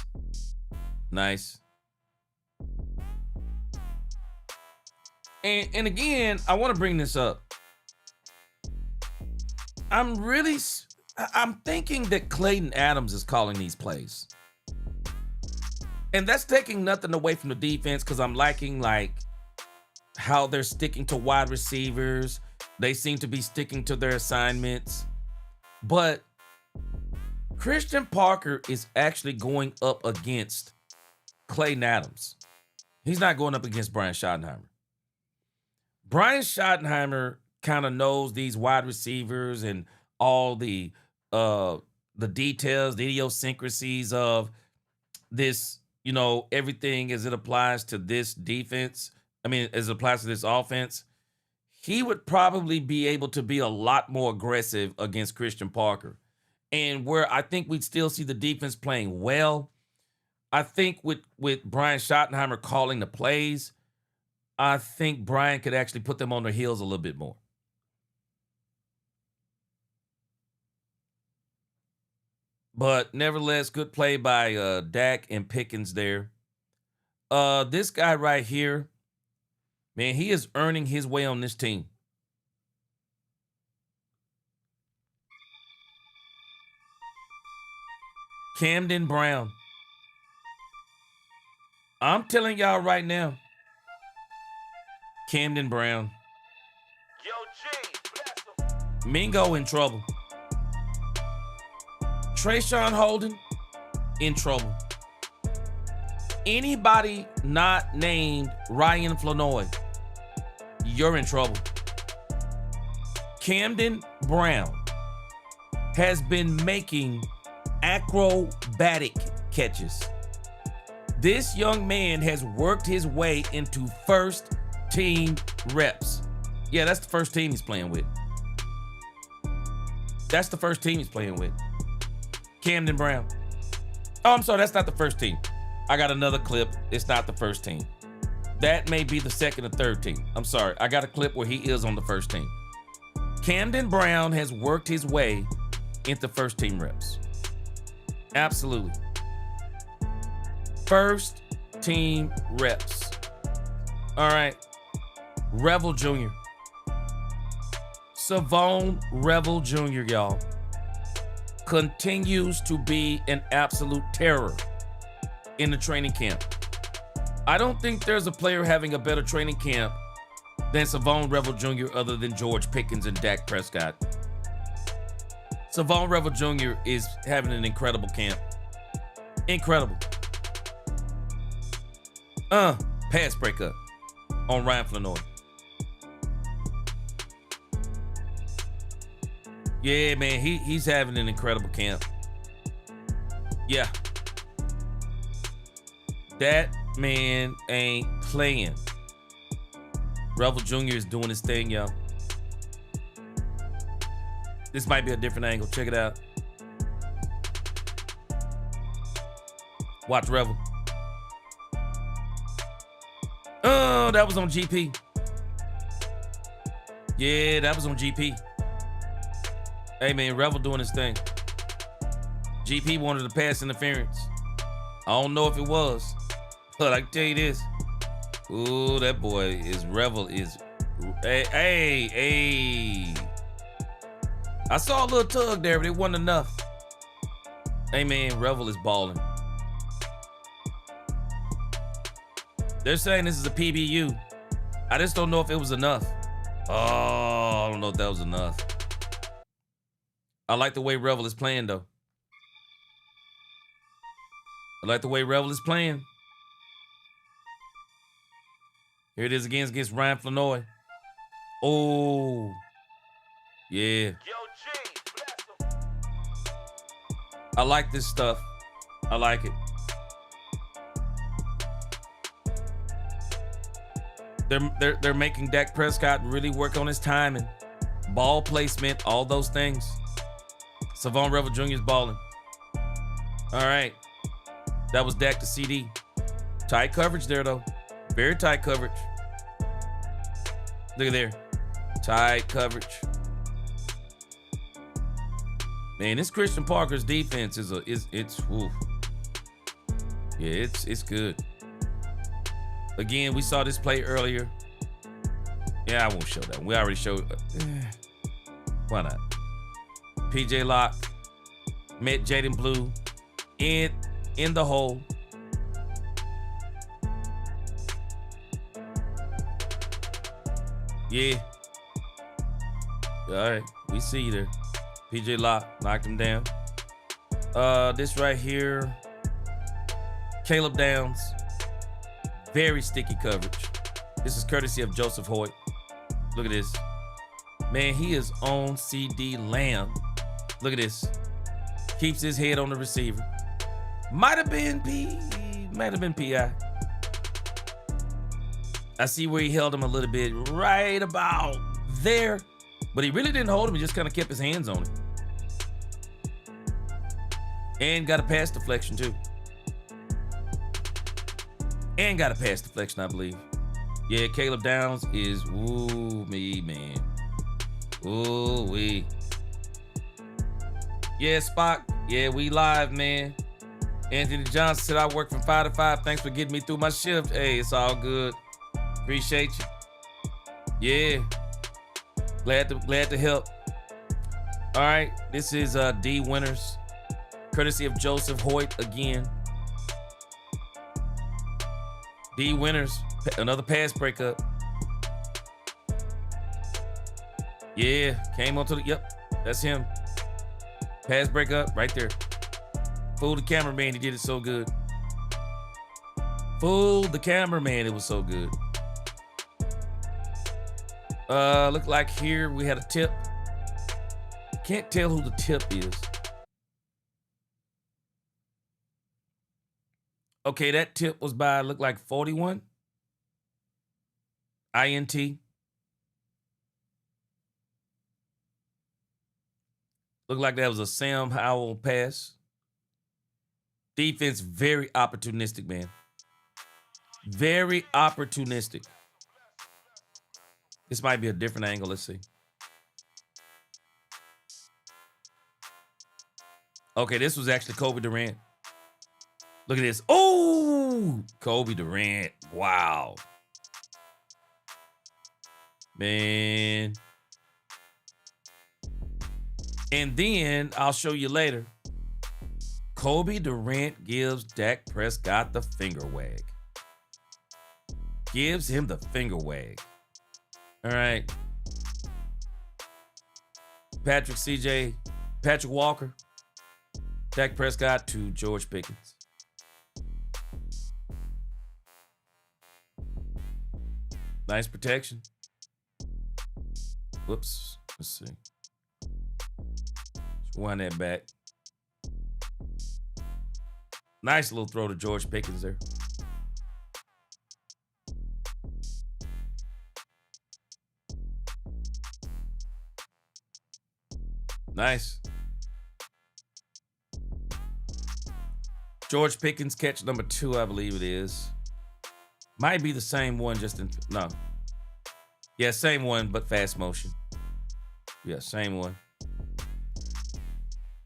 Nice. And again, I want to bring this up. I'm thinking that Clayton Adams is calling these plays. And that's taking nothing away from the defense because I'm liking how they're sticking to wide receivers. They seem to be sticking to their assignments. But Christian Parker is actually going up against Clayton Adams. He's not going up against Brian Schottenheimer. Brian Schottenheimer kind of knows these wide receivers and all the details, the idiosyncrasies of this, everything as it applies to this defense. As it applies to this offense. He would probably be able to be a lot more aggressive against Christian Parker. And where I think we'd still see the defense playing well, I think with Brian Schottenheimer calling the plays, I think Brian could actually put them on their heels a little bit more. But nevertheless, good play by Dak and Pickens there. This guy right here, man, he is earning his way on this team. Camden Brown. I'm telling y'all right now. Camden Brown. Mingo in trouble. Trayshawn Holden in trouble. Anybody not named Ryan Flanoy, you're in trouble. Camden Brown has been making acrobatic catches. This young man has worked his way into first team reps. Yeah, that's the first team he's playing with. That's the first team he's playing with. Camden Brown. Oh, I'm sorry, that's not the first team. I got another clip. It's not the first team. That may be the second or third team. I'm sorry. I got a clip where he is on the first team. Camden Brown has worked his way into first team reps. Absolutely. First team reps. All right. Revel Jr. Savon Revel Jr., y'all, continues to be an absolute terror in the training camp. I don't think there's a player having a better training camp than Savon Revel Jr. other than George Pickens and Dak Prescott. Savon Revel Jr. is having an incredible camp. Incredible. Pass breakup on Ryan Flanoy. Yeah, man, he's having an incredible camp. Yeah. That man ain't playing. Revel Jr. is doing his thing, yo. This might be a different angle. Check it out. Watch Revel. Oh, that was on GP. Yeah, that was on GP. Hey, man, Revel doing his thing. GP wanted a pass interference. I don't know if it was, but I can tell you this. Ooh, that boy is Revel is. Hey. I saw a little tug there, but it wasn't enough. Hey, man, Revel is balling. They're saying this is a PBU. I just don't know if it was enough. Oh, I don't know if that was enough. I like the way Revel is playing, though. I like the way Revel is playing. Here it is again against Ryan Flanoy. Oh. Yeah. I like this stuff. I like it. They're making Dak Prescott really work on his timing, ball placement, all those things. Savon Revel Jr. is balling. All right. That was Dak to CD. Tight coverage there, though. Very tight coverage. Look at there. Tight coverage. Man, this Christian Parker's defense it's oof. Yeah, it's good. Again, we saw this play earlier. Yeah, I won't show that. We already showed. Why not? PJ Locke met Jaden Blue in the hole. Yeah. All right, we see you there. PJ Locke knocked him down. This right here, Caleb Downs. Very sticky coverage. This is courtesy of Joseph Hoyt. Look at this. Man, he is on CD Lamb. Look at this. Keeps his head on the receiver. Might have been PI. I see where he held him a little bit right about there, but he really didn't hold him. He just kind of kept his hands on it. And got a pass deflection too. And got a pass deflection, I believe. Yeah, Caleb Downs is me, man. Ooh-wee. Yeah, Spock. Yeah, we live, man. Anthony Johnson said I work from 5 to 5. Thanks for getting me through my shift. Hey, it's all good. Appreciate you. Yeah. Glad to help. All right, this is D Winners, courtesy of Joseph Hoyt again. D Winners, another pass breakup. Yeah, came onto the, yep, that's him. Pass breakup right there. Fooled the cameraman, he did it so good. Fooled the cameraman, it was so good. Look like here we had a tip. Can't tell who the tip is. Okay, that tip was by, look like 41. INT. Looked like that was a Sam Howell pass. Defense very opportunistic, man. Very opportunistic. This might be a different angle. Let's see. Okay, this was actually Kobe Durant. Look at this. Oh, Kobe Durant. Wow. Man. And then I'll show you later. Kobe Durant gives Dak Prescott the finger wag. Gives him the finger wag. All right. Patrick Walker. Dak Prescott to George Pickens. Nice protection. Whoops. Let's see. Wind that back. Nice little throw to George Pickens there. Nice. George Pickens catch number 2, I believe it is. Might be the same one, no. Yeah, same one, but fast motion. Yeah, same one.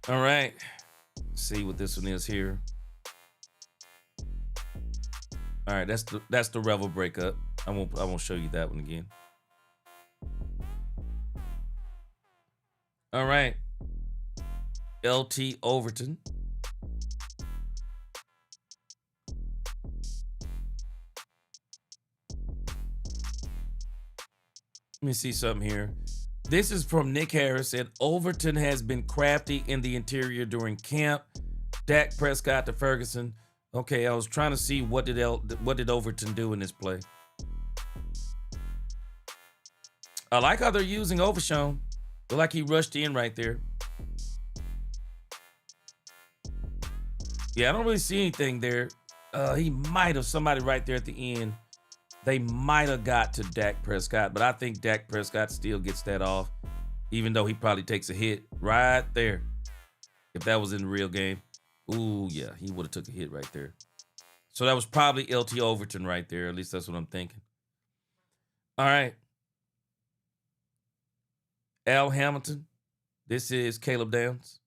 All right. Let's see what this one is here. All right, that's the Revel breakup. I won't show you that one again. All right. LT Overton. Let me see something here. This is from Nick Harris. Said Overton has been crafty in the interior during camp. Dak Prescott to Ferguson. Okay, I was trying to see what did Overton do in this play. I like how they're using Overshown. Feel like he rushed in right there. Yeah, I don't really see anything there. He might have somebody right there at the end. They might have got to Dak Prescott, but I think Dak Prescott still gets that off, even though he probably takes a hit right there. If that was in the real game. Ooh, yeah, he would have took a hit right there. So that was probably LT Overton right there. At least that's what I'm thinking. All right. Al Hamilton. This is Caleb Downs.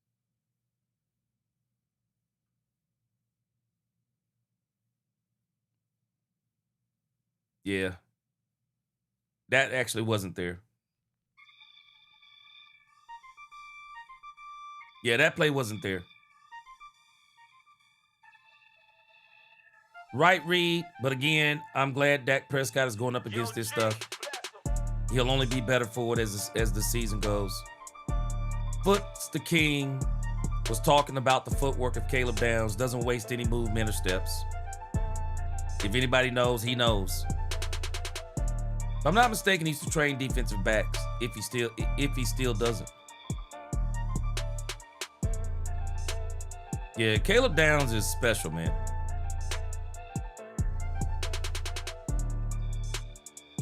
Yeah. That actually wasn't there. Yeah, that play wasn't there. Right read, but again, I'm glad Dak Prescott is going up against this stuff. He'll only be better for it as the season goes. Foot's the king. Was talking about the footwork of Caleb Downs. Doesn't waste any movement or steps. If anybody knows, he knows. If I'm not mistaken, he used to train defensive backs. If he still doesn't. Yeah, Caleb Downs is special, man.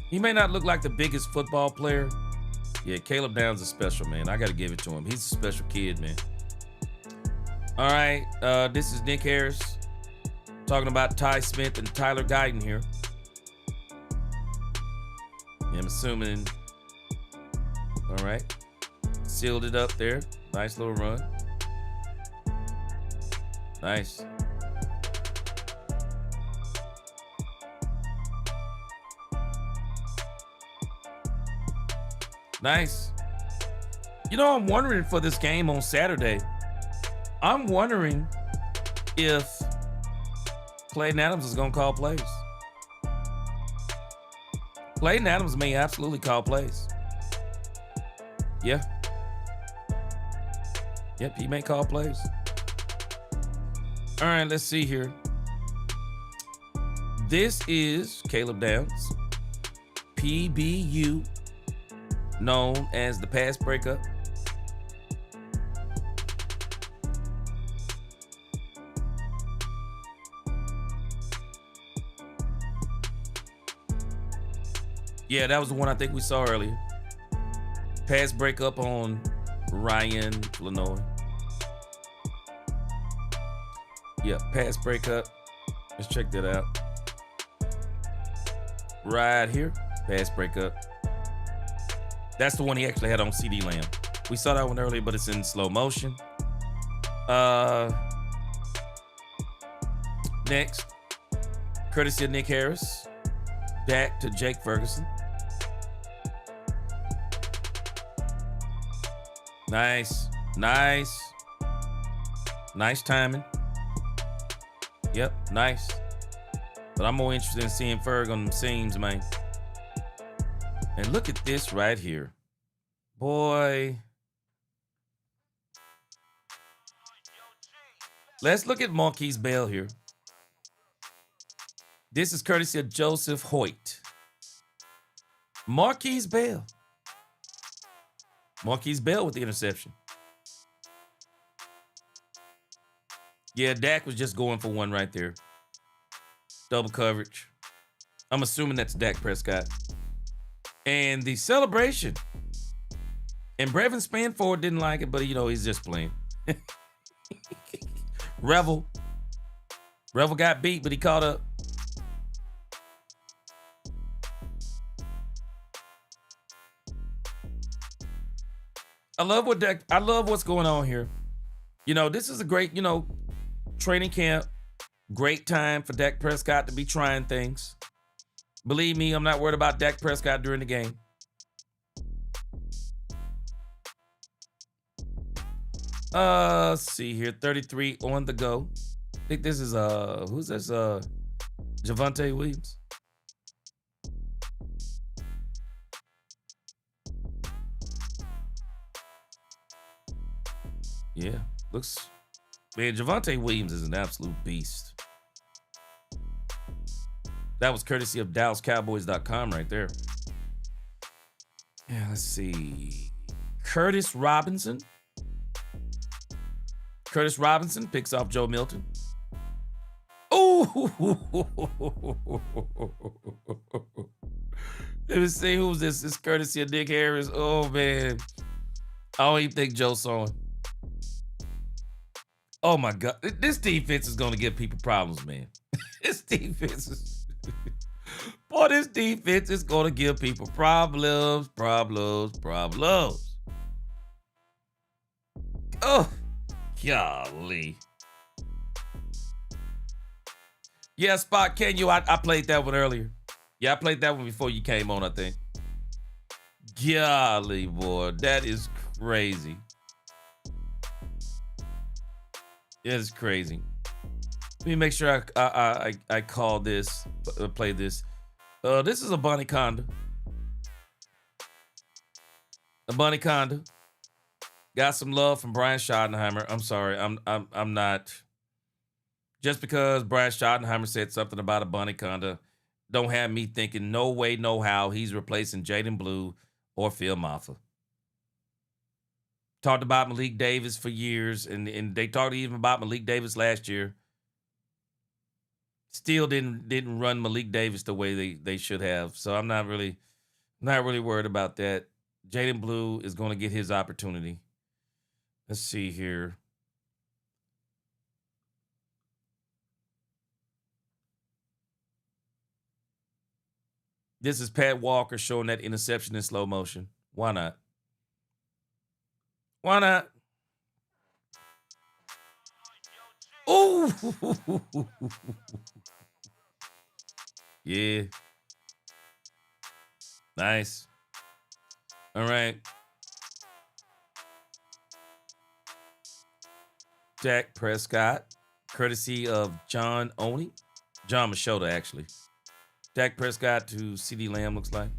He may not look like the biggest football player. Yeah, Caleb Downs is special, man. I got to give it to him. He's a special kid, man. All right, this is Nick Harris talking about Ty Smith and Tyler Guyton here. I'm assuming. All right. Sealed it up there. Nice little run. Nice. Nice. You know, I'm wondering for this game on Saturday, I'm wondering if Clayton Adams is going to call plays. Clayton Adams may absolutely call plays. Yeah. Yep, he may call plays. All right, let's see here. This is Caleb Downs, PBU, known as the pass breakup. Yeah, that was the one I think we saw earlier. Pass breakup on Ryan Lenoir. Yeah, pass breakup. Let's check that out. Right here, pass breakup. That's the one he actually had on CD Lamb. We saw that one earlier, but it's in slow motion. Next, courtesy of Nick Harris, Dak to Jake Ferguson. Nice, nice, nice timing. Yep, nice. But I'm more interested in seeing Ferg on the seams, man. And look at this right here. Boy. Let's look at Marquise Bell here. This is courtesy of Joseph Hoyt. Marquise Bell. Marquise Bell with the interception. Yeah, Dak was just going for one right there. Double coverage. I'm assuming that's Dak Prescott. And the celebration. And Brevin Spanford didn't like it, but he's just playing. Revel got beat, but he caught up. I love what's going on here. This is a great, training camp. Great time for Dak Prescott to be trying things. Believe me, I'm not worried about Dak Prescott during the game. Let's see here. 33 on the go. I think this is who's this? Javonte Williams. Yeah, looks. Man, Javonte Williams is an absolute beast. That was courtesy of DallasCowboys.com right there. Yeah, let's see. Curtis Robinson picks off Joe Milton. Oh! Let me see who's this. This is courtesy of Nick Harris. Oh, man. I don't even think Joe saw him. Oh, my God. This defense is going to give people problems, man. This defense is... Boy, this defense is going to give people problems. Oh, golly. Yeah, Spot, can you? I played that one earlier. Yeah, I played that one before you came on, I think. Golly, boy, that is crazy. It is crazy. Let me make sure I call this, play this. This is a Bunny Conda. A Bunny Conda. Got some love from Brian Schottenheimer. I'm sorry, I'm not. Just because Brian Schottenheimer said something about a Bunny Conda, don't have me thinking no way, no how he's replacing Jaden Blue or Phil Maffa. Talked about Malik Davis for years, and they talked even about Malik Davis last year. Still didn't run Malik Davis the way they should have. So I'm not really worried about that. Jaden Blue is going to get his opportunity. Let's see here. This is Pat Walker showing that interception in slow motion. Why not? Why not? Ooh. Yeah. Nice. All right. Dak Prescott, courtesy of John Machota, actually. Dak Prescott to CeeDee Lamb, looks like.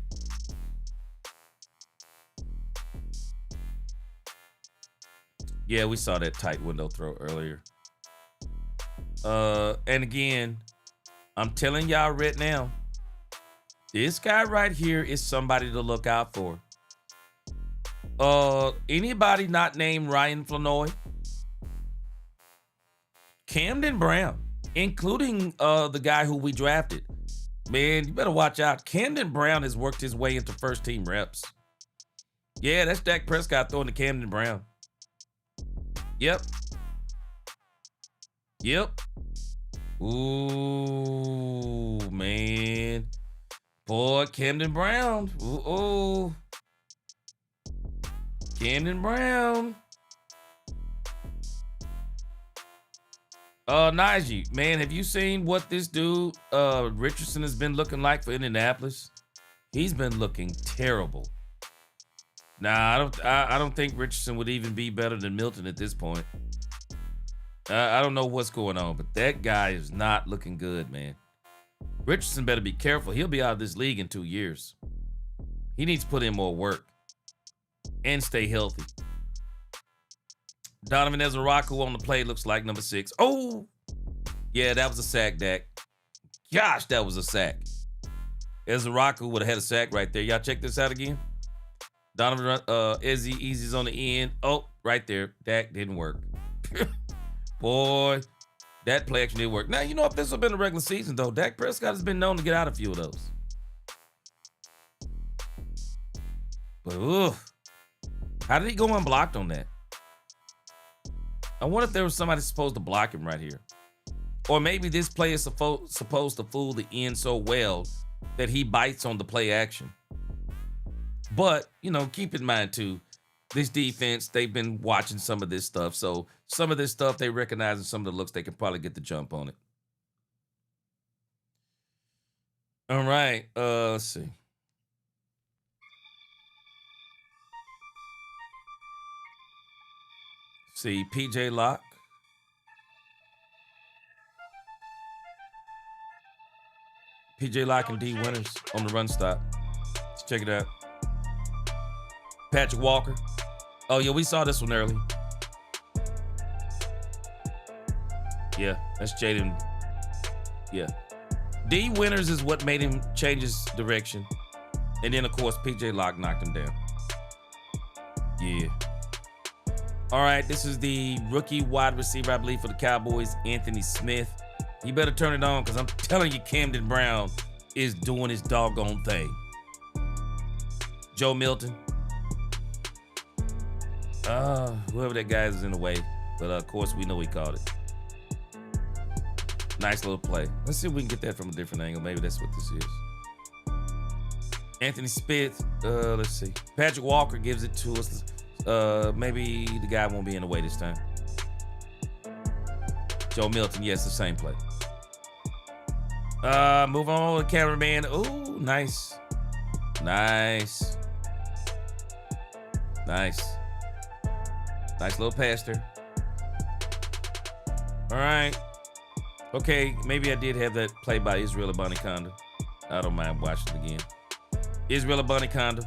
Yeah, we saw that tight window throw earlier. And again, I'm telling y'all right now, this guy right here is somebody to look out for. Anybody not named Ryan Flanoy? Camden Brown, including the guy who we drafted. Man, you better watch out. Camden Brown has worked his way into first team reps. Yeah, that's Dak Prescott throwing to Camden Brown. Yep. Ooh, man. Boy, Camden Brown. Ooh. Camden Brown. Najee, man, have you seen what this dude, Richardson, has been looking like for Indianapolis? He's been looking terrible. Nah, I don't think Richardson would even be better than Milton at this point. I don't know what's going on, but that guy is not looking good, man. Richardson better be careful. He'll be out of this league in 2 years. He needs to put in more work and stay healthy. Donovan Ezeraku on the play looks like number 6. Oh, yeah, that was a sack, Dak. Gosh, that was a sack. Ezeraku would have had a sack right there. Y'all check this out again. Donovan Easy's on the end. Oh, right there. Dak didn't work. Boy, That play action did work. Now, you know, if this had been a regular season, though, Dak Prescott has been known to get out a few of those. But, how did he go unblocked on that? I wonder if there was somebody supposed to block him right here. Or maybe this play is supposed to fool the end so well that he bites on the play action. But, you know, keep in mind, too, this defense, they've been watching some of this stuff. So some of this stuff they recognize, and some of the looks, they can probably get the jump on it. All right. Let's see. See, PJ Locke. PJ Locke and D Winters on the run stop. Let's check it out. Patrick Walker. Oh, yeah, we saw this one early. Yeah, that's Jaden. Yeah. D Winters is what made him change his direction. And then, of course, PJ Locke knocked him down. Yeah. All right, this is the rookie wide receiver, I believe, for the Cowboys, Anthony Smith. You better turn it on, because I'm telling you, Camden Brown is doing his doggone thing. Joe Milton. Whoever that guy is in the way. But, of course, we know he caught it. Nice little play. Let's see if we can get that from a different angle. Maybe that's what this is. Anthony Smith. Let's see. Patrick Walker gives it to us. Maybe the guy won't be in the way this time. Joe Milton, yes, the same play. Move on to the cameraman. Ooh, nice. Nice. Nice. Nice little pass there. All right. Okay, maybe I did have that play by Israel Abanikanda. I don't mind watching it again. Israel Abanikanda.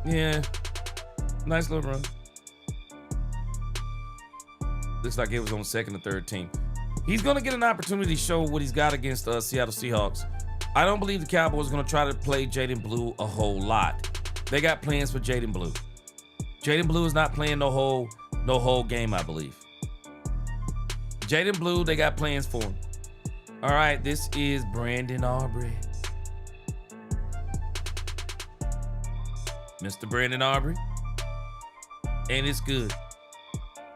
Yeah. Nice little run. Looks like it was on second and third team. He's going to get an opportunity to show what he's got against Seattle Seahawks. I don't believe the Cowboys are going to try to play Jaden Blue a whole lot. They got plans for Jaden Blue. Jaden Blue is not playing no whole game, I believe. Jaden Blue, they got plans for him. All right, this is Brandon Aubrey. Mr. Brandon Aubrey. And it's good.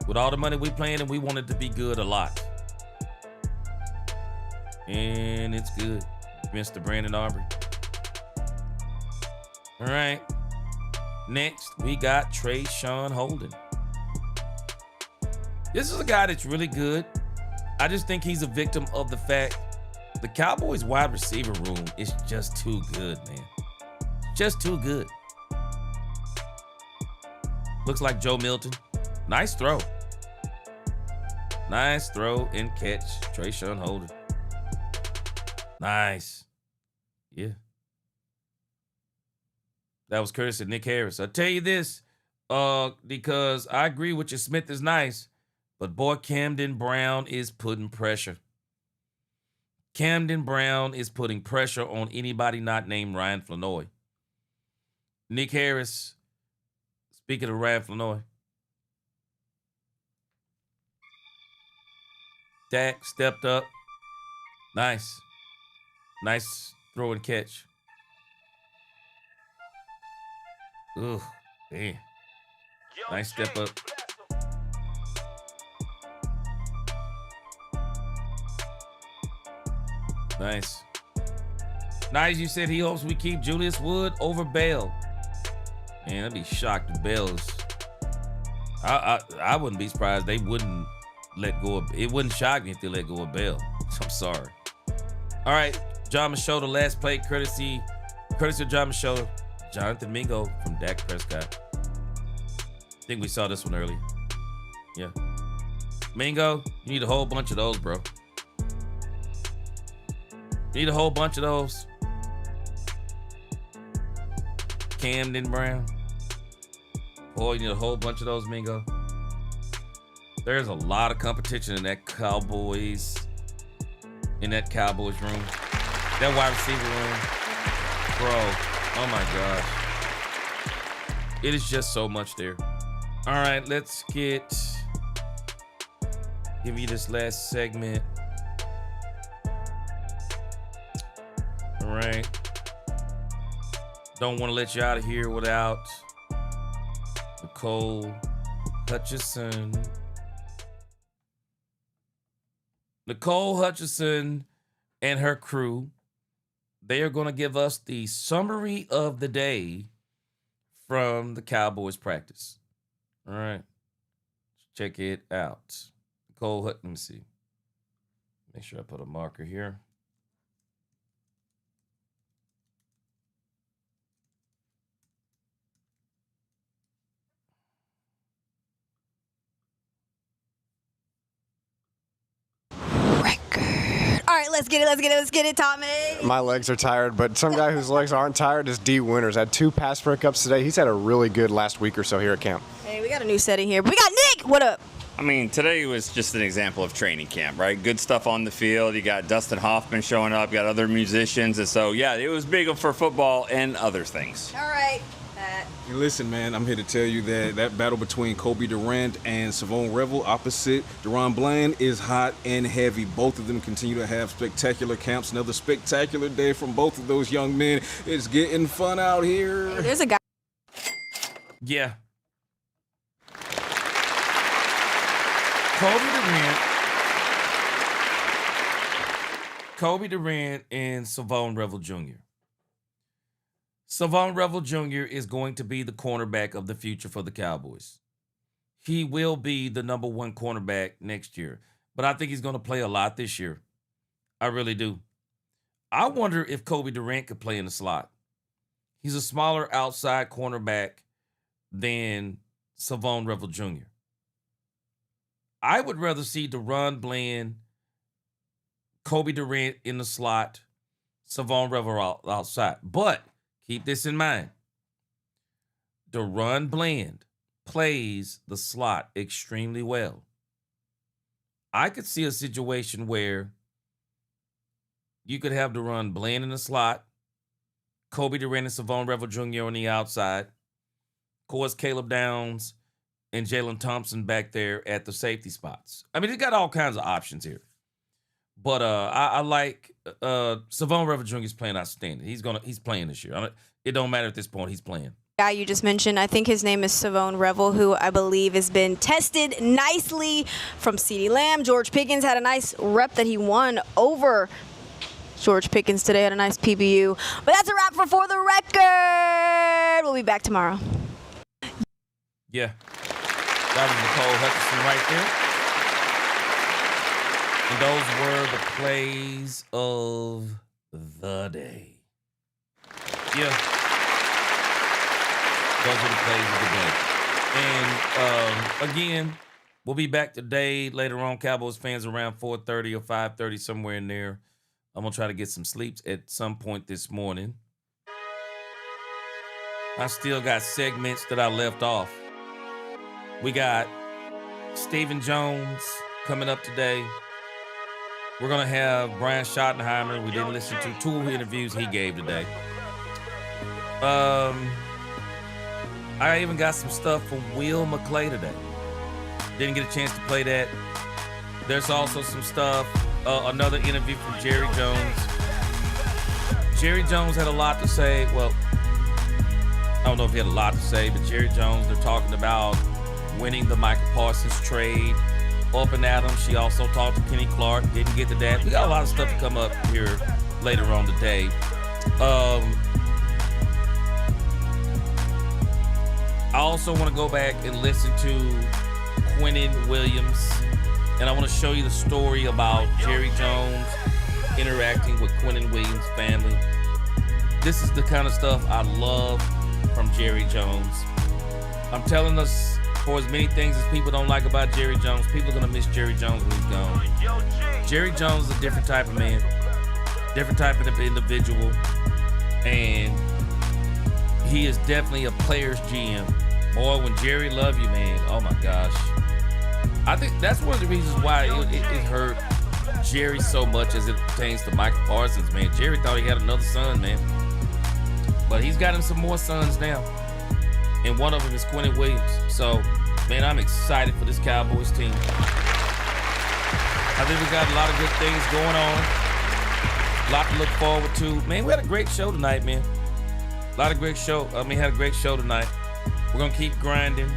With all the money we playing, and we want it to be good a lot. And it's good. Mr. Brandon Aubrey. All right. Next, we got Rashan Holden. This is a guy that's really good. I just think he's a victim of the fact the Cowboys wide receiver room is just too good, man. Just too good. Looks like Joe Milton. Nice throw. Nice throw and catch. Rashan Holden. Nice. Yeah. That was courtesy of Nick Harris. I'll tell you this, because I agree with you, Smith is nice, but boy, Camden Brown is putting pressure. Camden Brown is putting pressure on anybody not named Ryan Flanoy. Nick Harris, speaking of Ryan Flanoy. Dak stepped up. Nice. Nice throw and catch. Ooh, man. Nice step up. Nice. Nice, you said he hopes we keep Julius Wood over Bell. Man, I'd be shocked if Bell's. I wouldn't be surprised they wouldn't let go of. It wouldn't shock me if they let go of Bell. I'm sorry. All right, John Machota, last play, courtesy of John Machota. Jonathan Mingo from Dak Prescott. I think we saw this one earlier. Yeah. Mingo, you need a whole bunch of those, bro. You need a whole bunch of those. Camden Brown. Boy, you need a whole bunch of those, Mingo. There's a lot of competition in that Cowboys room. That wide receiver room. Bro, oh my gosh. It is just so much there. All right, let's give you this last segment. All right. Don't want to let you out of here without Nicole Hutchison. Nicole Hutchison and her crew, they are going to give us the summary of the day from the Cowboys practice. All right. Check it out. Nicole Hutchison, let me see. Make sure I put a marker here. All right, let's get it, Tommy. My legs are tired, but some guy whose legs aren't tired is D. Winters. Had 2 pass breakups today. He's had a really good last week or so here at camp. Hey, we got a new setting here. We got Nick. What up? I mean, today was just an example of training camp, right? Good stuff on the field. You got Dustin Hoffman showing up. You got other musicians. And so, yeah, it was big for football and other things. All right. And listen, man, I'm here to tell you that battle between Kobe Durant and Savon Revel opposite Deron Bland is hot and heavy. Both of them continue to have spectacular camps. Another spectacular day from both of those young men. It's getting fun out here. Hey, there's a guy. Yeah. Kobe Durant and Savon Revel Jr. Savon Revel Jr. is going to be the cornerback of the future for the Cowboys. He will be the number 1 cornerback next year, but I think he's going to play a lot this year. I really do. I wonder if Kobe Durant could play in the slot. He's a smaller outside cornerback than Savon Revel Jr. I would rather see Deron Bland, Kobe Durant in the slot, Savon Revel outside. But keep this in mind. Deron Bland plays the slot extremely well. I could see a situation where you could have Deron Bland in the slot, Kobe Durant and Savon Revel Jr. on the outside, of course, Caleb Downs and Jalen Thompson back there at the safety spots. I mean, he's got all kinds of options here. But I like Savon Revel Jr. is playing outstanding. He's playing this year. It don't matter at this point. He's playing. Guy you just mentioned, I think his name is Savon Revel, who I believe has been tested nicely from CeeDee Lamb. George Pickens had a nice rep that he won over George Pickens today, had a nice PBU. But that's a wrap for the record. We'll be back tomorrow. Yeah. That was Nicole Hutchison right there. And those were the plays of the day. Yeah. Those are the plays of the day. And again, we'll be back today later on. Cowboys fans around 4:30 or 5:30, somewhere in there. I'm going to try to get some sleeps at some point this morning. I still got segments that I left off. We got Stephen Jones coming up today. We're going to have Brian Schottenheimer. We didn't listen to 2 interviews he gave today. I even got some stuff from Will McClay today. Didn't get a chance to play that. There's also some stuff, another interview from Jerry Jones. Jerry Jones had a lot to say. Well, I don't know if he had a lot to say, but Jerry Jones, they're talking about winning the Michael Parsons trade. Up and Adams, she also talked to Kenny Clark. Didn't get to that. We got a lot of stuff to come up here later on today. I also want to go back and listen to Quinnen Williams. And I want to show you the story about Jerry Jones interacting with Quinnen Williams' family. This is the kind of stuff I love from Jerry Jones. I'm telling us, for as many things as people don't like about Jerry Jones, people are going to miss Jerry Jones when he's gone. Jerry Jones is a different type of man, different type of individual, and he is definitely a player's GM. Boy, when Jerry love you, man, oh my gosh. I think that's one of the reasons why it hurt Jerry so much as it pertains to Michael Parsons, man. Jerry thought he had another son, man. But he's got him some more sons now. And one of them is Quinnen Williams. So Man, I'm excited for this Cowboys team. I think we got a lot of good things going on. A lot to look forward to. Man, we had a great show tonight, man. Had a great show tonight. We're going to keep grinding.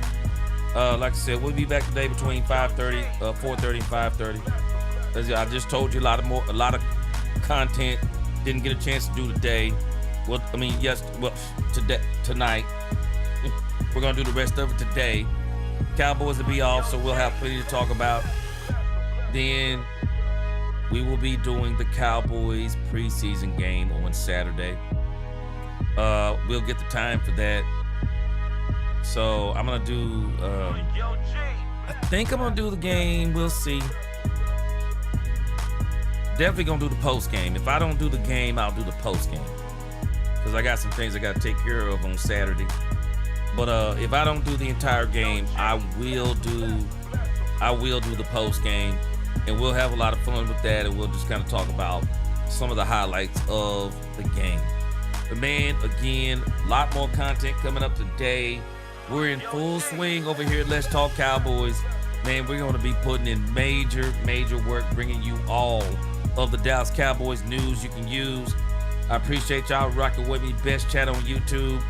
Like I said, we'll be back today between 4:30 and 5:30. As I just told you, a lot of content. Didn't get a chance to do today. Tonight. We're going to do the rest of it today. Cowboys will be off, so we'll have plenty to talk about. Then we will be doing the Cowboys preseason game on Saturday. We'll get the time for that. So I'm going to do, I think I'm going to do the game. We'll see. Definitely going to do the post game. If I don't do the game, I'll do the post game. Because I got some things I got to take care of on Saturday. But if I don't do the entire game, I will do the post game, and we'll have a lot of fun with that, and we'll just kind of talk about some of the highlights of the game. But man, again, a lot more content coming up today. We're in full swing over here at Let's Talk Cowboys. Man, we're going to be putting in major work, bringing you all of the Dallas Cowboys news you can use. I appreciate y'all rocking with me. Best chat on YouTube.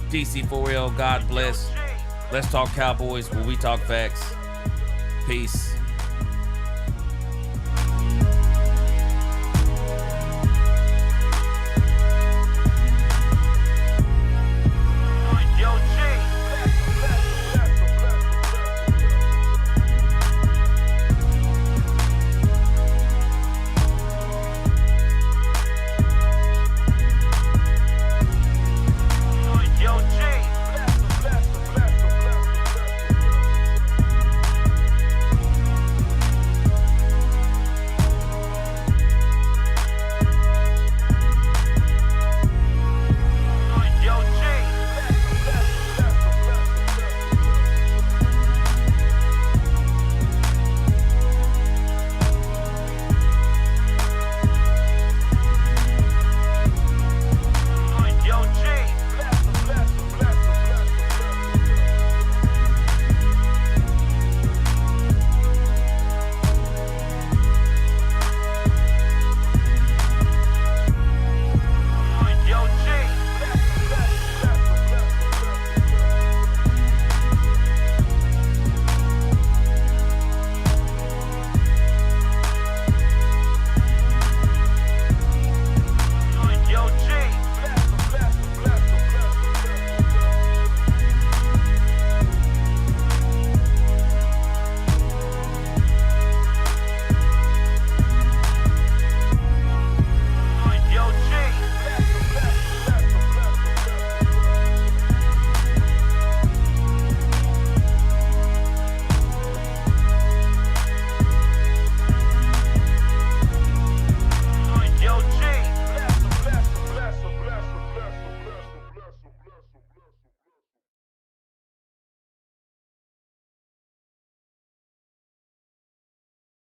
DC4L, God bless. Let's Talk Cowboys, where we talk facts. Peace.